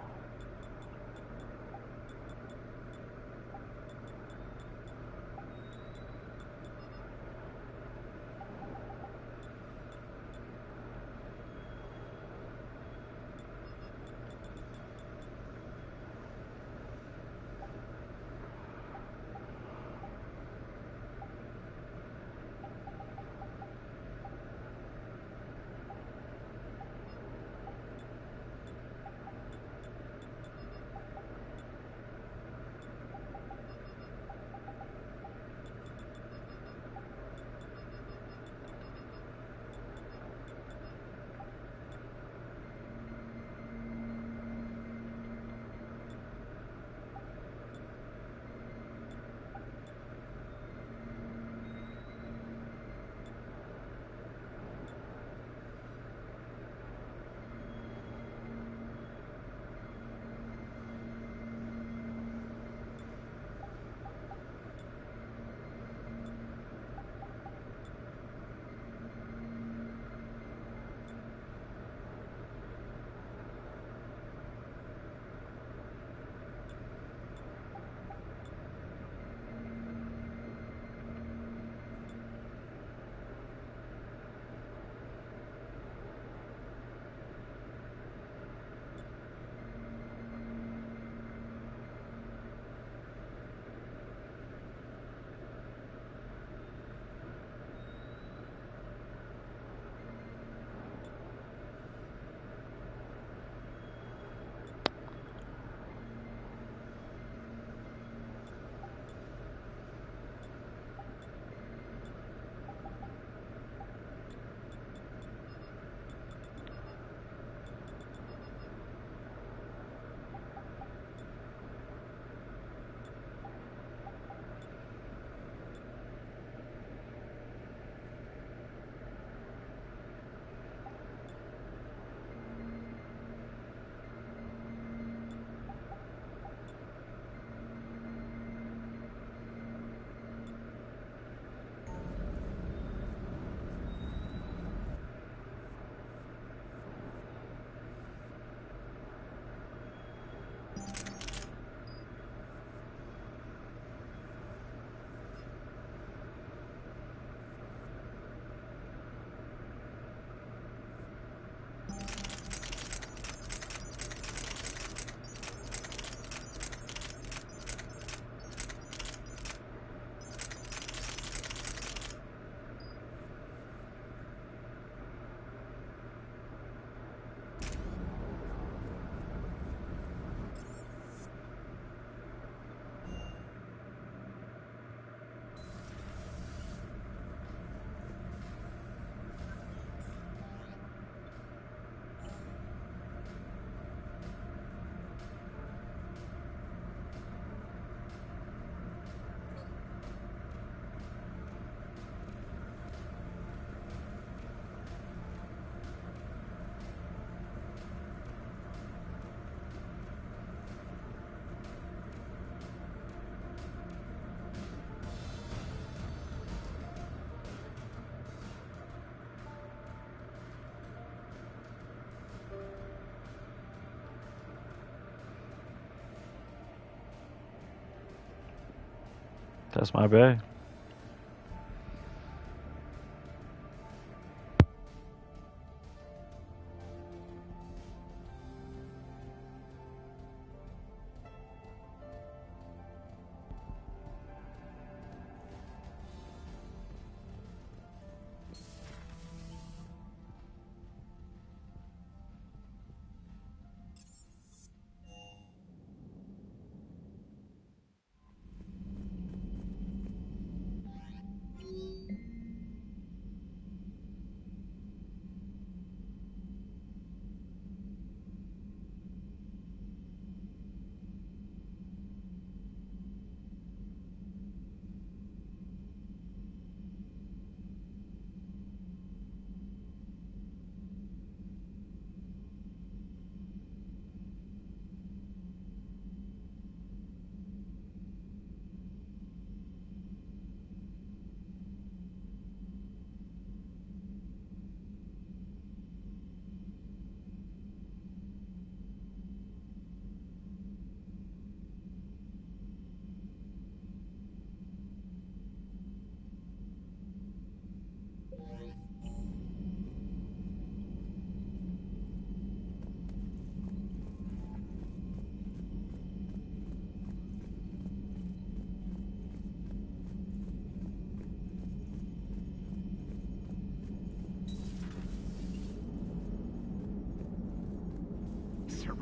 That's my bay.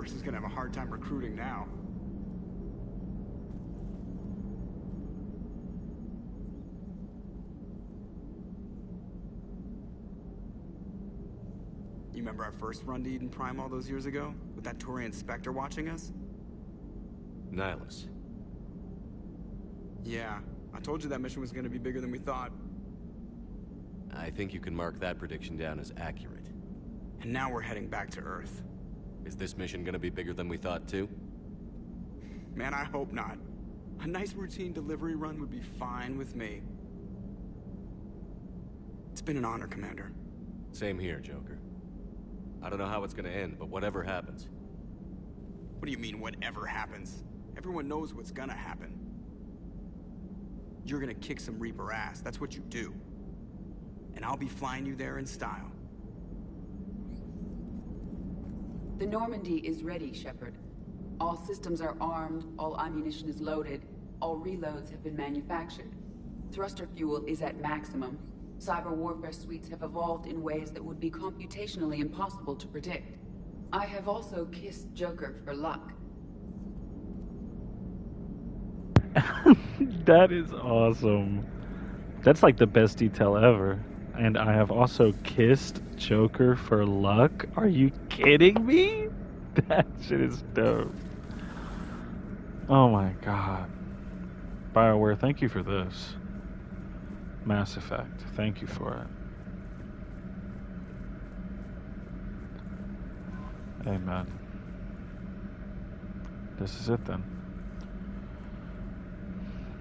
Cerberus is gonna have a hard time recruiting now. You remember our first run to Eden Prime all those years ago? With that Turian Spectre watching us? Nihilus. Yeah, I told you that mission was gonna be bigger than we thought. I think you can mark that prediction down as accurate. And now we're heading back to Earth. Is this mission gonna be bigger than we thought, too? Man, I hope not. A nice routine delivery run would be fine with me. It's been an honor, Commander. Same here, Joker. I don't know how it's gonna end, but whatever happens. What do you mean, whatever happens? Everyone knows what's gonna happen. You're gonna kick some Reaper ass, that's what you do. And I'll be flying you there in style. The Normandy is ready, Shepard. All systems are armed, all ammunition is loaded, all reloads have been manufactured. Thruster fuel is at maximum. Cyber warfare suites have evolved in ways that would be computationally impossible to predict. I have also kissed Joker for luck. That is awesome. That's like the best detail ever. And I have also kissed Joker for luck. Are you kidding me? That shit is dope. Oh my god. BioWare, thank you for this. Mass Effect, thank you for it. Amen. This is it then.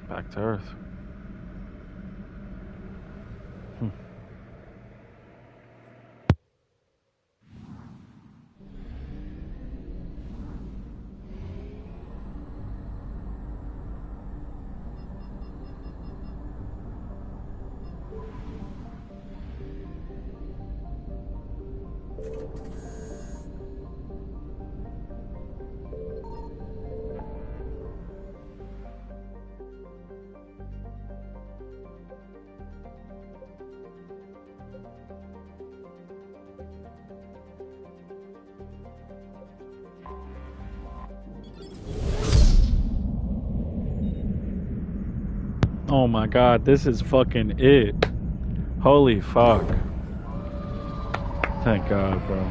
Back to Earth. Oh my god, this is fucking it. Holy fuck. Thank God, bro.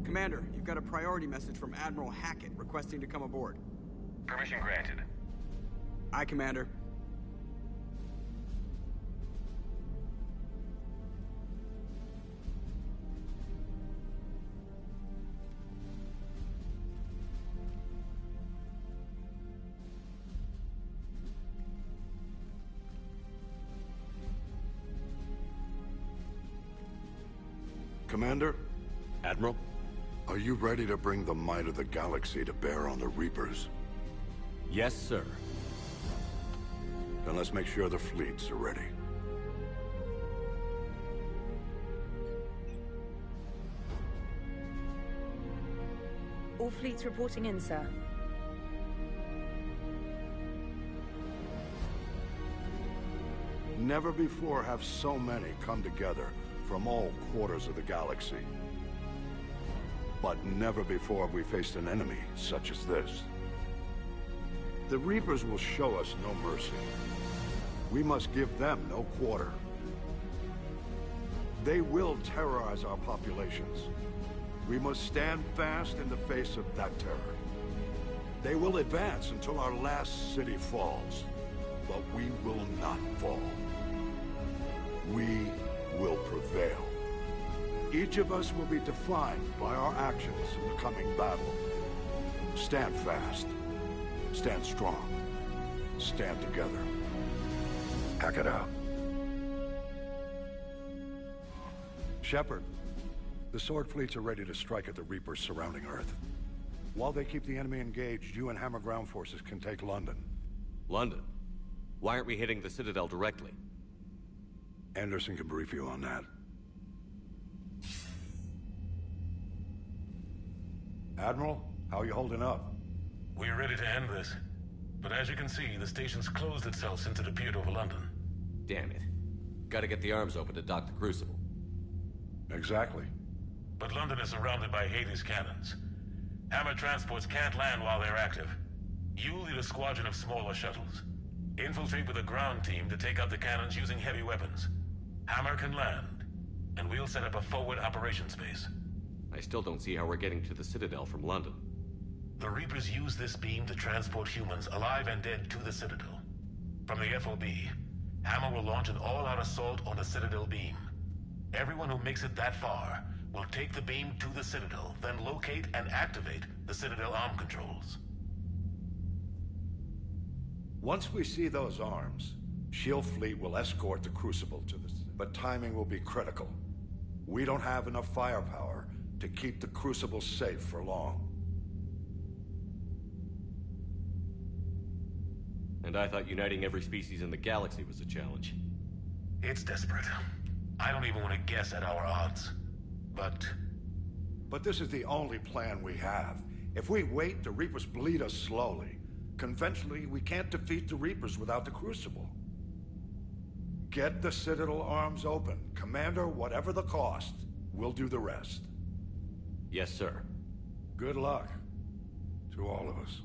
Commander, you've got a priority message from Admiral Hackett requesting to come aboard. Permission granted. Aye, Commander. Commander? Admiral? Are you ready to bring the might of the galaxy to bear on the Reapers? Yes, sir. Then let's make sure the fleets are ready. All fleets reporting in, sir. Never before have so many come together from all quarters of the galaxy. But never before have we faced an enemy such as this. The Reapers will show us no mercy. We must give them no quarter. They will terrorize our populations. We must stand fast in the face of that terror. They will advance until our last city falls, but we will not fall. We will prevail. Each of us will be defined by our actions in the coming battle. Stand fast. Stand strong. Stand together. Hack it out. Shepard, the Sword fleets are ready to strike at the Reapers surrounding Earth. While they keep the enemy engaged, you and Hammer ground forces can take London. London? Why aren't we hitting the Citadel directly? Anderson can brief you on that. Admiral, how are you holding up? We're ready to end this. But as you can see, the station's closed itself since it appeared over London. Damn it. Gotta get the arms open to dock the Crucible. Exactly. but London is surrounded by Hades cannons. Hammer transports can't land while they're active. You lead a squadron of smaller shuttles. Infiltrate with a ground team to take out the cannons using heavy weapons. Hammer can land, and we'll set up a forward operations base. I still don't see how we're getting to the Citadel from London. The Reapers use this beam to transport humans, alive and dead, to the Citadel. From the FOB, Hammer will launch an all-out assault on the Citadel beam. Everyone who makes it that far will take the beam to the Citadel, then locate and activate the Citadel arm controls. Once we see those arms, SHIELD fleet will escort the Crucible to this, but timing will be critical. We don't have enough firepower to keep the Crucible safe for long. And I thought uniting every species in the galaxy was a challenge. It's desperate. I don't even want to guess at our odds. But this is the only plan we have. If we wait, the Reapers bleed us slowly. Conventionally, we can't defeat the Reapers without the Crucible. Get the Citadel arms open. Commander, whatever the cost, we'll do the rest. Yes, sir. Good luck to all of us.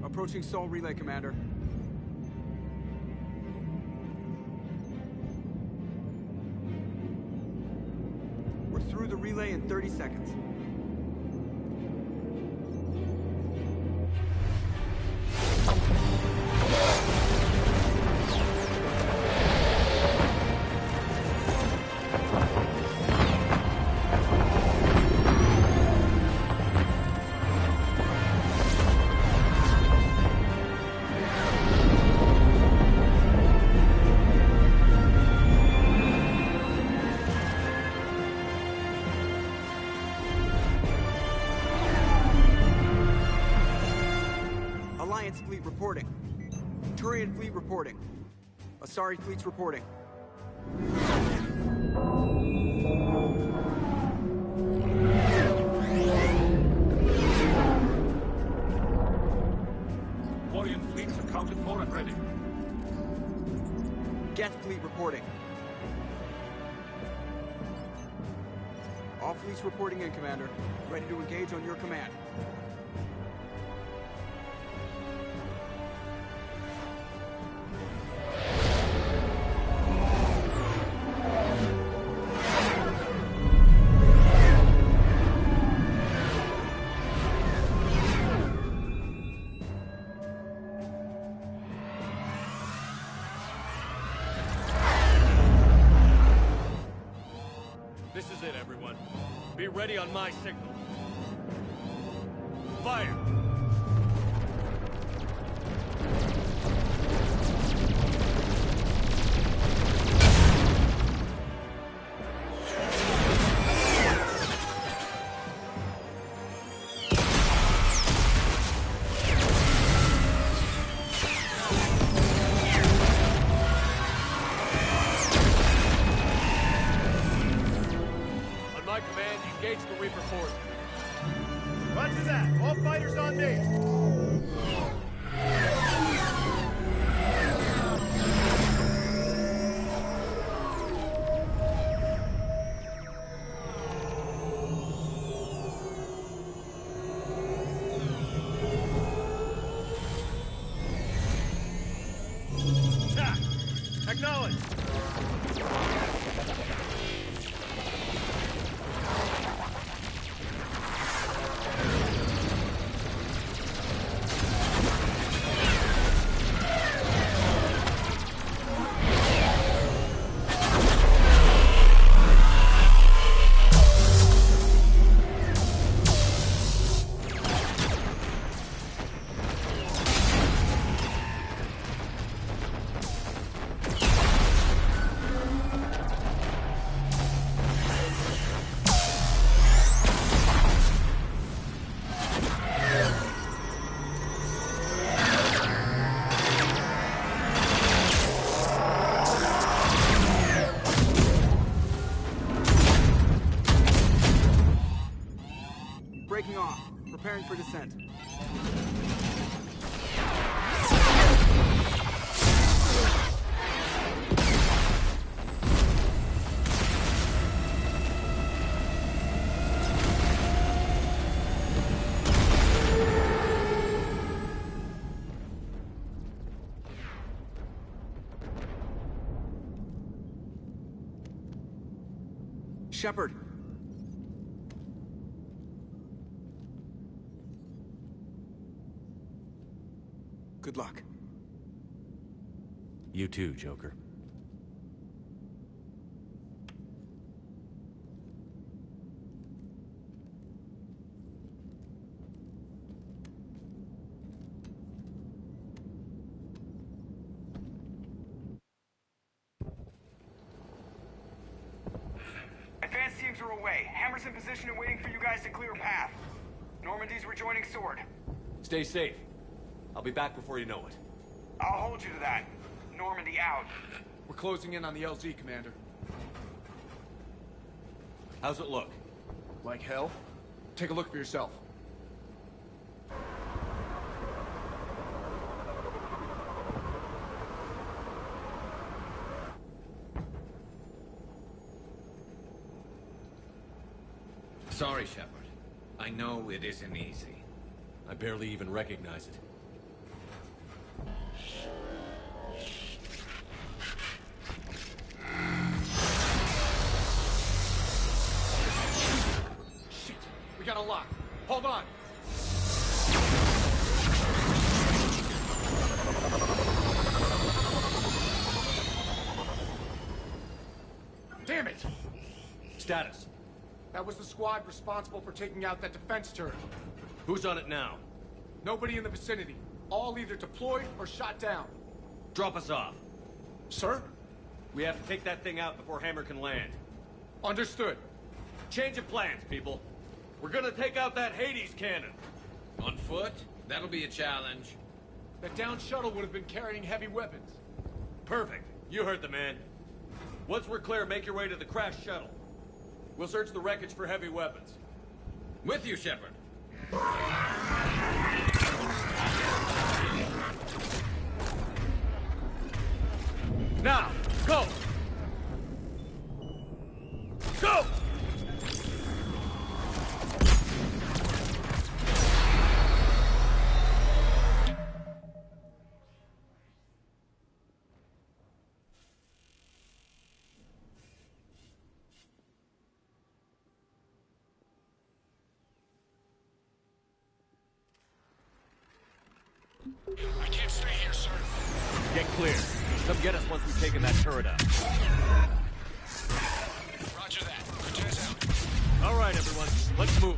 Approaching Sol Relay, Commander. We're through the relay in 30 seconds. Fleet reporting. Turian fleet reporting. Asari fleet's reporting. Quarian fleets accounted for and ready. Geth fleet reporting. All fleets reporting in, Commander. Ready to engage on your command. This is it, everyone. Be ready on my signal. fire! On my command, engage the Reaper force. Roger that. All fighters on me. Ta! Acknowledge! Breaking off. Preparing for descent. Shepard. Good luck. You too, Joker. Advance teams are away. Hammer's in position and waiting for you guys to clear a path. Normandy's rejoining Sword. Stay safe. I'll be back before you know it. I'll hold you to that. Normandy out. We're closing in on the LZ, Commander. How's it look? Like hell? Take a look for yourself. Sorry, Shepard. I know it isn't easy. I barely even recognize it. Shit! We got a lock. Hold on! Damn it! Status. That was the squad responsible for taking out that defense turret. Who's on it now? Nobody in the vicinity. All either deployed or shot down. Drop us off. Sir? We have to take that thing out before Hammer can land. Understood. Change of plans, people. We're gonna take out that Hades cannon. On foot? That'll be a challenge. That downed shuttle would have been carrying heavy weapons. Perfect. You heard the man. Once we're clear, make your way to the crashed shuttle. We'll search the wreckage for heavy weapons. With you, Shepard. Now, go! Go! I can't stay here, sir. Get clear. Come get us once we've taken that turret out. Roger that. Cortez out. All right, everyone. Let's move.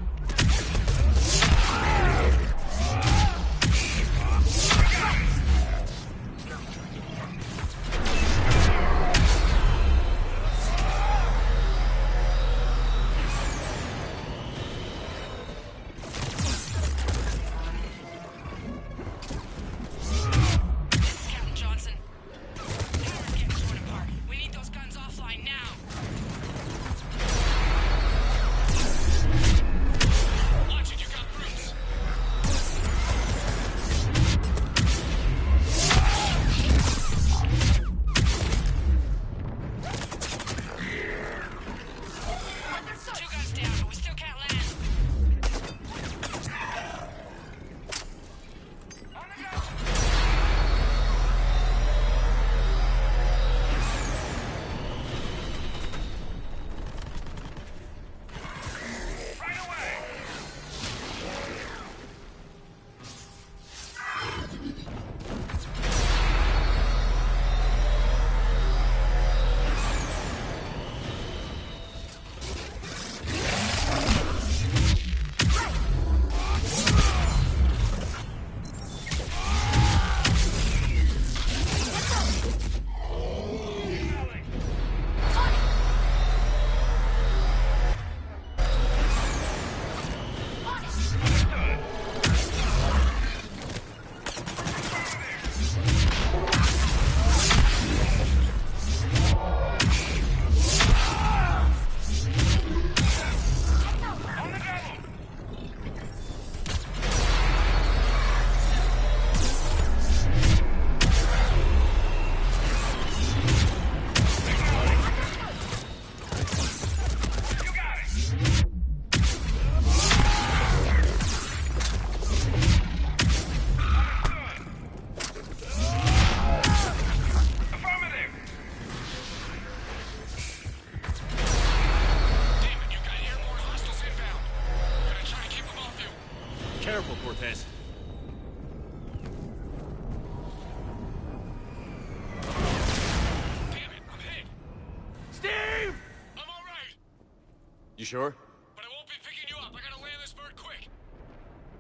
You sure? But I won't be picking you up. I gotta land this bird quick.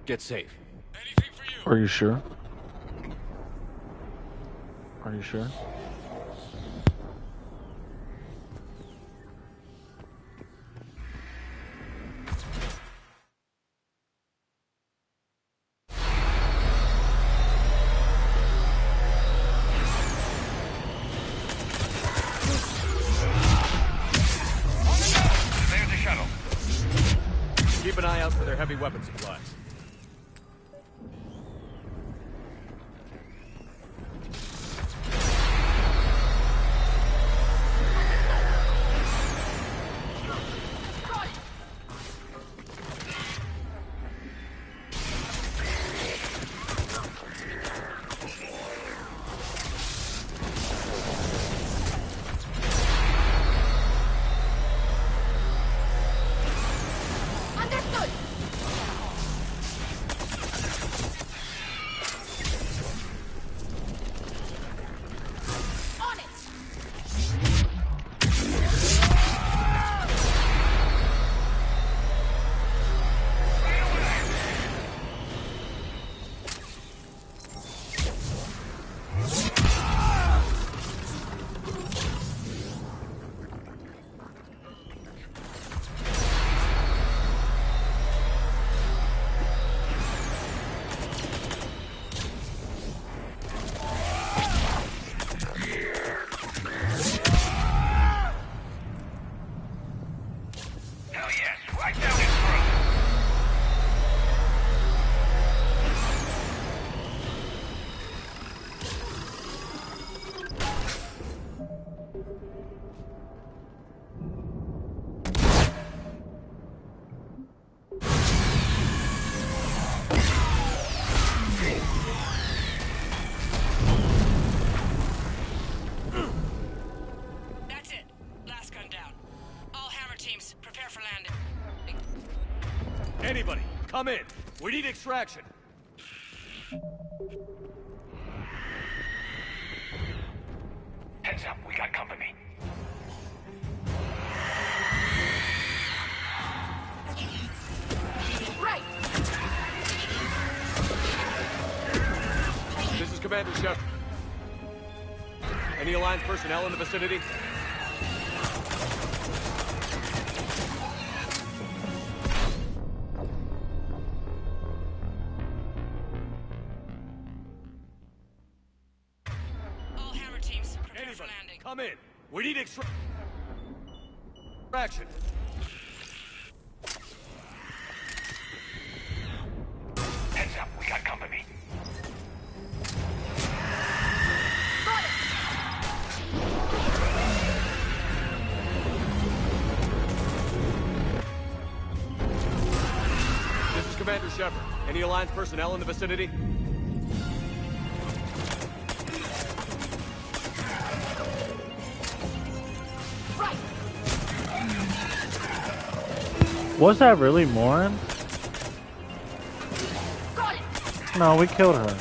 Get safe. Anything for you. Are you sure? Are you sure? There's the shuttle. Keep an eye out for their heavy weapon supplies. Anybody, come in. We need extraction. Heads up, we got company. Right! This is Commander Shepard. Any Alliance personnel in the vicinity? Come in. We need extraction. Heads up, we got company. This is Commander Shepard. Any Alliance personnel in the vicinity? Was that really Morin? No, we killed her.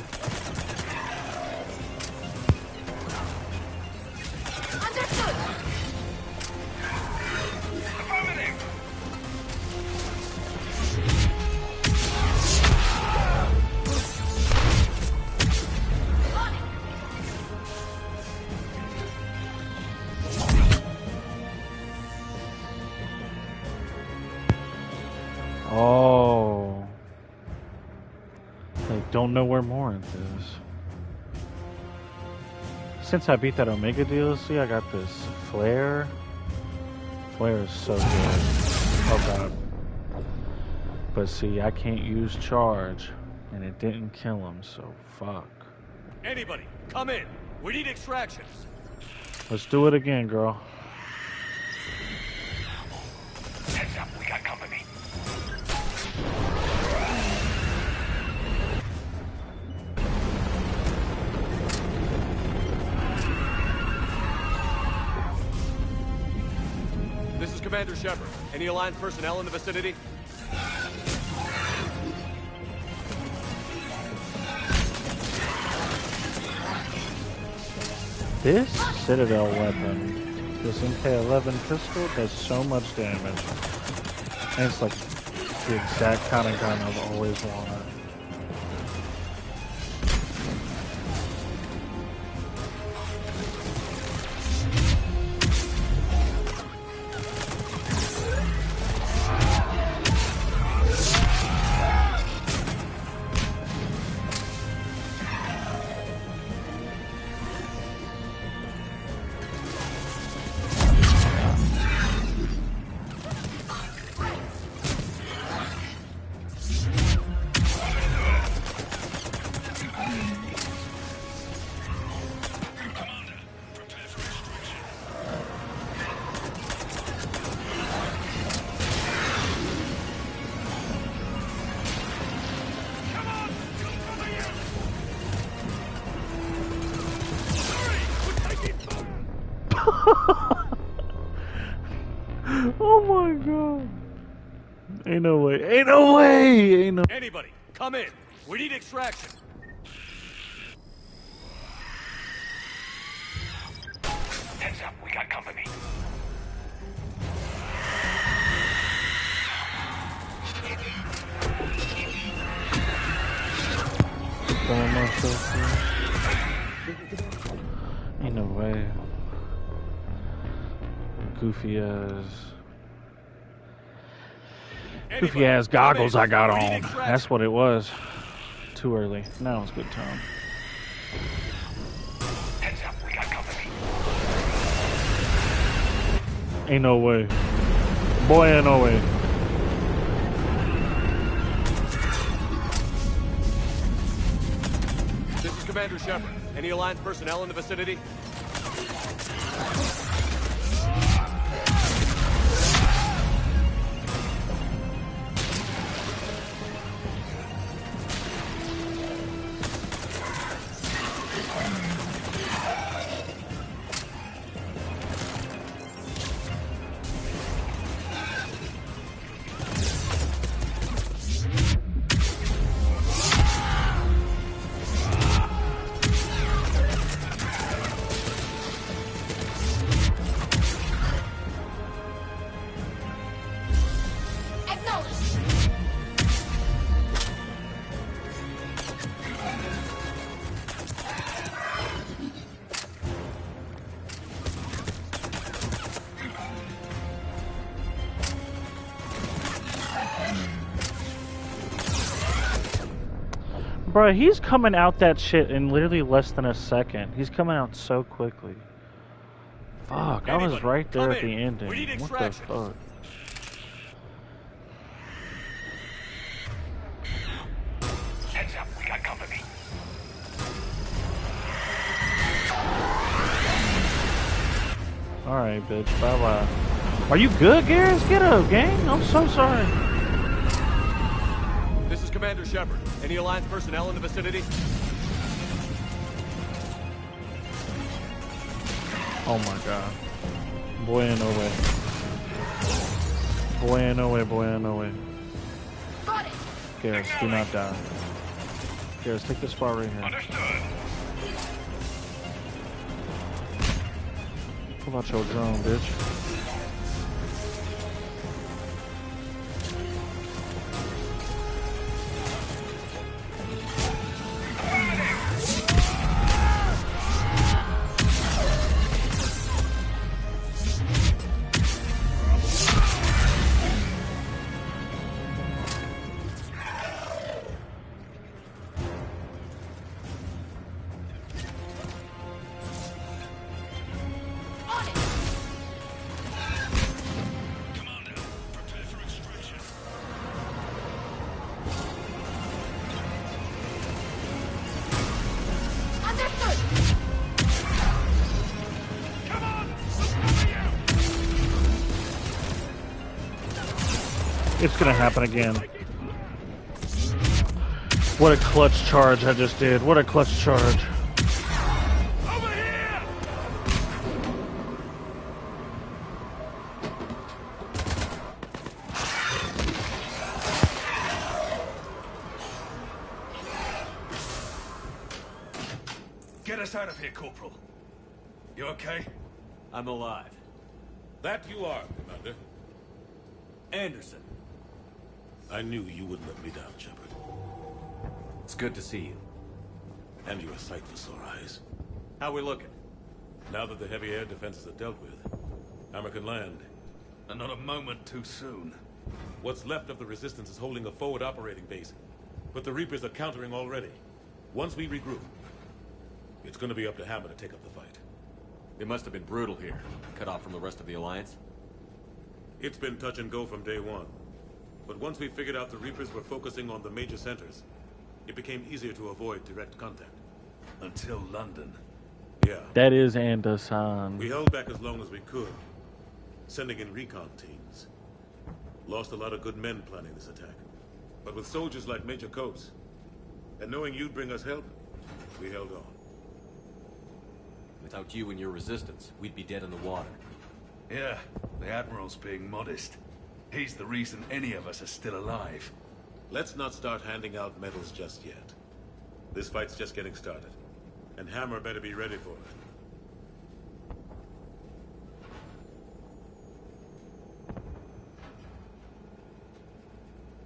Oh. I don't know where Morinth is. Since I beat that Omega DLC, I got this Flare. Flare is so good. Oh god. But see, I can't use charge, and it didn't kill him, so fuck. Anybody, come in. We need extraction. Let's do it again, girl. Heads up, we got company. This is Commander Shepard. Any Alliance personnel in the vicinity? This Citadel weapon, this MK11 pistol, does so much damage. And it's like the exact kind of gun I've always wanted. Oh my god. Ain't no way. Ain't no way. Ain't no. Anybody, come in. We need extraction. Heads up, we got company. Throwing myself through. Ain't no way. Goofy ass goggles I got on. That's what it was. Too early. Now it's good time. Heads up, we got company. Ain't no way. Boy, ain't no way. This is Commander Shepard. Any Alliance personnel in the vicinity? Bro, he's coming out that shit in literally less than a second. He's coming out so quickly. Fuck, I was right there at the ending. What the fuck? Heads up, we got company. Alright, bitch. Bye-bye. Are you good, Garrus? Get up, gang. I'm so sorry. This is Commander Shepard. Any Alliance personnel in the vicinity? Oh my god. Boy, ain't no way. Boy, ain't no way, boy, ain't no way. Garrus, do not die. Garrus, take this spot right here. Understood. Pull out your drone, bitch. It's gonna happen again. What a clutch charge I just did. What a clutch charge. Over here! Get us out of here, Corporal. You okay? I'm alive. That you are, Commander. Anderson, I knew you wouldn't let me down, Shepard. It's good to see you. And you're a sight for sore eyes. How we looking? Now that the heavy air defenses are dealt with, Hammer can land. And not a moment too soon. What's left of the Resistance is holding a forward operating base, but the Reapers are countering already. Once we regroup, it's gonna be up to Hammer to take up the fight. It must have been brutal here, cut off from the rest of the Alliance. It's been touch and go from day one. But once we figured out the Reapers were focusing on the major centers, it became easier to avoid direct contact. Until London. Yeah. That is Anderson. We held back as long as we could, sending in recon teams. Lost a lot of good men planning this attack. But with soldiers like Major Coates, and knowing you'd bring us help, we held on. Without you and your resistance, we'd be dead in the water. Yeah, the Admiral's being modest. He's the reason any of us are still alive. Let's not start handing out medals just yet. This fight's just getting started. And Hammer better be ready for it.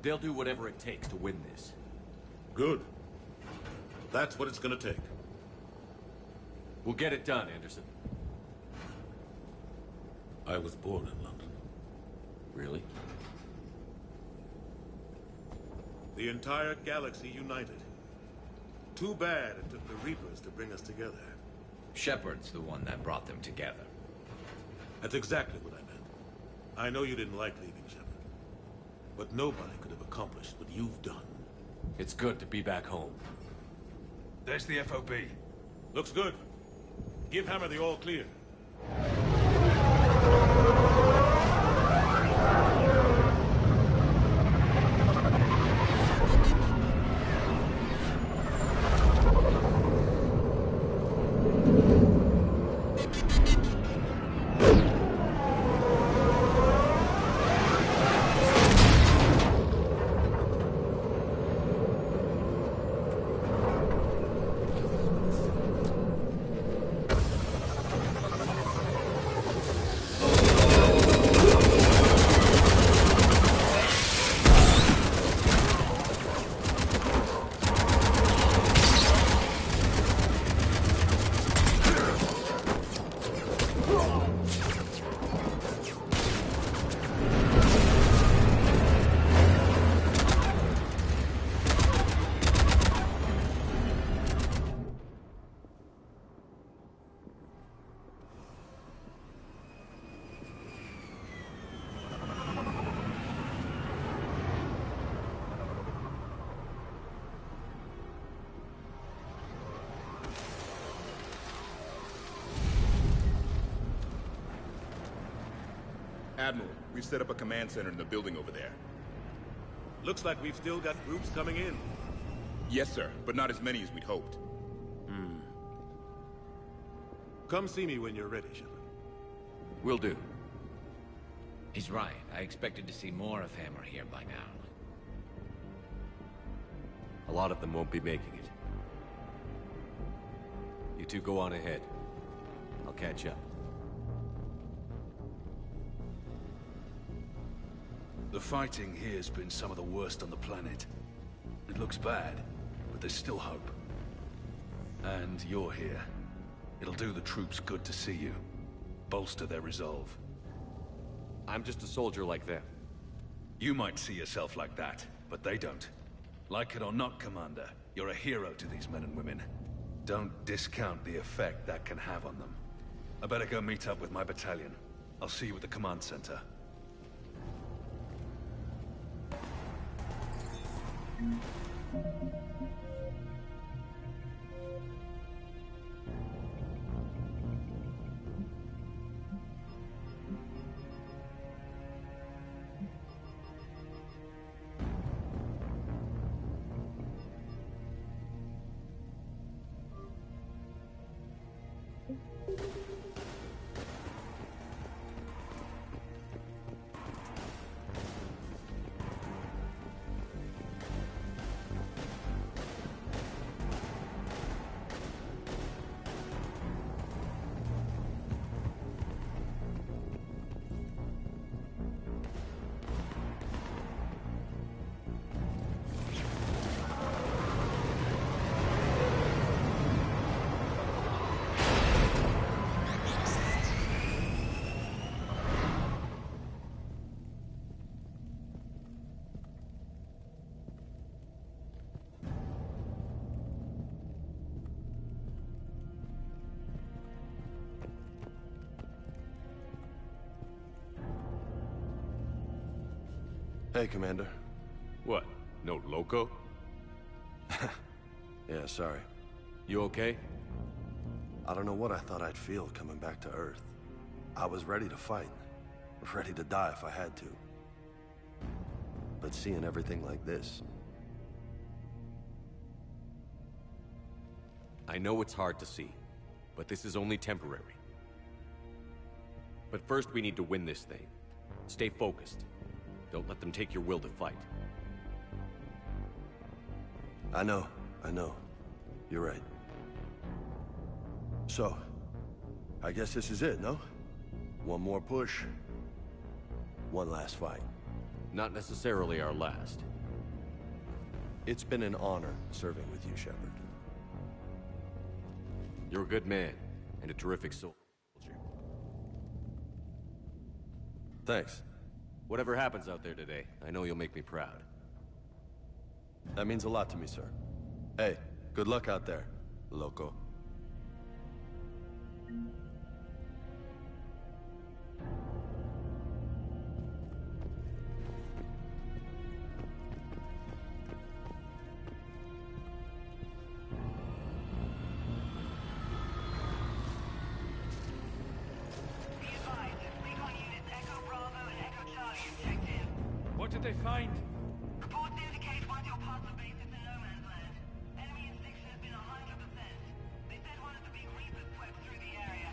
They'll do whatever it takes to win this. Good. That's what it's gonna take. We'll get it done, Anderson. I was born in London. Really? The entire galaxy united. Too bad it took the Reapers to bring us together. Shepard's the one that brought them together. That's exactly what I meant. I know you didn't like leaving, Shepard. But nobody could have accomplished what you've done. It's good to be back home. There's the FOB. Looks good. Give Hammer the all clear. Admiral, we've set up a command center in the building over there. Looks like we've still got groups coming in. Yes, sir, but not as many as we'd hoped. Come see me when you're ready, Shepard. Will do. He's right. I expected to see more of Hammer here by now. A lot of them won't be making it. You two go on ahead. I'll catch up. The fighting here's been some of the worst on the planet. It looks bad, but there's still hope. And you're here. It'll do the troops good to see you. Bolster their resolve. I'm just a soldier like them. You might see yourself like that, but they don't. Like it or not, Commander, you're a hero to these men and women. Don't discount the effect that can have on them. I better go meet up with my battalion. I'll see you at the command center. Hey, Commander. What? No loco? Yeah, sorry. You okay? I don't know what I thought I'd feel coming back to Earth. I was ready to fight. Ready to die if I had to. But seeing everything like this... I know it's hard to see, but this is only temporary. But first we need to win this thing. Stay focused. Don't let them take your will to fight. I know. You're right. So, I guess this is it, no? One more push. One last fight. Not necessarily our last. It's been an honor serving with you, Shepard. You're a good man, and a terrific soldier. Thanks. Whatever happens out there today, I know you'll make me proud. That means a lot to me, sir. Hey, good luck out there, loco. What did they find? Reports indicate one of your parts of base is in no man's land. Enemy inspection has been 100%. They said one of the big Reapers swept through the area.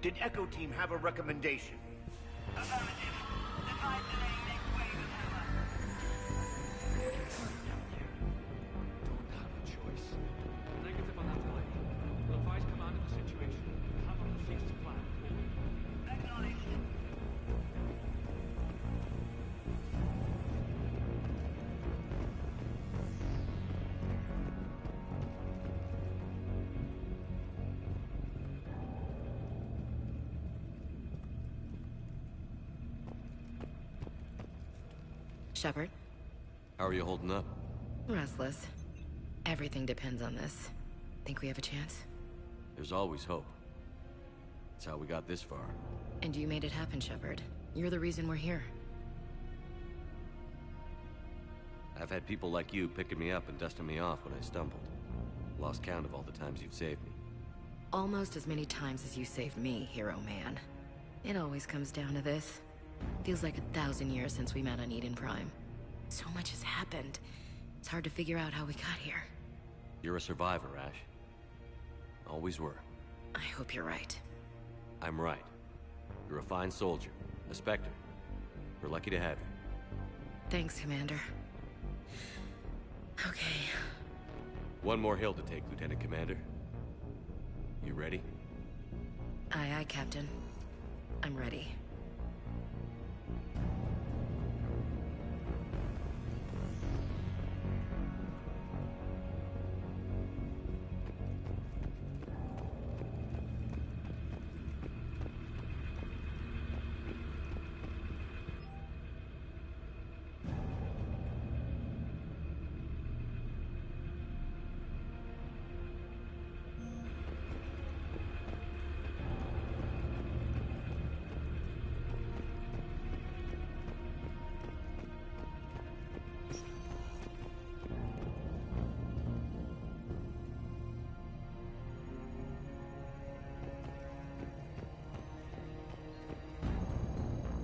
Did Echo Team have a recommendation? Affirmative. Advise delaying next wave of Hammer. Don't have a choice. Negative on that delay. We'll advise command of the situation. Hammer the fixed plan. Acknowledged. Shepard? How are you holding up? Restless. Everything depends on this. Think we have a chance? There's always hope. That's how we got this far. And you made it happen, Shepard. You're the reason we're here. I've had people like you picking me up and dusting me off when I stumbled. Lost count of all the times you've saved me. Almost as many times as you saved me, hero man. It always comes down to this. Feels like 1,000 years since we met on Eden Prime. So much has happened. It's hard to figure out how we got here. You're a survivor, Ash. Always were. I hope you're right. I'm right. You're a fine soldier. A Spectre. We're lucky to have you. Thanks, Commander. Okay. One more hill to take, Lieutenant Commander. You ready? Aye, aye, Captain. I'm ready.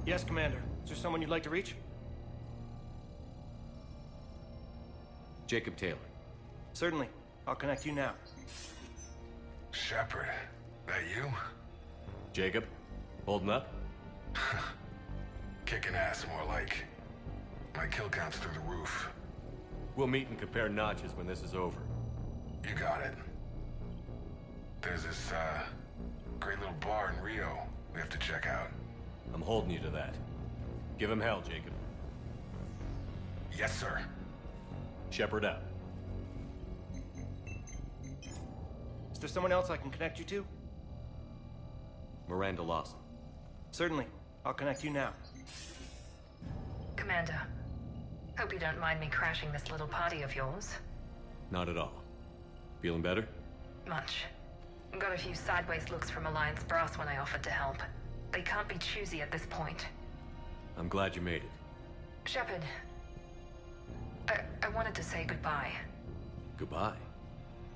Yes, Commander. Is there someone you'd like to reach? Jacob Taylor. Certainly. I'll connect you now. Shepard, that you? Jacob? Holding up? Kicking ass, more like. My kill count's through the roof. We'll meet and compare notches when this is over. You got it. There's this, great little bar in Rio we have to check out. I'm holding you to that. Give him hell, Jacob. Yes, sir. Shepard out. Is there someone else I can connect you to? Miranda Lawson. Certainly. I'll connect you now. Commander, hope you don't mind me crashing this little party of yours. Not at all. Feeling better? Much. Got a few sideways looks from Alliance brass when I offered to help. They can't be choosy at this point. I'm glad you made it. Shepard, I wanted to say goodbye. Goodbye.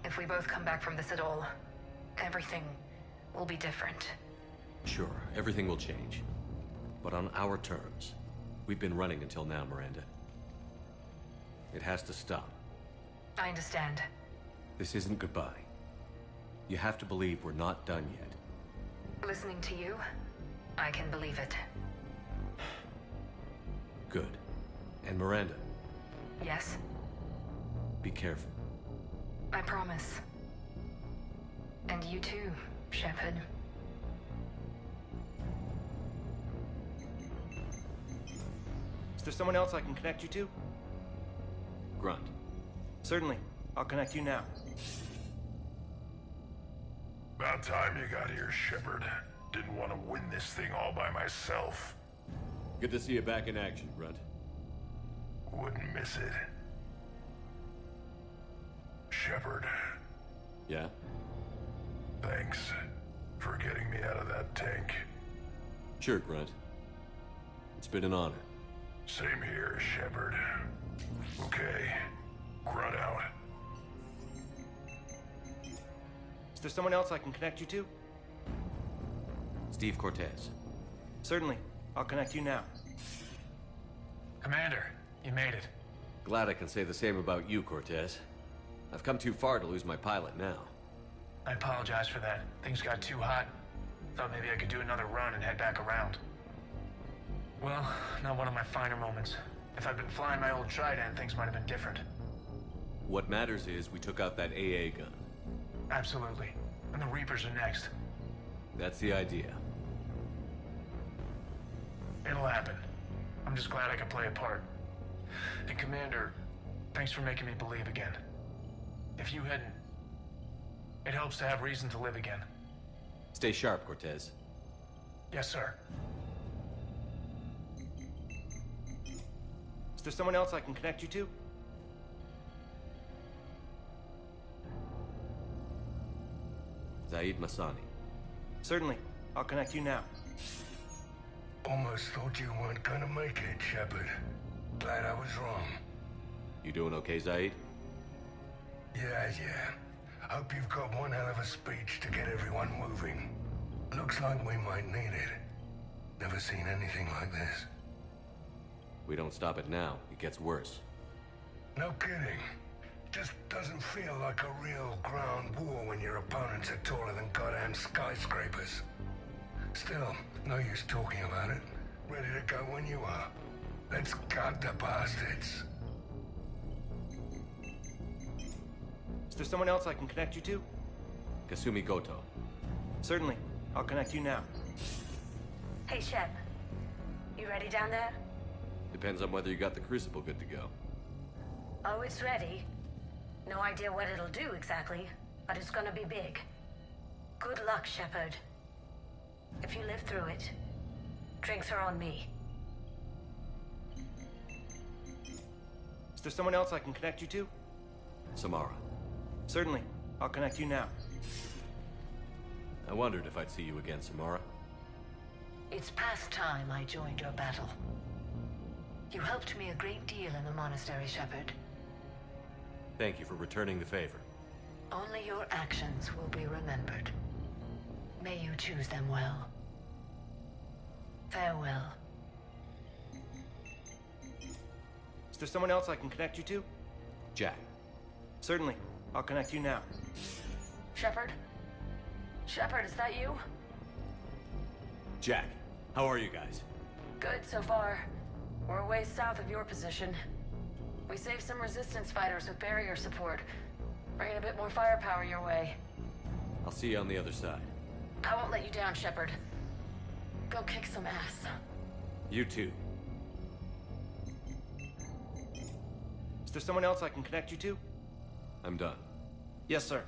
If we both come back from this at all, everything will be different. Sure, everything will change. But on our terms. We've been running until now, Miranda. It has to stop. I understand. This isn't goodbye. You have to believe we're not done yet. Listening to you, I can believe it. Good. And Miranda, Yes, be careful. I promise. And you too, Shepard. Is there someone else I can connect you to? Grunt. Certainly. I'll connect you now. About time you got here, Shepard. Didn't want to win this thing all by myself. Good to see you back in action, Grunt. Wouldn't miss it. Shepard. Yeah? Thanks for getting me out of that tank. Sure, Grunt. It's been an honor. Same here, Shepard. Okay. Grunt out. Is there someone else I can connect you to? Steve Cortez. Certainly. I'll connect you now. Commander, you made it. Glad I can say the same about you, Cortez. I've come too far to lose my pilot now. I apologize for that. Things got too hot. Thought maybe I could do another run and head back around. Well, not one of my finer moments. If I'd been flying my old Trident, things might have been different. What matters is we took out that AA gun. Absolutely. And the Reapers are next. That's the idea. It'll happen. I'm just glad I could play a part. And Commander, thanks for making me believe again. If you hadn't, it helps to have reason to live again. Stay sharp, Cortez. Yes, sir. Is there someone else I can connect you to? Zaid Masani. Certainly. I'll connect you now. Almost thought you weren't gonna make it, Shepard. Glad I was wrong. You doing okay, Zaid? Yeah. Hope you've got one hell of a speech to get everyone moving. Looks like we might need it. Never seen anything like this. We don't stop it now, it gets worse. No kidding. Just doesn't feel like a real ground war when your opponents are taller than goddamn skyscrapers. Still, no use talking about it. Ready to go when you are. Let's gut the bastards. Is there someone else I can connect you to? Kasumi Goto. Certainly. I'll connect you now. Hey, Shep. You ready down there? Depends on whether you got the Crucible good to go. Oh, it's ready. No idea what it'll do exactly, but it's gonna be big. Good luck, Shepard. If you live through it, drinks are on me. Is there someone else I can connect you to? Samara. Certainly. I'll connect you now. I wondered if I'd see you again, Samara. It's past time I joined your battle. You helped me a great deal in the monastery, Shepard. Thank you for returning the favor. Only your actions will be remembered. May you choose them well. Farewell. Is there someone else I can connect you to? Jack. Certainly. I'll connect you now. Shepard? Shepard, is that you? Jack, how are you guys? Good so far. We're a ways south of your position. We saved some resistance fighters with barrier support. Bringing a bit more firepower your way. I'll see you on the other side. I won't let you down, Shepard. Go kick some ass. You too. Is there someone else I can connect you to? I'm done. Yes, sir.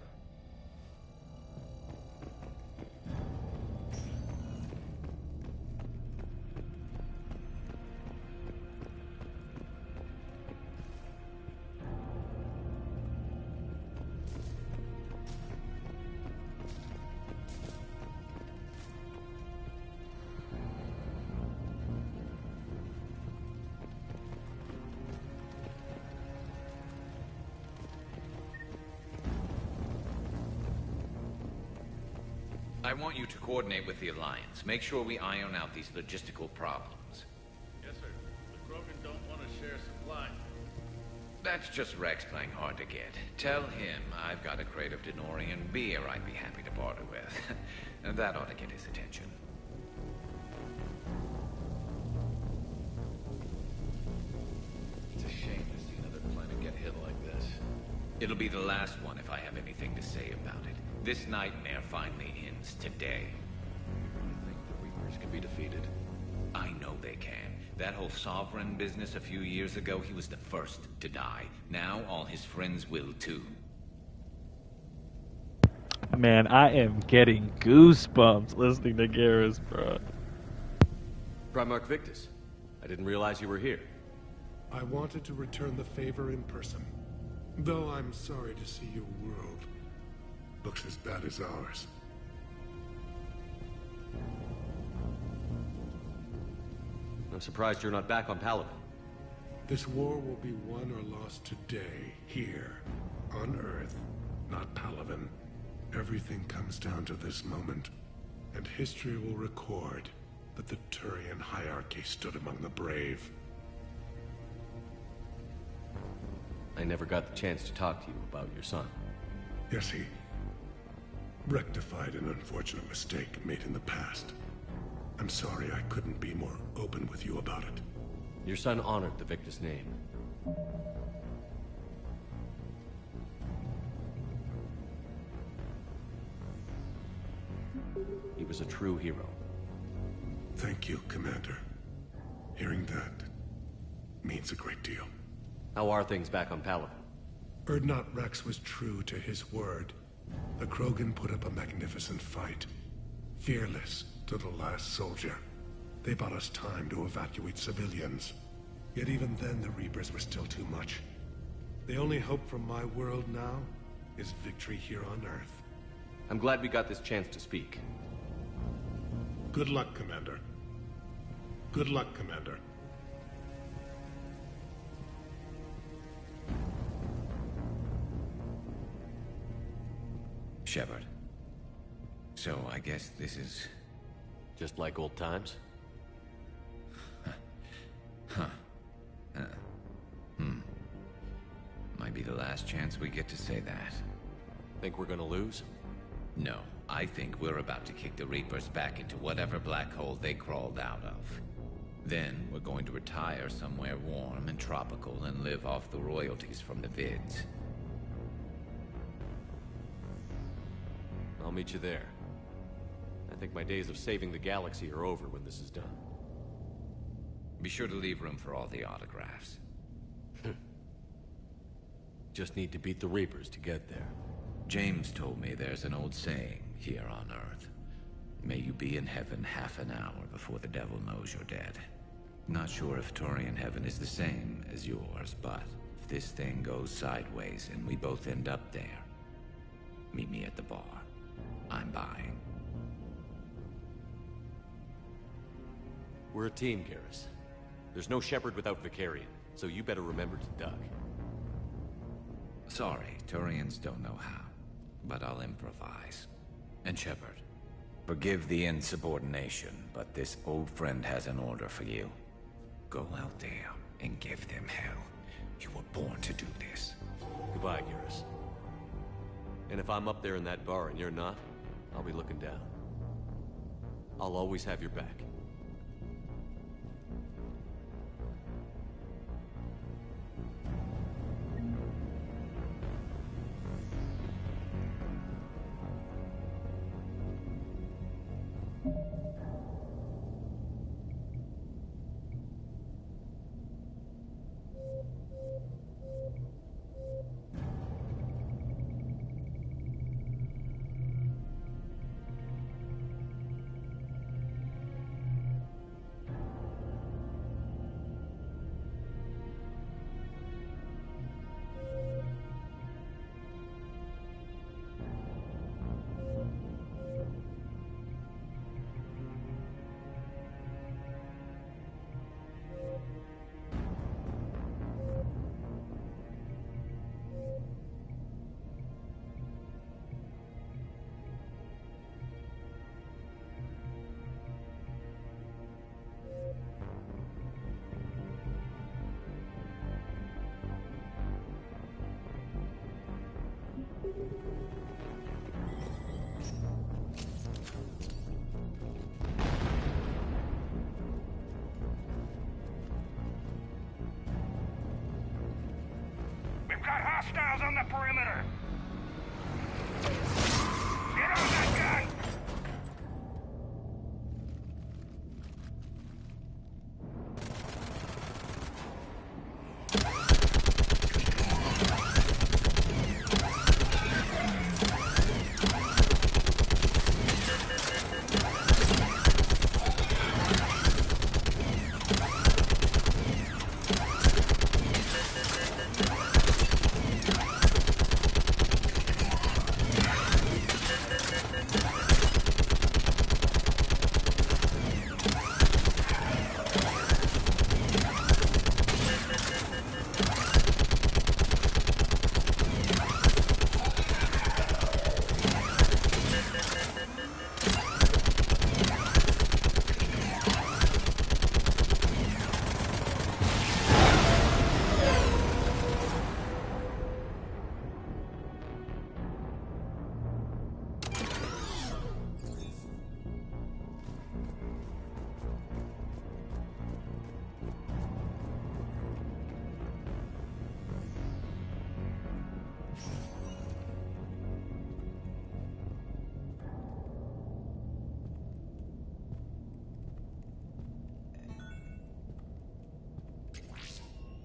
I want you to coordinate with the Alliance. Make sure we iron out these logistical problems. Yes, sir. The Krogan don't want to share supply. That's just Rex playing hard to get. Tell him I've got a crate of Denorian beer I'd be happy to barter with. And that ought to get his attention. It's a shame to see another planet get hit like this. It'll be the last one if I have anything to say about it. This nightmare finally ends today. I think the Reapers can be defeated. I know they can. That whole Sovereign business a few years ago, he was the first to die. Now all his friends will too. Man, I am getting goosebumps listening to Garrus, bro. Primarch Victus, I didn't realize you were here. I wanted to return the favor in person. Though I'm sorry to see your world looks as bad as ours. I'm surprised you're not back on Palaven. This war will be won or lost today, here, on Earth, not Palaven. Everything comes down to this moment, and history will record that the Turian hierarchy stood among the brave. I never got the chance to talk to you about your son. Yes, he rectified an unfortunate mistake made in the past. I'm sorry I couldn't be more open with you about it. Your son honored the Victus name. He was a true hero. Thank you, Commander. Hearing that means a great deal. How are things back on Palaven? Urdnot Rex was true to his word. The Krogan put up a magnificent fight. Fearless to the last soldier. They bought us time to evacuate civilians. Yet even then the Reapers were still too much. The only hope from my world now is victory here on Earth. I'm glad we got this chance to speak. Good luck, Commander. Good luck, Commander. Shepard. So I guess this is... just like old times? Might be the last chance we get to say that. Think we're gonna lose? No, I think we're about to kick the Reapers back into whatever black hole they crawled out of. Then we're going to retire somewhere warm and tropical and live off the royalties from the vids. I'll meet you there. I think my days of saving the galaxy are over when this is done. Be sure to leave room for all the autographs. Just need to beat the Reapers to get there. James told me there's an old saying here on Earth. May you be in heaven half an hour before the devil knows you're dead. Not sure if Turian heaven is the same as yours, but if this thing goes sideways and we both end up there, meet me at the bar. I'm buying. We're a team, Garrus. There's no Shepard without Vicarion, so you better remember to duck. Sorry, Turians don't know how, but I'll improvise. And Shepard, forgive the insubordination, but this old friend has an order for you. Go out there and give them hell. You were born to do this. Goodbye, Garrus. And if I'm up there in that bar and you're not, I'll be looking down. I'll always have your back. Hostiles on the perimeter! Get on that gun!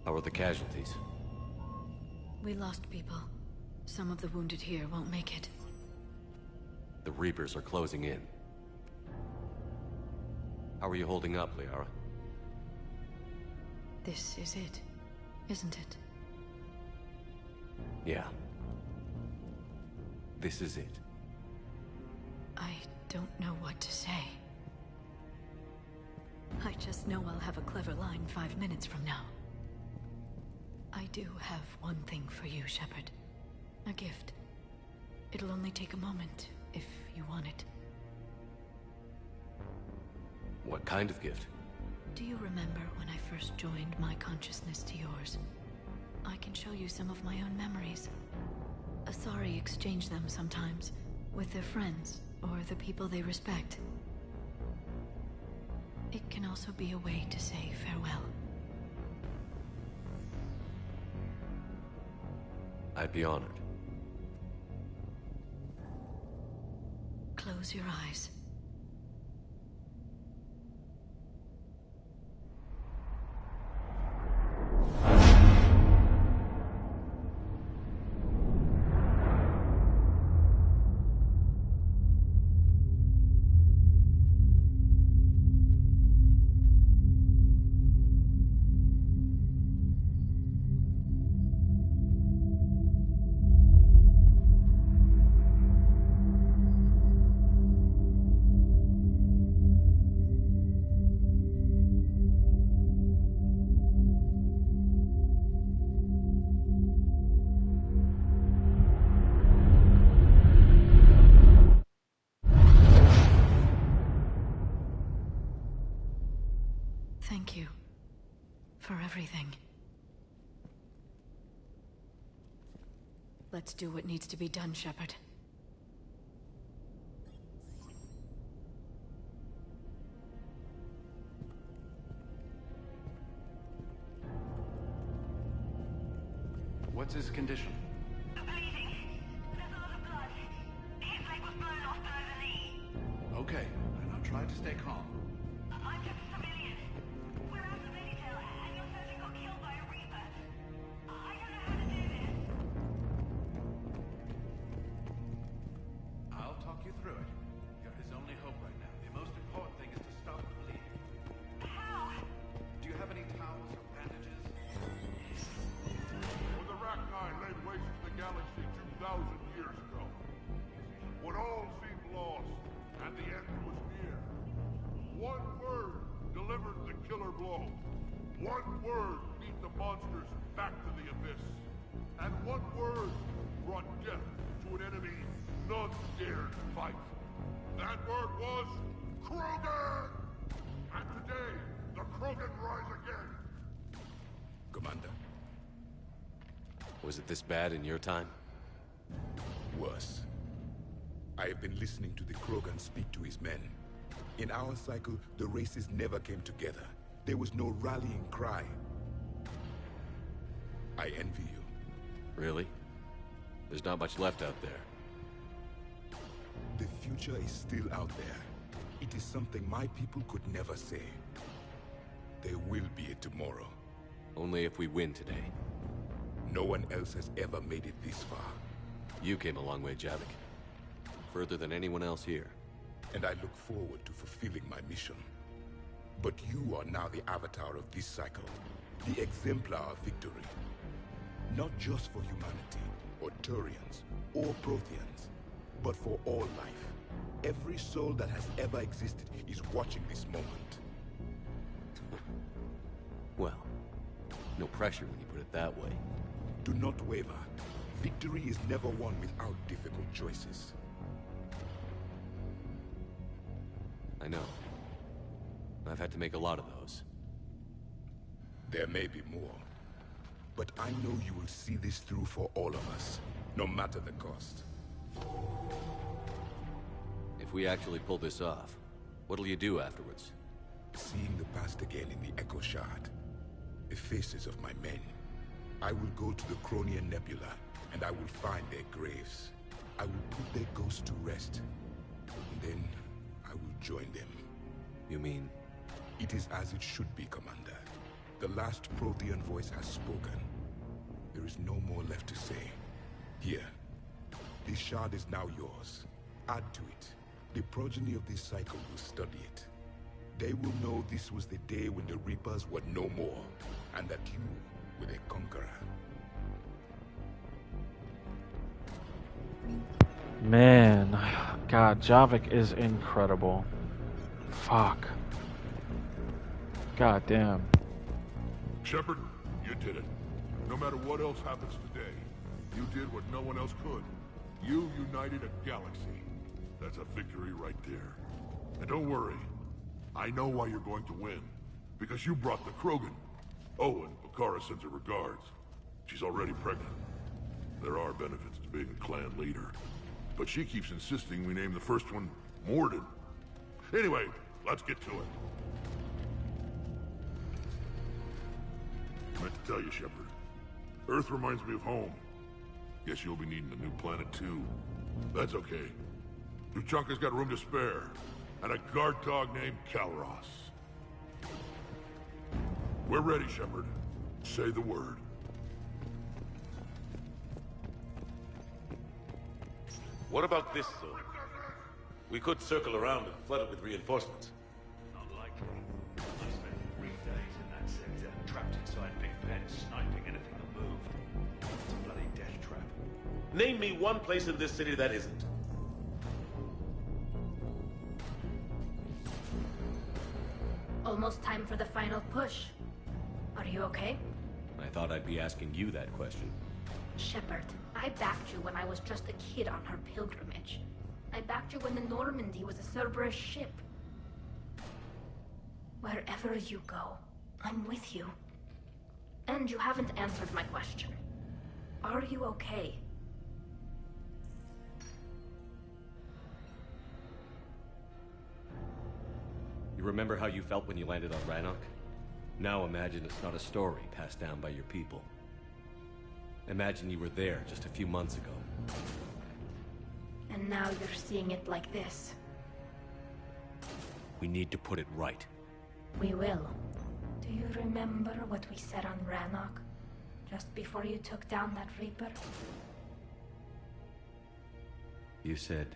How are the casualties? We lost people. Some of the wounded here won't make it. The Reapers are closing in. How are you holding up, Liara? This is it, isn't it? Yeah. This is it. I don't know what to say. I just know I'll have a clever line 5 minutes from now. I do have one thing for you, Shepard. A gift. It'll only take a moment, if you want it. What kind of gift? Do you remember when I first joined my consciousness to yours? I can show you some of my own memories. Asari exchange them sometimes, with their friends, or the people they respect. It can also be a way to say farewell. I'd be honored. Close your eyes. Thank you for everything. Let's do what needs to be done, Shepard. What's his condition? Okay, and I'll try to stay calm. I'm just a civilian. We're out of intel, and your surgeon got killed by a Reaper. I don't know how to do this. I'll talk you through it. You're his only hope right now. The most important thing is to stop the bleeding. How? Do you have any towels or bandages? When the Rachni laid waste to the galaxy 2,000 years ago, when all seemed lost and the end was near, one word delivered the killer blow. One word beat the monsters back to the abyss. And one word brought death to an enemy none dared fight. That word was Krogan! And today, the Krogan rise again. Commander. Was it this bad in your time? Worse. I have been listening to the Krogan speak to his men. In our cycle, the races never came together. There was no rallying cry. I envy you. Really? There's not much left out there. The future is still out there. It is something my people could never say. There will be a tomorrow. Only if we win today. No one else has ever made it this far. You came a long way, Javik. Further than anyone else here. And I look forward to fulfilling my mission. But you are now the avatar of this cycle. The exemplar of victory. Not just for humanity, or Turians, or Protheans, but for all life. Every soul that has ever existed is watching this moment. Well, no pressure when you put it that way. Do not waver. Victory is never won without difficult choices. I know. I've had to make a lot of those. There may be more. But I know you will see this through for all of us, no matter the cost. If we actually pull this off, what'll you do afterwards? Seeing the past again in the Echo Shard, the faces of my men. I will go to the Cronian Nebula, and I will find their graves. I will put their ghosts to rest. And then, I will join them. You mean? It is as it should be, Commander. The last Prothean voice has spoken. There is no more left to say. Here. This shard is now yours. Add to it. The progeny of this cycle will study it. They will know this was the day when the Reapers were no more, and that you were their conqueror. Man, God, Javik is incredible. Fuck. God damn. Shepard, you did it. No matter what else happens today, you did what no one else could. You united a galaxy. That's a victory right there. And don't worry, I know why you're going to win. Because you brought the Krogan. Oh, and Bakara sends her regards. She's already pregnant. There are benefits to being a clan leader. But she keeps insisting we name the first one Mordin. Anyway, let's get to it. I meant to tell you, Shepard. Earth reminds me of home. Guess you'll be needing a new planet, too. That's okay. Tuchanka's got room to spare. And a guard dog named Kalros. We're ready, Shepard. Say the word. What about this zone? We could circle around and flood it with reinforcements. Unlikely. I spent 3 days in that sector, trapped inside Big Ben, sniping anything that moved. It's a bloody death trap. Name me one place in this city that isn't. Almost time for the final push. Are you okay? I thought I'd be asking you that question. Shepard, I backed you when I was just a kid on her pilgrimage. I backed you when the Normandy was a Cerberus ship. Wherever you go, I'm with you. And you haven't answered my question. Are you okay? You remember how you felt when you landed on Rannoch? Now imagine it's not a story passed down by your people. Imagine you were there just a few months ago. And now you're seeing it like this. We need to put it right. We will. Do you remember what we said on Rannoch? Just before you took down that Reaper? You said,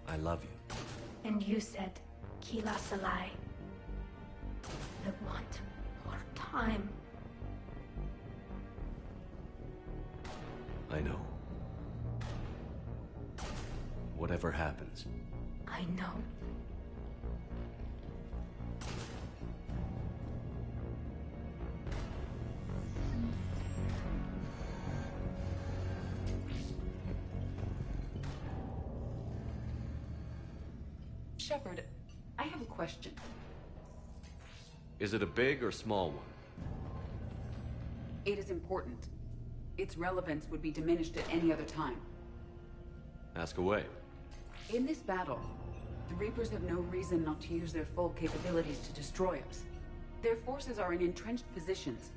I love you. And you said, Kila Salai. I want more time. I know. Whatever happens. I know. Shepard, I have a question. Is it a big or small one? It is important. Its relevance would be diminished at any other time. Ask away. In this battle, the Reapers have no reason not to use their full capabilities to destroy us. Their forces are in entrenched positions.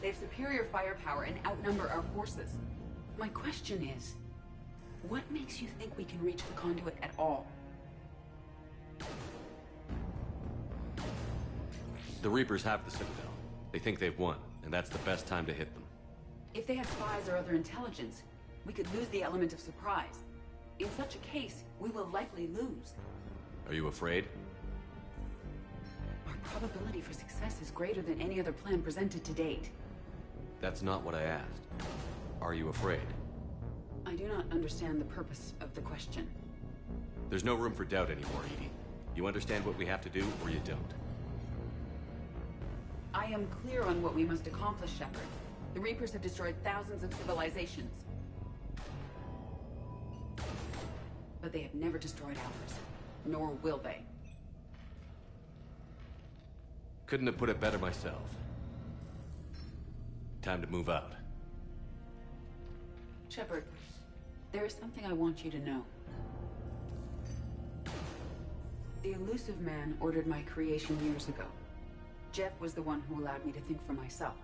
They have superior firepower and outnumber our forces. My question is, what makes you think we can reach the conduit at all? The Reapers have the Citadel. They think they've won, and that's the best time to hit them. If they had spies or other intelligence, we could lose the element of surprise. In such a case, we will likely lose. Are you afraid? Our probability for success is greater than any other plan presented to date. That's not what I asked. Are you afraid? I do not understand the purpose of the question. There's no room for doubt anymore, EDI. You understand what we have to do, or you don't. I am clear on what we must accomplish, Shepard. The Reapers have destroyed thousands of civilizations. But they have never destroyed ours. Nor will they. Couldn't have put it better myself. Time to move out. Shepard, there is something I want you to know. The Illusive Man ordered my creation years ago. Jeff was the one who allowed me to think for myself.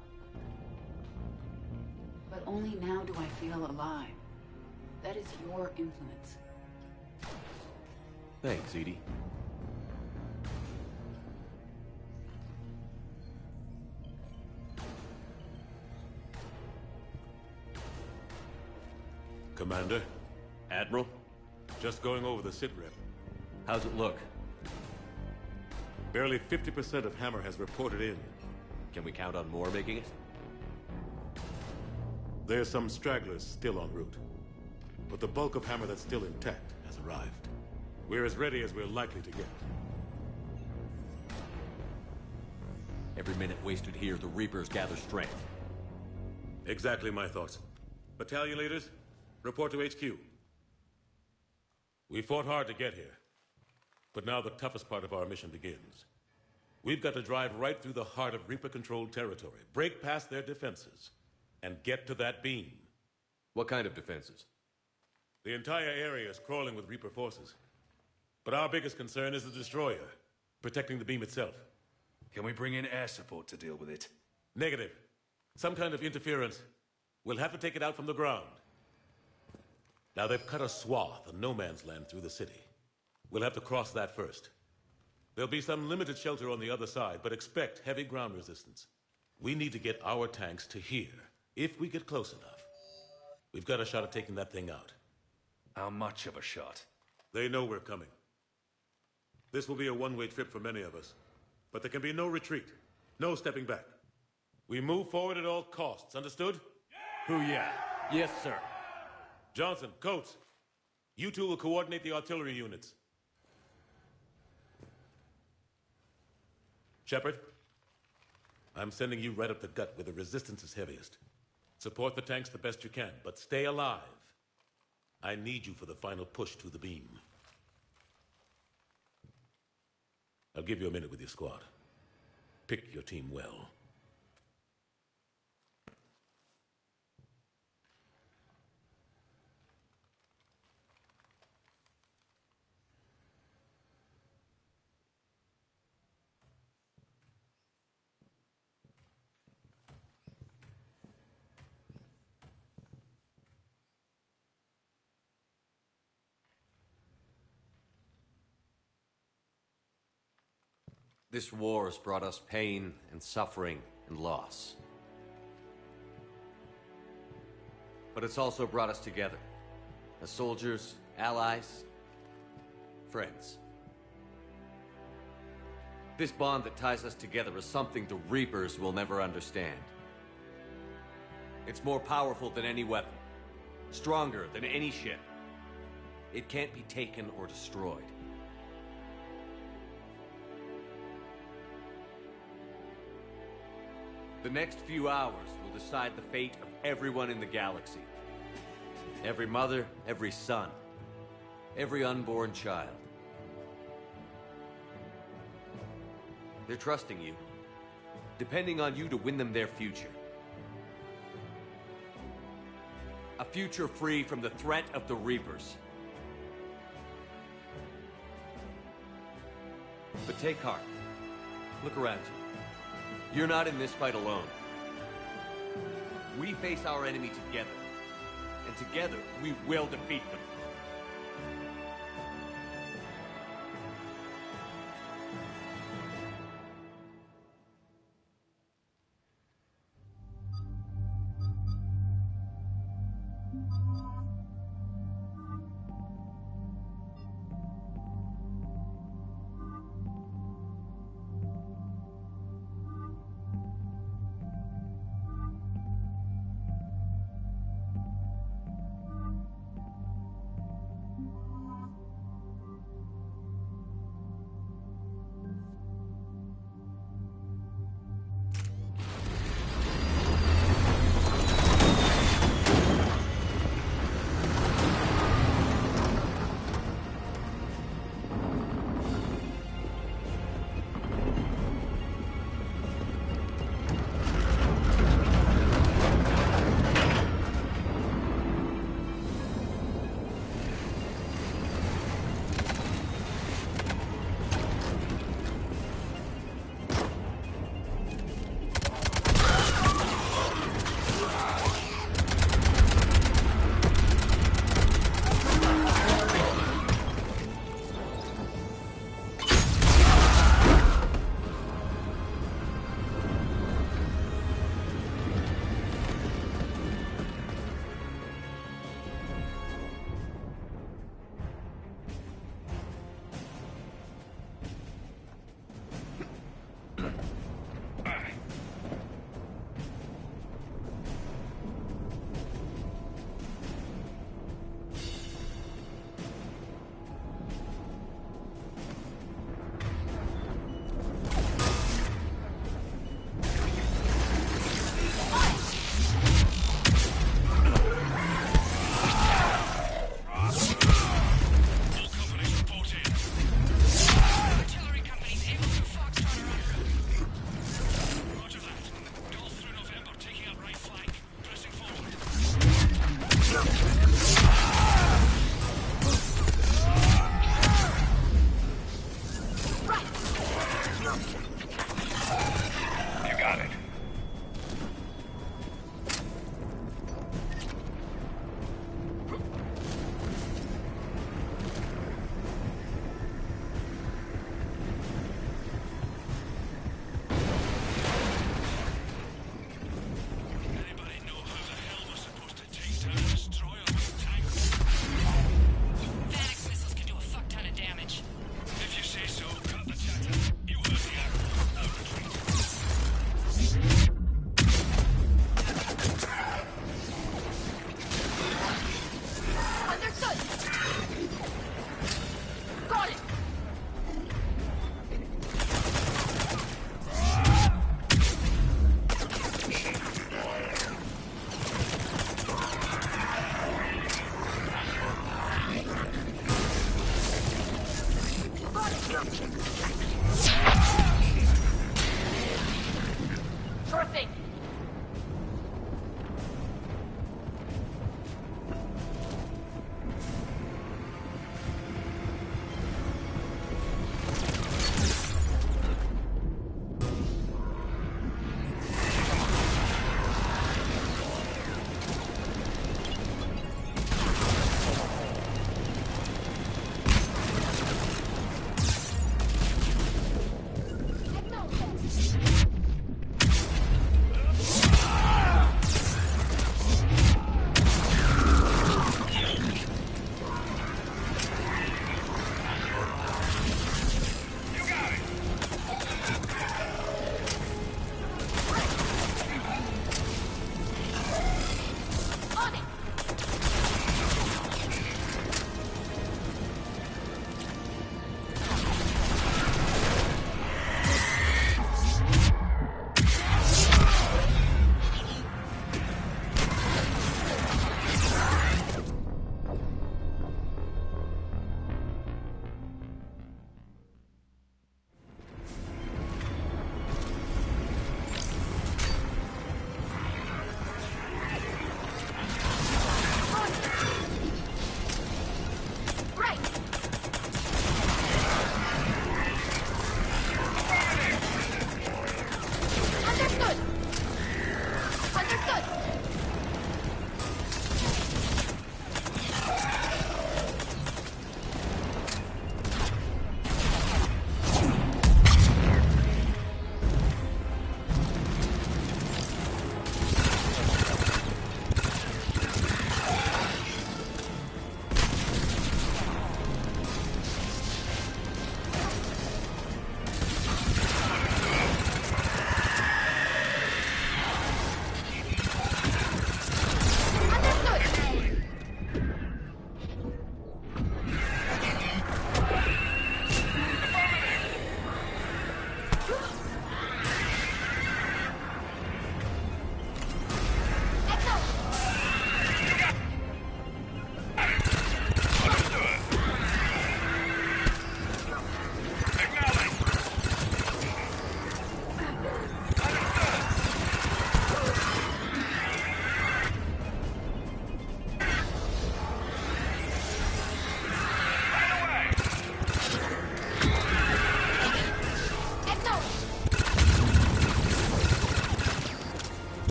But only now do I feel alive. That is your influence. Thanks, EDI. Commander? Admiral? Just going over the sitrep. How's it look? Barely 50% of Hammer has reported in. Can we count on more making it? There's some stragglers still en route. But the bulk of Hammer that's still intact has arrived. We're as ready as we're likely to get. Every minute wasted here, the Reapers gather strength. Exactly my thoughts. Battalion leaders, report to HQ. We fought hard to get here. But now the toughest part of our mission begins. We've got to drive right through the heart of Reaper-controlled territory, break past their defenses, and get to that beam. What kind of defenses? The entire area is crawling with Reaper forces. But our biggest concern is the destroyer, protecting the beam itself. Can we bring in air support to deal with it? Negative. Some kind of interference. We'll have to take it out from the ground. Now they've cut a swath of no man's land through the city. We'll have to cross that first. There'll be some limited shelter on the other side, but expect heavy ground resistance. We need to get our tanks to here, if we get close enough. We've got a shot at taking that thing out. How much of a shot? They know we're coming. This will be a one-way trip for many of us. But there can be no retreat, no stepping back. We move forward at all costs, understood? Booyah. Yes, sir. Johnson, Coates, you two will coordinate the artillery units. Shepard, I'm sending you right up the gut where the resistance is heaviest. Support the tanks the best you can, but stay alive. I need you for the final push to the beam. I'll give you a minute with your squad. Pick your team well. This war has brought us pain and suffering and loss. But it's also brought us together. As soldiers, allies, friends. This bond that ties us together is something the Reapers will never understand. It's more powerful than any weapon. Stronger than any ship. It can't be taken or destroyed. The next few hours will decide the fate of everyone in the galaxy. Every mother, every son, every unborn child. They're trusting you, depending on you to win them their future. A future free from the threat of the Reapers. But take heart. Look around you. You're not in this fight alone. We face our enemy together. And together, we will defeat them.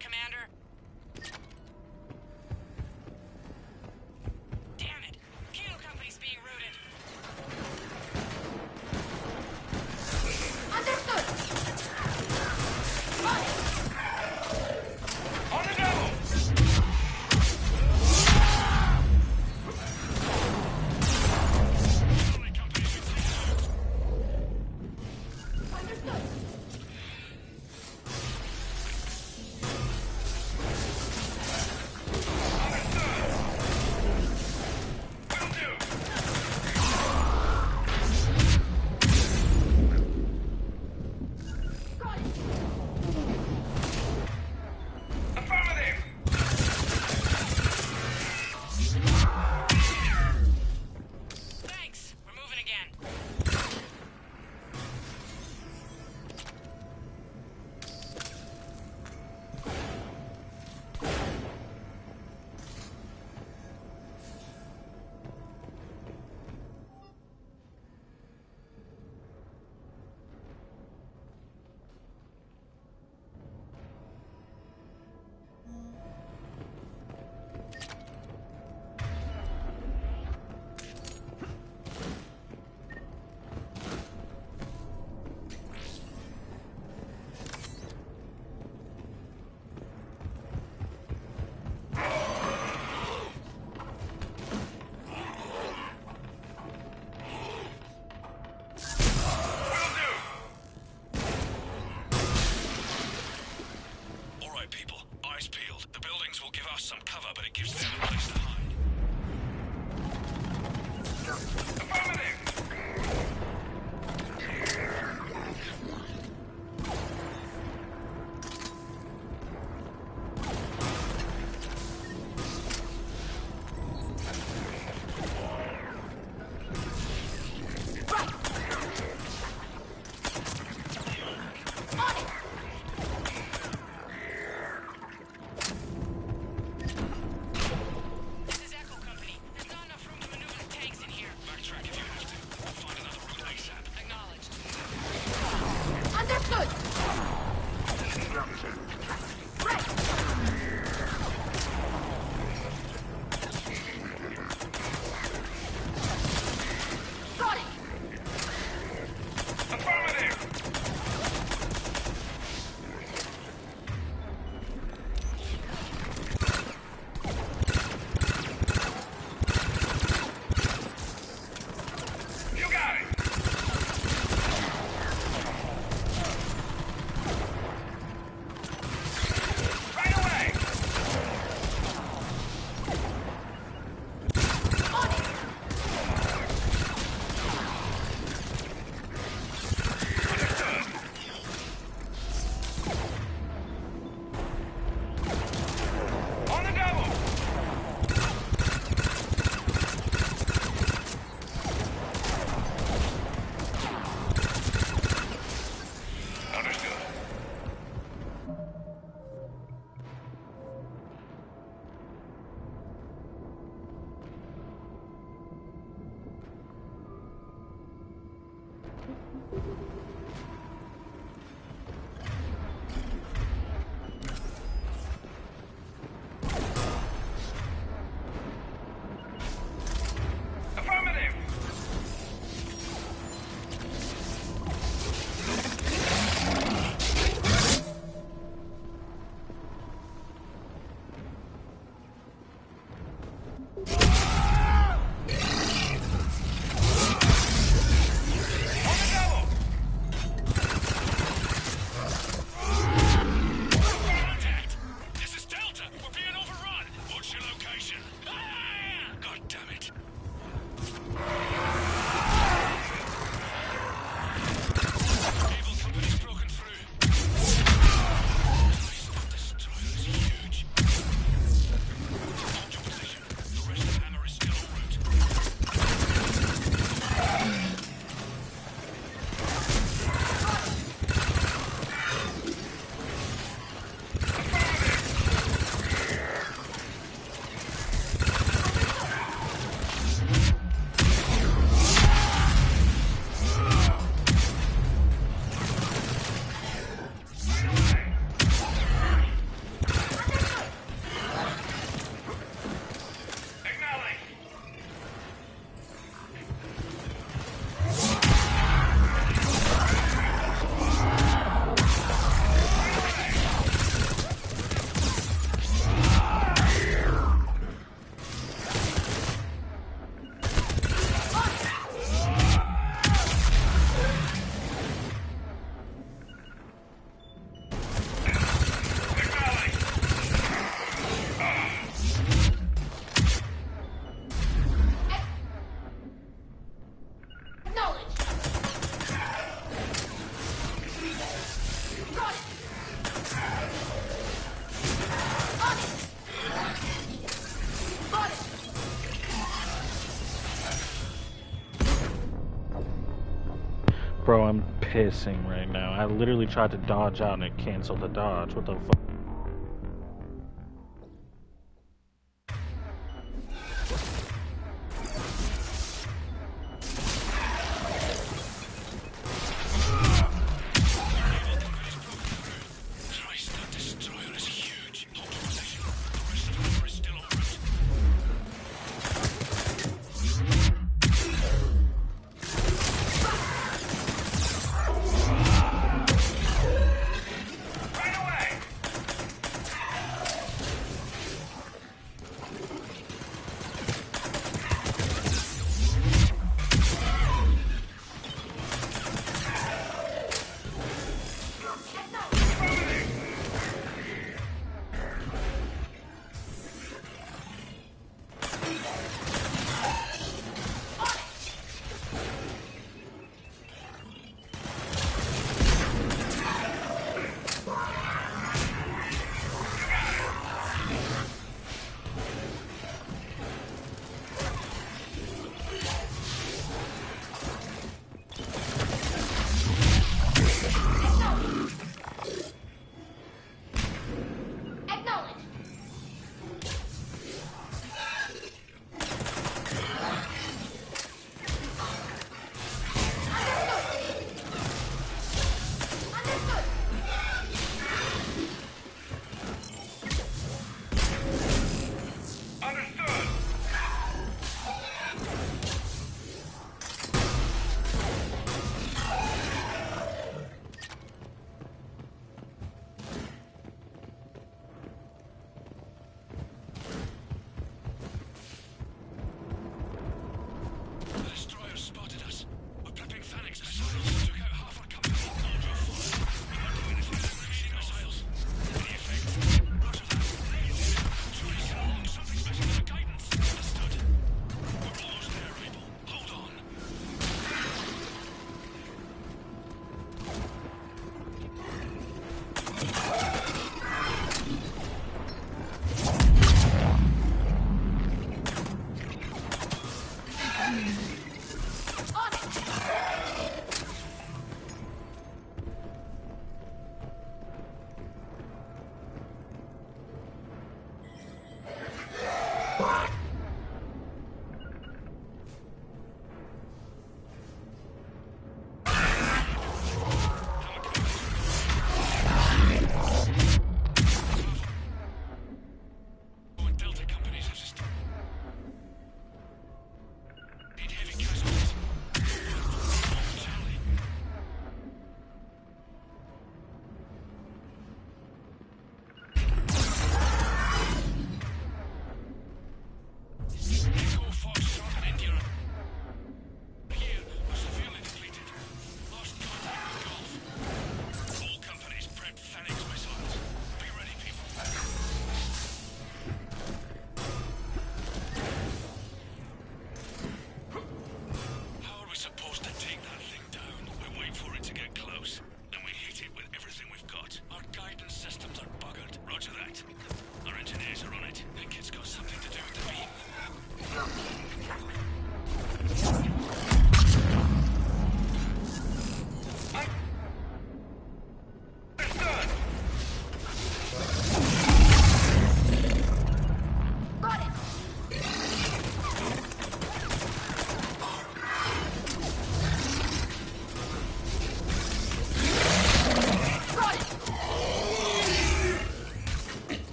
Commander? Damn it! Kilo Company's being routed. Understood! On the double! Thanks. We're moving again. All right, people. Eyes peeled. The buildings will give us some cover, but it gives them a place to hide. This is Echo Company. There's not enough room to maneuver the tanks in here. Backtrack if you have to. We'll find another route ASAP. Acknowledged. Understood! Got it! You got it! Right away! On the double! Understood. Affirmative! On the double! Bro, I'm pissing right now. I literally tried to dodge out and it canceled the dodge. What the fuck?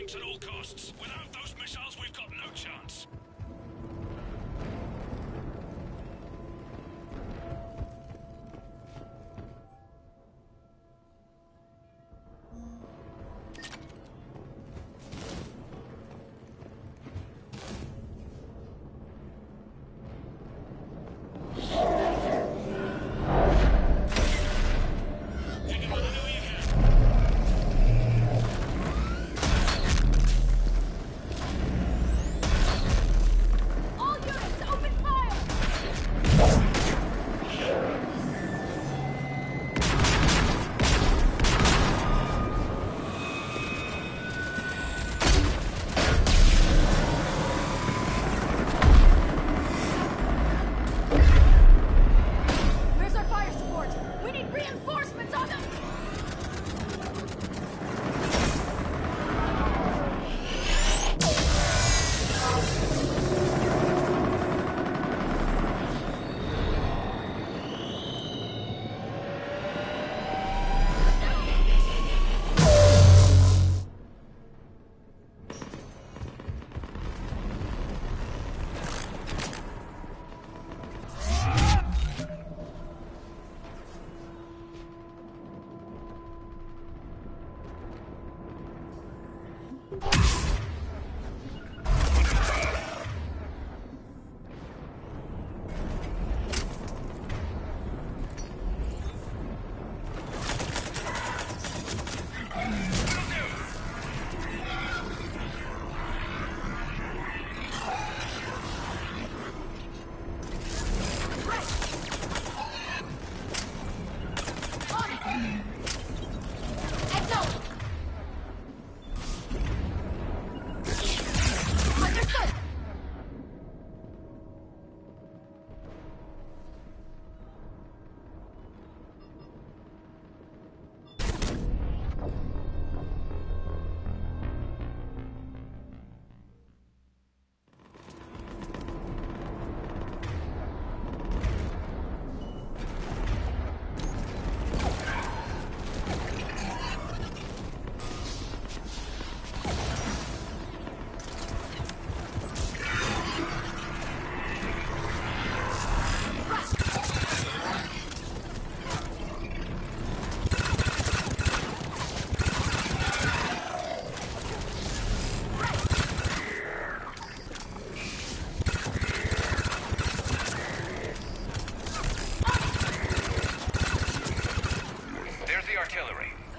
timings at all costs. Without those missiles, we've got no chance. Where's our fire support? We need reinforcements on them!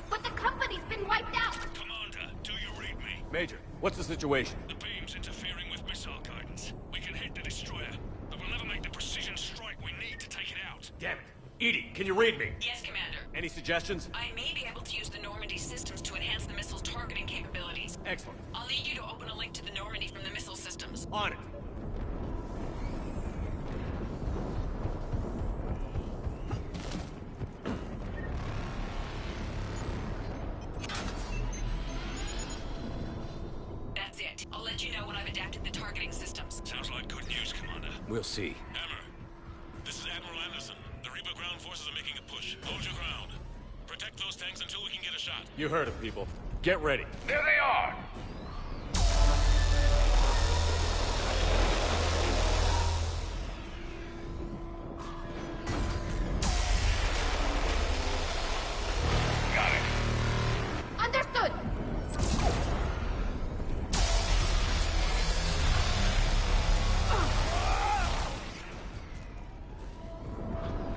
But the company's been wiped out! Commander, do you read me? Major, what's the situation? The beam's interfering with missile guidance. We can hit the destroyer, but we'll never make the precision strike we need to take it out. Damn it. EDI, can you read me? Yes, Commander. Any suggestions? I may be able to use the Normandy systems to enhance the missile's targeting capabilities. Excellent. I'll need you to open a link to the Normandy from the missile systems. On it. That's it. I'll let you know when I've adapted the targeting systems. Sounds like good news, Commander. We'll see. Hammer, this is Admiral Anderson. The Reaper ground forces are making a push. Hold your ground. Protect those tanks until we can get a shot. You heard it, people. Get ready. There they are! Understood!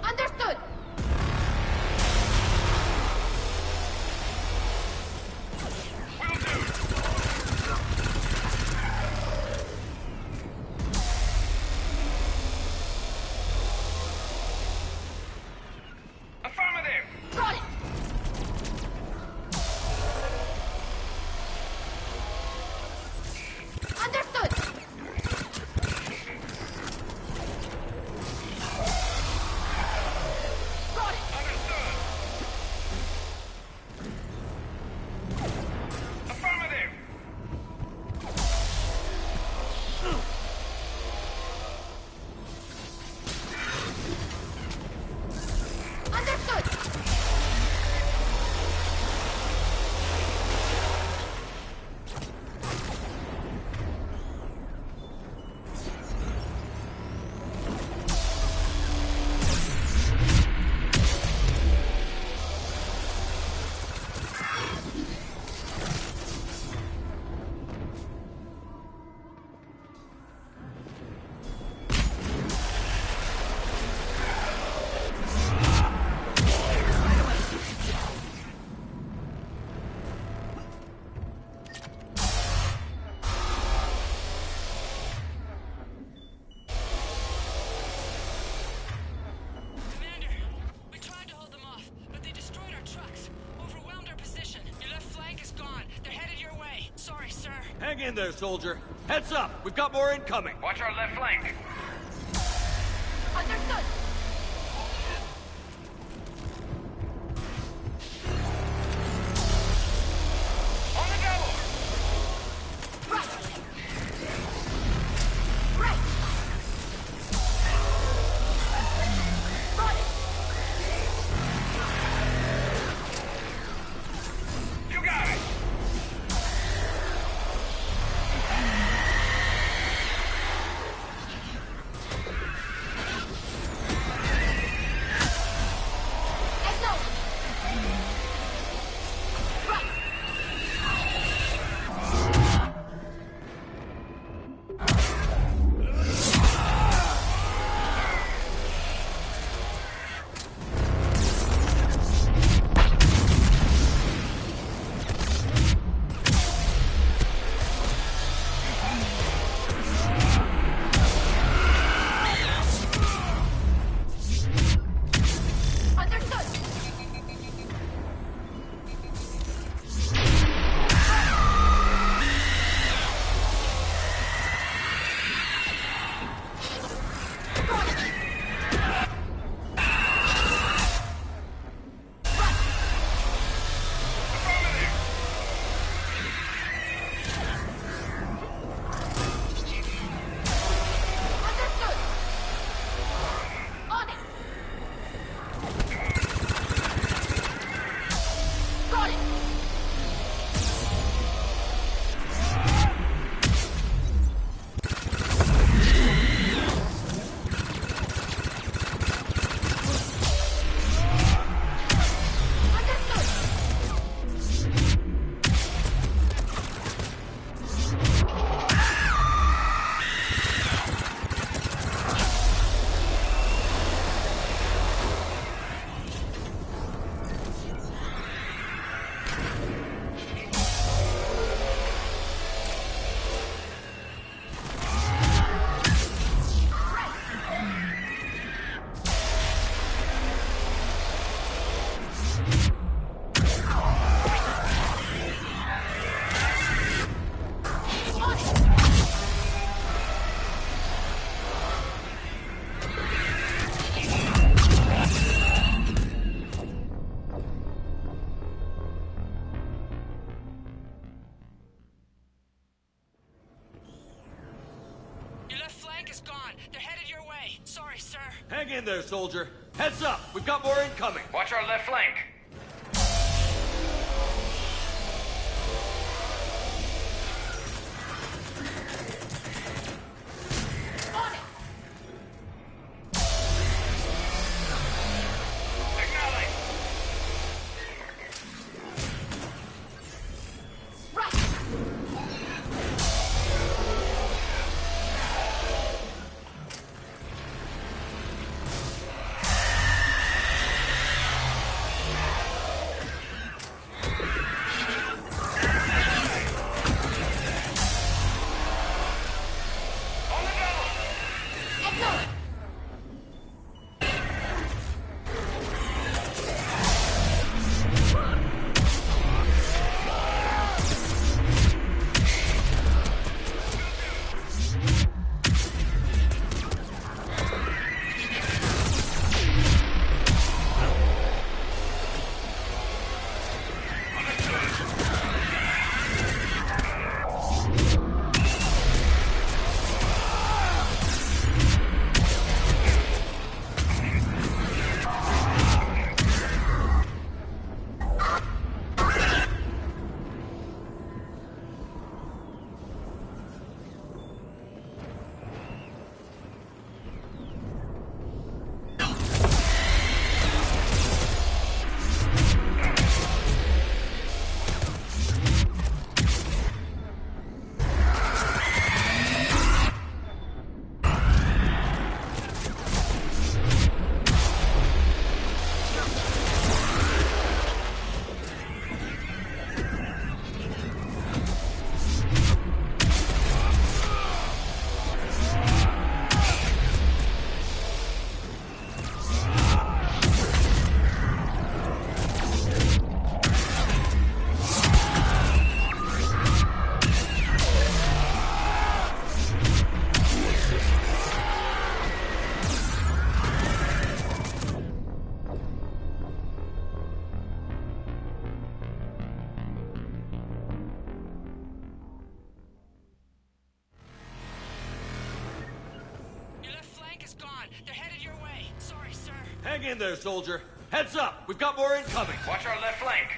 Understood! Will do! Hang in there, soldier. Heads up, we've got more incoming. Watch our left flank. Understood. On the double. Right. Right. Got it. You got it. Hang in there, soldier. Heads up, we've got more incoming. Watch our left flank. Hang in there, soldier. Heads up! We've got more incoming! Watch our left flank.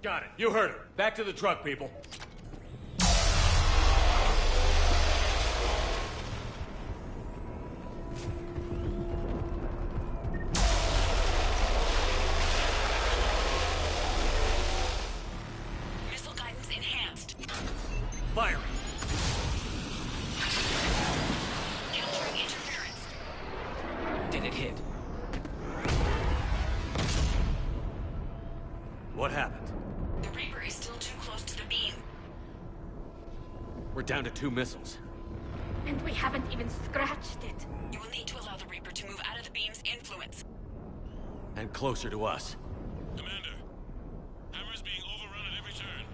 Got it. You heard her. Back to the truck, people. Missile guidance enhanced. Firing. Countering interference. Did it hit? What happened? The Reaper is still too close to the beam. We're down to 2 missiles. And we haven't even scratched it. You will need to allow the Reaper to move out of the beam's influence. And closer to us. Commander, Hammer's being overrun at every turn.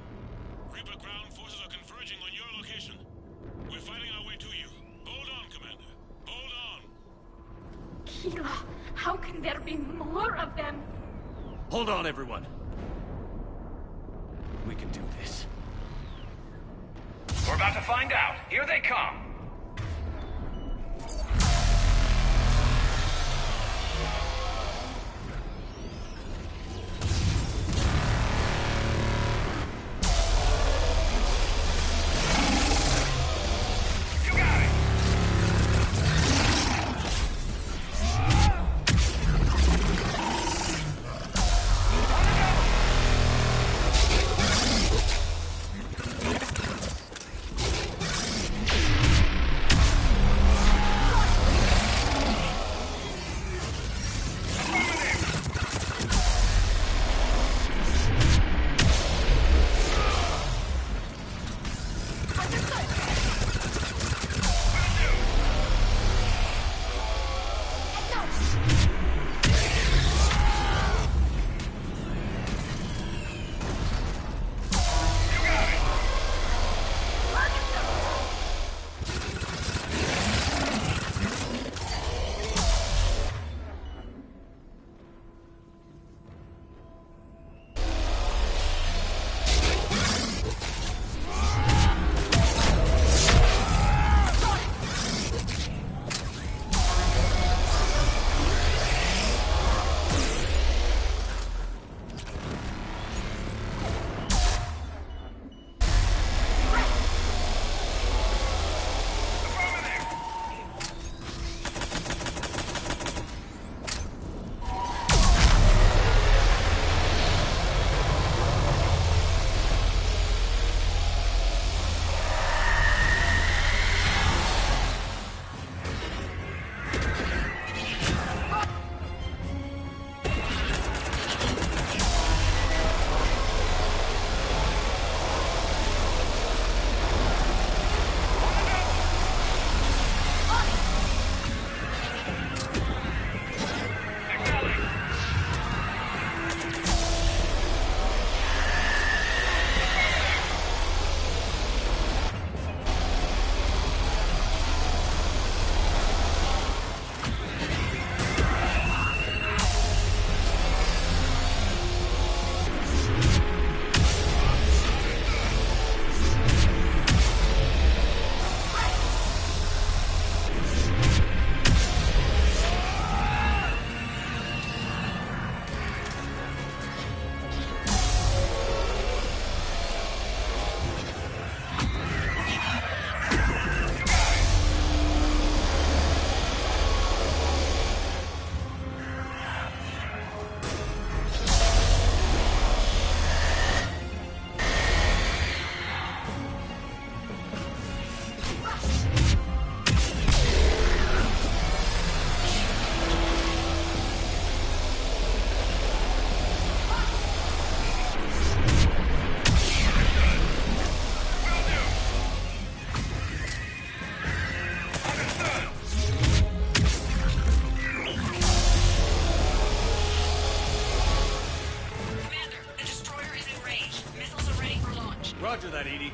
Reaper ground forces are converging on your location. We're fighting our way to you. Hold on, Commander. Hold on. Keela, how can there be more of them? Hold on, everyone. We can do this. We're about to find out. Here they come. Roger that, Edie.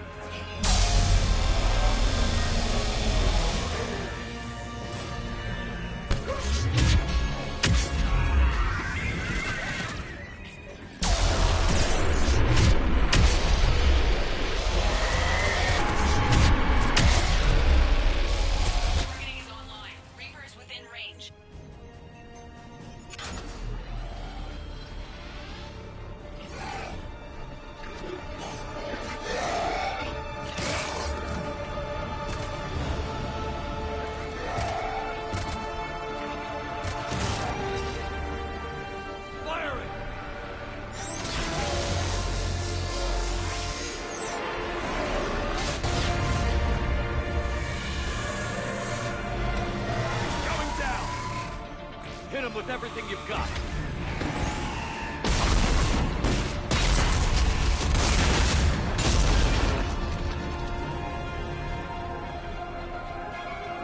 Hit him with everything you've got.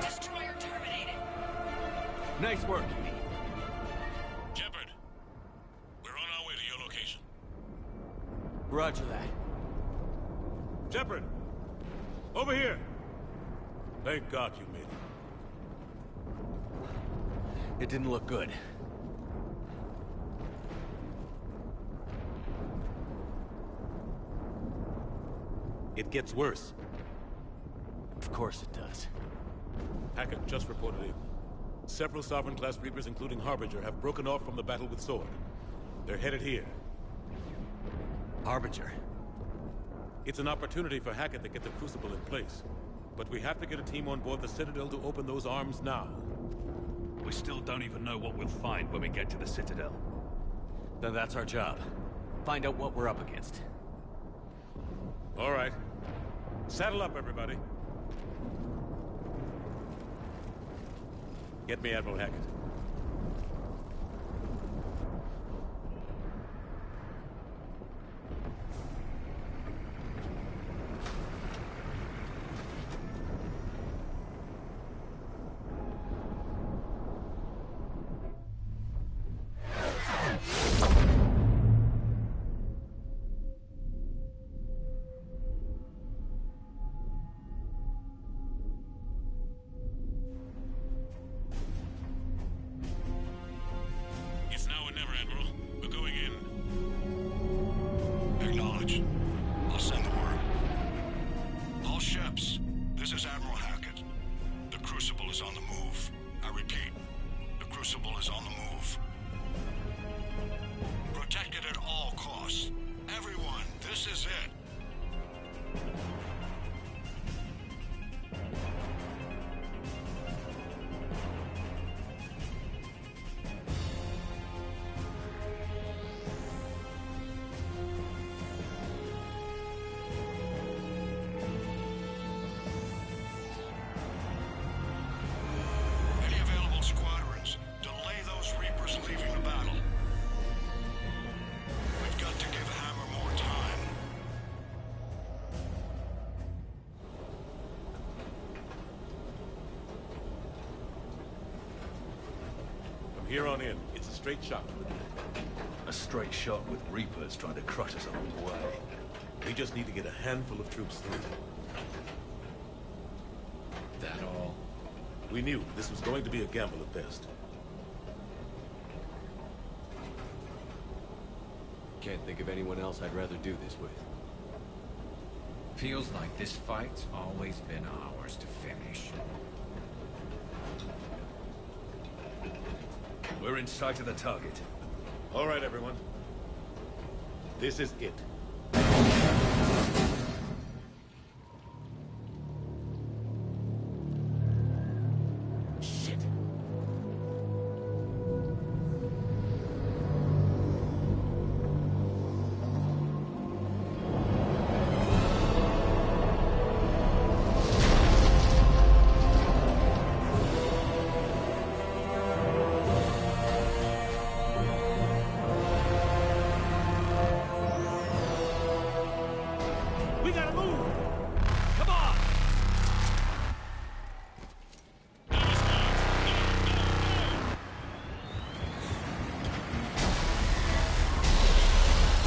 Destroyer terminated. Nice work, Edie. Shepard, we're on our way to your location. Roger that. Shepard! Over here! Thank God you made it. It didn't look good. It gets worse. Of course it does. Hackett just reported in. Several Sovereign-class Reapers, including Harbinger, have broken off from the battle with Sword. They're headed here. Harbinger? It's an opportunity for Hackett to get the Crucible in place. But we have to get a team on board the Citadel to open those arms now. We still don't even know what we'll find when we get to the Citadel. Then that's our job. Find out what we're up against. All right. Saddle up, everybody. Get me Admiral Hackett. It's now or never, Admiral. We're going in. Acknowledged. I'll send the word. All ships, this is Admiral Hackett. The Crucible is on the move. I repeat, the Crucible is on the move. Protect it at all costs. Everyone, this is it. Any available squadrons, delay those Reapers leaving the battle. We've got to give Hammer more time. From here on in, it's a straight shot. A straight shot with Reapers trying to crush us along the way. We just need to get a handful of troops through. That all? We knew this was going to be a gamble at best. Can't think of anyone else I'd rather do this with. Feels like this fight's always been ours to finish. We're in sight of the target. All right, everyone. This is it. Shit. We gotta move! Come on!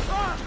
Ah!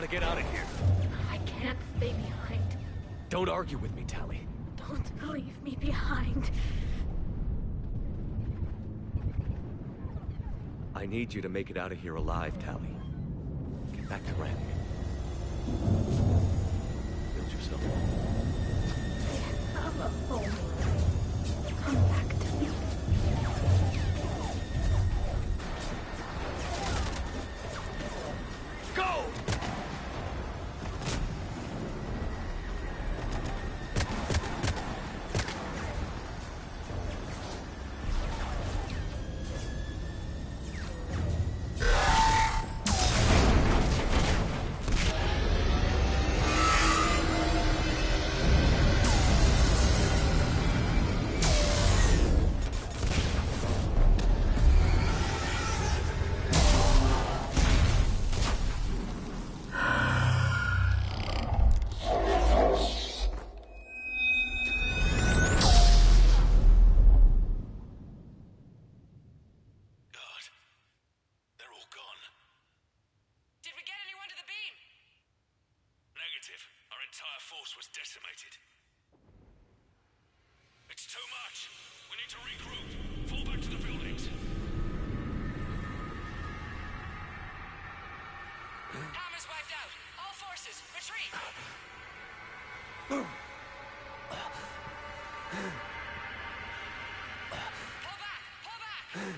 gotta get out of here. I can't stay behind. Don't argue with me, Tali. Don't leave me behind. I need you to make it out of here alive, Tali. Get back to Rannick. Build yourself I have a home. Come back to me. Go! Was decimated. It's too much. We need to regroup. Fall back to the buildings. Hammer's wiped out. All forces, retreat. Pull back. Pull back.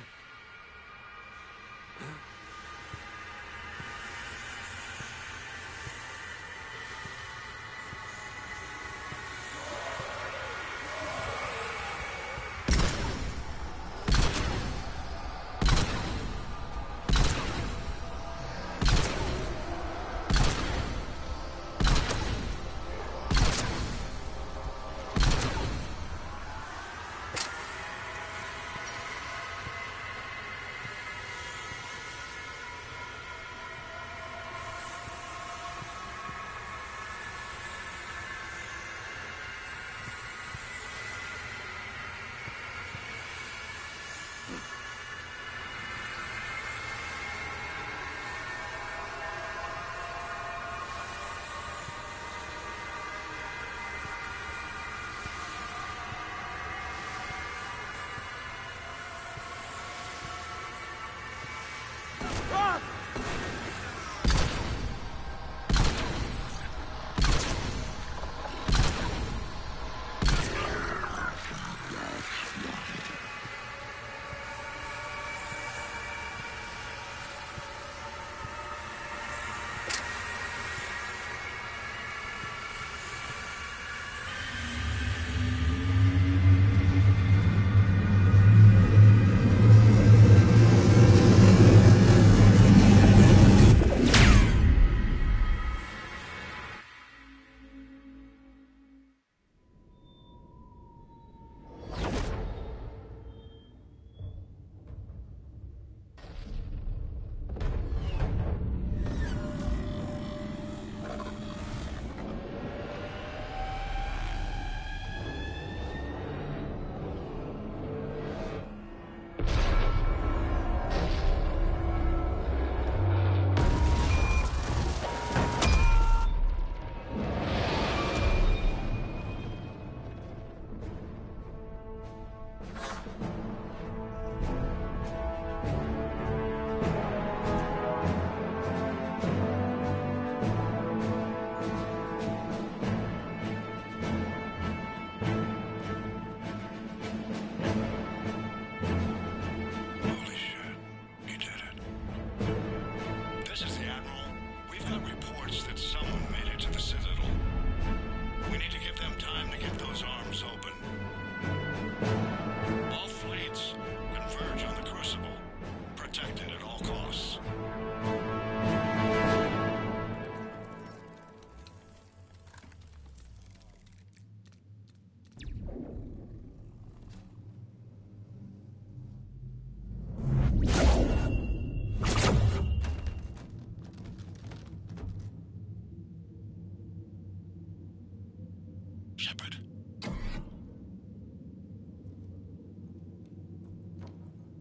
Shepard.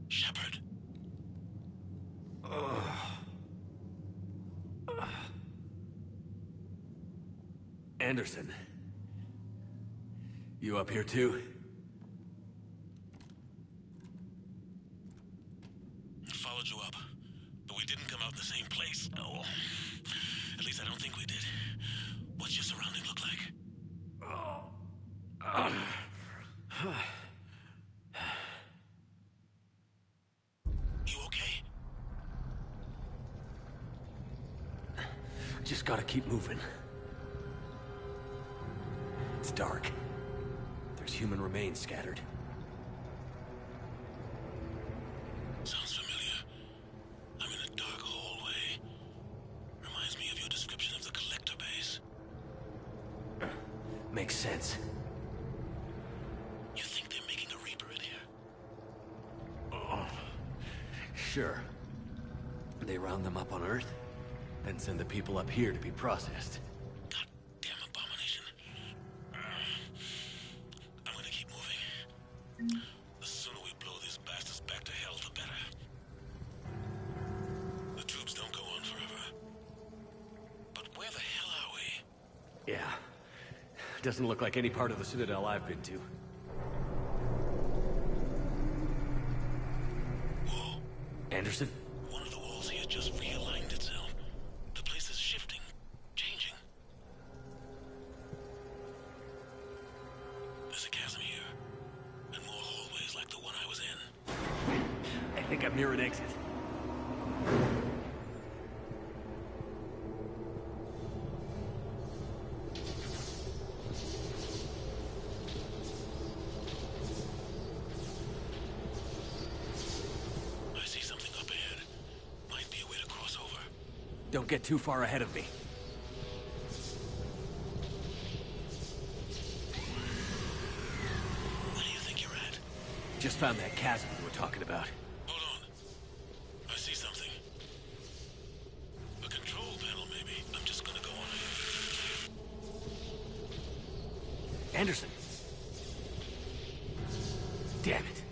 Shepard. Anderson. You up here too? Followed you up, but we didn't come out in the same place. Oh, at least I don't think we did. What's your surrounding look like? You okay? Just gotta keep moving. It's dark. There's human remains scattered. Sounds familiar. I'm in a dark hallway. Reminds me of your description of the collector base. Makes sense. You think they're making a Reaper in here? Sure. They round them up on Earth, then send the people up here to be processed. Damn abomination. I'm gonna keep moving. The sooner we blow these bastards back to hell, the better. The tubes don't go on forever. But where the hell are we? Yeah. Doesn't look like any part of the Citadel I've been to. Whoa. Anderson? One of the walls here just realigned itself. The place is shifting, changing. There's a chasm here, and more hallways like the one I was in. I think I'm near an exit. I see something up ahead. Might be a way to cross over. Don't get too far ahead of me. Where do you think you're at? Just found that chasm we were talking about. Hold on. I see something. A control panel, maybe. I'm just gonna go on ahead. Anderson! Damn it.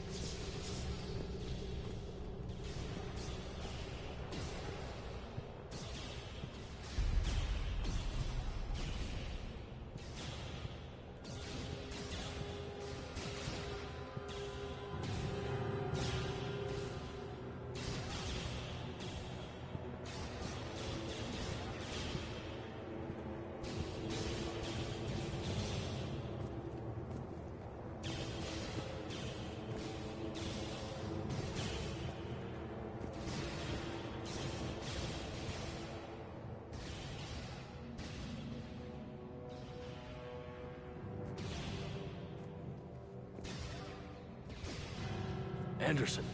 Anderson.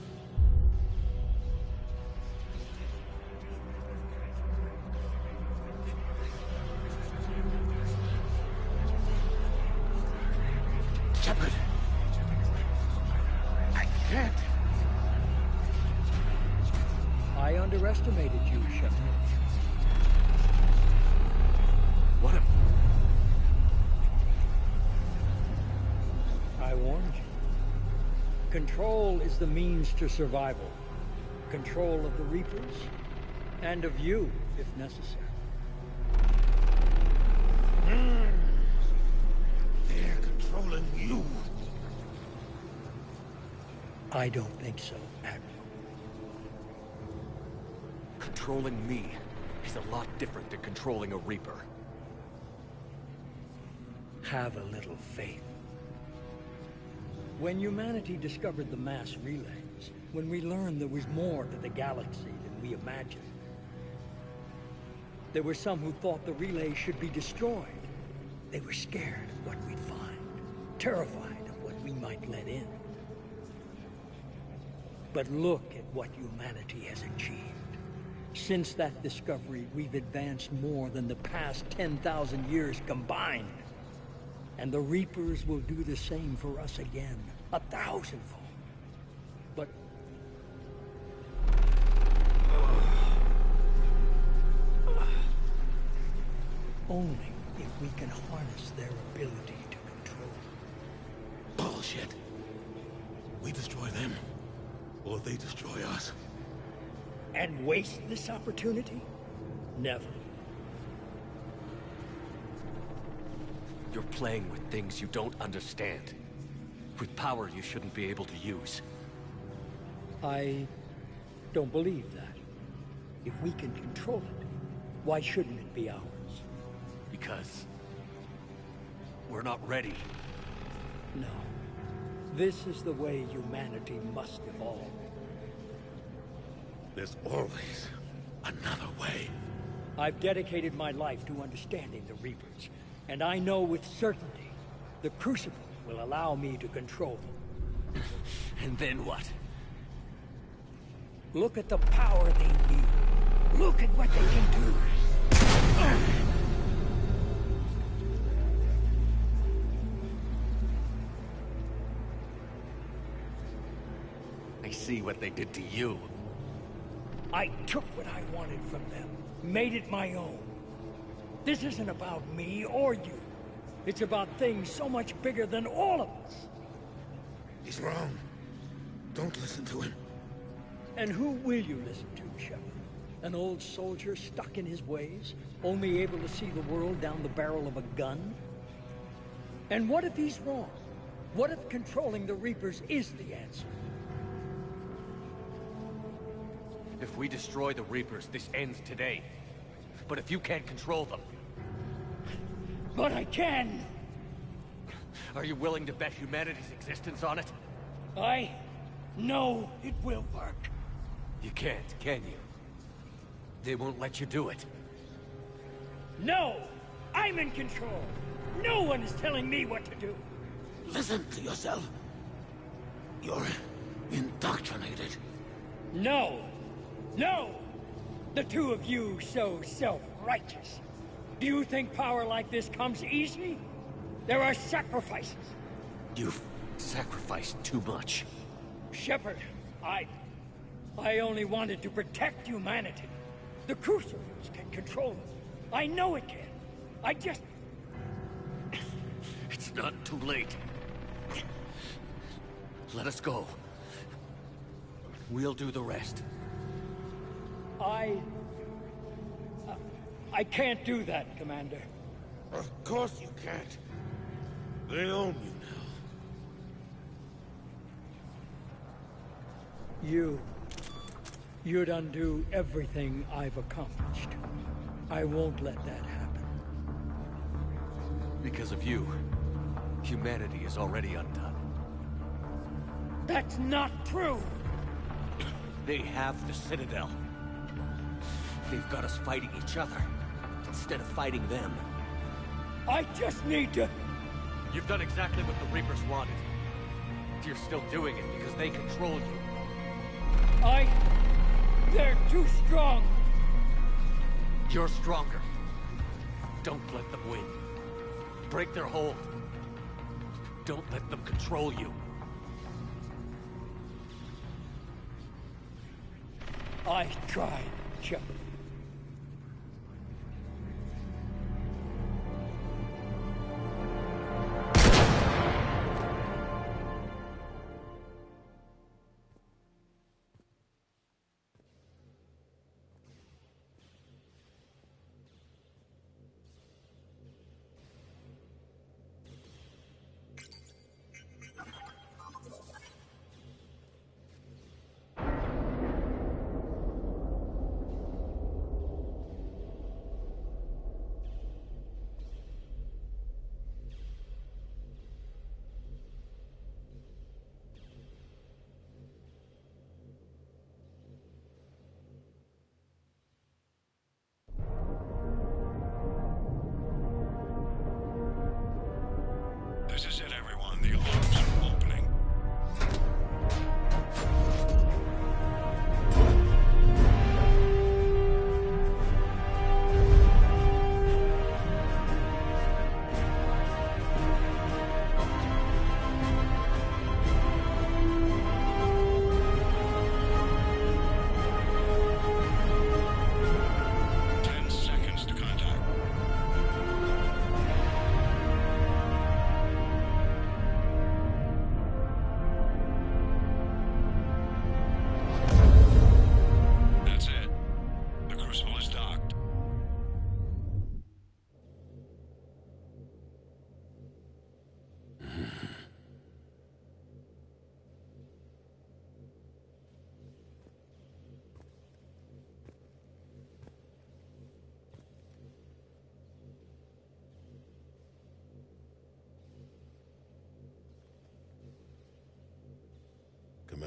Shepard! I can't! I underestimated you, Shepard. What a... I warned you. Control is the means to survival. Control of the Reapers, and of you, if necessary. They're controlling you. I don't think so, Admiral. Controlling me is a lot different than controlling a Reaper. Have a little faith. When humanity discovered the mass relays, when we learned there was more to the galaxy than we imagined, there were some who thought the relays should be destroyed. They were scared of what we'd find, terrified of what we might let in. But look at what humanity has achieved. Since that discovery, we've advanced more than the past 10,000 years combined. And the Reapers will do the same for us again, 1,000-fold. But... only if we can harness their ability to control. Bullshit. We destroy them, or they destroy us. And waste this opportunity? Never. You're playing with things you don't understand. With power you shouldn't be able to use. I don't believe that. If we can control it, why shouldn't it be ours? Because we're not ready. No. This is the way humanity must evolve. There's always another way. I've dedicated my life to understanding the Reapers, and I know with certainty the Crucible will allow me to control them. And then what? Look at the power they need. Look at what they can do. I see what they did to you. I took what I wanted from them, made it my own. This isn't about me or you. It's about things so much bigger than all of us. He's wrong. Don't listen to him. And who will you listen to, Shepard? An old soldier stuck in his ways, only able to see the world down the barrel of a gun? And what if he's wrong? What if controlling the Reapers is the answer? If we destroy the Reapers, this ends today. But if you can't control them... But I can! Are you willing to bet humanity's existence on it? I know it will work. You can't, can you? They won't let you do it. No! I'm in control! No one is telling me what to do! Listen to yourself. You're indoctrinated. No! No! The two of you so self-righteous. Do you think power like this comes easy? There are sacrifices. You've sacrificed too much. Shepard, I only wanted to protect humanity. The Crucibles can control them. I know it can. I just... It's not too late. Let us go. We'll do the rest. I can't do that, Commander. Of course you can't. They own you now. You'd undo everything I've accomplished. I won't let that happen. Because of you, humanity is already undone. That's not true! They have the Citadel. They've got us fighting each other, instead of fighting them. I just need to... You've done exactly what the Reapers wanted. You're still doing it because they control you. They're too strong. You're stronger. Don't let them win. Break their hold. Don't let them control you. I tried, Shepard.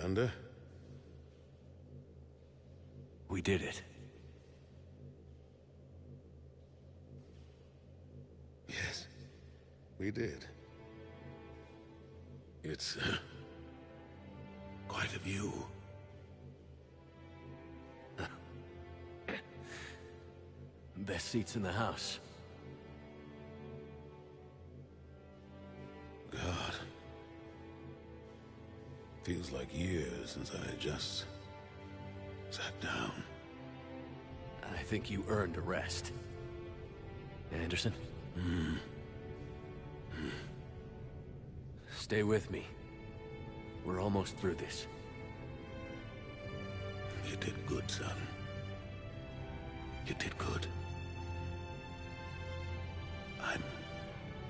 Commander? We did it. Yes, we did. It's quite a view. Best seats in the house. God. Feels like years since I just sat down. I think you earned a rest. Anderson? Stay with me. We're almost through this. You did good, son. You did good. I'm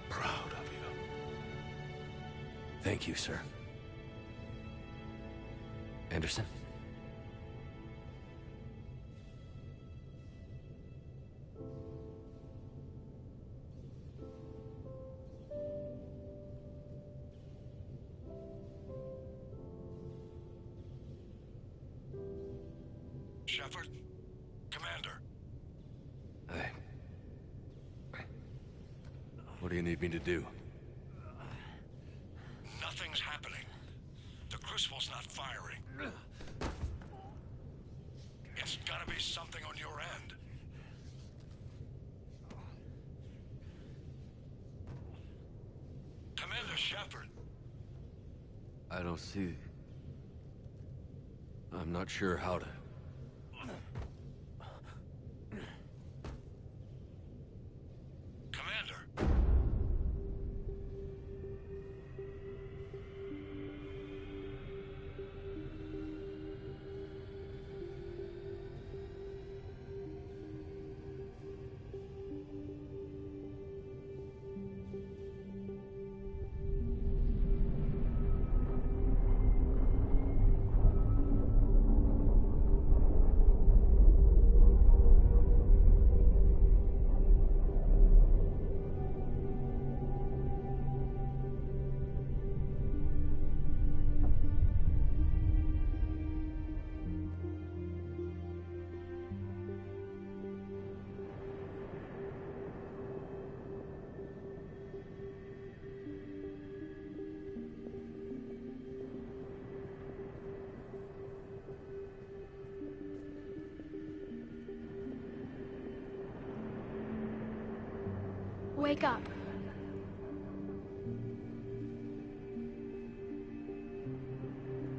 proud of you. Thank you, sir. Anderson? Shepard? Commander? What do you need me to do? Nothing's happening. The Crucible's not firing. It's gotta be something on your end. Commander Shepard. I don't see... I'm not sure how to... Wake up.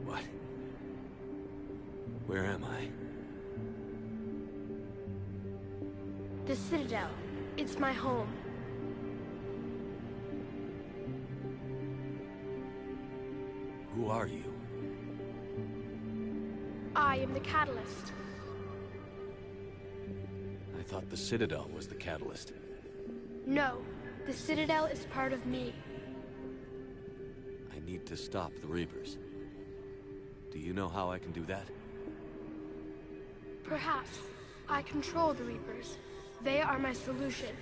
What? Where am I? The Citadel. It's my home. Who are you? I am the Catalyst. I thought the Citadel was the catalyst. No, the Citadel is part of me. I need to stop the Reapers. Do you know how I can do that? Perhaps. I control the Reapers. They are my solution.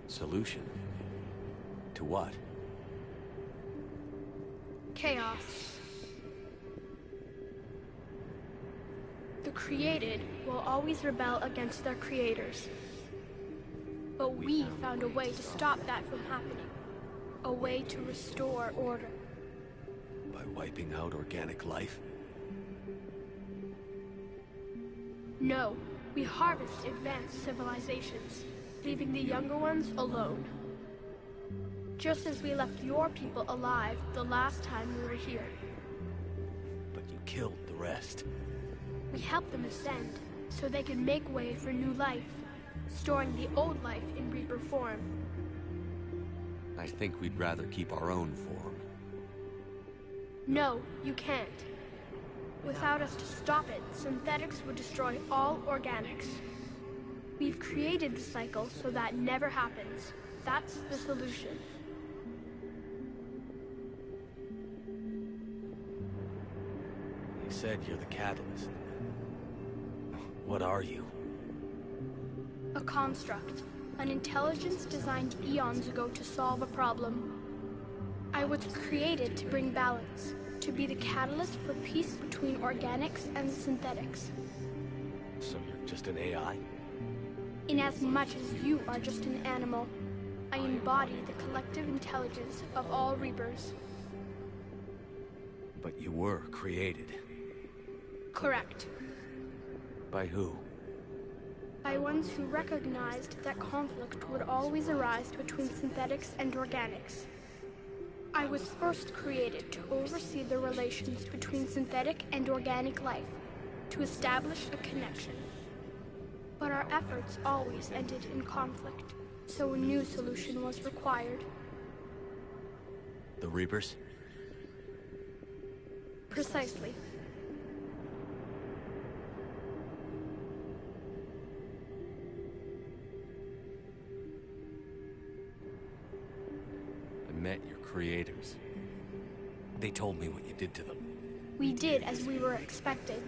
Solution? To what? Chaos. The created will always rebel against their creators. But we found a way to stop that from happening. A way to restore order. By wiping out organic life? No, we harvest advanced civilizations, leaving the younger ones alone. Just as we left your people alive the last time we were here. But you killed the rest. We helped them ascend, so they could make way for new life, storing the old life in Reaper form. I think we'd rather keep our own form. No, you can't. Without us to stop it, synthetics would destroy all organics. We've created the cycle so that never happens. That's the solution. You said you're the catalyst. What are you? A construct. an intelligence designed eons ago to solve a problem. I was created to bring balance, to be the catalyst for peace between organics and synthetics. So you're just an AI? Inasmuch as you are just an animal, I embody the collective intelligence of all Reapers. But you were created. Correct. By who? By ones who recognized that conflict would always arise between synthetics and organics. I was first created to oversee the relations between synthetic and organic life, to establish a connection. But our efforts always ended in conflict, so a new solution was required. The Reapers? Precisely. I met your creators. They told me what you did to them. We did as we were expected.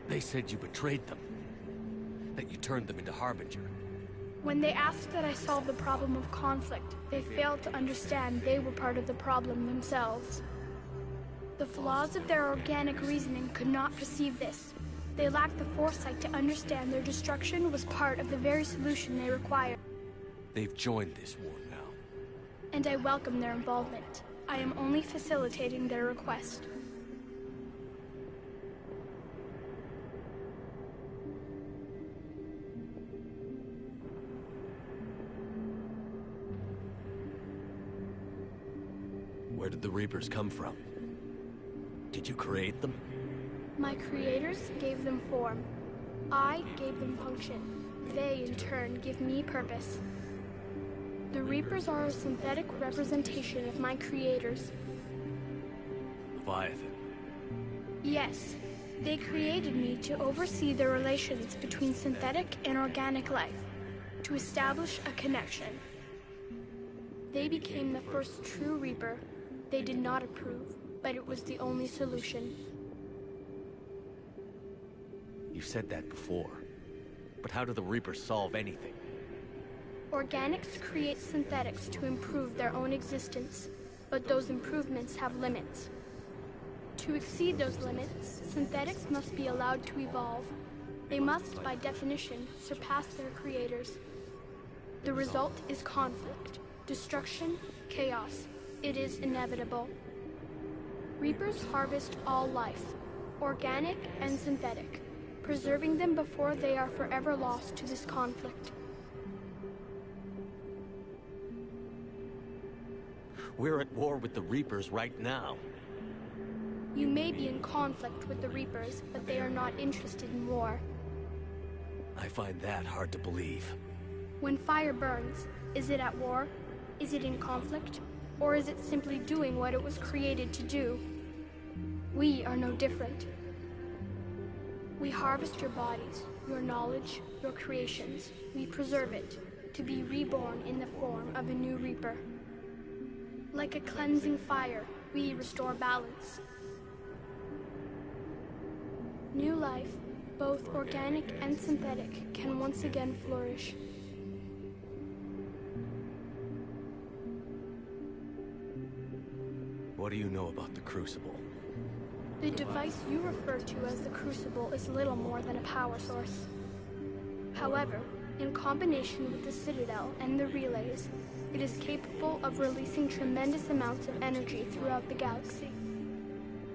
They said you betrayed them. That you turned them into Harbinger. When they asked that I solve the problem of conflict, they failed to understand they were part of the problem themselves. The flaws of their organic reasoning could not perceive this. They lacked the foresight to understand their destruction was part of the very solution they required. They've joined this war now. And I welcome their involvement. I am only facilitating their request. Where did the Reapers come from? Did you create them? My creators gave them form. I gave them function. They, in turn, give me purpose. The Reapers are a synthetic representation of my creators. Leviathan. Yes, they created me to oversee the relations between synthetic and organic life, to establish a connection. They became the first true Reaper. They did not approve, but it was the only solution. You said that before. But how do the Reapers solve anything? Organics create synthetics to improve their own existence, but those improvements have limits. To exceed those limits, synthetics must be allowed to evolve. They must, by definition, surpass their creators. The result is conflict, destruction, chaos. It is inevitable. Reapers harvest all life, organic and synthetic, preserving them before they are forever lost to this conflict. We're at war with the Reapers right now. You may be in conflict with the Reapers, but they are not interested in war. I find that hard to believe. When fire burns, is it at war? Is it in conflict? Or is it simply doing what it was created to do? We are no different. We harvest your bodies, your knowledge, your creations. We preserve it, to be reborn in the form of a new Reaper. Like a cleansing fire, we restore balance. New life, both organic and synthetic, can once again flourish. What do you know about the Crucible? The device you refer to as the Crucible is little more than a power source. However, in combination with the Citadel and the relays, it is capable of releasing tremendous amounts of energy throughout the galaxy.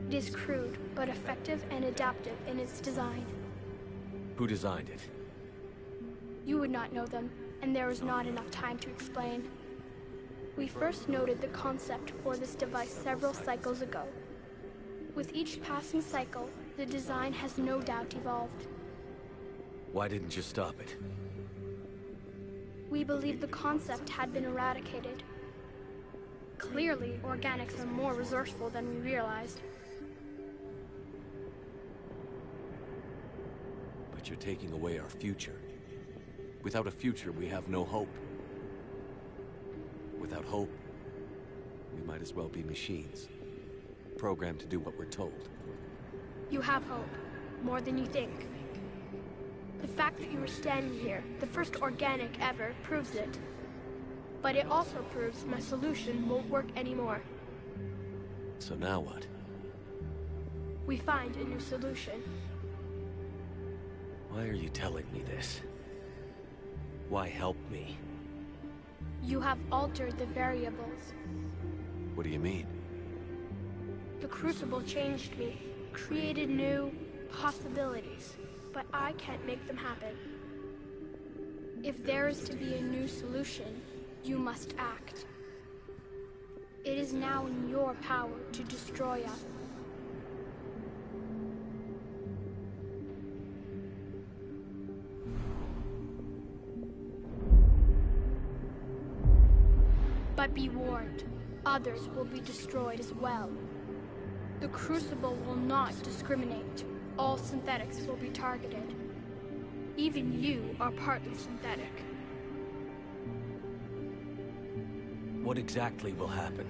It is crude, but effective and adaptive in its design. Who designed it? You would not know them, and there is not enough time to explain. We first noted the concept for this device several cycles ago. With each passing cycle, the design has no doubt evolved. Why didn't you stop it? We believed the concept had been eradicated. Clearly, organics are more resourceful than we realized. But you're taking away our future. Without a future, we have no hope. Without hope, we might as well be machines, programmed to do what we're told. You have hope, more than you think. The fact that you were standing here, the first organic ever, proves it. But it also proves my solution won't work anymore. So now what? We find a new solution. Why are you telling me this? Why help me? You have altered the variables. What do you mean? The Crucible changed me, created new possibilities, but I can't make them happen. If there is to be a new solution, you must act. It is now in your power to destroy us. But be warned, others will be destroyed as well. The Crucible will not discriminate. All synthetics will be targeted. Even you are partly synthetic. What exactly will happen?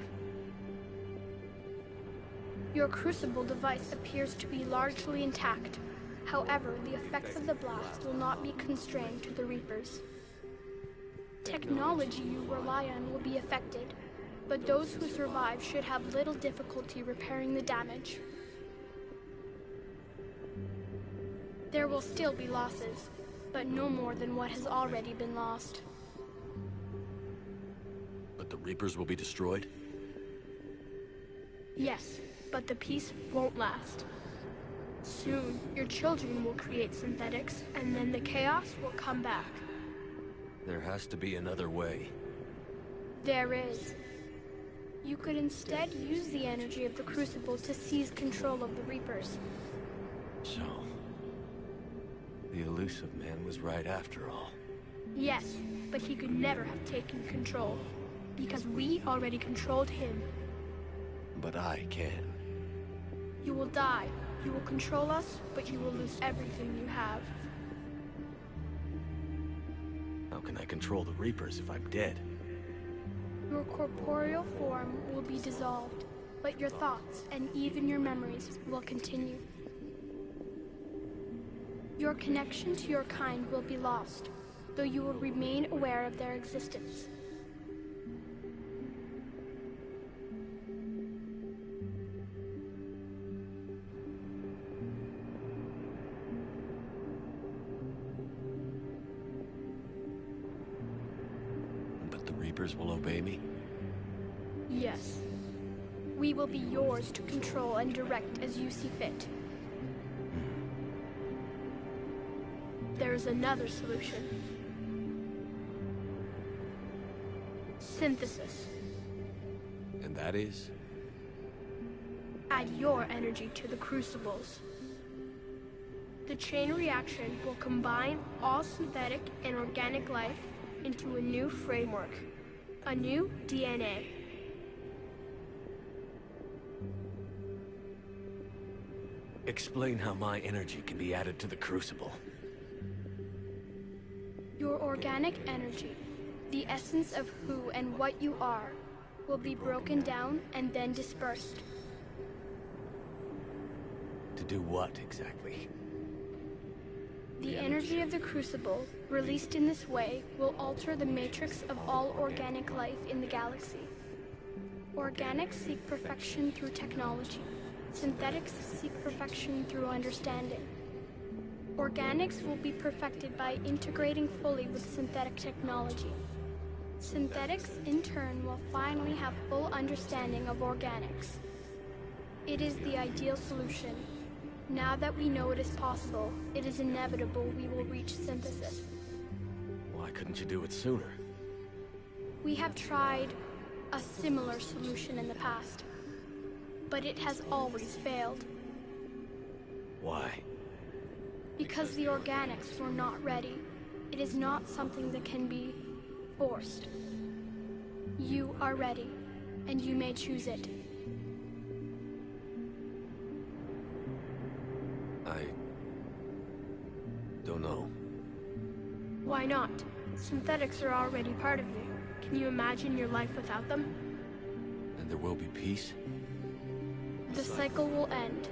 Your Crucible device appears to be largely intact. However, the effects of the blast will not be constrained to the Reapers. Technology you rely on will be affected, but those who survive should have little difficulty repairing the damage. There will still be losses, but no more than what has already been lost. But the Reapers will be destroyed? Yes, but the peace won't last. Soon, your children will create synthetics, and then the chaos will come back. There has to be another way. There is. You could instead use the energy of the Crucible to seize control of the Reapers. So, the elusive man was right after all. Yes, but he could never have taken control, because we already controlled him. But I can. You will die. You will control us, but you will lose everything you have. How can I control the Reapers if I'm dead? Your corporeal form will be dissolved, but your thoughts and even your memories will continue. Your connection to your kind will be lost, though you will remain aware of their existence. But the Reapers will obey me? Yes. We will be yours to control and direct as you see fit. There is another solution. Synthesis. And that is? Add your energy to the Crucibles. The chain reaction will combine all synthetic and organic life into a new framework, a new DNA. Explain how my energy can be added to the Crucible. Your organic energy, the essence of who and what you are, will be broken down and then dispersed. To do what, exactly? The energy of the Crucible, released in this way, will alter the matrix of all organic life in the galaxy. Organics seek perfection through technology. Synthetics seek perfection through understanding. Organics will be perfected by integrating fully with synthetic technology. Synthetics, in turn, will finally have full understanding of organics. It is the ideal solution. Now that we know it is possible, it is inevitable we will reach synthesis. Why couldn't you do it sooner? We have tried a similar solution in the past, but it has always failed. Why? Because the organics were not ready. It is not something that can be forced. You are ready, and you may choose it. I don't know. Why not? Synthetics are already part of you. Can you imagine your life without them? And there will be peace? The cycle will end.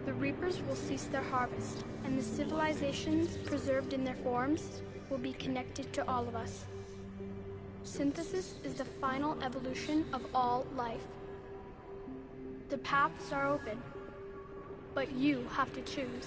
the Reapers will cease their harvest, and the civilizations preserved in their forms will be connected to all of us. Synthesis is the final evolution of all life. The paths are open, but you have to choose.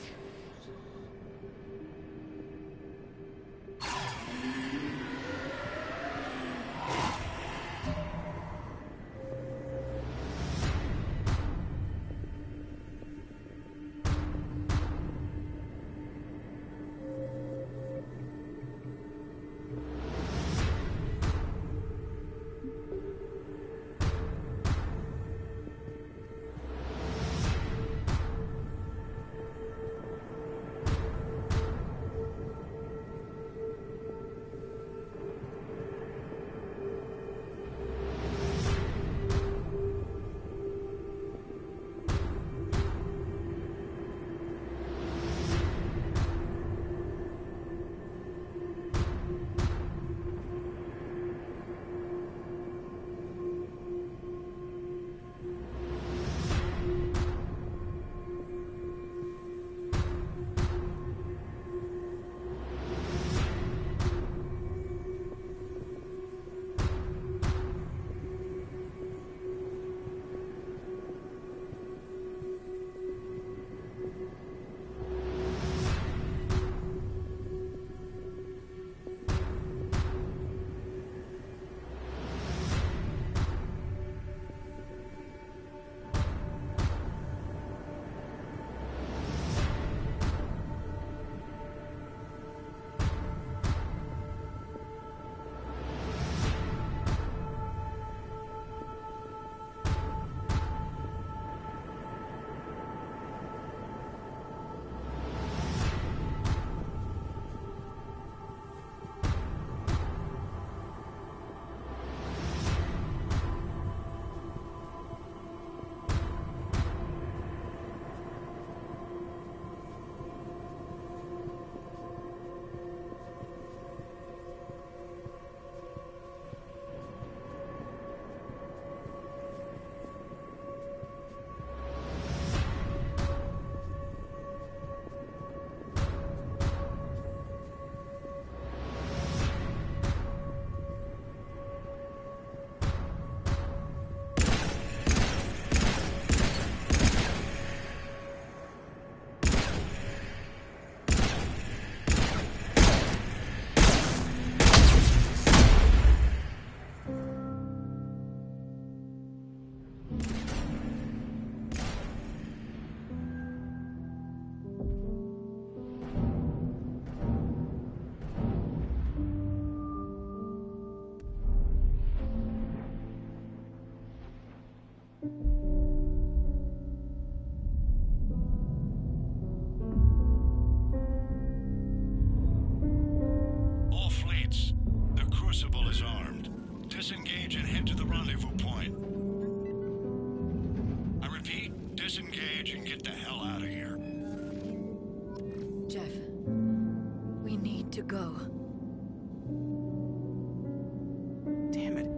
to go. Damn it.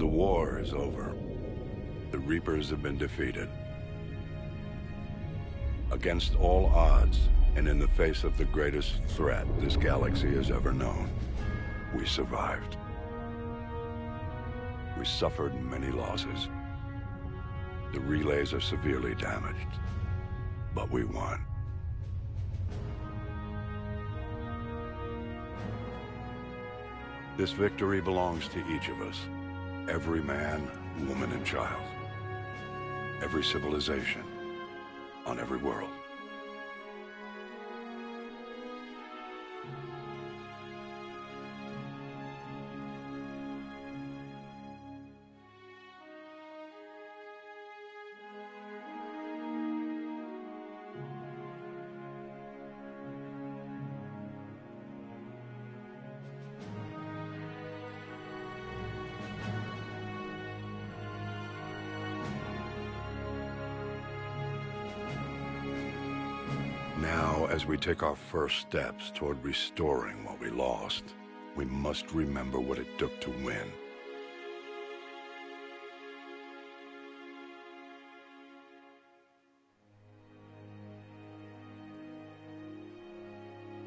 The war is over. The Reapers have been defeated. Against all odds, and in the face of the greatest threat this galaxy has ever known, we survived. We suffered many losses. The relays are severely damaged, but we won. This victory belongs to each of us. Every man, woman, and child. Every civilization on every world. Now, as we take our first steps toward restoring what we lost, we must remember what it took to win.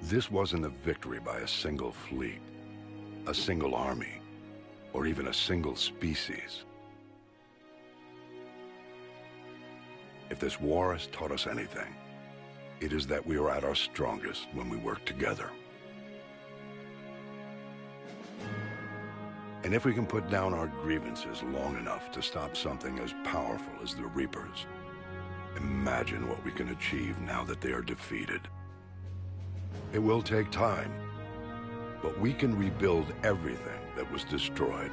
This wasn't a victory by a single fleet, a single army, or even a single species. If this war has taught us anything, it is that we are at our strongest when we work together. And if we can put down our grievances long enough to stop something as powerful as the Reapers, imagine what we can achieve now that they are defeated. It will take time, but we can rebuild everything that was destroyed.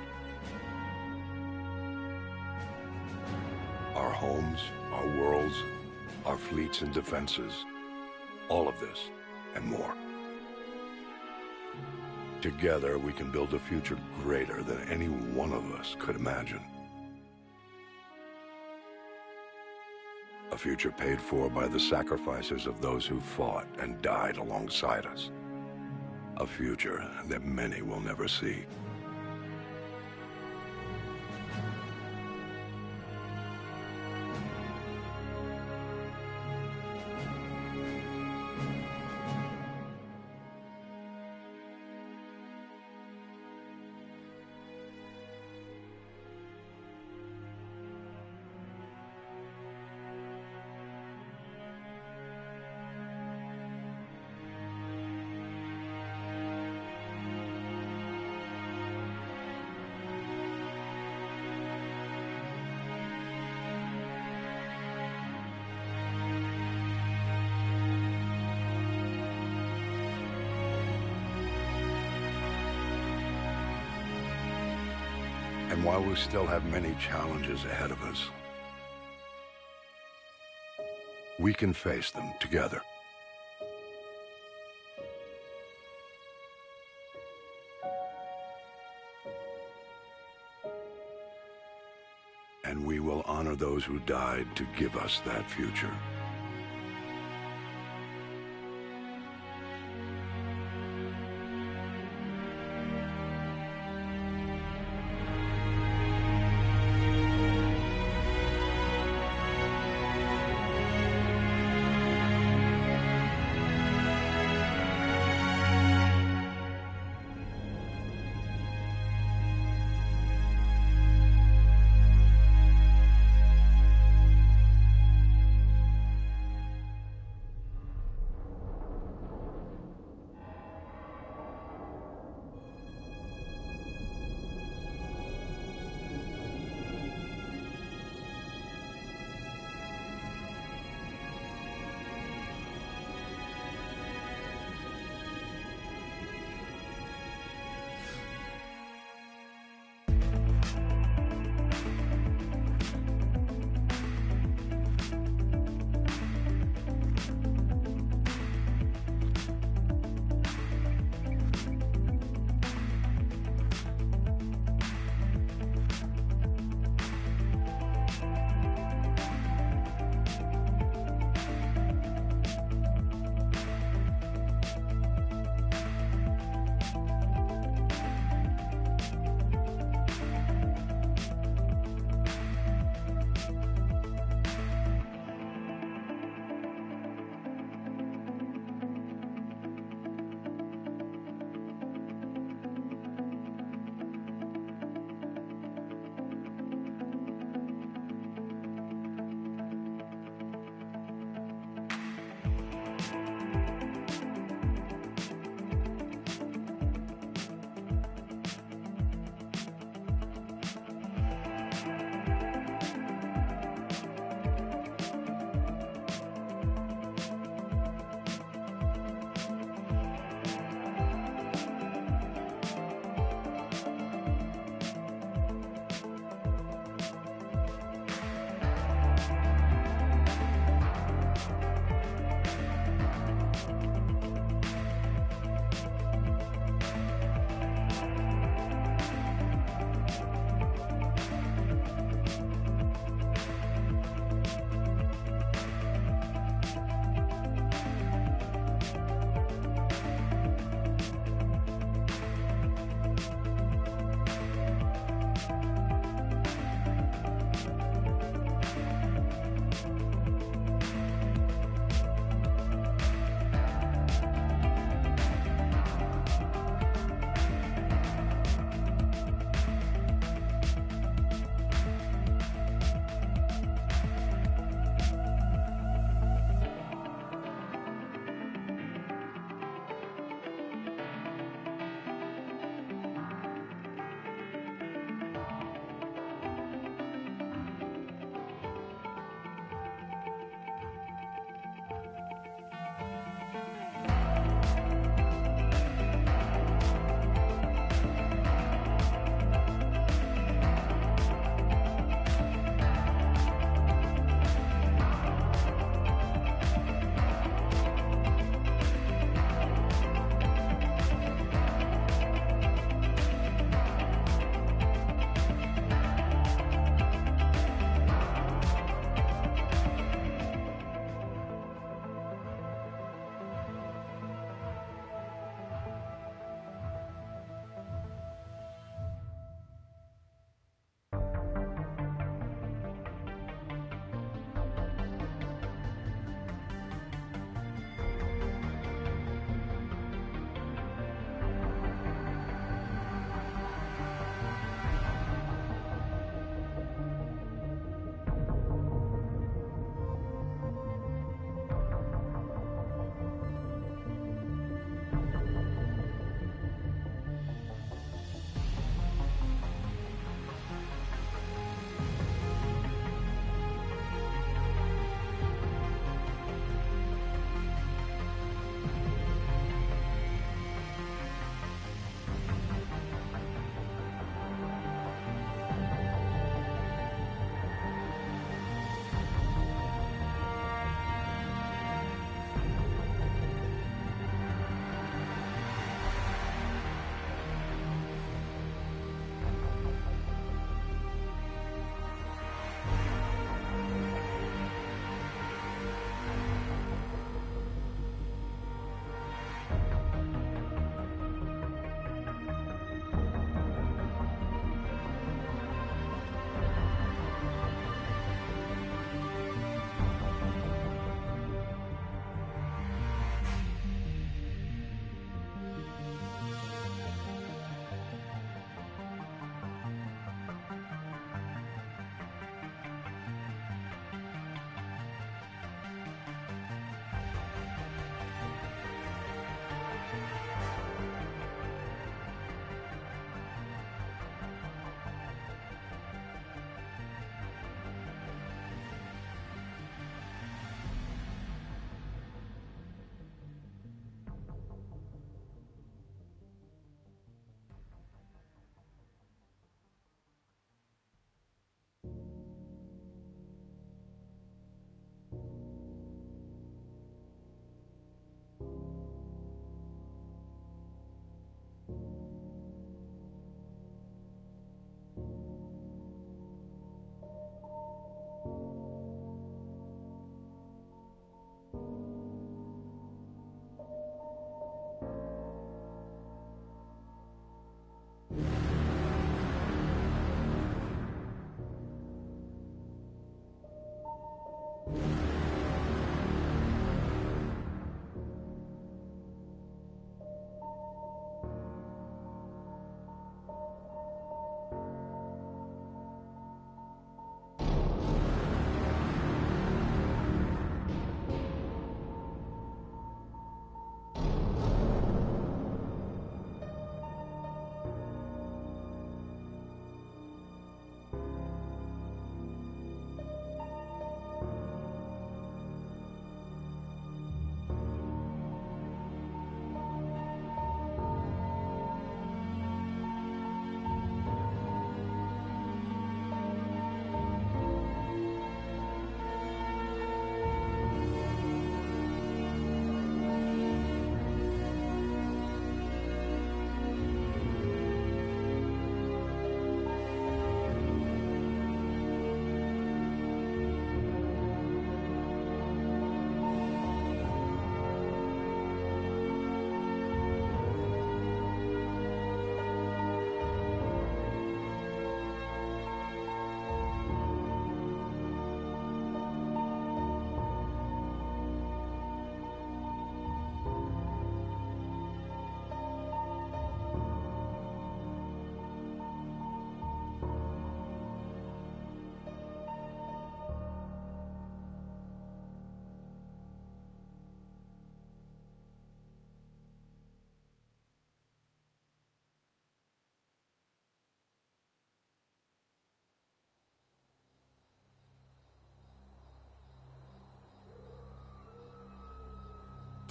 Our homes, our worlds, our fleets and defenses. All of this, and more. Together, we can build a future greater than any one of us could imagine. A future paid for by the sacrifices of those who fought and died alongside us. A future that many will never see. And while we still have many challenges ahead of us, we can face them together. And we will honor those who died to give us that future.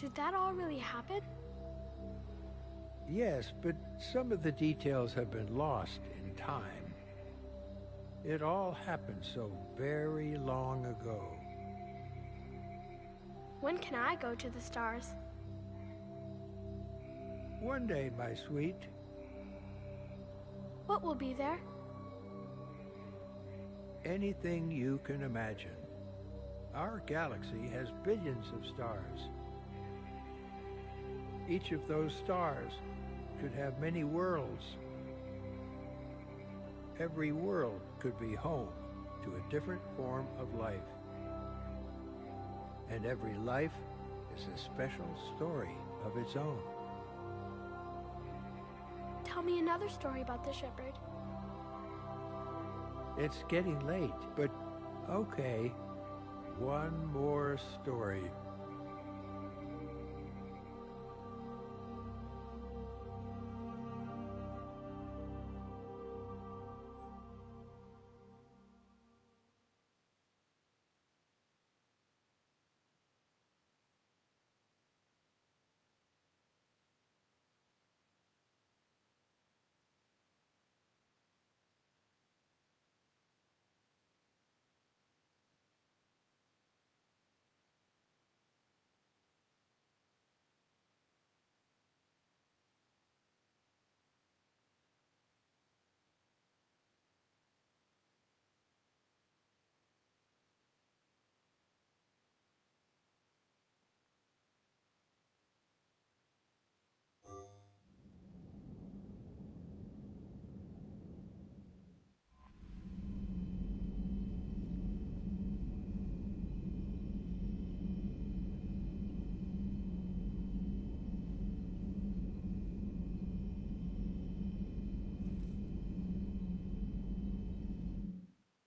Did that all really happen? Yes, but some of the details have been lost in time. It all happened so very long ago. When can I go to the stars? One day, my sweet. What will be there? Anything you can imagine. Our galaxy has billions of stars. Each of those stars could have many worlds. Every world could be home to a different form of life. And every life is a special story of its own. Tell me another story about the Shepherd. It's getting late, but okay. One more story.